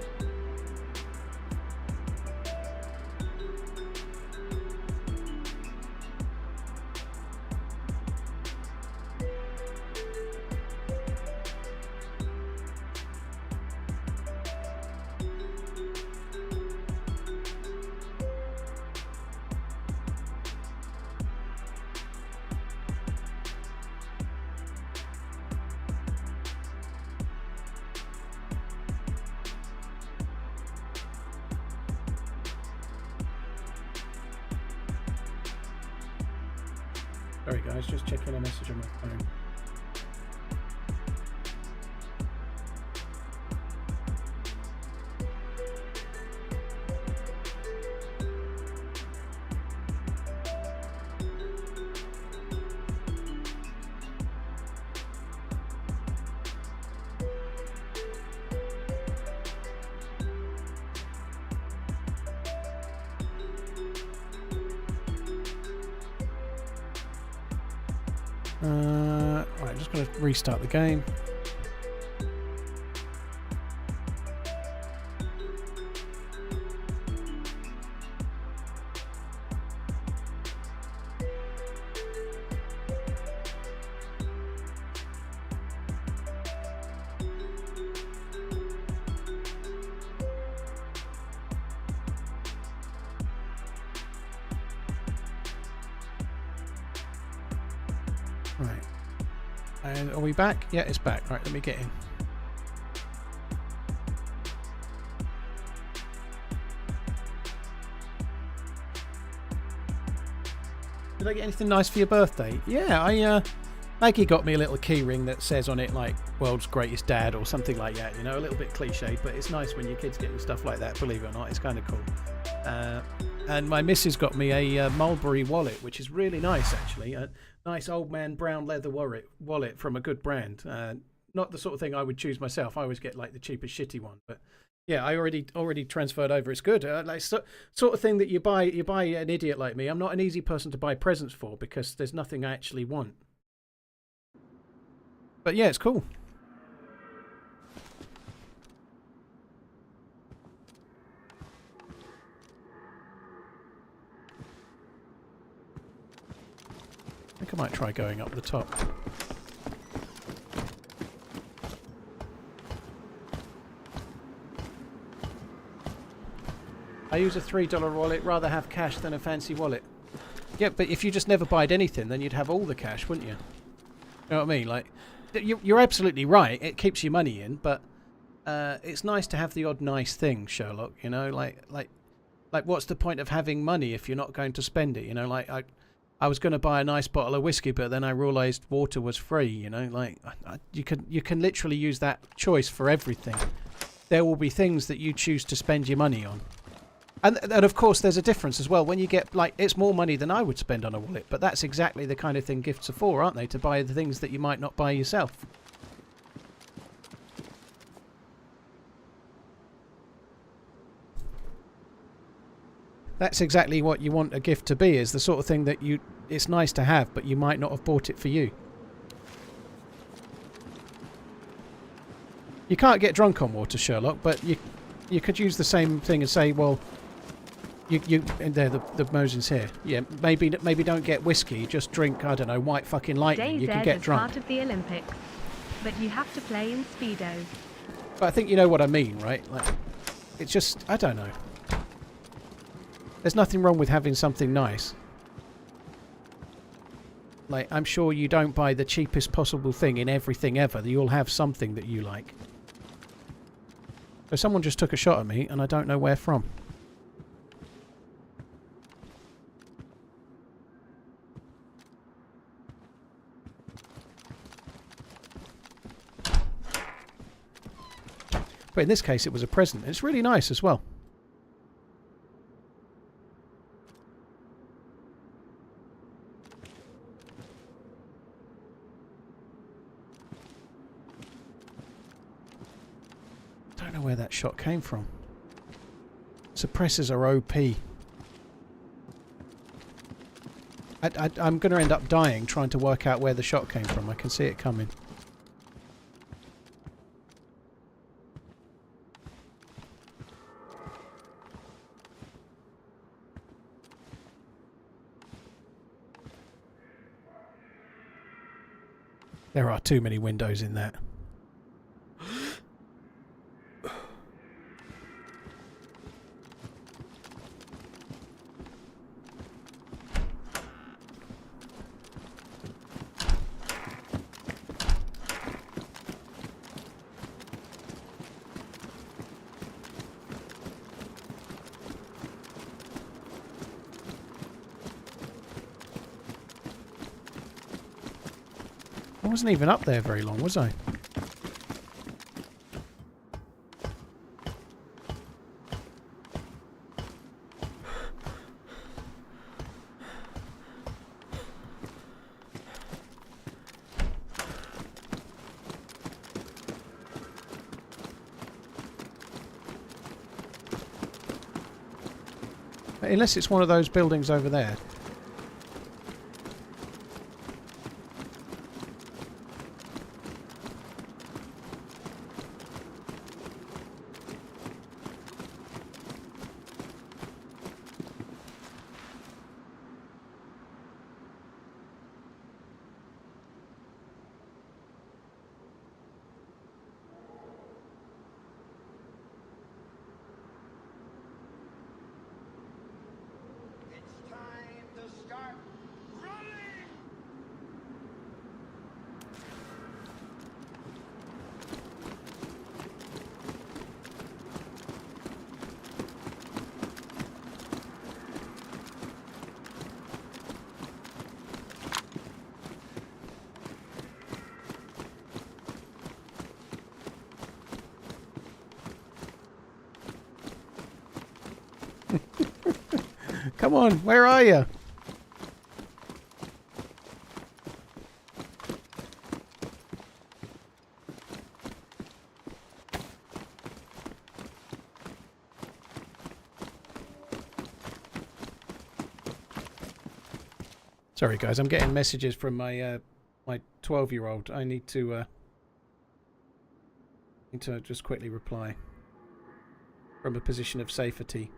Sorry guys, just checking a message on my phone. Right, I'm just going to restart the game. Right. And are we back? Yeah, it's back. Right, let me get in. Did I get anything nice for your birthday? Yeah, Maggie got me a little key ring that says on it like world's greatest dad or something like that, you know, a little bit cliche, but it's nice when your kids get you stuff like that, believe it or not. It's kind of cool. And my missus got me a Mulberry wallet, which is really nice actually. A nice old man brown leather wallet from a good brand. Not the sort of thing I would choose myself. I always get like the cheapest shitty one, but yeah, I already transferred over. It's good. Like sort of thing that you buy an idiot like me. I'm not an easy person to buy presents for because there's nothing I actually want. But yeah, it's cool. I think I might try going up the top. I use a $3 wallet, rather have cash than a fancy wallet. Yeah, but if you just never buyed anything, then you'd have all the cash, wouldn't you? You know what I mean? Like, you're absolutely right. It keeps your money in, but it's nice to have the odd nice thing, Sherlock. You know, like what's the point of having money if you're not going to spend it? You know, like I was going to buy a nice bottle of whiskey, but then I realised water was free. You know, like you can literally use that choice for everything. There will be things that you choose to spend your money on. And of course there's a difference as well. When you get, like, it's more money than I would spend on a wallet, but that's exactly the kind of thing gifts are for, aren't they? To buy the things that you might not buy yourself. That's exactly what you want a gift to be, is the sort of thing that it's nice to have, but you might not have bought it for you. You can't get drunk on water, Sherlock, but you could use the same thing and say, well, and there, the Moses here. Yeah, maybe don't get whiskey, just drink, I don't know, white fucking lightning. DayZ you can get drunk. Part of the Olympics, but you have to play in Speedos. But I think you know what I mean, right? Like, it's just, I don't know. There's nothing wrong with having something nice. Like, I'm sure you don't buy the cheapest possible thing in everything ever. You'll have something that you like. So someone just took a shot at me, and I don't know where from. But in this case, it was a present. It's really nice as well. Don't know where that shot came from. Suppressors are OP. I'm going to end up dying trying to work out where the shot came from. I can see it coming. There are too many windows in that. I wasn't even up there very long, was I? Unless it's one of those buildings over there. It's time to start running! Come on, where are you? Sorry guys, I'm getting messages from my my 12-year-old. I need to just quickly reply from a position of safety.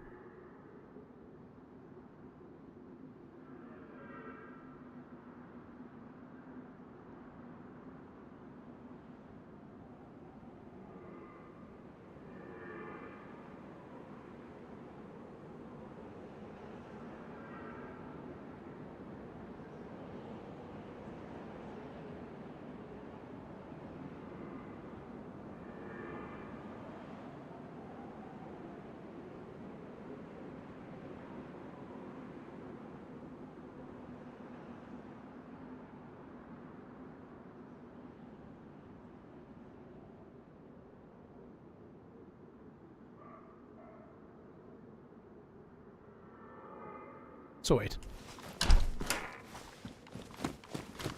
Sorted.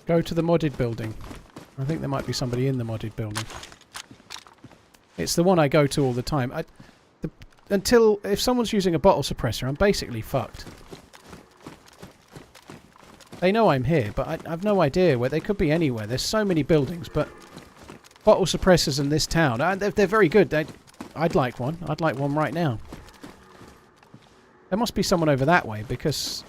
Go to the modded building. I think there might be somebody in the modded building. It's the one I go to all the time. If someone's using a bottle suppressor, I'm basically fucked. They know I'm here, but I've no idea where. They could be anywhere. There's so many buildings, but bottle suppressors in this town, they're very good. I'd like one. I'd like one right now. There must be someone over that way, because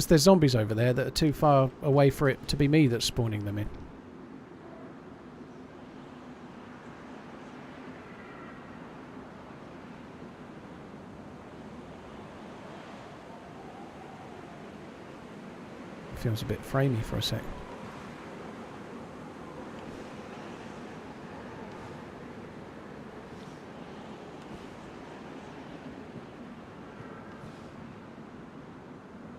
there's zombies over there that are too far away for it to be me that's spawning them in. It feels a bit framey for a sec.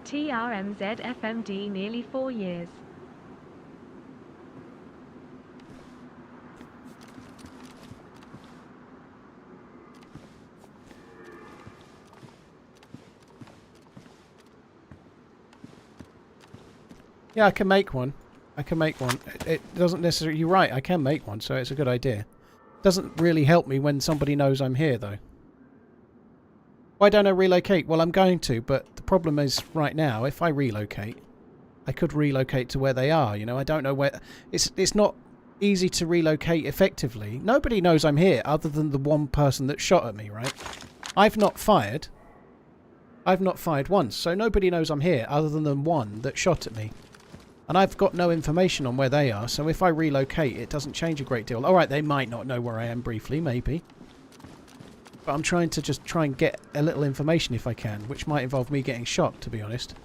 TRMZ FMD nearly 4 years. Yeah, I can make one. I can make one. It doesn't necessarily... You're right, I can make one, so it's a good idea. Doesn't really help me when somebody knows I'm here, though. Why don't I relocate? Well, I'm going to, but the problem is, right now, if I relocate, I could relocate to where they are, you know? I don't know where... It's not easy to relocate effectively. Nobody knows I'm here, other than the one person that shot at me, right? I've not fired. I've not fired once, so nobody knows I'm here, other than the one that shot at me. And I've got no information on where they are, so if I relocate, it doesn't change a great deal. Alright, they might not know where I am briefly, maybe. But I'm trying to just try and get a little information if I can, which might involve me getting shot, to be honest.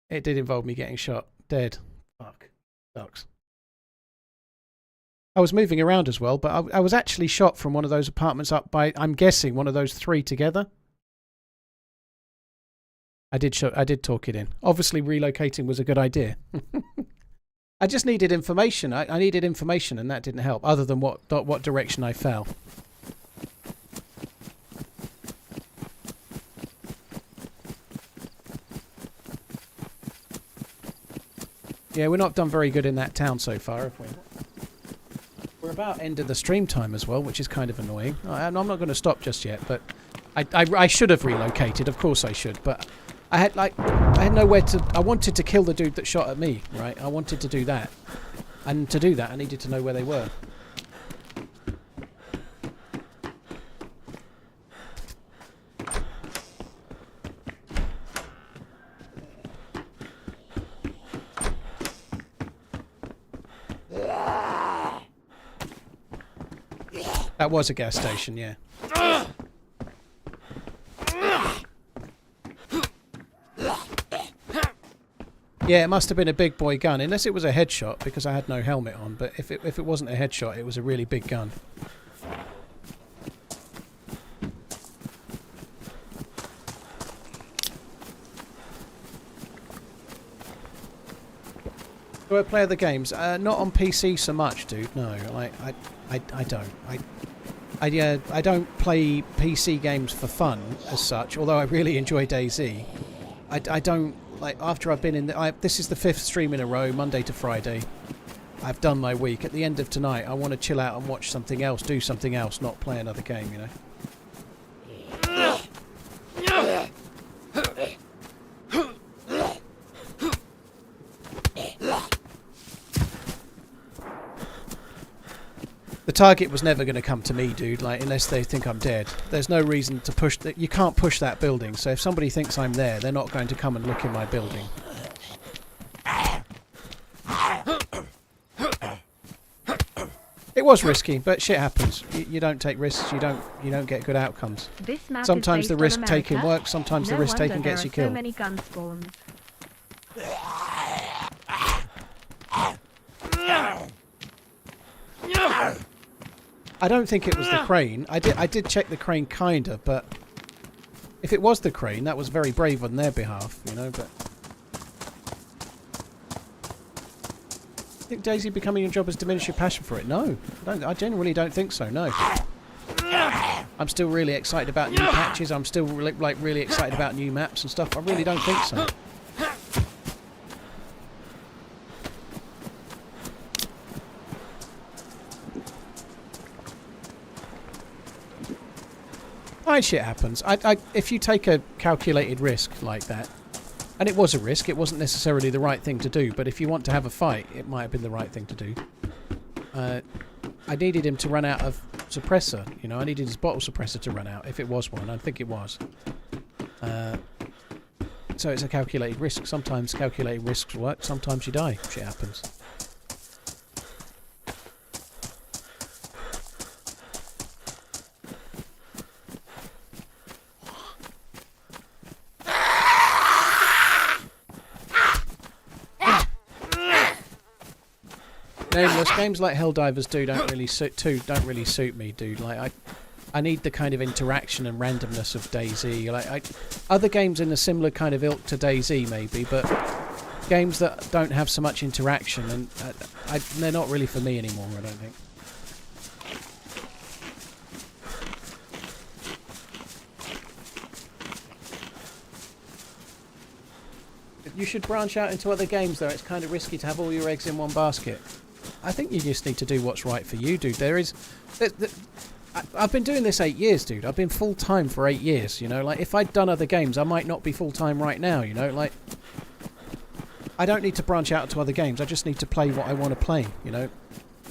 It did involve me getting shot. Dead. Fuck. Sucks. I was moving around as well, but I was actually shot from one of those apartments up by, I'm guessing, one of those three together. I did talk it in. Obviously, relocating was a good idea. I just needed information. I needed information, and that didn't help, other than what direction I fell. Yeah, we're not done very good in that town so far, have we? We're about end of the stream time as well, which is kind of annoying. I'm not going to stop just yet, but I should have relocated. Of course I should, but I had nowhere to... I wanted to kill the dude that shot at me, right? I wanted to do that. And to do that, I needed to know where they were. That was a gas station, yeah. Yeah, it must have been a big boy gun, unless it was a headshot, because I had no helmet on. But if it wasn't a headshot, it was a really big gun. Do I play other games? Not on PC so much, dude. No, I don't. I don't play PC games for fun as such. Although I really enjoy DayZ. I don't like after I've been in. This is the 5th stream in a row, Monday to Friday. I've done my week. At the end of tonight, I want to chill out and watch something else, do something else, not play another game. You know. The target was never going to come to me, dude, like, unless they think I'm dead. There's no reason to push that. You can't push that building, so if somebody thinks I'm there, they're not going to come and look in my building. It was risky, but shit happens. You don't take risks, you don't get good outcomes. This map Sometimes is the based risk on taking America. works, sometimes the No risk wonder taking gets you there are killed. so many gun spawns. I don't think it was the crane. I did check the crane kinda, but if it was the crane, that was very brave on their behalf, you know, but I think DayZ becoming your job has diminished your passion for it. No, I genuinely don't think so, no. I'm still really excited about new patches, I'm still really excited about new maps and stuff. I really don't think so. Shit happens. If you take a calculated risk like that, and it was a risk, it wasn't necessarily the right thing to do, but if you want to have a fight, it might have been the right thing to do. I needed him to run out of suppressor, you know, I needed his bottle suppressor to run out, if it was one. I think it was. So it's a calculated risk. Sometimes calculated risks work, sometimes you die. Shit happens. Nameless games like Helldivers don't really suit me, dude. Like I need the kind of interaction and randomness of DayZ. Like other games in a similar kind of ilk to DayZ maybe, but games that don't have so much interaction and they're not really for me anymore. I don't think. You should branch out into other games, though. It's kind of risky to have all your eggs in one basket. I think you just need to do what's right for you, dude. I've been doing this 8 years, dude. I've been full-time for 8 years, you know? Like, if I'd done other games, I might not be full-time right now, you know? Like, I don't need to branch out to other games. I just need to play what I want to play, you know?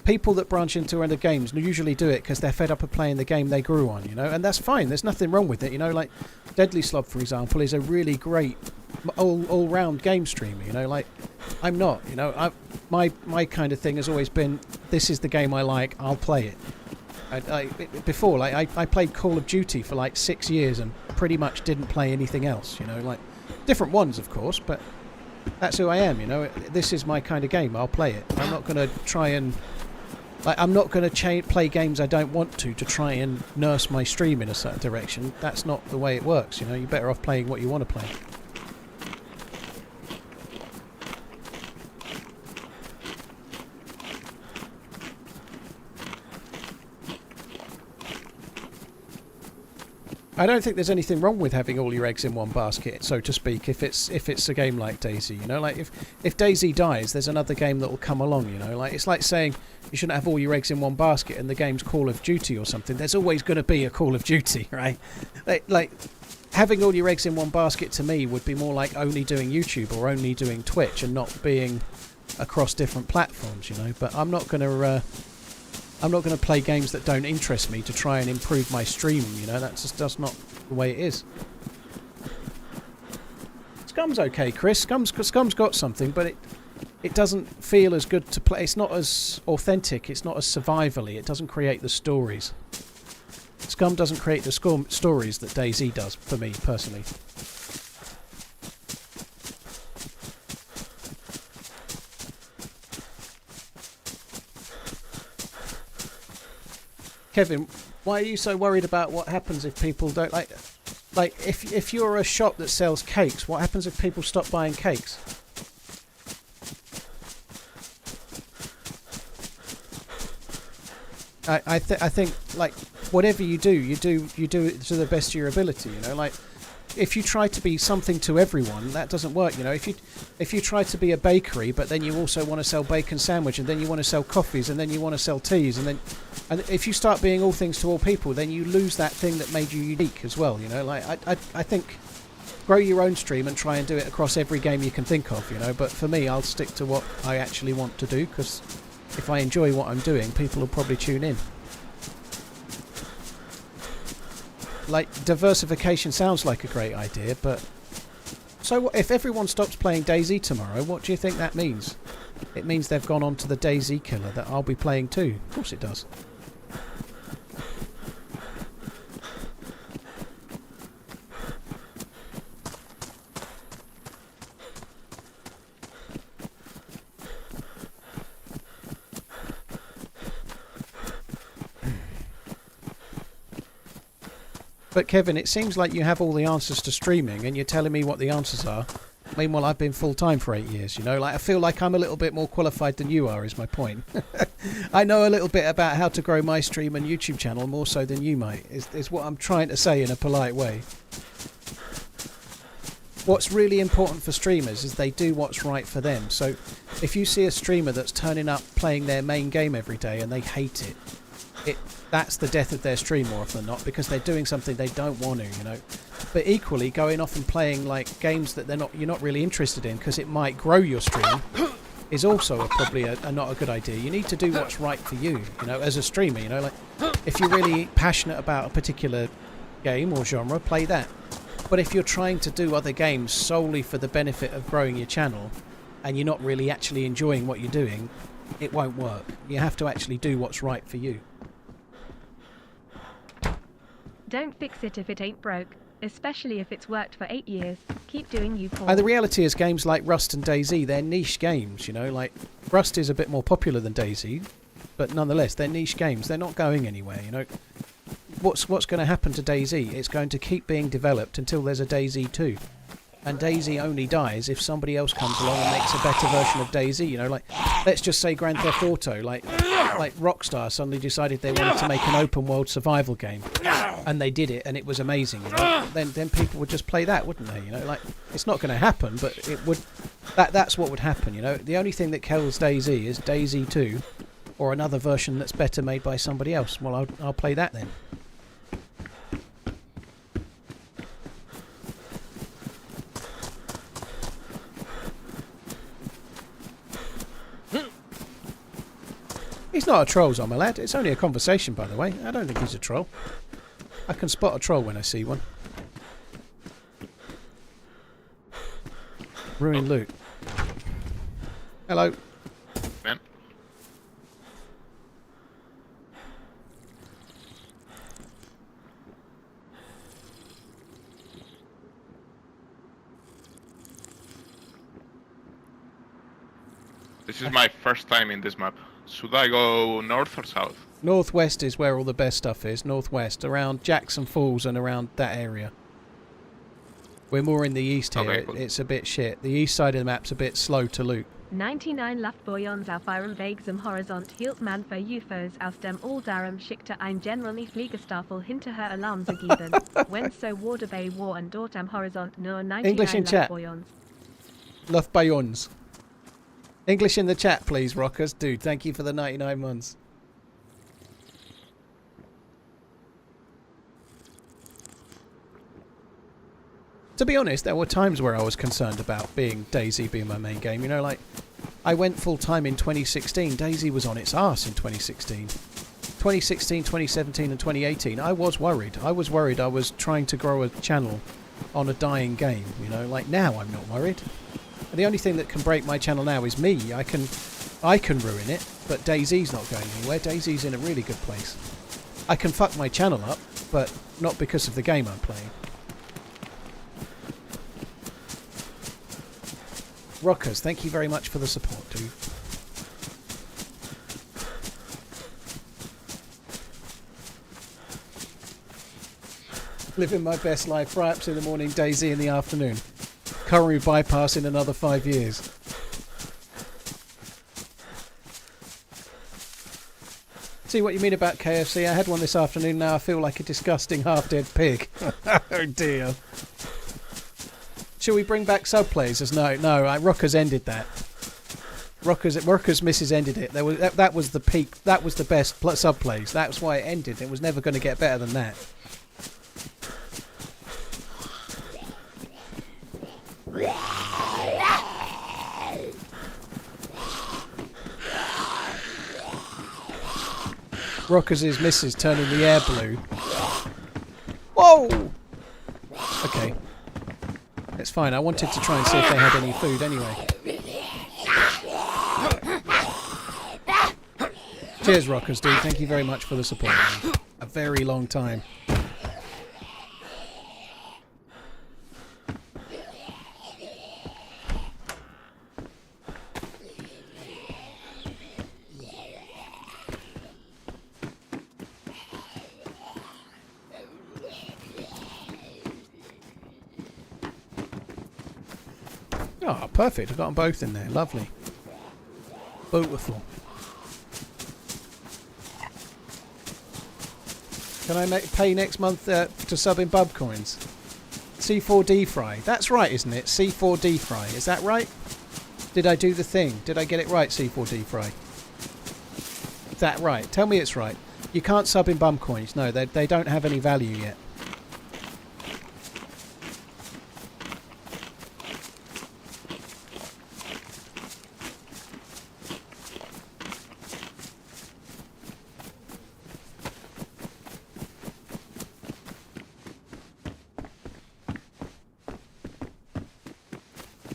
People that branch into other games usually do it because they're fed up of playing the game they grew on, you know? And that's fine. There's nothing wrong with it, you know? Like, Deadly Slob, for example, is a really great all-round game streamer, you know? Like, I'm not, you know? My kind of thing has always been, this is the game I like, I'll play it. I played Call of Duty for like 6 years and pretty much didn't play anything else, you know? Like, different ones, of course, but that's who I am, you know? This is my kind of game, I'll play it. I'm not going to try and... Like, I'm not going to play games I don't want to try and nurse my stream in a certain direction. That's not the way it works, you know? You're better off playing what you want to play. I don't think there's anything wrong with having all your eggs in one basket, so to speak, if it's a game like DayZ, you know? Like, if DayZ dies, there's another game that will come along, you know? Like, it's like saying you shouldn't have all your eggs in one basket and the game's Call of Duty or something. There's always going to be a Call of Duty, right? Like, having all your eggs in one basket to me would be more like only doing YouTube or only doing Twitch and not being across different platforms, you know? But I'm not going to play games that don't interest me to try and improve my stream, you know? That's not the way it is. Scum's okay, Chris. Scum's got something, but it doesn't feel as good to play. It's not as authentic. It's not as survivally. It doesn't create the stories. Scum doesn't create the stories that DayZ does, for me, personally. Kevin, why are you so worried about what happens if people don't like if you're a shop that sells cakes, what happens if people stop buying cakes? I think like whatever you do it to the best of your ability, you know? Like, if you try to be something to everyone, that doesn't work, you know. If you try to be a bakery, but then you also want to sell bacon sandwich, and then you want to sell coffees, and then you want to sell teas, and if you start being all things to all people, then you lose that thing that made you unique as well, you know. Like, I think grow your own stream and try and do it across every game you can think of, you know. But for me, I'll stick to what I actually want to do, because if I enjoy what I'm doing, people will probably tune in. Like, diversification sounds like a great idea, but... So if everyone stops playing DayZ tomorrow, what do you think that means? It means they've gone on to the DayZ killer that I'll be playing too. Of course it does. But Kevin, it seems like you have all the answers to streaming and you're telling me what the answers are. Meanwhile, I've been full-time for 8 years, you know? Like, I feel like I'm a little bit more qualified than you are, is my point. I know a little bit about how to grow my stream and YouTube channel more so than you might, is what I'm trying to say in a polite way. What's really important for streamers is they do what's right for them. So if you see a streamer that's turning up playing their main game every day and they hate it, that's the death of their stream more often than not, because they're doing something they don't want to, you know. But equally, going off and playing like games that you're not really interested in because it might grow your stream is also probably not a good idea. You need to do what's right for you, you know, as a streamer, you know. Like, if you're really passionate about a particular game or genre, play that. But if you're trying to do other games solely for the benefit of growing your channel and you're not really actually enjoying what you're doing, it won't work. You have to actually do what's right for you. Don't fix it if it ain't broke. especially if it's worked for 8 years. Keep doing you, Paul. And the reality is games like Rust and DayZ, they're niche games, you know, like Rust is a bit more popular than DayZ, but nonetheless, they're niche games. They're not going anywhere, you know. What's going to happen to DayZ? It's going to keep being developed until there's a DayZ 2. And DayZ only dies if somebody else comes along and makes a better version of DayZ, you know, like, let's just say Grand Theft Auto, like Rockstar suddenly decided they wanted to make an open world survival game, and they did it, and it was amazing, you know, then people would just play that, wouldn't they, you know, like, it's not going to happen, but it would, that's what would happen, you know. The only thing that kills DayZ is DayZ 2, or another version that's better made by somebody else. Well, I'll play that then. He's not a troll, my lad. It's only a conversation, by the way. I don't think he's a troll. I can spot a troll when I see one. Ruined loot. Hello. Man. This is my first time in this map. Should I go north or south? Northwest is where all the best stuff is. Northwest, around Jackson Falls and around that area. We're more in the east here. Okay, cool. It's a bit shit. The east side of the map's a bit slow to loot. 99 Luftballons auf eurem Weg zum Horizont hielt man für UFOs aus dem Alldarum schickte ein generally Fliegerstaffel hinterher Alarm zu geben. When so war dabei war und dort am Horizont nur 99 English in chat. Luftballons. Luftballons. English in the chat, please, Rockers. Dude, thank you for the 99 months. To be honest, there were times where I was concerned about DayZ being my main game. You know, like, I went full-time in 2016. DayZ was on its arse in 2016. 2016, 2017 and 2018, I was worried. I was worried I was trying to grow a channel on a dying game. You know, like, now I'm not worried. The only thing that can break my channel now is me. I can ruin it, but DayZ's not going anywhere. DayZ's in a really good place. I can fuck my channel up, but not because of the game I'm playing. Rockers, thank you very much for the support, dude. Living my best life. Fry-ups in the morning, DayZ in the afternoon. Coronary bypass in another 5 years. See what you mean about KFC? I had one this afternoon. Now I feel like a disgusting half-dead pig. Oh dear. Shall we bring back subplays? No. Rockers ended that. Rockers Mrs. ended it. That was the peak. That was the best subplays. That's why it ended. It was never going to get better than that. Rockers' missus turning the air blue. Whoa! Okay. It's fine. I wanted to try and see if they had any food anyway. Cheers, Rockers, dude. Thank you very much for the support. A very long time. Oh, perfect. I've got them both in there. Lovely. Beautiful. Can I pay next month to sub in bub coins? C4D fry. That's right, isn't it? C4D fry. Is that right? Did I do the thing? Did I get it right, C4D fry? Is that right? Tell me it's right. You can't sub in bum coins. No, they don't have any value yet.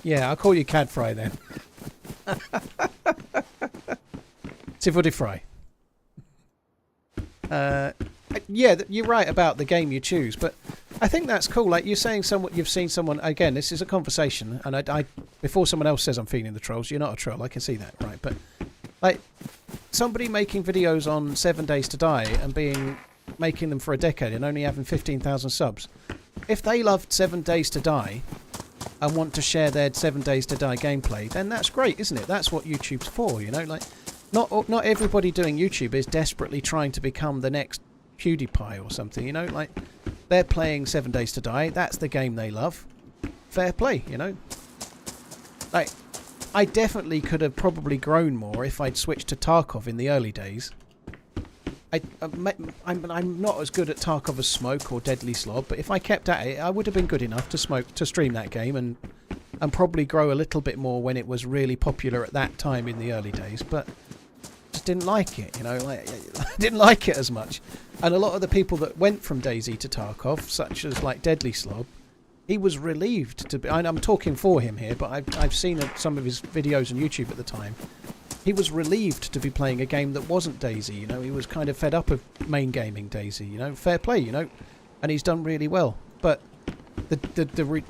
Yeah, I'll call you Cad Fry then. C4D Fry. Yeah, you're right about the game you choose, but I think that's cool. Like you're saying, you've seen someone. Again, this is a conversation, and I before someone else says I'm feeding the trolls, you're not a troll. I can see that, right? But like somebody making videos on 7 Days to Die and making them for a decade and only having 15,000 subs. If they loved 7 Days to Die and want to share their 7 Days to Die gameplay, then that's great, isn't it? That's what YouTube's for, you know. Like not everybody doing YouTube is desperately trying to become the next PewDiePie or something, you know. Like they're playing 7 Days to Die. That's the game they love. Fair play, you know. Like, I definitely could have probably grown more if I'd switched to Tarkov in the early days. I'm not as good at Tarkov as Smoke or Deadly Slob, but if I kept at it, I would have been good enough to stream that game and probably grow a little bit more when it was really popular at that time in the early days. But just didn't like it, you know. Like, I didn't like it as much. And a lot of the people that went from DayZ to Tarkov, such as like Deadly Slob, he was relieved to be. I'm talking for him here, but I've seen some of his videos on YouTube at the time. He was relieved to be playing a game that wasn't DayZ, you know. He was kind of fed up of main gaming DayZ, you know. Fair play, you know. And he's done really well. But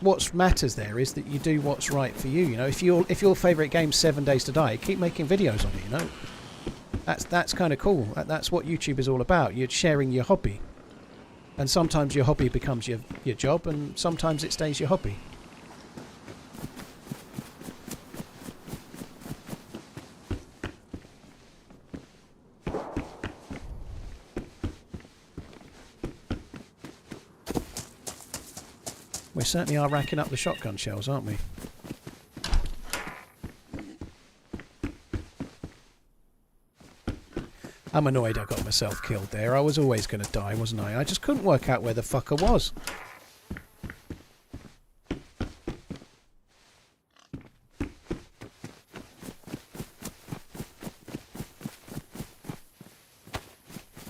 what matters there is that you do what's right for you, you know. If your favourite game's 7 Days to Die, keep making videos on it, you know. That's kind of cool. That's what YouTube is all about. You're sharing your hobby. And sometimes your hobby becomes your job, and sometimes it stays your hobby. We certainly are racking up the shotgun shells, aren't we? I'm annoyed I got myself killed there. I was always going to die, wasn't I? I just couldn't work out where the fuck I was.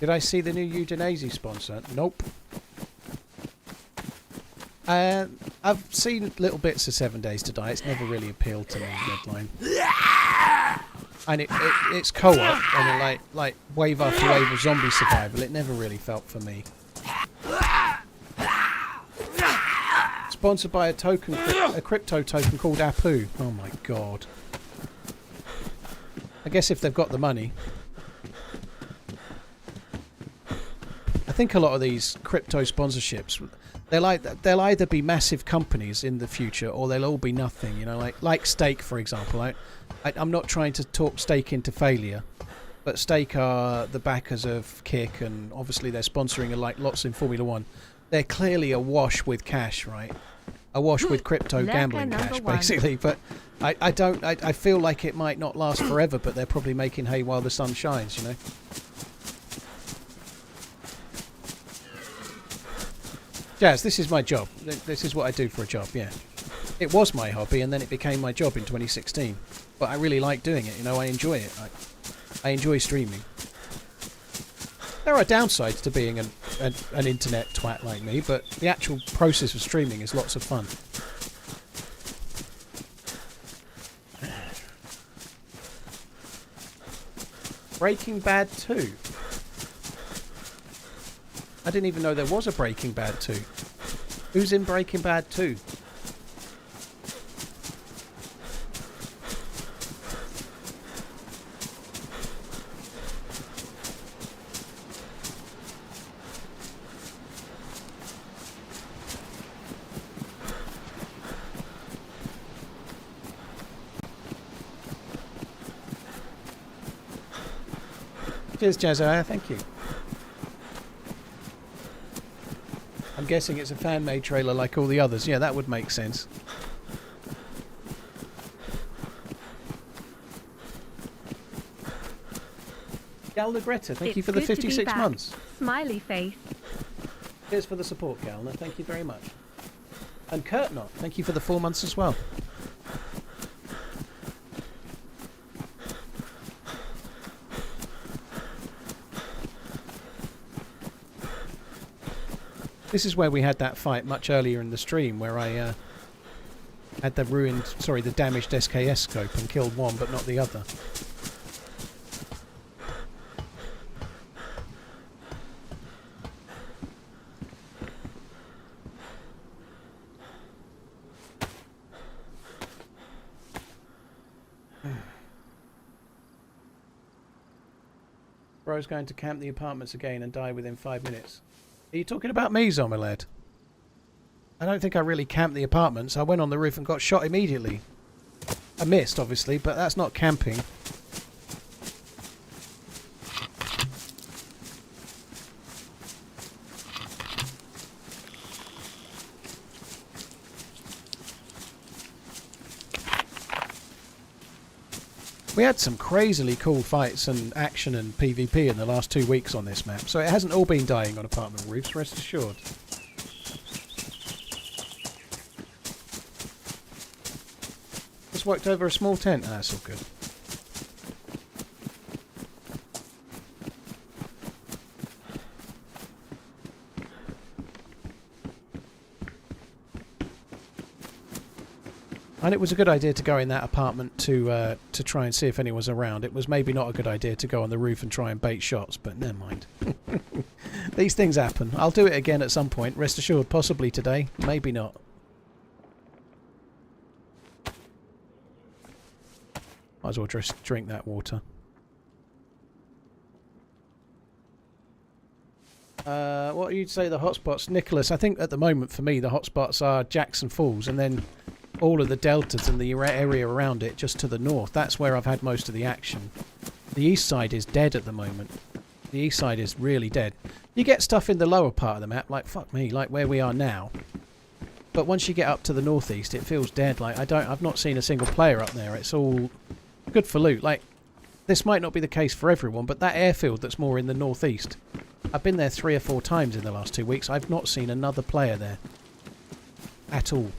Did I see the new Udinese sponsor? Nope. I've seen little bits of 7 Days to Die. It's never really appealed to me, Deadline. And it's co-op, and like wave after wave of zombie survival. It never really felt for me. Sponsored by a crypto token called Apu. Oh my god. I guess if they've got the money. I think a lot of these crypto sponsorships, they'll either be massive companies in the future, or they'll all be nothing. You know, like Stake, for example. I'm not trying to talk Stake into failure, but Stake are the backers of Kick, and obviously they're sponsoring like lots in Formula 1. They're clearly awash with cash, right? Awash with crypto gambling cash, basically. But I feel like it might not last forever, but they're probably making hay while the sun shines, you know. Jazz, this is my job. This is what I do for a job, yeah. It was my hobby, and then it became my job in 2016. But I really like doing it, you know, I enjoy it. I enjoy streaming. There are downsides to being an internet twat like me, but the actual process of streaming is lots of fun. Breaking Bad 2. I didn't even know there was a Breaking Bad 2. Who's in Breaking Bad 2? Cheers, Jazza. Thank you. I'm guessing it's a fan-made trailer like all the others. Yeah, that would make sense. Galna Greta, thank you for the 56 months. Smiley face. Cheers for the support, Galna. Thank you very much. And Kurtnot, thank you for the 4 months as well. This is where we had that fight much earlier in the stream, where I had the damaged SKS scope and killed one but not the other. Bro's going to camp the apartments again and die within 5 minutes. Are you talking about me, Zomeled? I don't think I really camped the apartments. I went on the roof and got shot immediately. I missed, obviously, but that's not camping. We had some crazily cool fights and action and PvP in the last 2 weeks on this map, so it hasn't all been dying on apartment roofs, rest assured. Just worked over a small tent. Ah, that's all good. And it was a good idea to go in that apartment to try and see if anyone was around. It was maybe not a good idea to go on the roof and try and bait shots, but never mind. These things happen. I'll do it again at some point, rest assured, possibly today, maybe not. Might as well just drink that water. What do you say the hotspots? Nicholas, I think at the moment for me the hotspots are Jackson Falls and then all of the deltas and the area around it just to the north. That's where I've had most of the action. The east side is dead at the moment. The east side is really dead. You get stuff in the lower part of the map, like fuck me, like where we are now. But once you get up to the northeast, it feels dead. Like I've not seen a single player up there. It's all good for loot. Like this might not be the case for everyone, but that airfield that's more in the northeast, I've been there 3 or 4 times in the last 2 weeks. I've not seen another player there at all.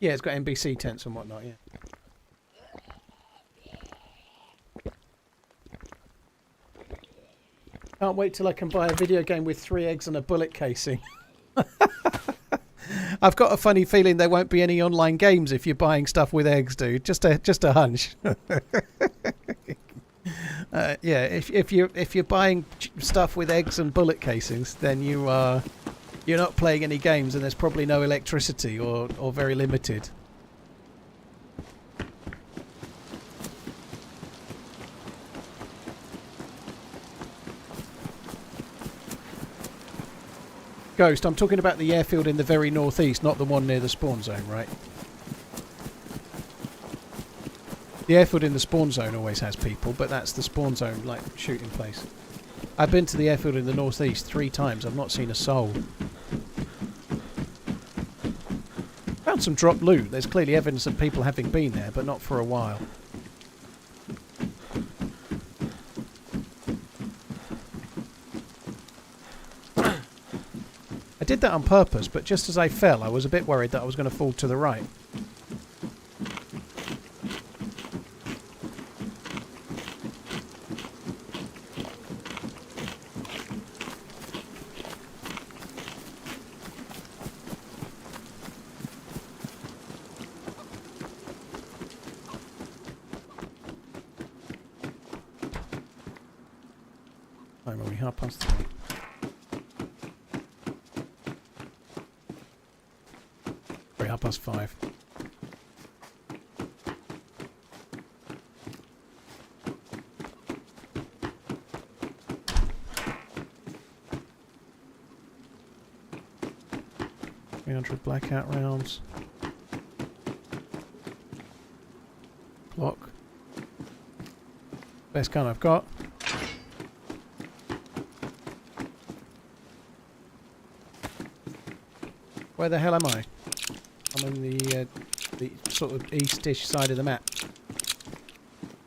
Yeah, it's got NBC tents and whatnot, yeah. Can't wait till I can buy a video game with 3 eggs and a bullet casing. I've got a funny feeling there won't be any online games if you're buying stuff with eggs, dude. Just a hunch. Yeah, if you're buying stuff with eggs and bullet casings, then you're not playing any games, and there's probably no electricity or very limited. Ghost, I'm talking about the airfield in the very northeast, not the one near the spawn zone, right? The airfield in the spawn zone always has people, but that's the spawn zone, like, shooting place. I've been to the airfield in the northeast 3 times. I've not seen a soul. Found some drop loot. There's clearly evidence of people having been there, but not for a while. I did that on purpose, but just as I fell, I was a bit worried that I was going to fall to the right. Time are we? 3:30. 5:30. $300 blackout rounds. Clock. Best gun I've got. Where the hell am I? I'm on the sort of eastish side of the map.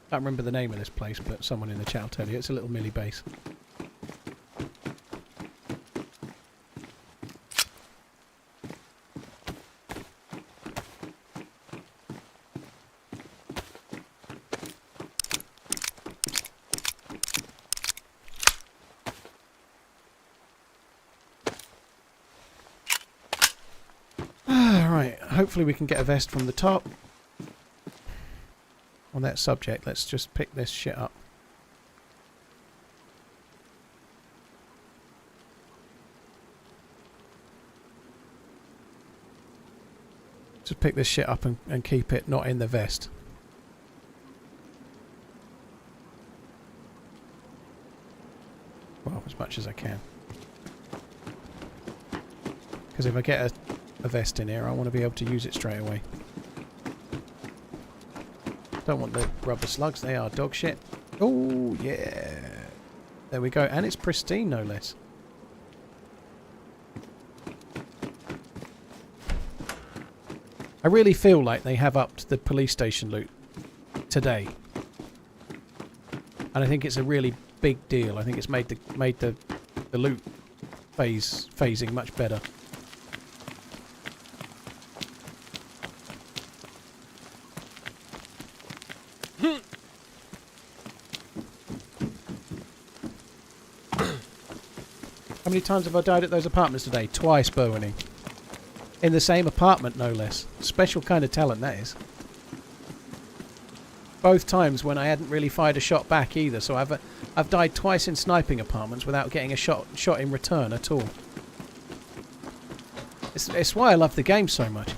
Can't remember the name of this place, but someone in the chat will tell you. It's a little milli base. Right, hopefully we can get a vest from the top. On that subject, let's just pick this shit up. Just pick this shit up and keep it not in the vest. Well, as much as I can. Because if I get a vest in here, I want to be able to use it straight away. Don't want the rubber slugs, they are dog shit. Oh, yeah. There we go. And it's pristine, no less. I really feel like they have upped the police station loot today. And I think it's a really big deal. I think it's made the loot phasing much better. How many times have I died at those apartments today? Twice, Berwinning. In the same apartment, no less. Special kind of talent, that is. Both times when I hadn't really fired a shot back either, so I've died twice in sniping apartments without getting a shot in return at all. It's why I love the game so much.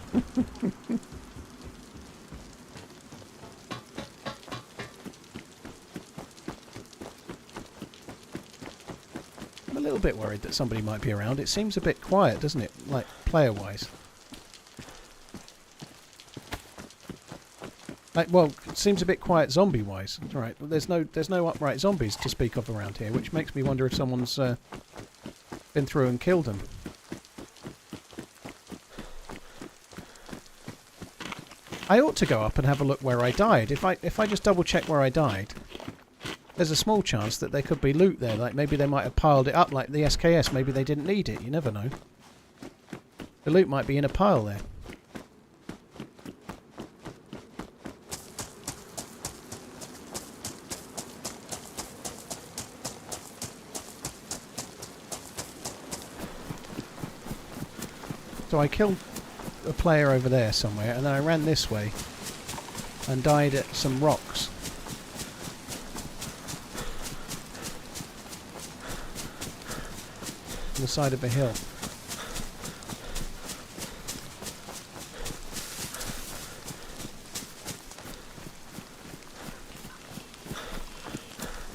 I'm a little bit worried that somebody might be around. It seems a bit quiet, doesn't it? Like, player-wise. Like, well, it seems a bit quiet zombie-wise. All right, well, there's no upright zombies to speak of around here, which makes me wonder if someone's been through and killed them. I ought to go up and have a look where I died. If I just double-check where I died, there's a small chance that there could be loot there. Like, maybe they might have piled it up like the SKS. Maybe they didn't need it. You never know. The loot might be in a pile there. So I killed a player over there somewhere, and then I ran this way and died at some rocks. On the side of a hill.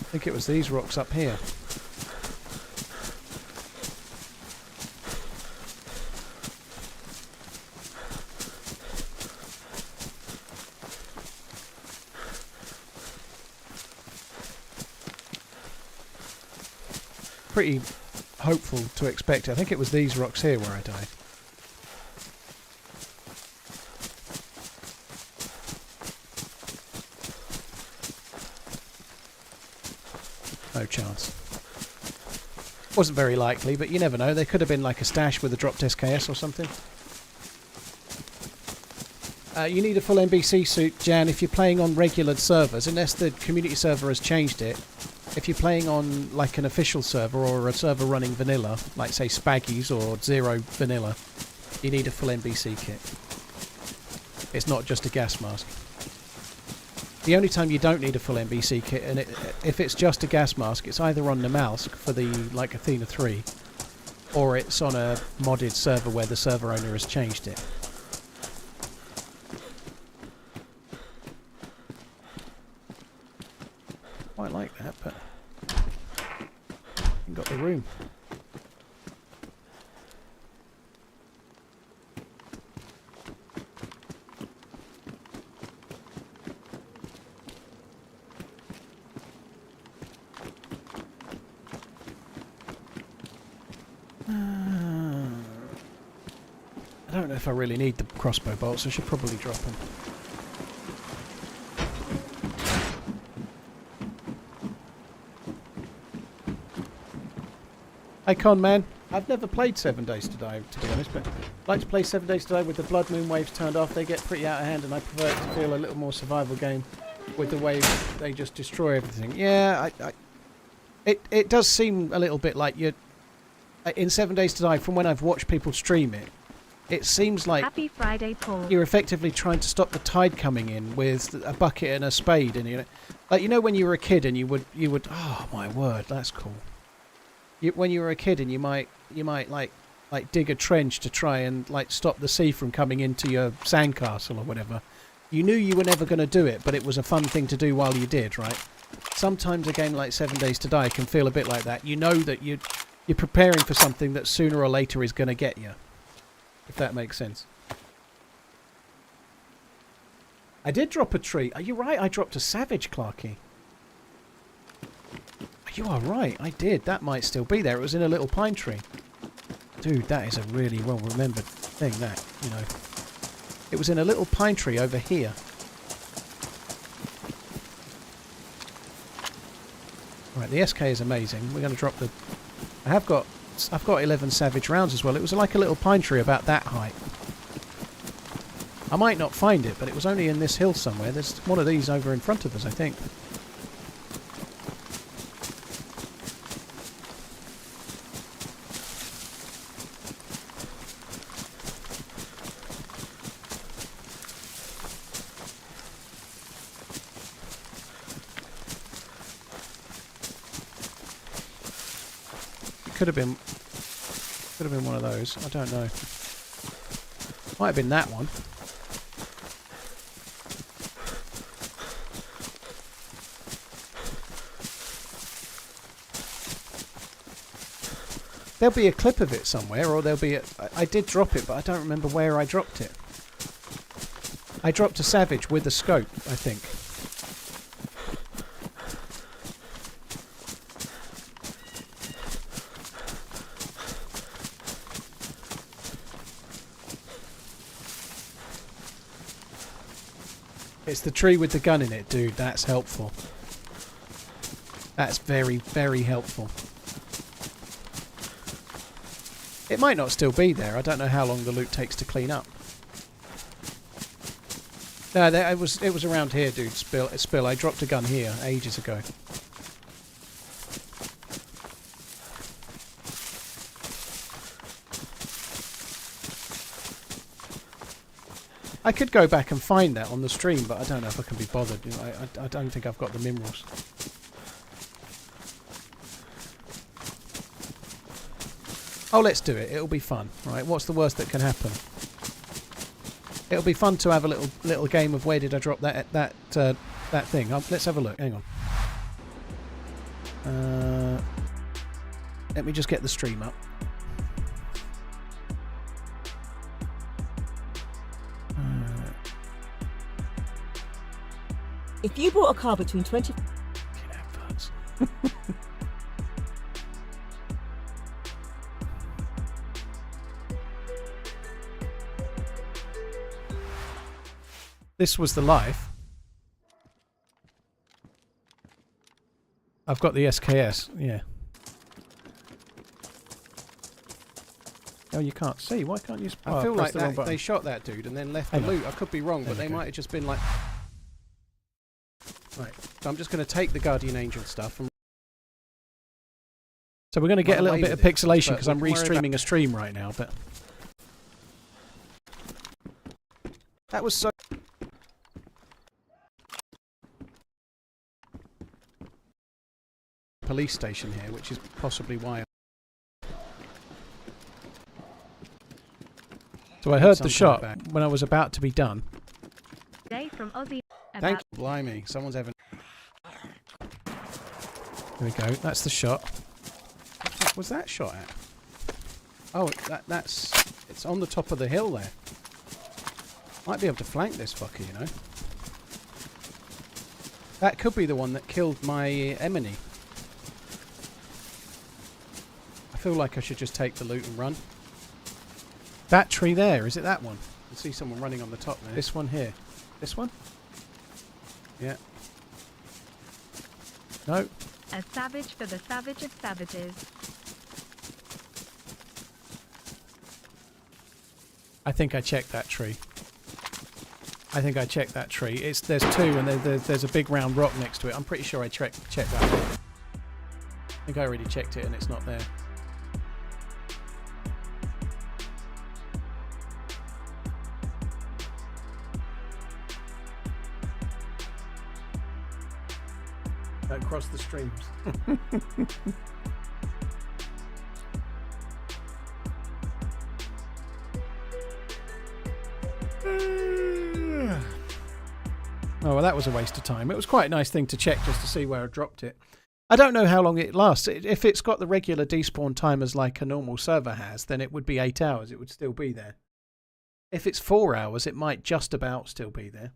I think it was these rocks up here. Pretty hopeful to expect it. I think it was these rocks here where I died. No chance. Wasn't very likely, but you never know. There could have been like a stash with a dropped SKS or something. You need a full NBC suit, Jan, if you're playing on regular servers, unless the community server has changed it. If you're playing on like an official server or a server running vanilla, like say Spaggies or Zero Vanilla, you need a full NBC kit. It's not just a gas mask. The only time you don't need a full NBC kit, and if it's just a gas mask, it's either on the Namalsk for the like Athena 3, or it's on a modded server where the server owner has changed it. Quite like that, but ain't got the room. I don't know if I really need the crossbow bolts. I should probably drop them. Hey Con Man, I've never played 7 Days to Die, to be honest, but I like to play 7 Days to Die with the blood moon waves turned off. They get pretty out of hand, and I prefer it to feel a little more survival game with the way they just destroy everything. Yeah, it does seem a little bit like you're in 7 Days to Die. From when I've watched people stream it, it seems like Happy Friday, Paul. you're effectively trying to stop the tide coming in with a bucket and a spade, and like when you were a kid and you would oh my word, that's cool. When you were a kid and you might like dig a trench to try and like stop the sea from coming into your sandcastle or whatever. You knew you were never going to do it, but it was a fun thing to do while you did, right? Sometimes a game like 7 Days to Die can feel a bit like that. You know that you're preparing for something that sooner or later is going to get you. If that makes sense. I did drop a tree. Are you right? I dropped a savage, Clarky. You are right. I did. That might still be there. It was in a little pine tree. Dude, that is a really well remembered thing, that, you know. It was in a little pine tree over here. Right, the SK is amazing. We're going to drop the... I've got 11 savage rounds as well. It was like a little pine tree about that height. I might not find it, but it was only in this hill somewhere. There's one of these over in front of us, I think. Could have been one of those. I don't know. Might have been that one. There'll be a clip of it somewhere, or there'll be I did drop it, but I don't remember where I dropped it. I dropped a savage with a scope, I think. It's the tree with the gun in it, dude. That's helpful. That's very, very helpful. It might not still be there. I don't know how long the loot takes to clean up. No, it was around here, dude. Spill. I dropped a gun here ages ago. I could go back and find that on the stream, but I don't know if I can be bothered. You know, I don't think I've got the minerals. Oh, let's do it. It'll be fun, right? What's the worst that can happen? It'll be fun to have a little game of where did I drop that thing. Let's have a look. Hang on. Let me just get the stream up. If you bought a car between 20... This was the life. I've got the SKS, yeah. Oh, you can't see. Why can't you... I feel like they shot that dude and then left the loot. I could be wrong, but they might have just been like... Right, so I'm just going to take the Guardian Angel stuff. So we're going to get a little bit of pixelation because I'm restreaming a stream right now, but... That was so... Police station here, which is possibly why... So I heard the shot when I was about to be done. Day from Aussie. Thank you, blimey. Someone's having... There we go. That's the shot. What was that shot at? Oh, that's... It's on the top of the hill there. Might be able to flank this fucker, you know. That could be the one that killed my Emily. I feel like I should just take the loot and run. That tree there, is it that one? I see someone running on the top there. This one here. This one? Yeah. No. A savage for the savage of savages. I think I checked that tree. There's two, and there's a big round rock next to it. I'm pretty sure I checked that one. I think I already checked it, and it's not there. across the streams. Oh, well, that was a waste of time. It was quite a nice thing to check just to see where I dropped it. I don't know how long it lasts. If it's got the regular despawn timers like a normal server has, then it would be 8 hours. It would still be there. If it's 4 hours, it might just about still be there.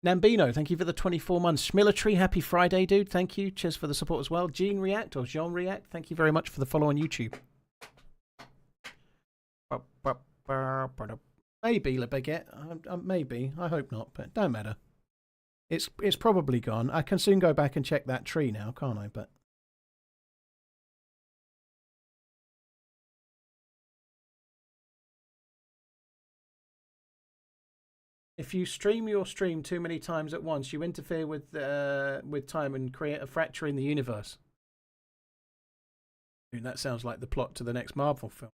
Nambino, thank you for the 24 months. Schmilitary, happy Friday, dude. Thank you. Cheers for the support as well. Jean React or Jean React, thank you very much for the follow on YouTube. Maybe Le Baguette. Maybe. I hope not, but don't matter. It's probably gone. I can soon go back and check that tree now, can't I? But if you stream your stream too many times at once, you interfere with time and create a fracture in the universe. And that sounds like the plot to the next Marvel film.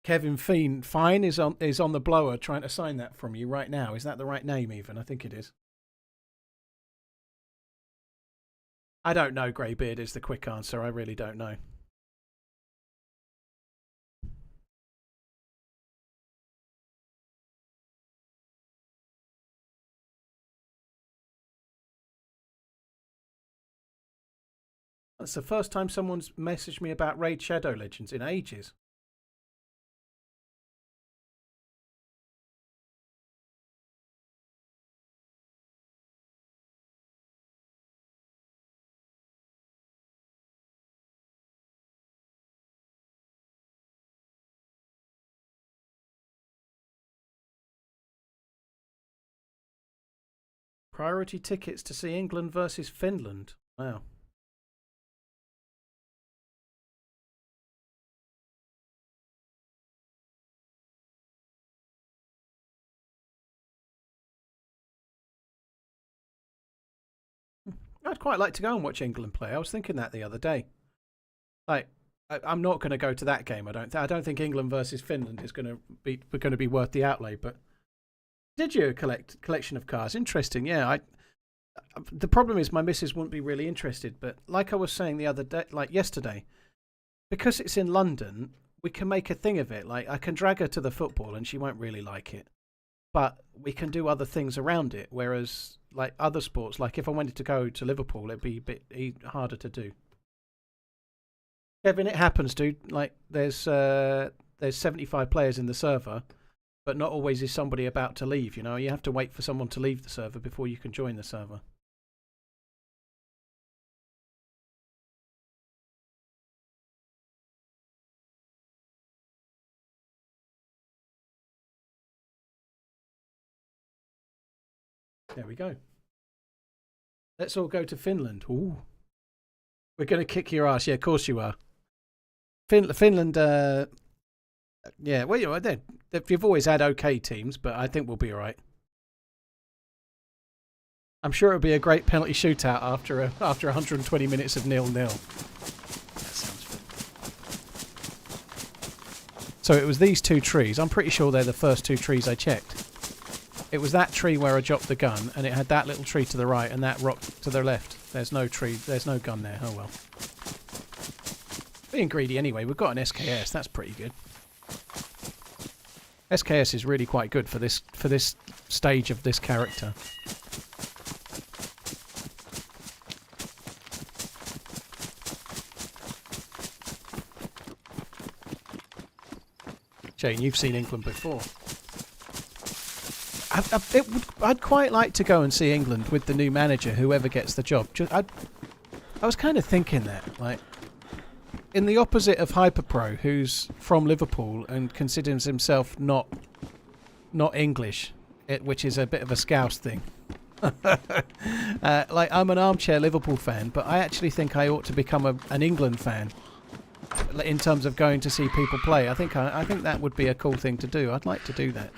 Kevin Fine is on the blower trying to sign that from you right now. Is that the right name even? I think it is. I don't know, Greybeard is the quick answer. I really don't know. That's the first time someone's messaged me about Raid Shadow Legends in ages. Priority tickets to see England versus Finland. Wow. I'd quite like to go and watch England play. I was thinking that the other day. Like, I'm not going to go to that game. I don't think England versus Finland is going to be worth the outlay. But did you collection of cars? Interesting. Yeah. The problem is my missus wouldn't be really interested. But like I was saying the other day, like yesterday, because it's in London, we can make a thing of it. Like I can drag her to the football and she won't really like it. But we can do other things around it. Whereas like other sports, like if I wanted to go to Liverpool, it'd be a bit harder to do. Kevin, it happens, dude. Like there's 75 players in the server, but not always is somebody about to leave. You know, you have to wait for someone to leave the server before you can join the server. There we go. Let's all go to Finland. Ooh. We're going to kick your ass. Yeah, of course you are. Finland, yeah, well, you know, you've always had okay teams, but I think we'll be all right. I'm sure it'll be a great penalty shootout after 120 minutes of 0-0. That sounds fun. So it was these two trees. I'm pretty sure they're the first two trees I checked. It was that tree where I dropped the gun, and it had that little tree to the right and that rock to the left. There's no tree. There's no gun there. Oh well. Being greedy anyway. We've got an SKS. That's pretty good. SKS is really quite good for this stage of this character. Jane, you've seen England before. I'd quite like to go and see England with the new manager, whoever gets the job. I was kind of thinking that, like, in the opposite of Hyperpro, who's from Liverpool and considers himself not English, which is a bit of a Scouse thing. Like, I'm an armchair Liverpool fan, but I actually think I ought to become an England fan. in terms of going to see people play. I think that would be a cool thing to do. I'd like to do that.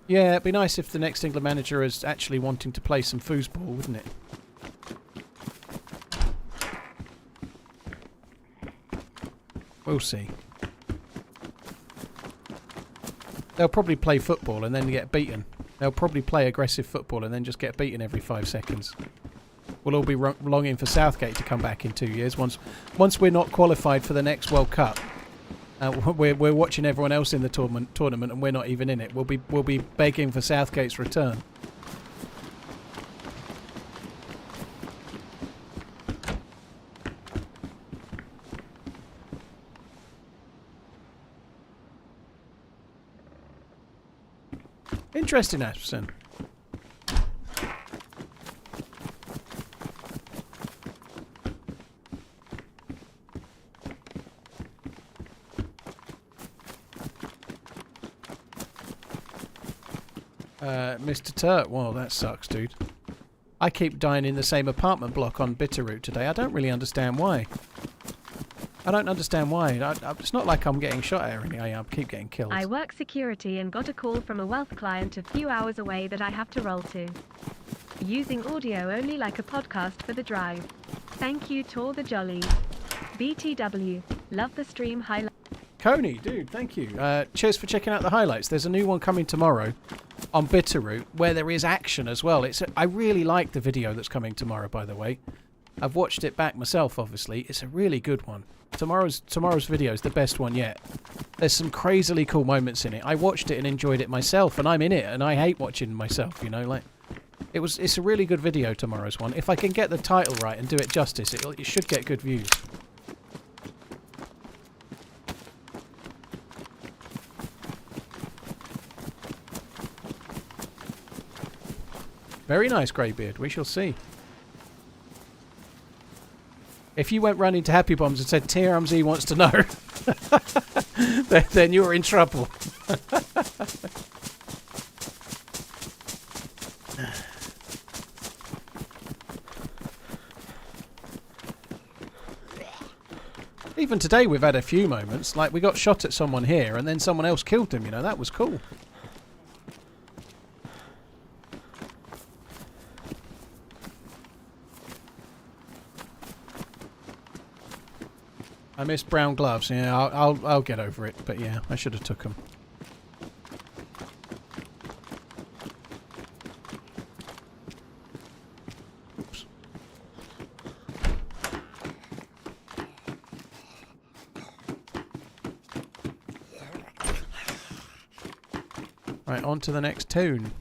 Yeah, it'd be nice if the next England manager is actually wanting to play some foosball, wouldn't it? We'll see. They'll probably play football and then get beaten. They'll probably play aggressive football and then just get beaten every 5 seconds. We'll all be longing for Southgate to come back in 2 years. Once we're not qualified for the next World Cup, we're watching everyone else in the tournament and we're not even in it. We'll be begging for Southgate's return. Interesting, Asperson. Mr. Turt, well, that sucks, dude. I keep dying in the same apartment block on Bitterroot today. I don't really understand why. I don't understand why. It's not like I'm getting shot at or anything. I keep getting killed. I work security and got a call from a wealth client a few hours away that I have to roll to. Using audio only like a podcast for the drive. Thank you, Tor the Jollies. BTW. Love the stream highlight. Coney, dude, thank you. Cheers for checking out the highlights. There's a new one coming tomorrow on Bitterroot where there is action as well. I really like the video that's coming tomorrow, by the way. I've watched it back myself, obviously. It's a really good one. Tomorrow's video is the best one yet. There's some crazily cool moments in it. I watched it and enjoyed it myself, and I'm in it, and I hate watching myself, you know, like... It's a really good video, tomorrow's one. If I can get the title right and do it justice, it should get good views. Very nice, Greybeard. We shall see. If you went running to Happy Bombs and said TRMZ wants to know, then you're in trouble. Even today we've had a few moments. Like we got shot at someone here and then someone else killed him, you know. That was cool. I missed brown gloves. Yeah, I'll get over it. But yeah, I should have took them. Oops. Right, on to the next tune.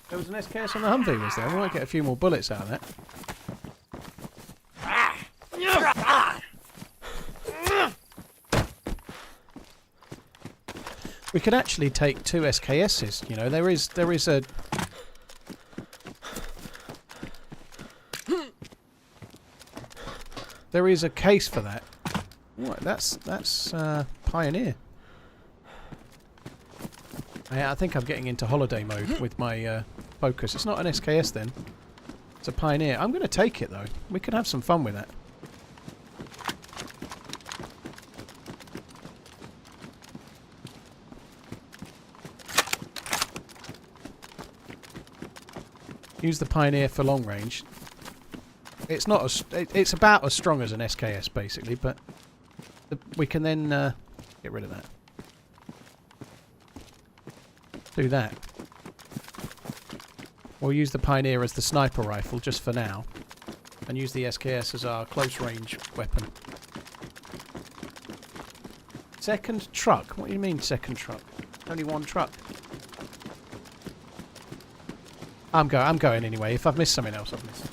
There was an SKS on the Humvee, was there? We might get a few more bullets out of that. We could actually take 2 SKSs, you know, there is a... There is a case for that. What, that's Pioneer. I think I'm getting into holiday mode with my focus. It's not an SKS then. It's a Pioneer. I'm going to take it though. We could have some fun with that. Use the Pioneer for long range. It's not it's about as strong as an SKS basically, but we can then get rid of that. Do that. We'll use the Pioneer as the sniper rifle just for now, and use the SKS as our close range weapon. Second truck? What do you mean second truck? Only one truck. I'm going anyway. If I've missed something else, I've missed it.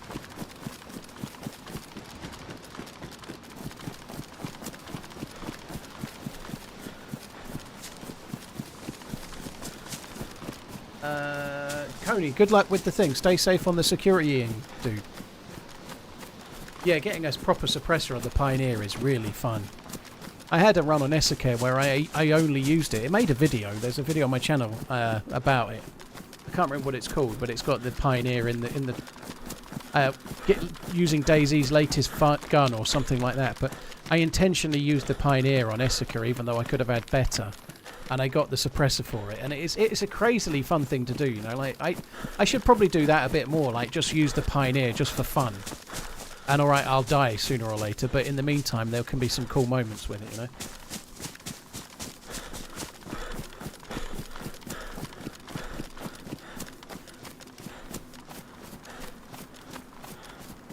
Coney, good luck with the thing. Stay safe on the security, dude. Yeah, getting a proper suppressor on the Pioneer is really fun. I had a run on Essacare where I only used it. It made a video. There's a video on my channel about it. I can't remember what it's called, but it's got the Pioneer in the using DayZ's latest gun or something like that. But I intentionally used the Pioneer on Essacare, even though I could have had better. And I got the suppressor for it, and it's a crazily fun thing to do, you know. Like I should probably do that a bit more, like just use the Pioneer just for fun. And alright, I'll die sooner or later, but in the meantime there can be some cool moments with it, you know.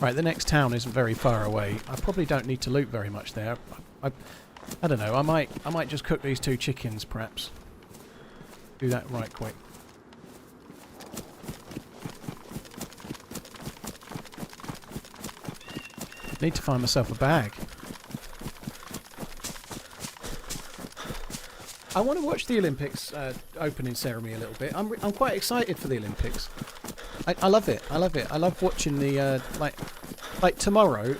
Right, the next town isn't very far away. I probably don't need to loot very much there. I don't know. I might just cook these 2 chickens, perhaps. Do that right quick. Need to find myself a bag. I want to watch the Olympics opening ceremony a little bit. I'm quite excited for the Olympics. I love it. I love it. I love watching the like tomorrow.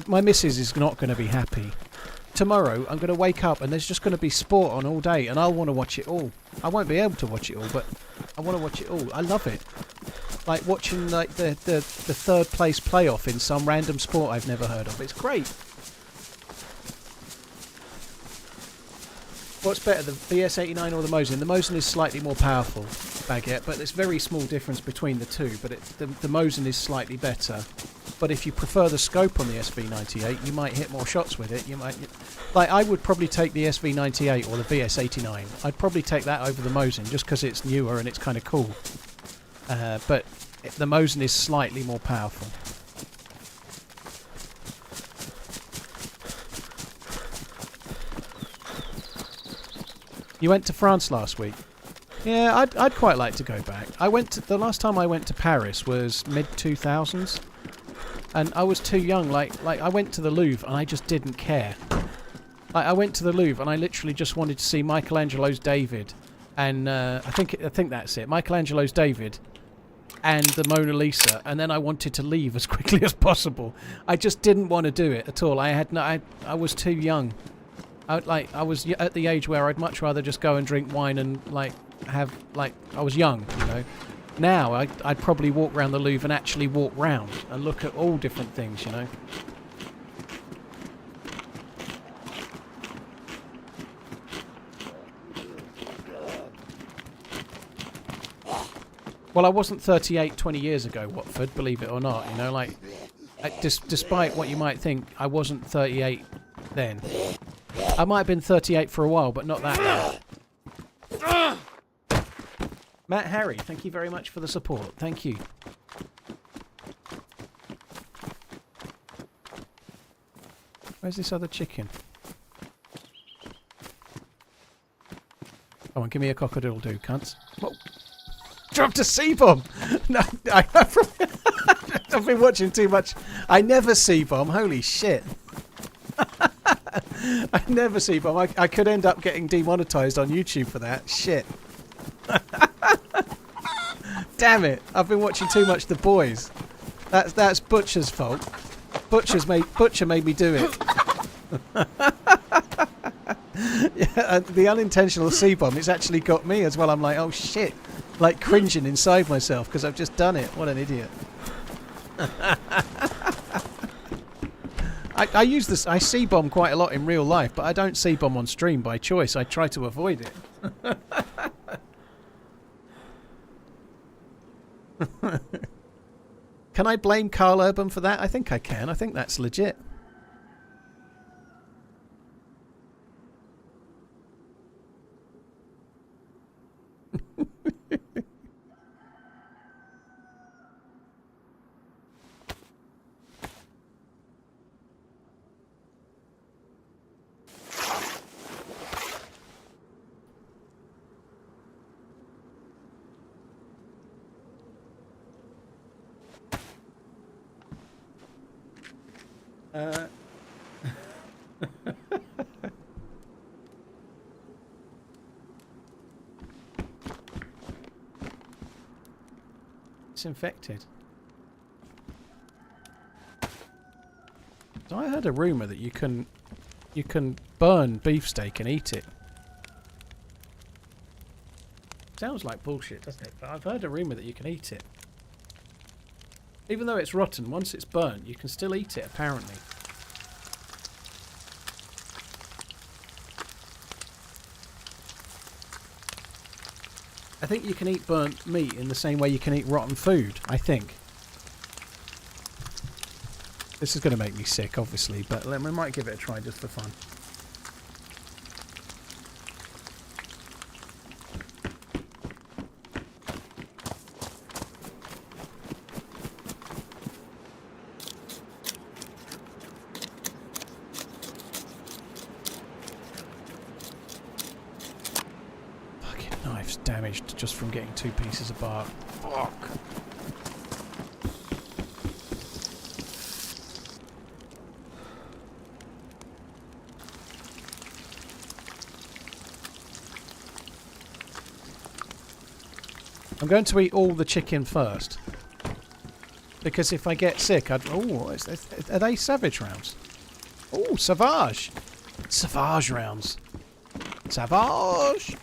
My missus is not going to be happy. Tomorrow I'm going to wake up and there's just going to be sport on all day, and I'll want to watch it all. I won't be able to watch it all, but I want to watch it all. I love it. Like watching like the 3rd place playoff in some random sport I've never heard of. It's great. What's better, the VS89 or the Mosin? The Mosin is slightly more powerful, Baguette, but there's very small difference between the two. But the Mosin is slightly better. But if you prefer the scope on the SV98, you might hit more shots with it. You might, like, I would probably take the SV98 or the VS89. I'd probably take that over the Mosin just because it's newer and it's kind of cool. But the Mosin is slightly more powerful. You went to France last week? Yeah, I'd quite like to go back. The last time I went to Paris was mid-2000s. And I was too young. Like I went to the Louvre and I just didn't care. Like I went to the Louvre and I literally just wanted to see Michelangelo's David, and I think that's it. Michelangelo's David, and the Mona Lisa, and then I wanted to leave as quickly as possible. I just didn't want to do it at all. I was too young. I was at the age where I'd much rather just go and drink wine and I was young, you know. Now, I'd probably walk around the Louvre and actually walk round and look at all different things, you know. Well, I wasn't 38 20 years ago, Watford, believe it or not, you know, like, despite what you might think, I wasn't 38 then. I might have been 38 for a while, but not that long. Matt Harry, thank you very much for the support. Thank you. Where's this other chicken? Come on, give me a cock-a-doodle-doo, cunts. Whoa. Dropped a C-bomb! No, I've been watching too much. I never C-bomb, holy shit. I never C-bomb. I could end up getting demonetized on YouTube for that. Shit. Damn it! I've been watching too much The Boys. That's Butcher's fault. Butcher made me do it. Yeah, the unintentional C-bomb. It's actually got me as well. I'm like, oh shit, like cringing inside myself because I've just done it. What an idiot! I use this. I C-bomb quite a lot in real life, but I don't C-bomb on stream by choice. I try to avoid it. Can I blame Carl Urban for that? I think I can. I think that's legit. It's infected. So I heard a rumour that you can you can burn beefsteak and eat it. Sounds like bullshit, doesn't it? But I've heard a rumour that you can eat it. Even though it's rotten, once it's burnt, you can still eat it, apparently. I think you can eat burnt meat in the same way you can eat rotten food, I think. This is going to make me sick, obviously, but we might give it a try just for fun. Knife's damaged just from getting 2 pieces of bark. Fuck. I'm going to eat all the chicken first. Because if I get sick, I'd... Oh, are they savage rounds? Oh, savage! Savage rounds. Savage!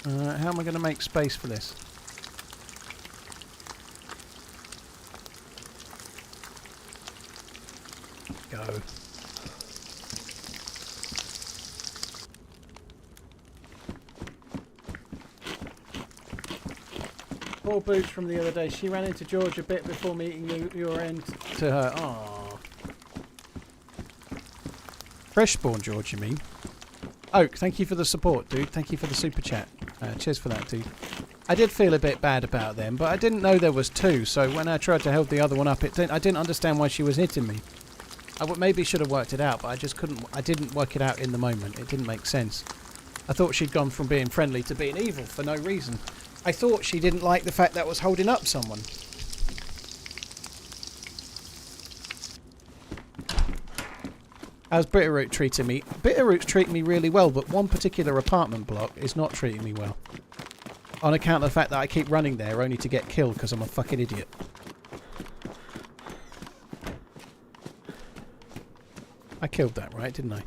How am I going to make space for this? Go. Poor Boots from the other day. She ran into George a bit before meeting your end to her. Aww. Fresh spawn, George, you mean? Oak, thank you for the support, dude. Thank you for the super chat. Cheers for that, dude. I did feel a bit bad about them, but I didn't know there was 2, so when I tried to hold the other one up, I didn't understand why she was hitting me. I maybe should have worked it out, but I just couldn't. I didn't work it out in the moment. It didn't make sense. I thought she'd gone from being friendly to being evil for no reason. I thought she didn't like the fact that I was holding up someone. How's Bitterroot treating me? Bitterroot's treating me really well, but one particular apartment block is not treating me well. On account of the fact that I keep running there only to get killed because I'm a fucking idiot. I killed that, right? Didn't I?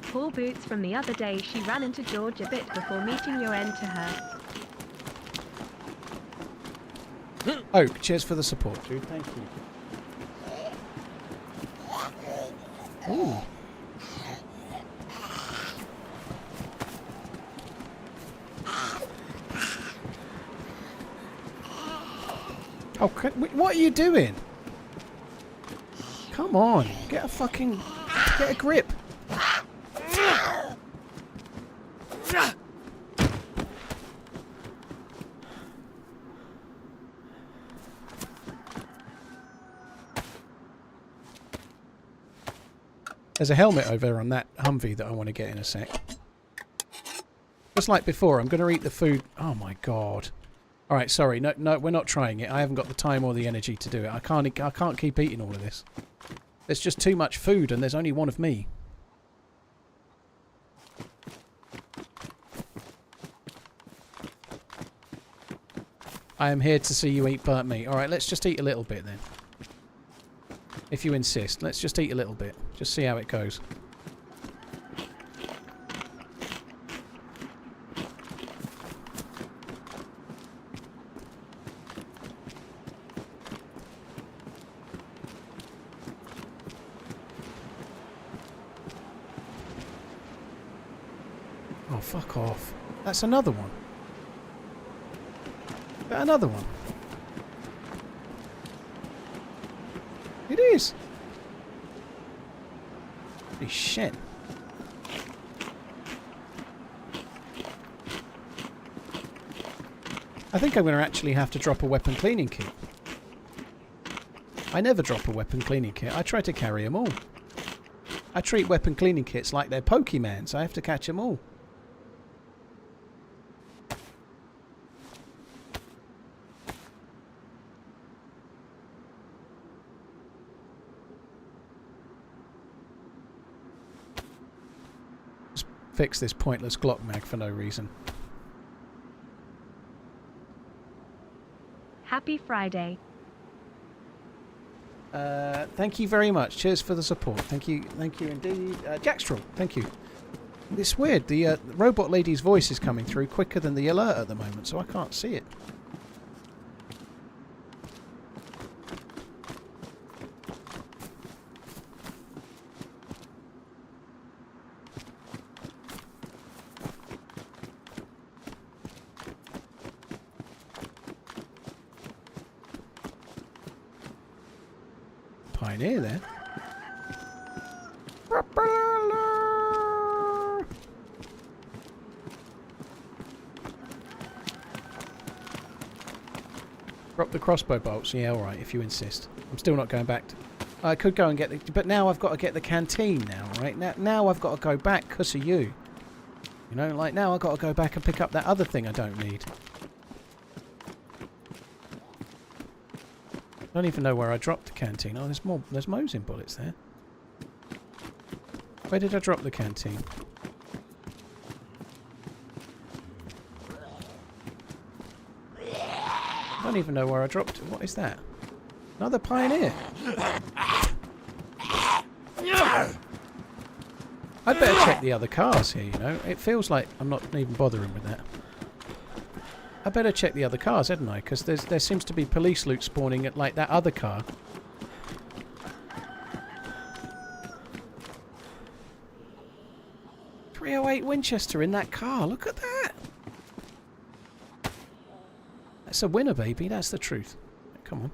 Poor Boots from the other day. She ran into George a bit before meeting your end to her. Oak, cheers for the support, dude. Thank you. Ooh. Oh, what are you doing? Come on, get a grip. There's a helmet over there on that Humvee that I want to get in a sec. Just like before, I'm going to eat the food. Oh my god. Alright, sorry. No, we're not trying it. I haven't got the time or the energy to do it. I can't keep eating all of this. There's just too much food and there's only one of me. I am here to see you eat burnt meat. Alright, let's just eat a little bit then. If you insist. Let's just eat a little bit. Just see how it goes. Oh, fuck off. That's another one. Is that another one? It is. Holy shit. I think I'm going to actually have to drop a weapon cleaning kit. I never drop a weapon cleaning kit. I try to carry them all. I treat weapon cleaning kits like they're Pokemans. I have to catch them all. Just fix this pointless Glock mag for no reason. Happy Friday. Thank you very much. Cheers for the support. Thank you indeed. Jackstraw, thank you. It's weird. The robot lady's voice is coming through quicker than the alert at the moment, so I can't see it. Pioneer there. Drop the crossbow bolts. Yeah, alright, if you insist. I'm still not going back to... I could go and get the... But now I've got to get the canteen now, right? Now I've got to go back because of you. You know, like now I've got to go back and pick up that other thing I don't need. I don't even know where I dropped the canteen. Oh, there's more. There's Mosin bullets there. Where did I drop the canteen? I don't even know where I dropped it. What is that? Another Pioneer. I'd better check the other cars here, you know. It feels like I'm not even bothering with that. I better check the other cars, hadn't I? Because there seems to be police loot spawning at, like, that other car. .308 Winchester in that car. Look at that. That's a winner, baby. That's the truth. Come on.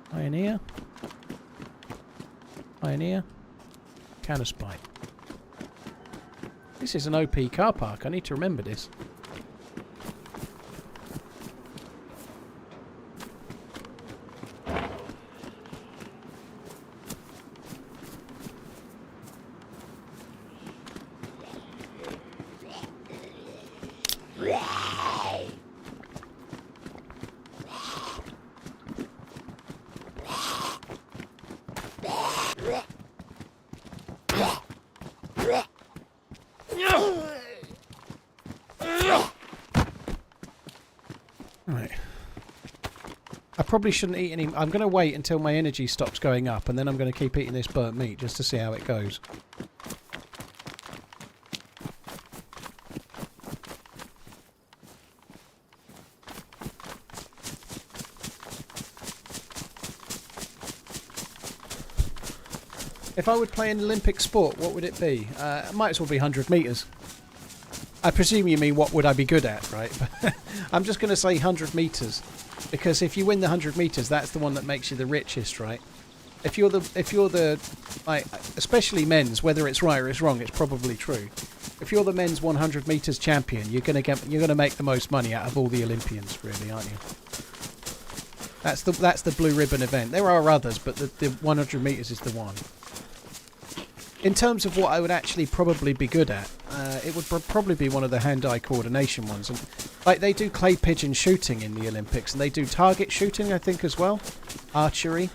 Pioneer. Pioneer. Counterspike. This is an OP car park. I need to remember this. Right. I probably shouldn't eat any... I'm going to wait until my energy stops going up, and then I'm going to keep eating this burnt meat just to see how it goes. If I would play an Olympic sport, what would it be? It might as well be 100 metres. I presume you mean what would I be good at, right? I'm just going to say 100 metres, because if you win the 100 metres, that's the one that makes you the richest, right? If you're the like, especially men's, whether it's right or it's wrong, it's probably true. If you're the men's 100 metres champion, you're going to make the most money out of all the Olympians, really, aren't you? That's the blue ribbon event. There are others, but the 100 metres is the one. In terms of what I would actually probably be good at, it would probably be one of the hand-eye coordination ones. And like they do clay pigeon shooting in the Olympics, and they do target shooting, I think, as well. Archery.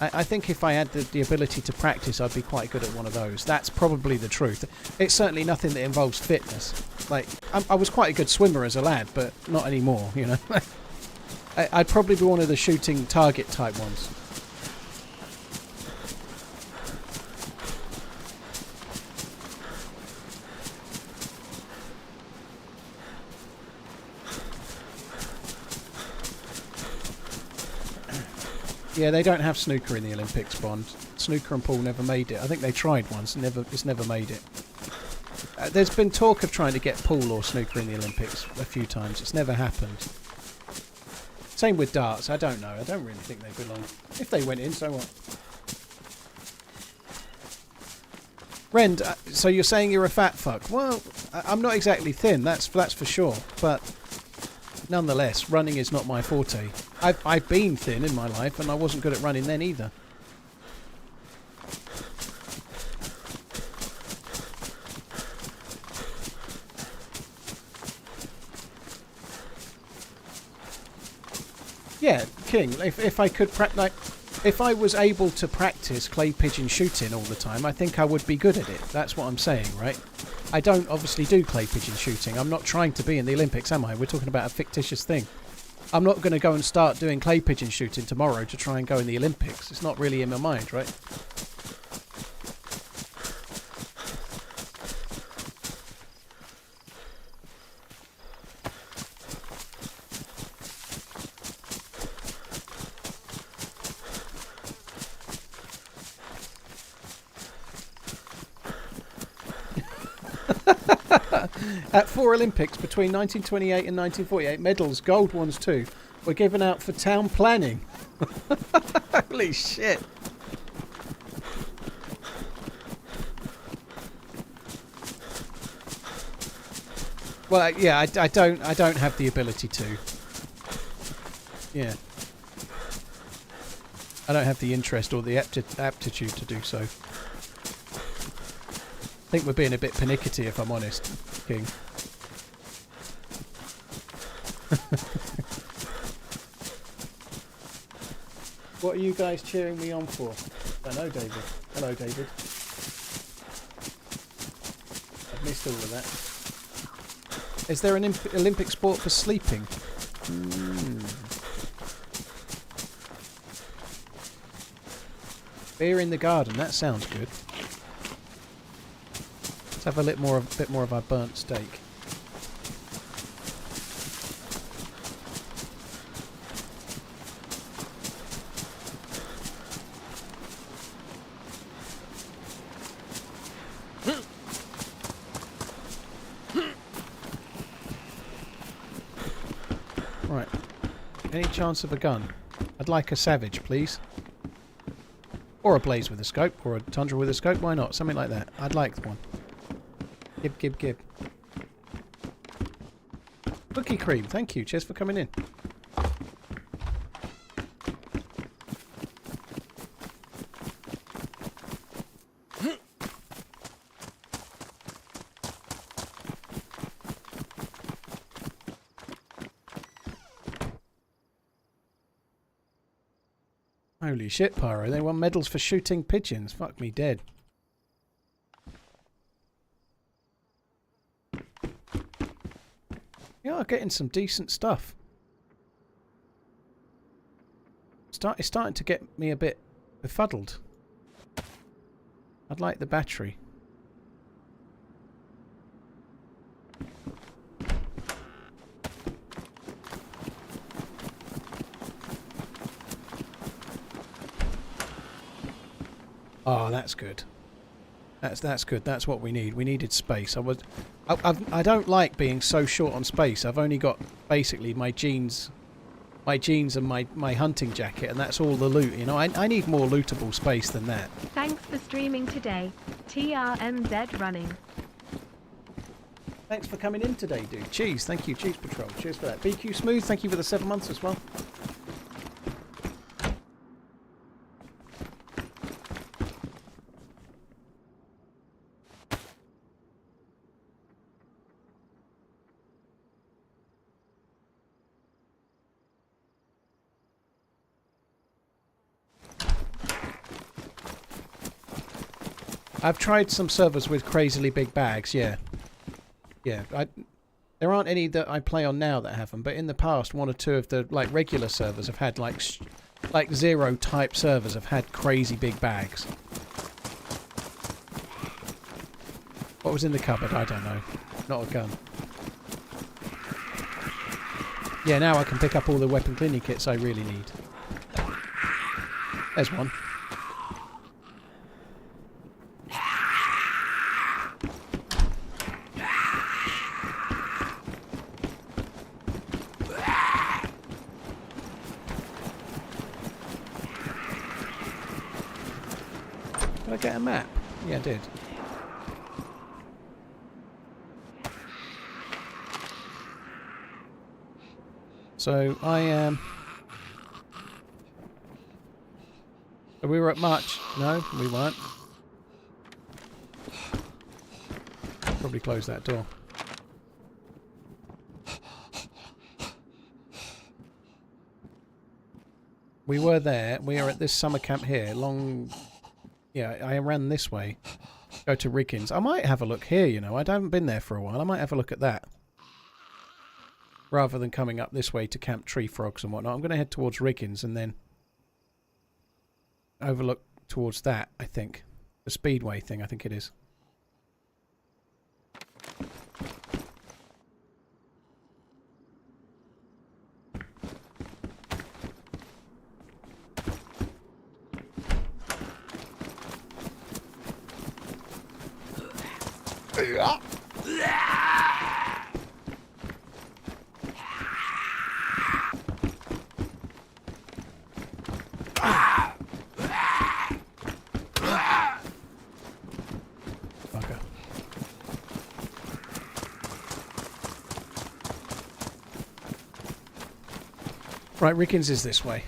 I think if I had the ability to practice, I'd be quite good at one of those. That's probably the truth. It's certainly nothing that involves fitness. Like I was quite a good swimmer as a lad, but not anymore, you know. I'd probably be one of the shooting target type ones. Yeah, they don't have snooker in the Olympics, Bond. Snooker and pool never made it. I think they tried once, it's never made it. There's been talk of trying to get pool or snooker in the Olympics a few times. It's never happened. Same with darts. I don't know. I don't really think they belong. If they went in, so what? Rend, so you're saying you're a fat fuck? Well, I'm not exactly thin. That's for sure. But nonetheless, running is not my forte. I've been thin in my life, and I wasn't good at running then either. Yeah, King. If I could if I was able to practice clay pigeon shooting all the time, I think I would be good at it. That's what I'm saying, right? I don't obviously do clay pigeon shooting. I'm not trying to be in the Olympics, am I? We're talking about a fictitious thing. I'm not going to go and start doing clay pigeon shooting tomorrow to try and go in the Olympics. It's not really in my mind, right? At 4 Olympics between 1928 and 1948, medals, gold ones too, were given out for town planning. Holy shit. Well, yeah, I don't have the ability to. Yeah. I don't have the interest or the aptitude to do so. I think we're being a bit pernickety, if I'm honest, King. What are you guys cheering me on for? I know, David. Hello, David. I've missed all of that. Is there an Olympic sport for sleeping? Beer in the garden. That sounds good. Let's have a bit more of our burnt steak. Right. Any chance of a gun? I'd like a Savage, please. Or a Blaze with a scope, or a Tundra with a scope. Why not? Something like that. I'd like one. Gib. Cookie cream, thank you. Cheers for coming in. Holy shit, Pyro. They won medals for shooting pigeons. Fuck me dead. Yeah, I'm getting some decent stuff. It's starting to get me a bit befuddled. I'd like the battery. Oh, that's good. That's good. That's what we need. We needed space. I don't like being so short on space. I've only got basically my jeans and my hunting jacket, and that's all the loot. You know, I need more lootable space than that. Thanks for streaming today. TRMZ running. Thanks for coming in today, dude. Cheese. Thank you, Cheese Patrol. Cheers for that. BQ Smooth. Thank you for the 7 months as well. I've tried some servers with crazily big bags, yeah. Yeah, there aren't any that I play on now that have them, but in the past, 1 or 2 of the regular servers have had like zero type servers have had crazy big bags. What was in the cupboard? I don't know. Not a gun. Yeah, now I can pick up all the weapon cleaning kits I really need. There's one. get a map? Yeah, I did. So I am... we were at March. No, we weren't. Probably close that door. We were there. We are at this summer camp here. Yeah, I ran this way. Go to Riggins. I might have a look here, you know. I haven't been there for a while. I might have a look at that. Rather than coming up this way to Camp Tree Frogs and whatnot. I'm going to head towards Riggins and then overlook towards that, I think. The Speedway thing, I think it is. Right, Riggins is this way.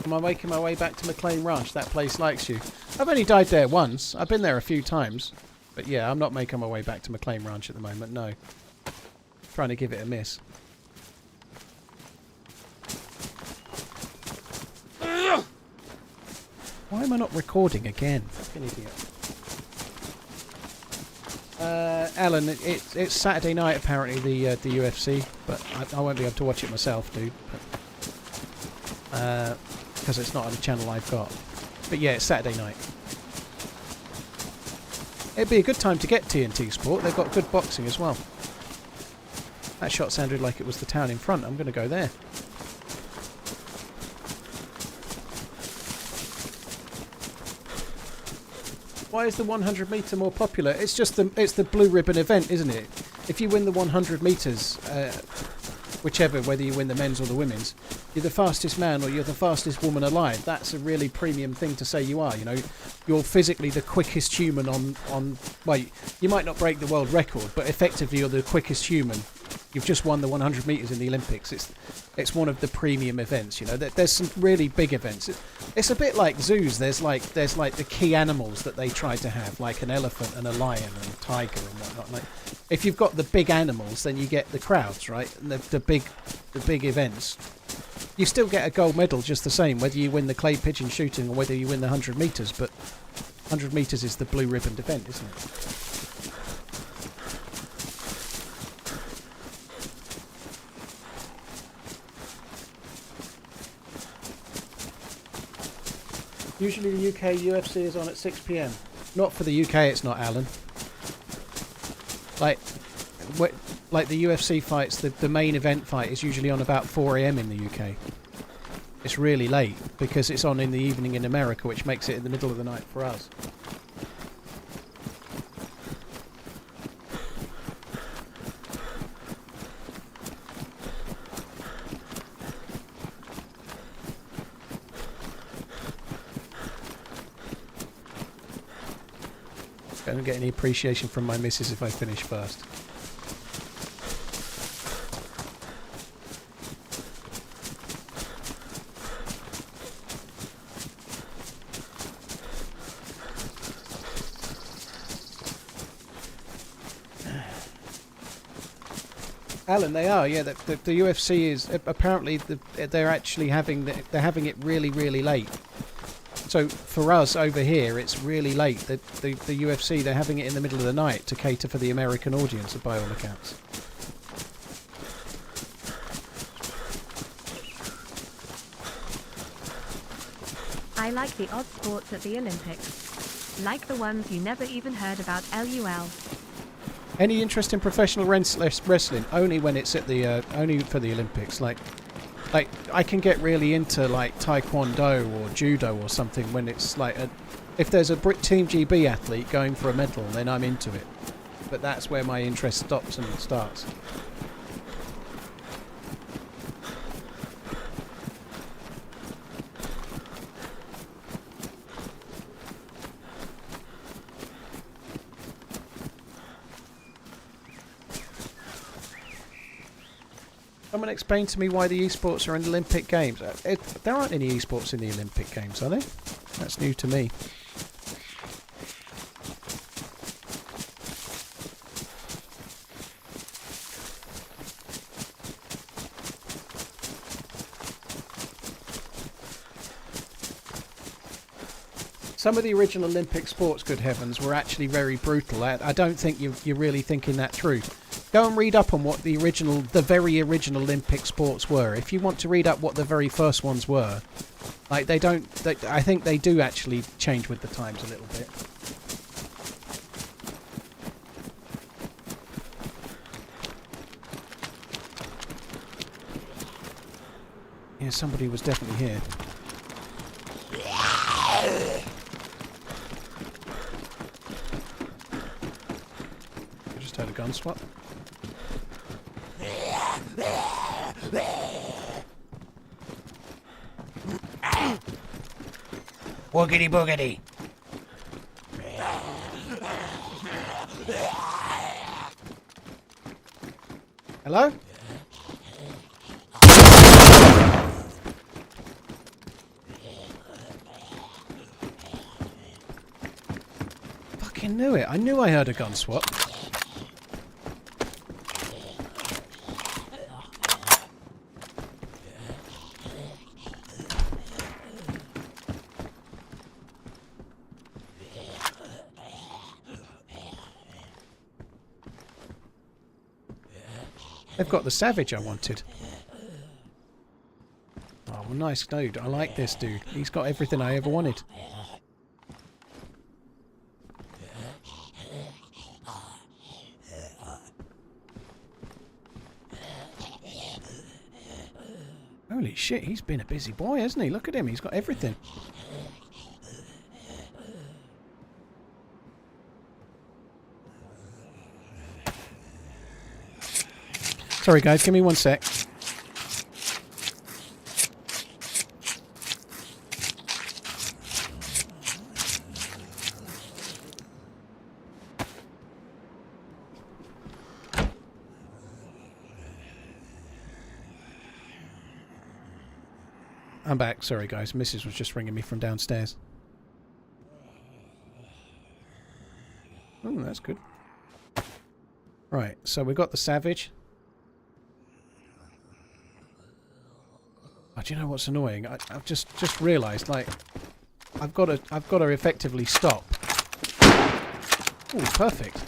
Am I making my way back to McLean Ranch? That place likes you. I've only died there once. I've been there a few times. But yeah, I'm not making my way back to McLean Ranch at the moment, no. Trying to give it a miss. Why am I not recording again? Fucking idiot. Alan, it's Saturday night apparently, the UFC, but I won't be able to watch it myself, dude. Because it's not on the channel I've got. But yeah, it's Saturday night. It'd be a good time to get TNT Sport. They've got good boxing as well. That shot sounded like it was the town in front. I'm going to go there. Why is the 100 metre more popular? It's just it's the blue ribbon event, isn't it? If you win the 100 metres, whichever, whether you win the men's or the women's, you're the fastest man or you're the fastest woman alive. That's a really premium thing to say you are, you know. You're physically the quickest human on well, you might not break the world record, but effectively you're the quickest human. You've just won the 100 metres in the Olympics. It's one of the premium events, you know. There's some really big events. It's a bit like zoos. There's like the key animals that they try to have, like an elephant and a lion and a tiger and whatnot. Like, if you've got the big animals, then you get the crowds, right? And the big events. You still get a gold medal just the same, whether you win the clay pigeon shooting or whether you win the 100 metres. But 100 metres is the blue ribbon event, isn't it? Usually the UK UFC is on at 6 PM. Not for the UK, it's not, Alan. Like the UFC fights, the main event fight is usually on about 4 AM in the UK. It's really late because it's on in the evening in America, which makes it in the middle of the night for us. I don't get any appreciation from my missus if I finish first. Alan, they are, yeah. The UFC is apparently they're actually having it really, really late. So for us over here, it's really late. The UFC, they're having it in the middle of the night to cater for the American audience, by all accounts. I like the odd sports at the Olympics. Like the ones you never even heard about, LUL. Any interest in professional wrestling? Only when it's at the only for the Olympics. Like I can get really into like taekwondo or judo or something when it's like if there's a Team GB athlete going for a medal, then I'm into it. But that's where my interest stops and starts. Someone explain to me why the esports are in the Olympic Games. There aren't any esports in the Olympic Games, are there? That's new to me. Some of the original Olympic sports, good heavens, were actually very brutal. I don't think you're really thinking that through. Go and read up on what the very original Olympic sports were. If you want to read up what the very first ones were, like I think they do actually change with the times a little bit. Yeah, somebody was definitely here. I just heard a gun swap. Woogity boogity. Hello? Fucking knew it. I knew I heard a gun swap. They've got the Savage I wanted. Oh, well, nice dude. I like this dude. He's got everything I ever wanted. Holy shit, he's been a busy boy, hasn't he? Look at him, he's got everything. Sorry guys, give me 1 sec. I'm back, sorry guys, Mrs. was just ringing me from downstairs. Oh, that's good. Right, so we got the Savage. Oh, do you know what's annoying? I've just realised, like, I've got to effectively stop. Oh, perfect.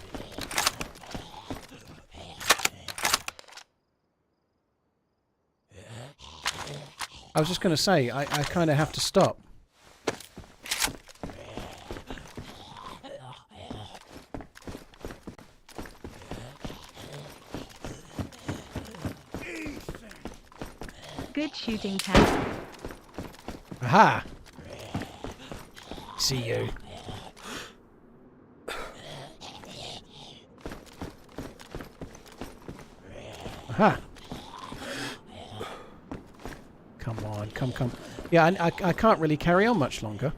I was just going to say, I kind of have to stop. Good shooting, Ted. Aha! See you. Aha! Come on, come. Yeah, I can't really carry on much longer.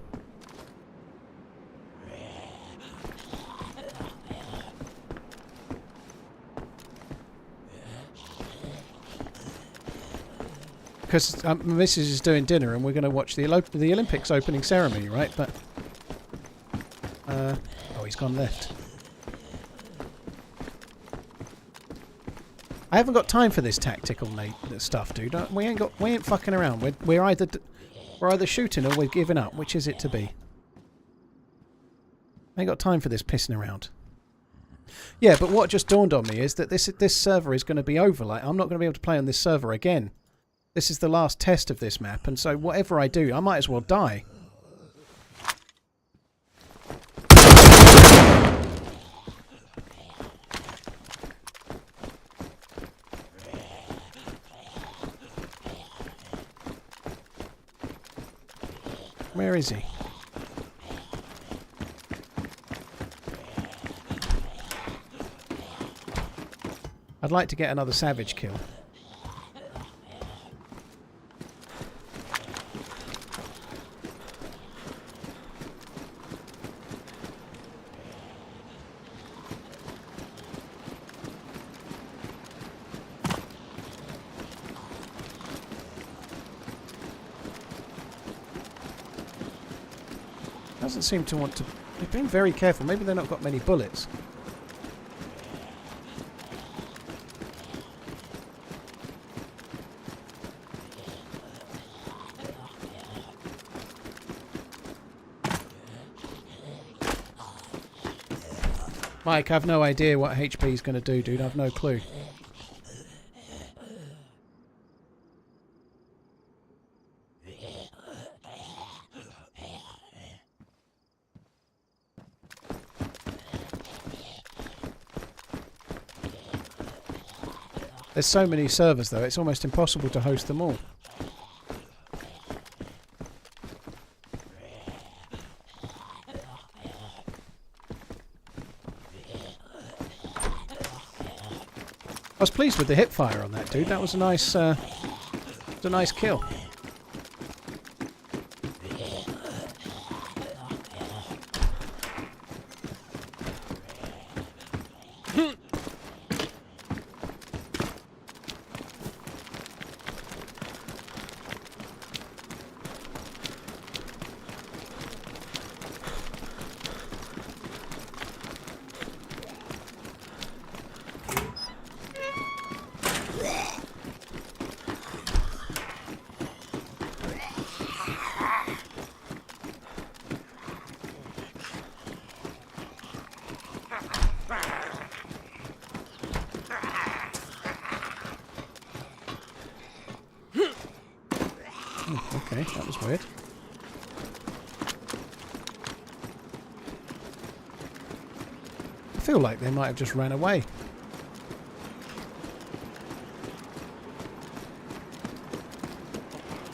Because Mrs. is doing dinner and we're going to watch the Olympics opening ceremony, right? But oh, he's gone left. I haven't got time for this tactical stuff, dude. We ain't fucking around. We're either shooting or we're giving up. Which is it to be? I ain't got time for this pissing around. Yeah, but what just dawned on me is that this server is going to be over. Like, I'm not going to be able to play on this server again. This is the last test of this map, and so whatever I do, I might as well die. Where is he? I'd like to get another Savage kill. Doesn't seem to want to... They've been very careful. Maybe they've not got many bullets. Mike, I've no idea what HP is going to do, dude. I've no clue. There's so many servers, though, it's almost impossible to host them all. I was pleased with the hip fire on that dude. That was a nice kill. Okay, that was weird. I feel like they might have just ran away.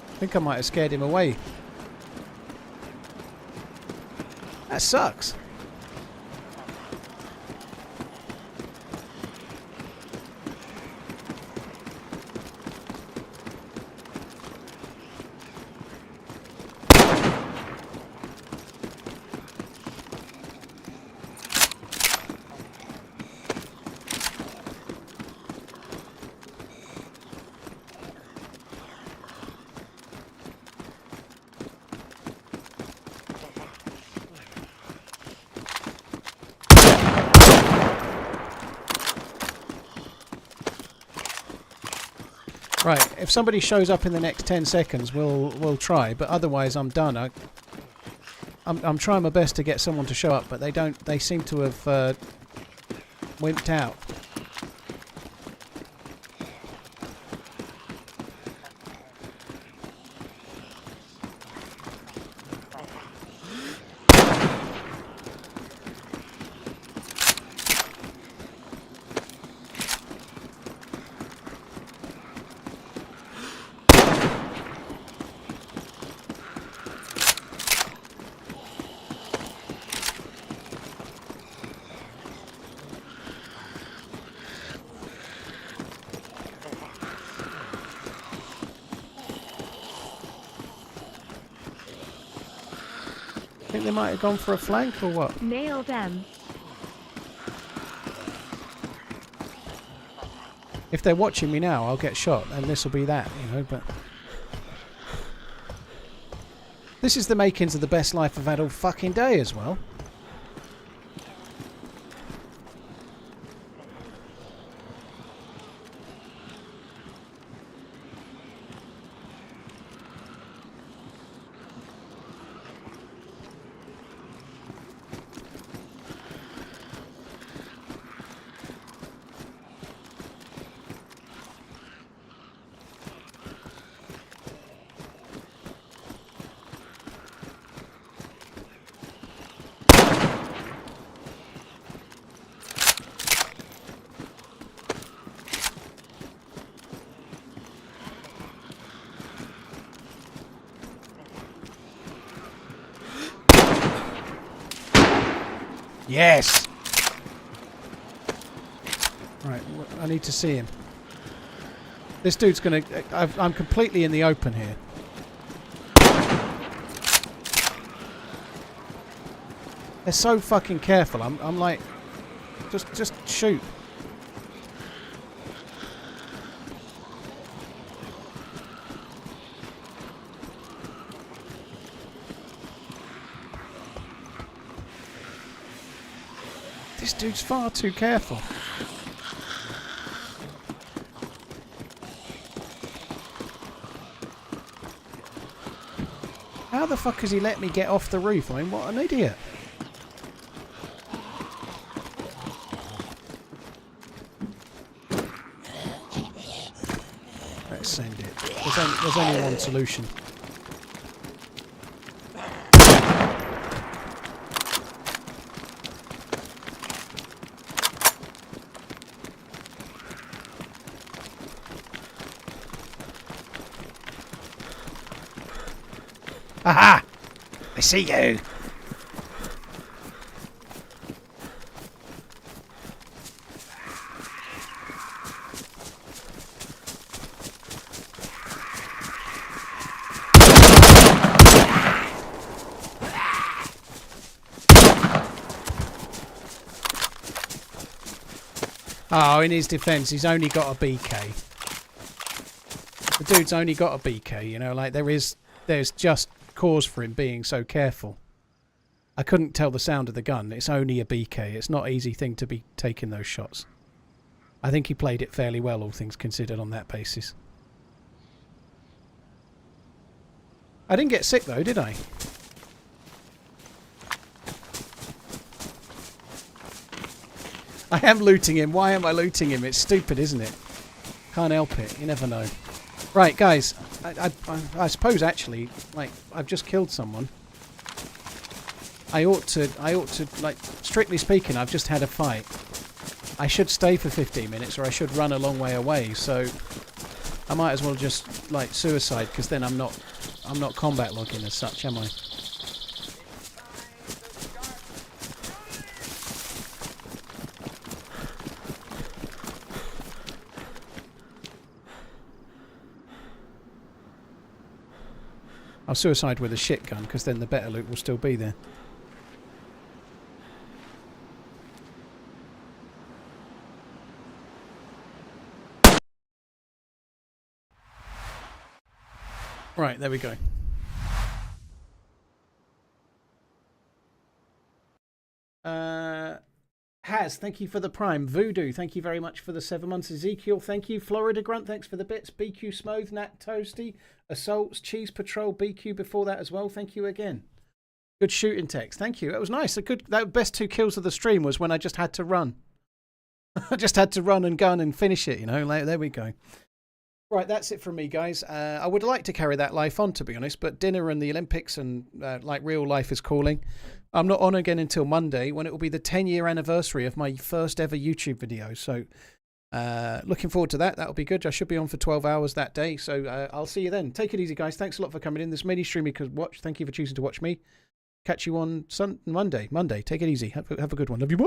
I think I might have scared him away. That sucks. Right, if somebody shows up in the next 10 seconds, we'll try. But otherwise, I'm done. I'm trying my best to get someone to show up, but they don't. They seem to have wimped out. I think they might have gone for a flank or what? Nail them. If they're watching me now, I'll get shot, and this will be that, you know, but... This is the makings of the best life I've had all fucking day as well. Yes! Right, I need to see him. This dude's gonna... I'm completely in the open here. They're so fucking careful. I'm like... Just shoot. dude's far too careful. How the fuck has he let me get off the roof? I mean, what an idiot. Let's send it. There's only one solution. Aha! I see you! Oh, in his defence, he's only got a BK. The dude's only got a BK, you know, like there's just cause for him being so careful. I couldn't tell the sound of the gun. It's only a BK. It's not an easy thing to be taking those shots. I think he played it fairly well, all things considered, on that basis. I didn't get sick though, did I? I am looting him. Why am I looting him? It's stupid, isn't it? Can't help it. You never know. Right, guys. I suppose actually, like, I've just killed someone. I ought to, like, strictly speaking, I've just had a fight. I should stay for 15 minutes, or I should run a long way away. So I might as well just, like, suicide, because then I'm not combat logging as such, am I? I'll suicide with a shit gun, because then the better loot will still be there. Right, there we go. Haz, thank you for the Prime. Voodoo, thank you very much for the 7 months. Ezekiel, thank you. Florida Grunt, thanks for the bits. BQ Smooth, Nat Toasty, Assaults, Cheese Patrol, BQ before that as well. Thank you again. Good shooting text. Thank you. That was nice. That best 2 kills of the stream was when I just had to run. I just had to run and gun and finish it, you know. Like, there we go. Right, that's it from me, guys. I would like to carry that life on, to be honest, but dinner and the Olympics and, like, real life is calling. I'm not on again until Monday, when it will be the 10-year anniversary of my first ever YouTube video. So, looking forward to that. That'll be good. I should be on for 12 hours that day. So, I'll see you then. Take it easy, guys. Thanks a lot for coming in. This mini stream you could watch. Thank you for choosing to watch me. Catch you on Monday. Take it easy. Have a good one. Love you. Bye.